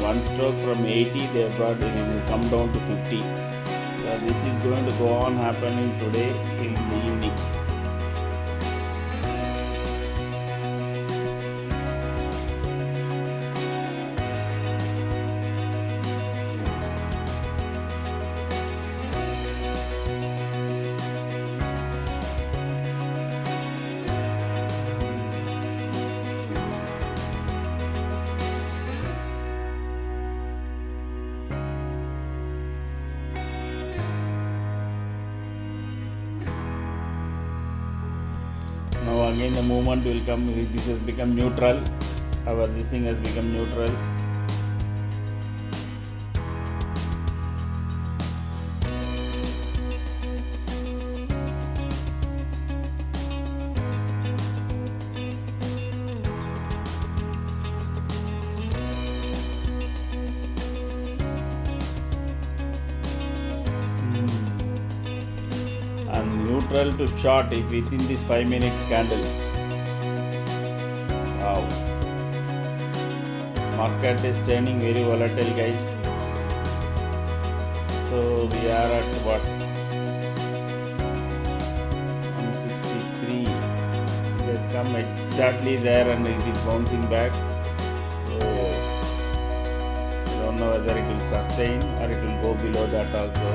One stroke from 80, they have brought it will come down to 50. So this is going to go on happening today in the evening. again the movement will come. This has become neutral. This thing has become neutral. And neutral to short if within this 5 minutes candle. Wow. Market is turning very volatile, guys. So we are at what? 163. It has come exactly there and it is bouncing back. So I don't know whether it will sustain or it will go below that also.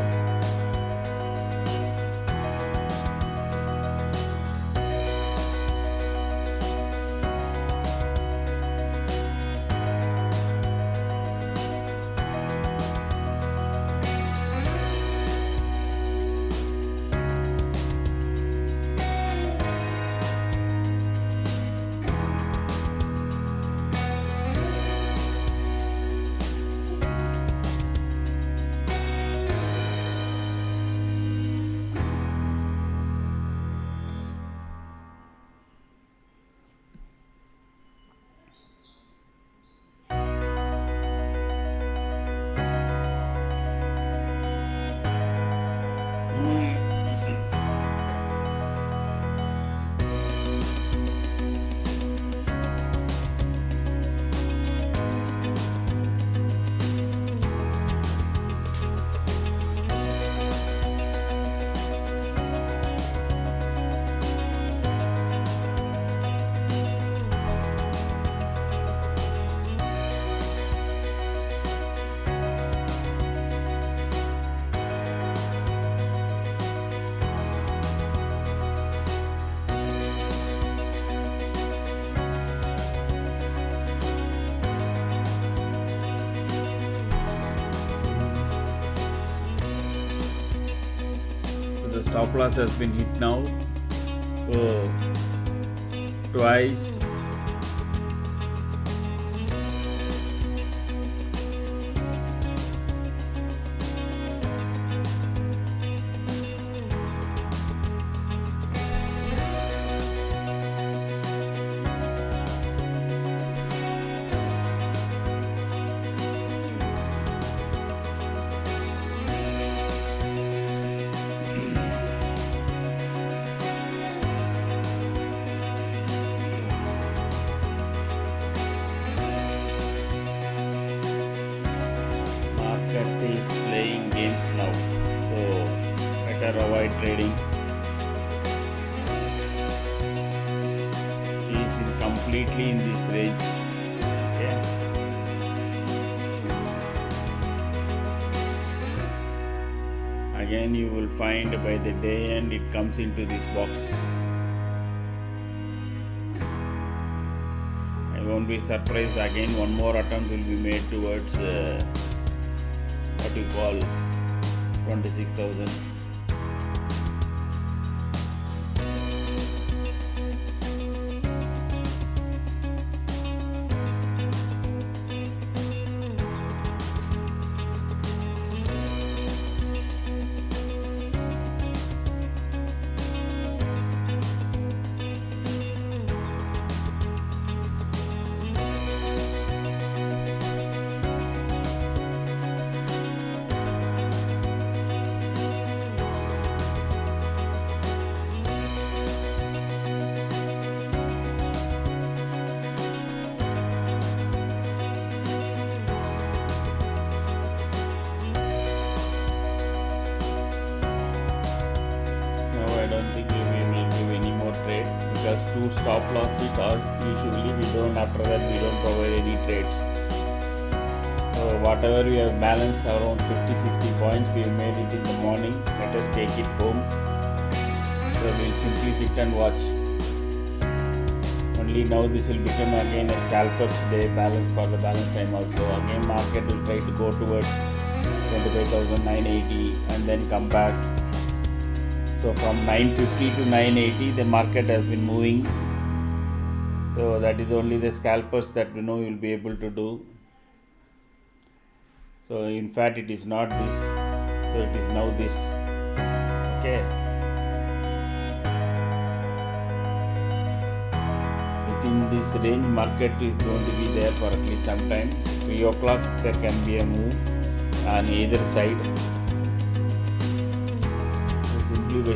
The stop loss has been hit now. So twice. Market is playing games now, so better avoid trading. He is completely in this range. Okay. Again, you will find by the day end it comes into this box. I won't be surprised again one more attempt will be made towards what you call 26,000. I don't think we will give any more trade because two stop loss hit or usually we don't, after that we don't provide any trades. So whatever we have balanced around 50-60 points, we made it in the morning. Let us take it home. So we'll simply sit and watch. Only now this will become again a scalper's day balance for the balance time also. Again market will try to go towards 25,980 and then come back. So from 950 to 980 the market has been moving So that is only the scalpers that you will be able to do. So in fact it is not this, so it is now this. Okay, within this range market is going to be there for at least some time. 3 o'clock there can be a move on either side. So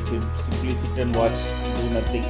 simply sit and watch, do nothing.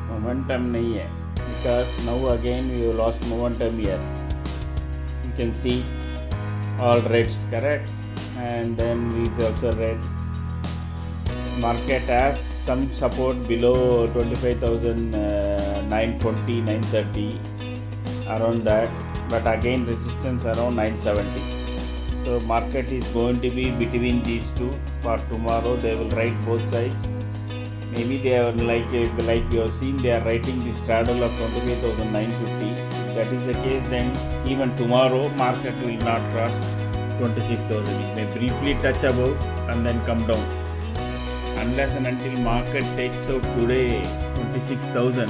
Momentum nahi hai, because now again we have lost momentum here. You can see all reds, correct, and then these also red. Market has some support below 25,920, 930, around that, but again resistance around 970. So market is going to be between these two for tomorrow. They will write both sides. Maybe they are like we have seen, they are writing the straddle of 28,950. If that is the case, then even tomorrow market will not cross 26,000. It may briefly touch above and then come down. Unless and until market takes out today 26,000,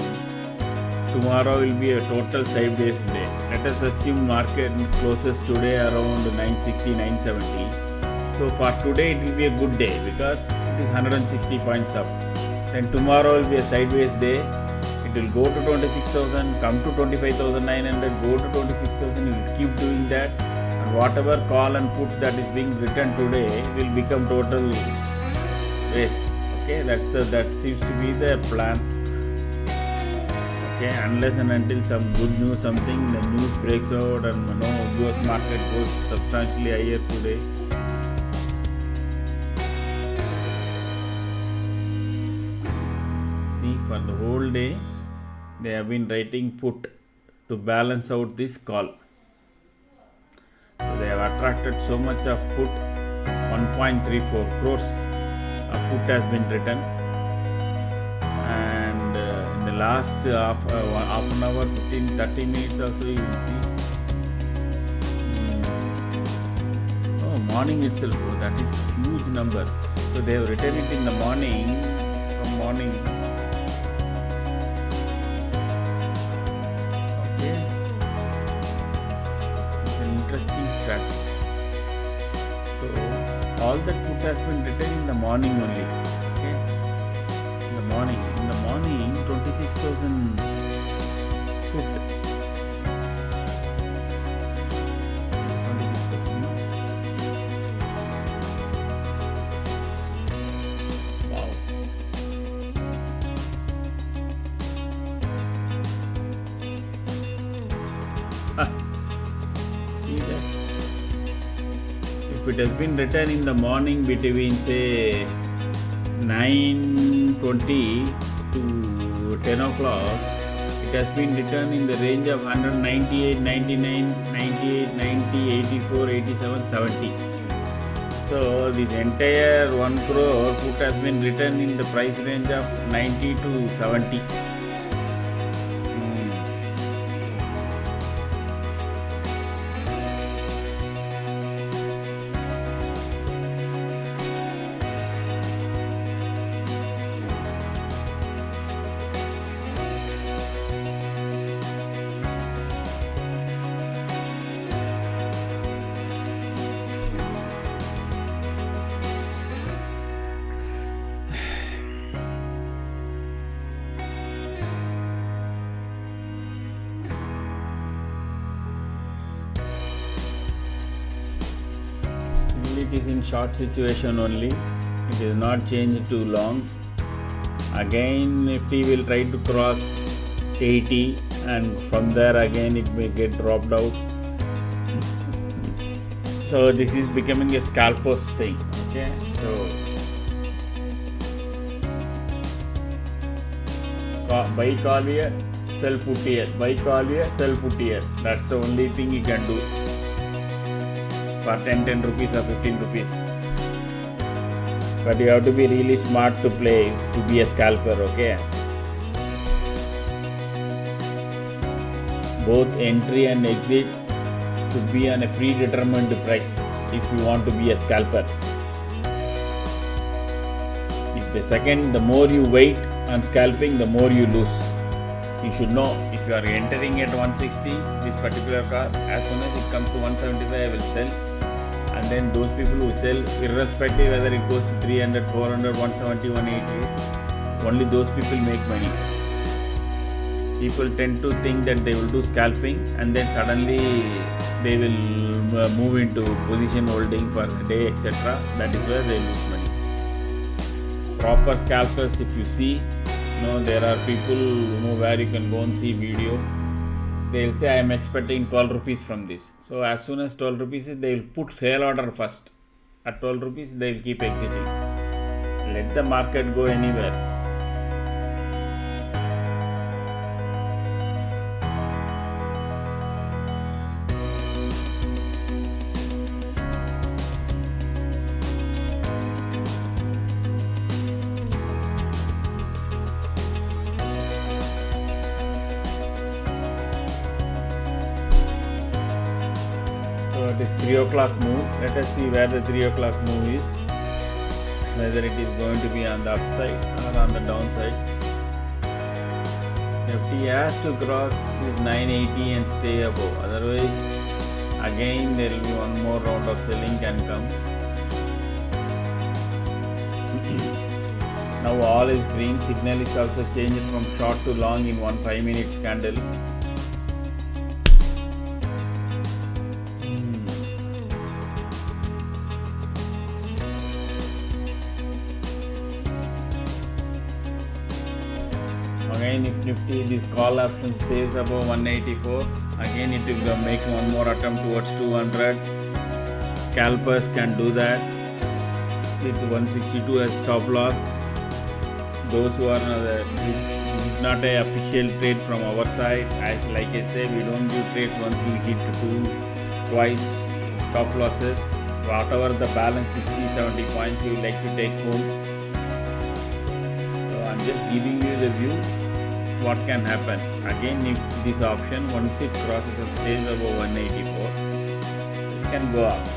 tomorrow will be a total sideways day. Let us assume market closes today around 960, 970. So for today it will be a good day because it is 160 points up. Then tomorrow will be a sideways day. It will go to 26,000, come to 25,900, go to 26,000. It will keep doing that, and whatever call and put that is being written today will become total waste. Okay, that seems to be the plan. Okay, unless and until some good news, something, the news breaks out and US market goes substantially higher today. For the whole day they have been writing put to balance out this call. So they have attracted so much of put, 1.34 crores of put has been written, and in the last half an hour, 15-30 minutes also you will see. Morning itself, that is huge number. So they have written it in the morning, from morning. Interesting stats. So all that put has been written in the morning only. Okay, in the morning 26,000 put. 26,000. Wow. If it has been written in the morning between say 9:20 to 10 o'clock, it has been written in the range of 198, 99, 98, 90, 84, 87, 70. So this entire 1 crore put has been written in the price range of 90 to 70. It is in short situation only. It is not changed too long. Again Nifty will try to cross 80 and from there again it may get dropped out. So this is becoming a scalpers thing. Okay, so buy call here, sell put here, buy call here, sell put here. That's the only thing you can do for 10 rupees or 15 rupees. But you have to be really smart to play, to be a scalper, okay? Both entry and exit should be on a predetermined price if you want to be a scalper. The more you wait on scalping, the more you lose. You should know, if you are entering at 160, this particular car, as soon as it comes to 175, I will sell. And then those people who sell, irrespective whether it goes to 300, 400, 170, 180, only those people make money. People tend to think that they will do scalping and then suddenly they will move into position holding for the day, etc. That is where they lose money. Proper scalpers, if you see, there are people where you can go and see video. They will say, I am expecting 12 rupees from this. So as soon as 12 rupees, they will put fail order first. At 12 rupees, they will keep exiting. Let the market go anywhere. So it is 3 o'clock move. Let us see where the 3 o'clock move is. Whether it is going to be on the upside or on the downside. Nifty has to cross this 980 and stay above. Otherwise, again there will be one more round of selling can come. Now all is green. Signal is also changed from short to long in 1 5-minute candle. Again, if Nifty, this call option stays above 184, again it will make one more attempt towards 200. Scalpers can do that with 162 as stop loss. Those who are this is not an official trade from our side. Like I say, we don't do trades once we hit twice stop losses. Whatever the balance 60-70 points we would like to take home. So I'm just giving you the view what can happen. Again, if this option, once it crosses and stays above 184, this can go up.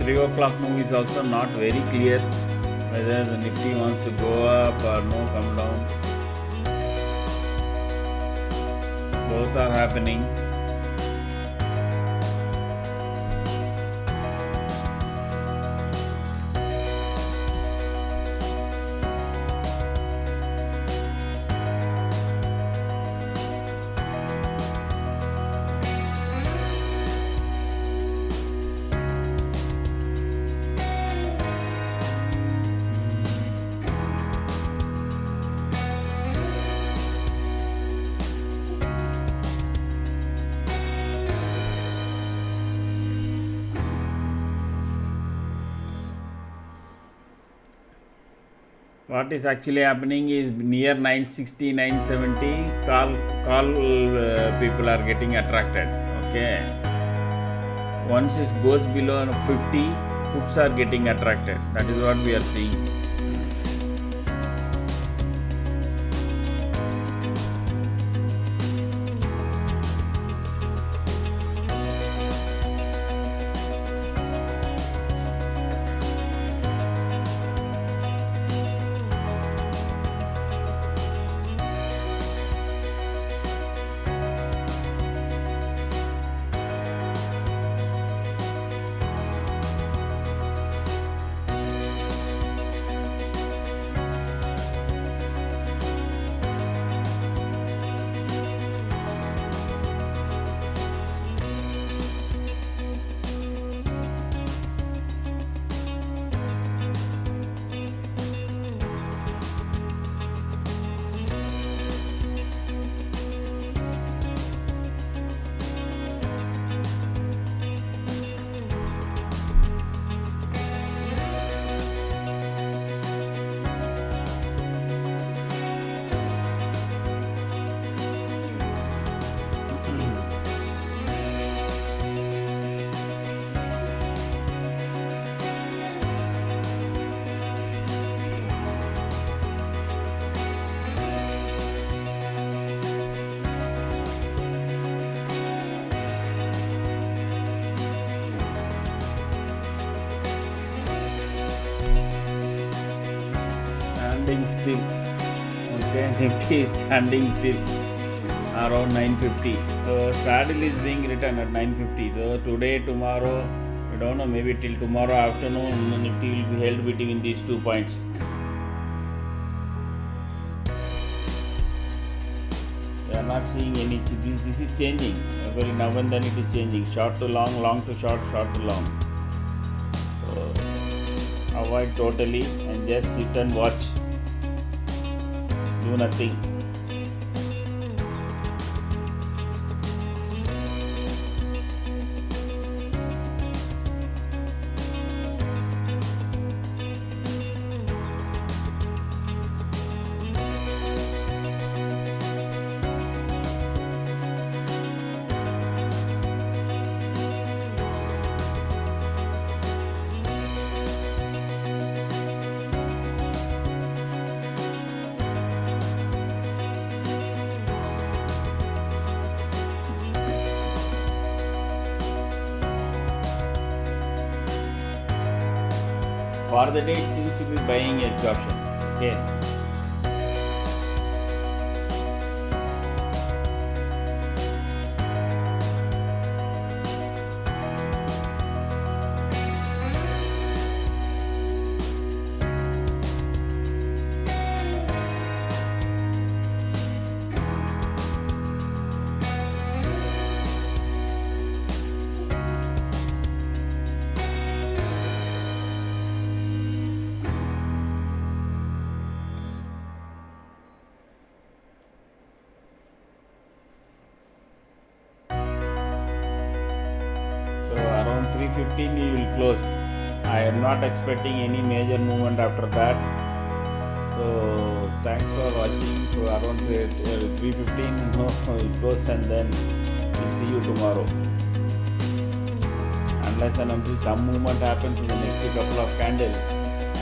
3 o'clock move is also not very clear whether the Nifty wants to go up or no, come down. Both are happening. What is actually happening is near 960, 970, call people are getting attracted. Okay. Once it goes below 50, puts are getting attracted. That is what we are seeing. Standing still. Okay, Nifty is standing still around 950. So straddle is being written at 950. So today, tomorrow, we don't know, maybe till tomorrow afternoon, Nifty will be held between these 2 points. We are not seeing any. This is changing. Every now and then it is changing. Short to long, long to short, short to long. So avoid totally and just sit and watch. Do nothing. For the day, it seems to be buying exhaustion. Okay. Around 315 you will close. I am not expecting any major movement after that. So thanks for watching. So around 315 it goes, and then we'll see you tomorrow. Unless and until some movement happens in the next couple of candles,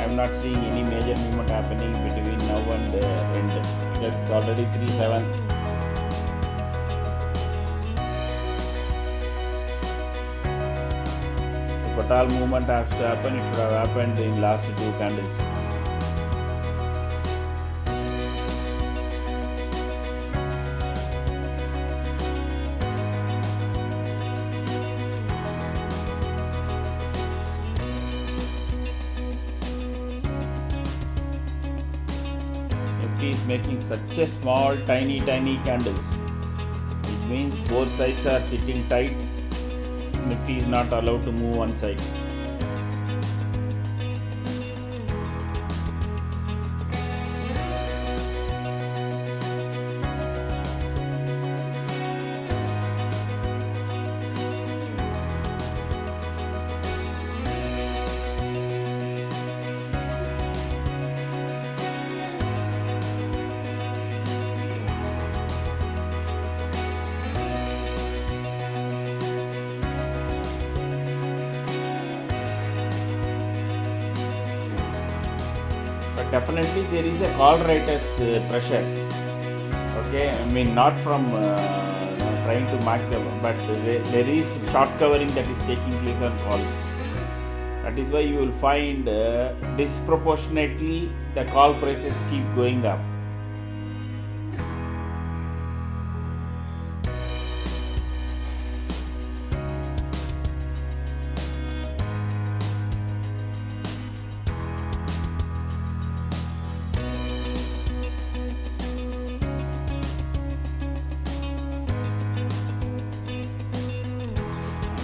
I am not seeing any major movement happening between now and end, because it's already 3.7. If at all movement has to happen, it should have happened in last two candles. Nifty is making such a small, tiny candles. It means both sides are sitting tight. Nifty is not allowed to move one side. But definitely there is a call writer's pressure. Okay, I mean not from trying to mark them, but there is short covering that is taking place on calls. That is why you will find disproportionately the call prices keep going up.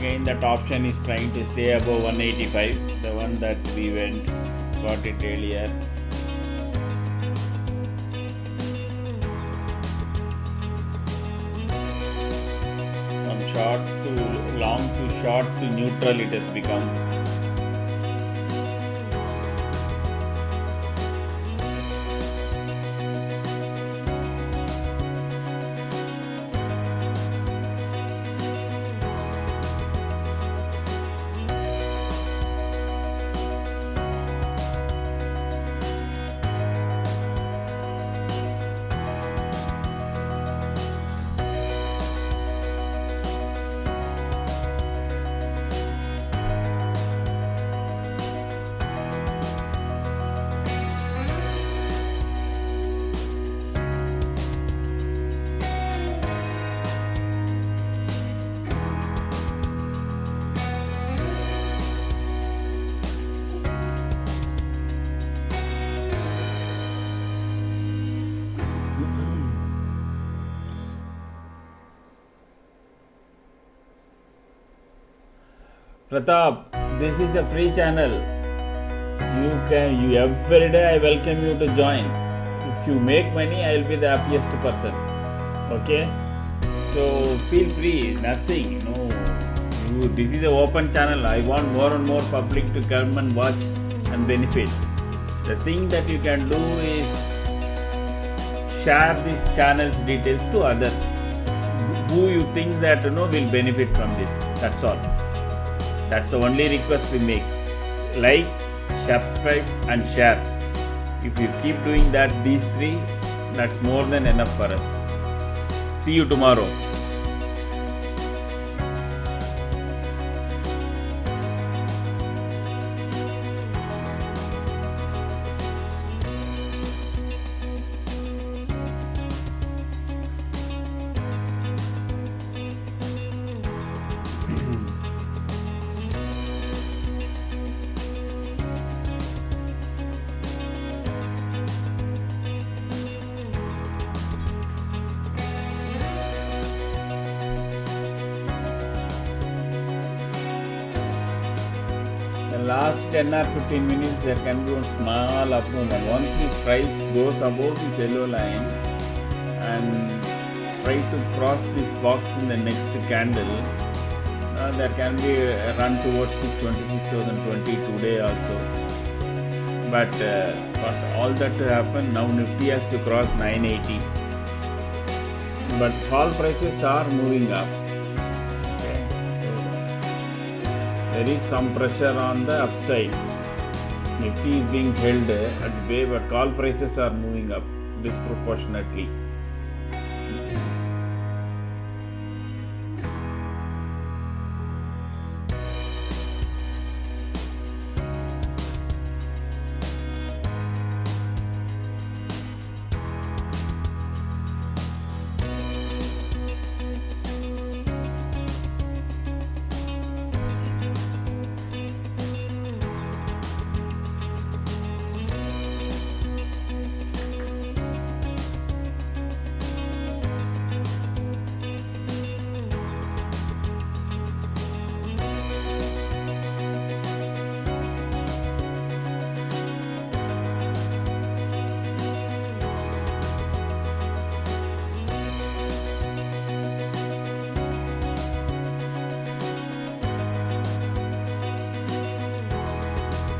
Again, that option is trying to stay above 185, the one that we got it earlier. From short to long to short to neutral it has become. Pratap, this is a free channel. You every day I welcome you to join. If you make money, I will be the happiest person. Okay? So feel free, nothing. This is an open channel. I want more and more public to come and watch and benefit. The thing that you can do is share this channel's details to others who you think that will benefit from this. That's all. That's the only request we make. Like, subscribe and share. If you keep doing that, these three, that's more than enough for us. See you tomorrow. Last 10 or 15 minutes there can be one small up movement. Once this price goes above this yellow line and try to cross this box in the next candle, there can be a run towards this 26,020 today also. But for all that to happen, now Nifty has to cross 980. But all prices are moving up. There is some pressure on the upside. Nifty is being held at bay, but call prices are moving up disproportionately.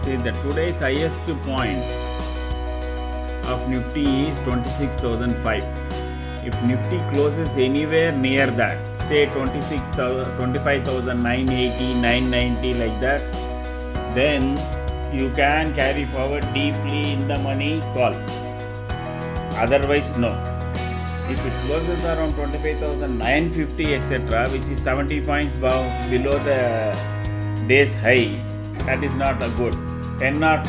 See, the today's highest point of Nifty is 26,005. If Nifty closes anywhere near that, say 26,000, 25,980, 990 like that, then you can carry forward deeply in the money call. Otherwise, no. If it closes around 25,950 etc., which is 70 points below the day's high, that is not a good. 10 or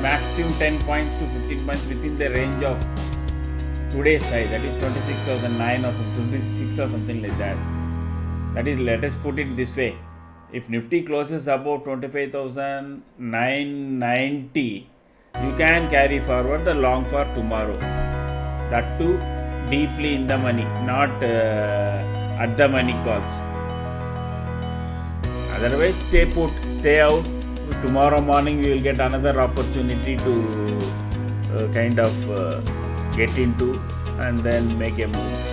maximum 10 points to 15 points within the range of today's high, that is 26,009 or 26 or something like that. That is, let us put it this way, if Nifty closes above 25,990, you can carry forward the long for tomorrow. That too deeply in the money, not at the money calls. Otherwise, stay put, stay out. Tomorrow morning we will get another opportunity to get into and then make a move.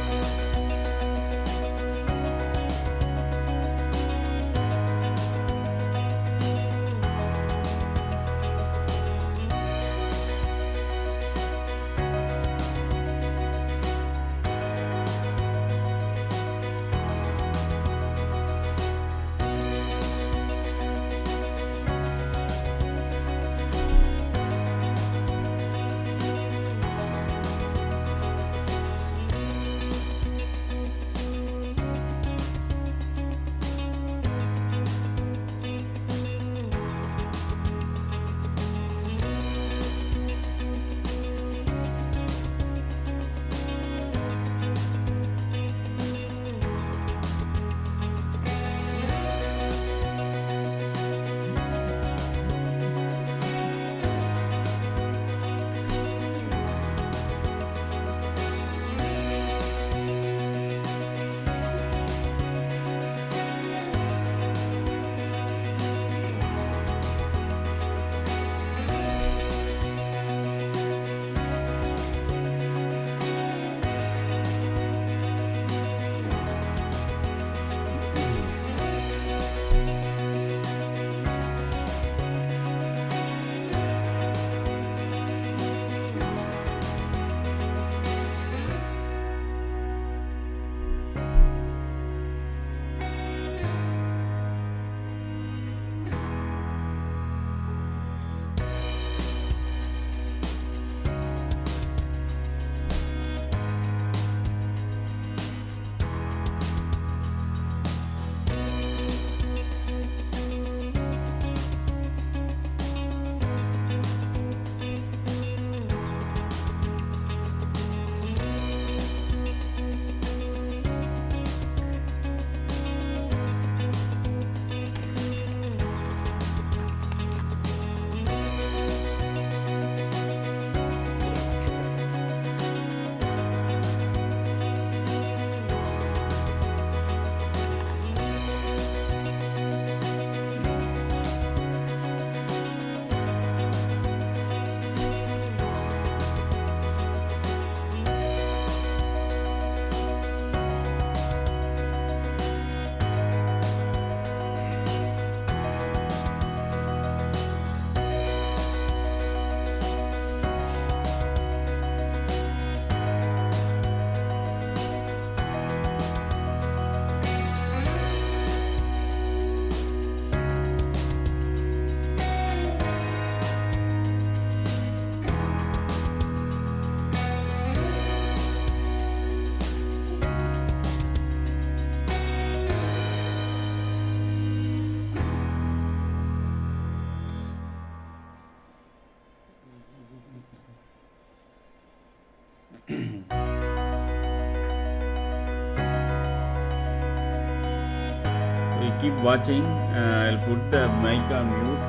Keep watching. I'll put the mic on mute.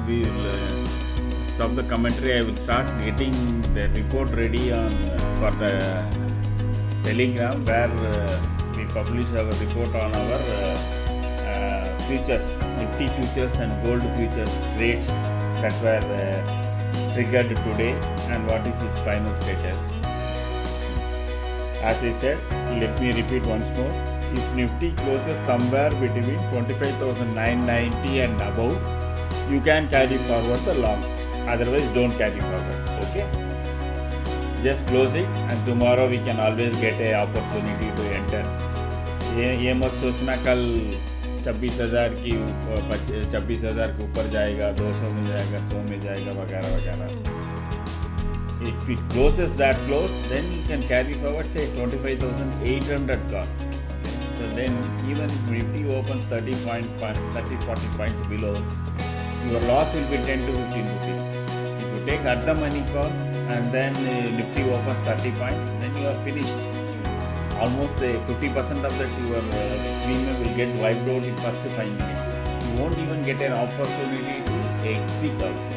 We'll stop the commentary. I will start getting the report ready for the Telegram, where we publish our report on our futures, Nifty futures and gold futures trades that were triggered today, and what is its final status. As I said, let me repeat once more. If Nifty closes somewhere between 25,990 and above, you can carry forward the long, otherwise don't carry forward. Okay, just close it and tomorrow we can always get a opportunity to enter. ये मत सोचना कल 26,000 की 26,000 के ऊपर जाएगा, 200 में जाएगा, 100 में जाएगा वगैरह वगैरह. If it closes that close, then you can carry forward say 25,800 call. So then even if Nifty opens 30 points, 30, 40 points below, your loss will be 10 to 15 rupees. If you take at the money call and then Nifty opens 30 points, then you are finished. Almost 50% of that your premium will get wiped out in first 5 minutes. You won't even get an opportunity to exit also.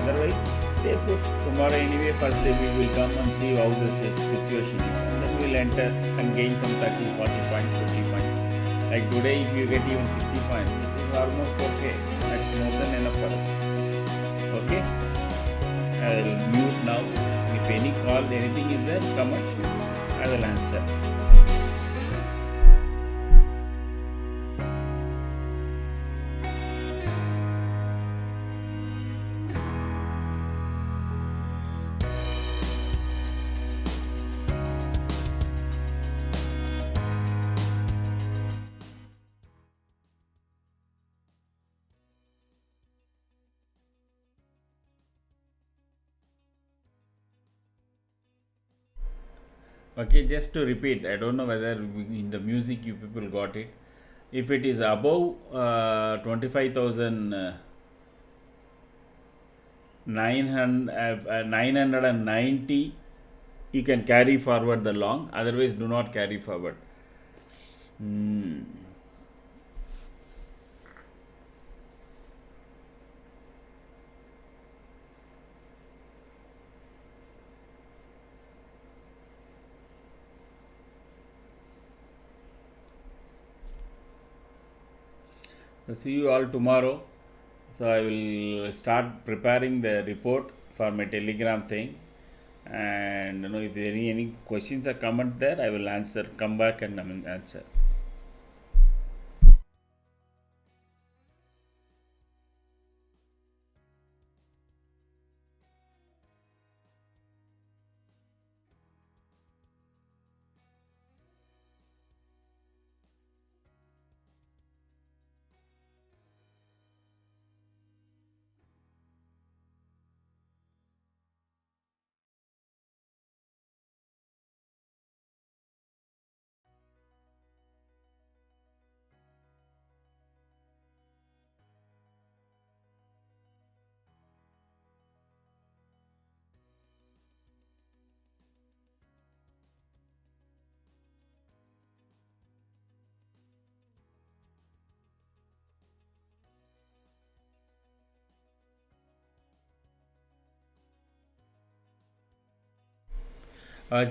Otherwise, stay put. Tomorrow anyway, first day we will come and see how the situation is. And then we will enter and gain some 30, 40 points, 50 points. Like today, if you get even 60 points, it is almost okay. That's more than enough for us. Okay? I will mute now. If any call, anything is there, comment. I will answer. Okay, just to repeat, I don't know whether in the music you people got it. If it is above 990, you can carry forward the long, otherwise do not carry forward. So see you all tomorrow. So I will start preparing the report for my Telegram thing, and if there are any questions or comment there, I will answer. Come back and answer.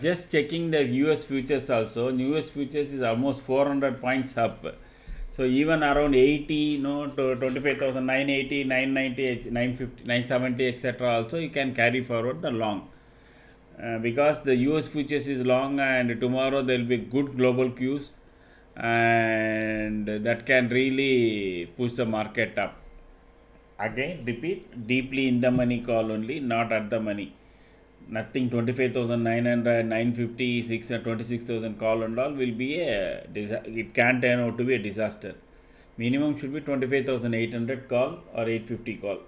Just checking the US futures also. US futures is almost 400 points up. So even around 80, to 25,000, 980, 990, 950, 970, etc. also you can carry forward the long. Because the US futures is long and tomorrow there will be good global cues, and that can really push the market up. Again, repeat, deeply in the money call only, not at the money. Nothing 25,900, 950, 26,000 call and all will be it can turn out to be a disaster. Minimum should be 25,800 call or 850 call.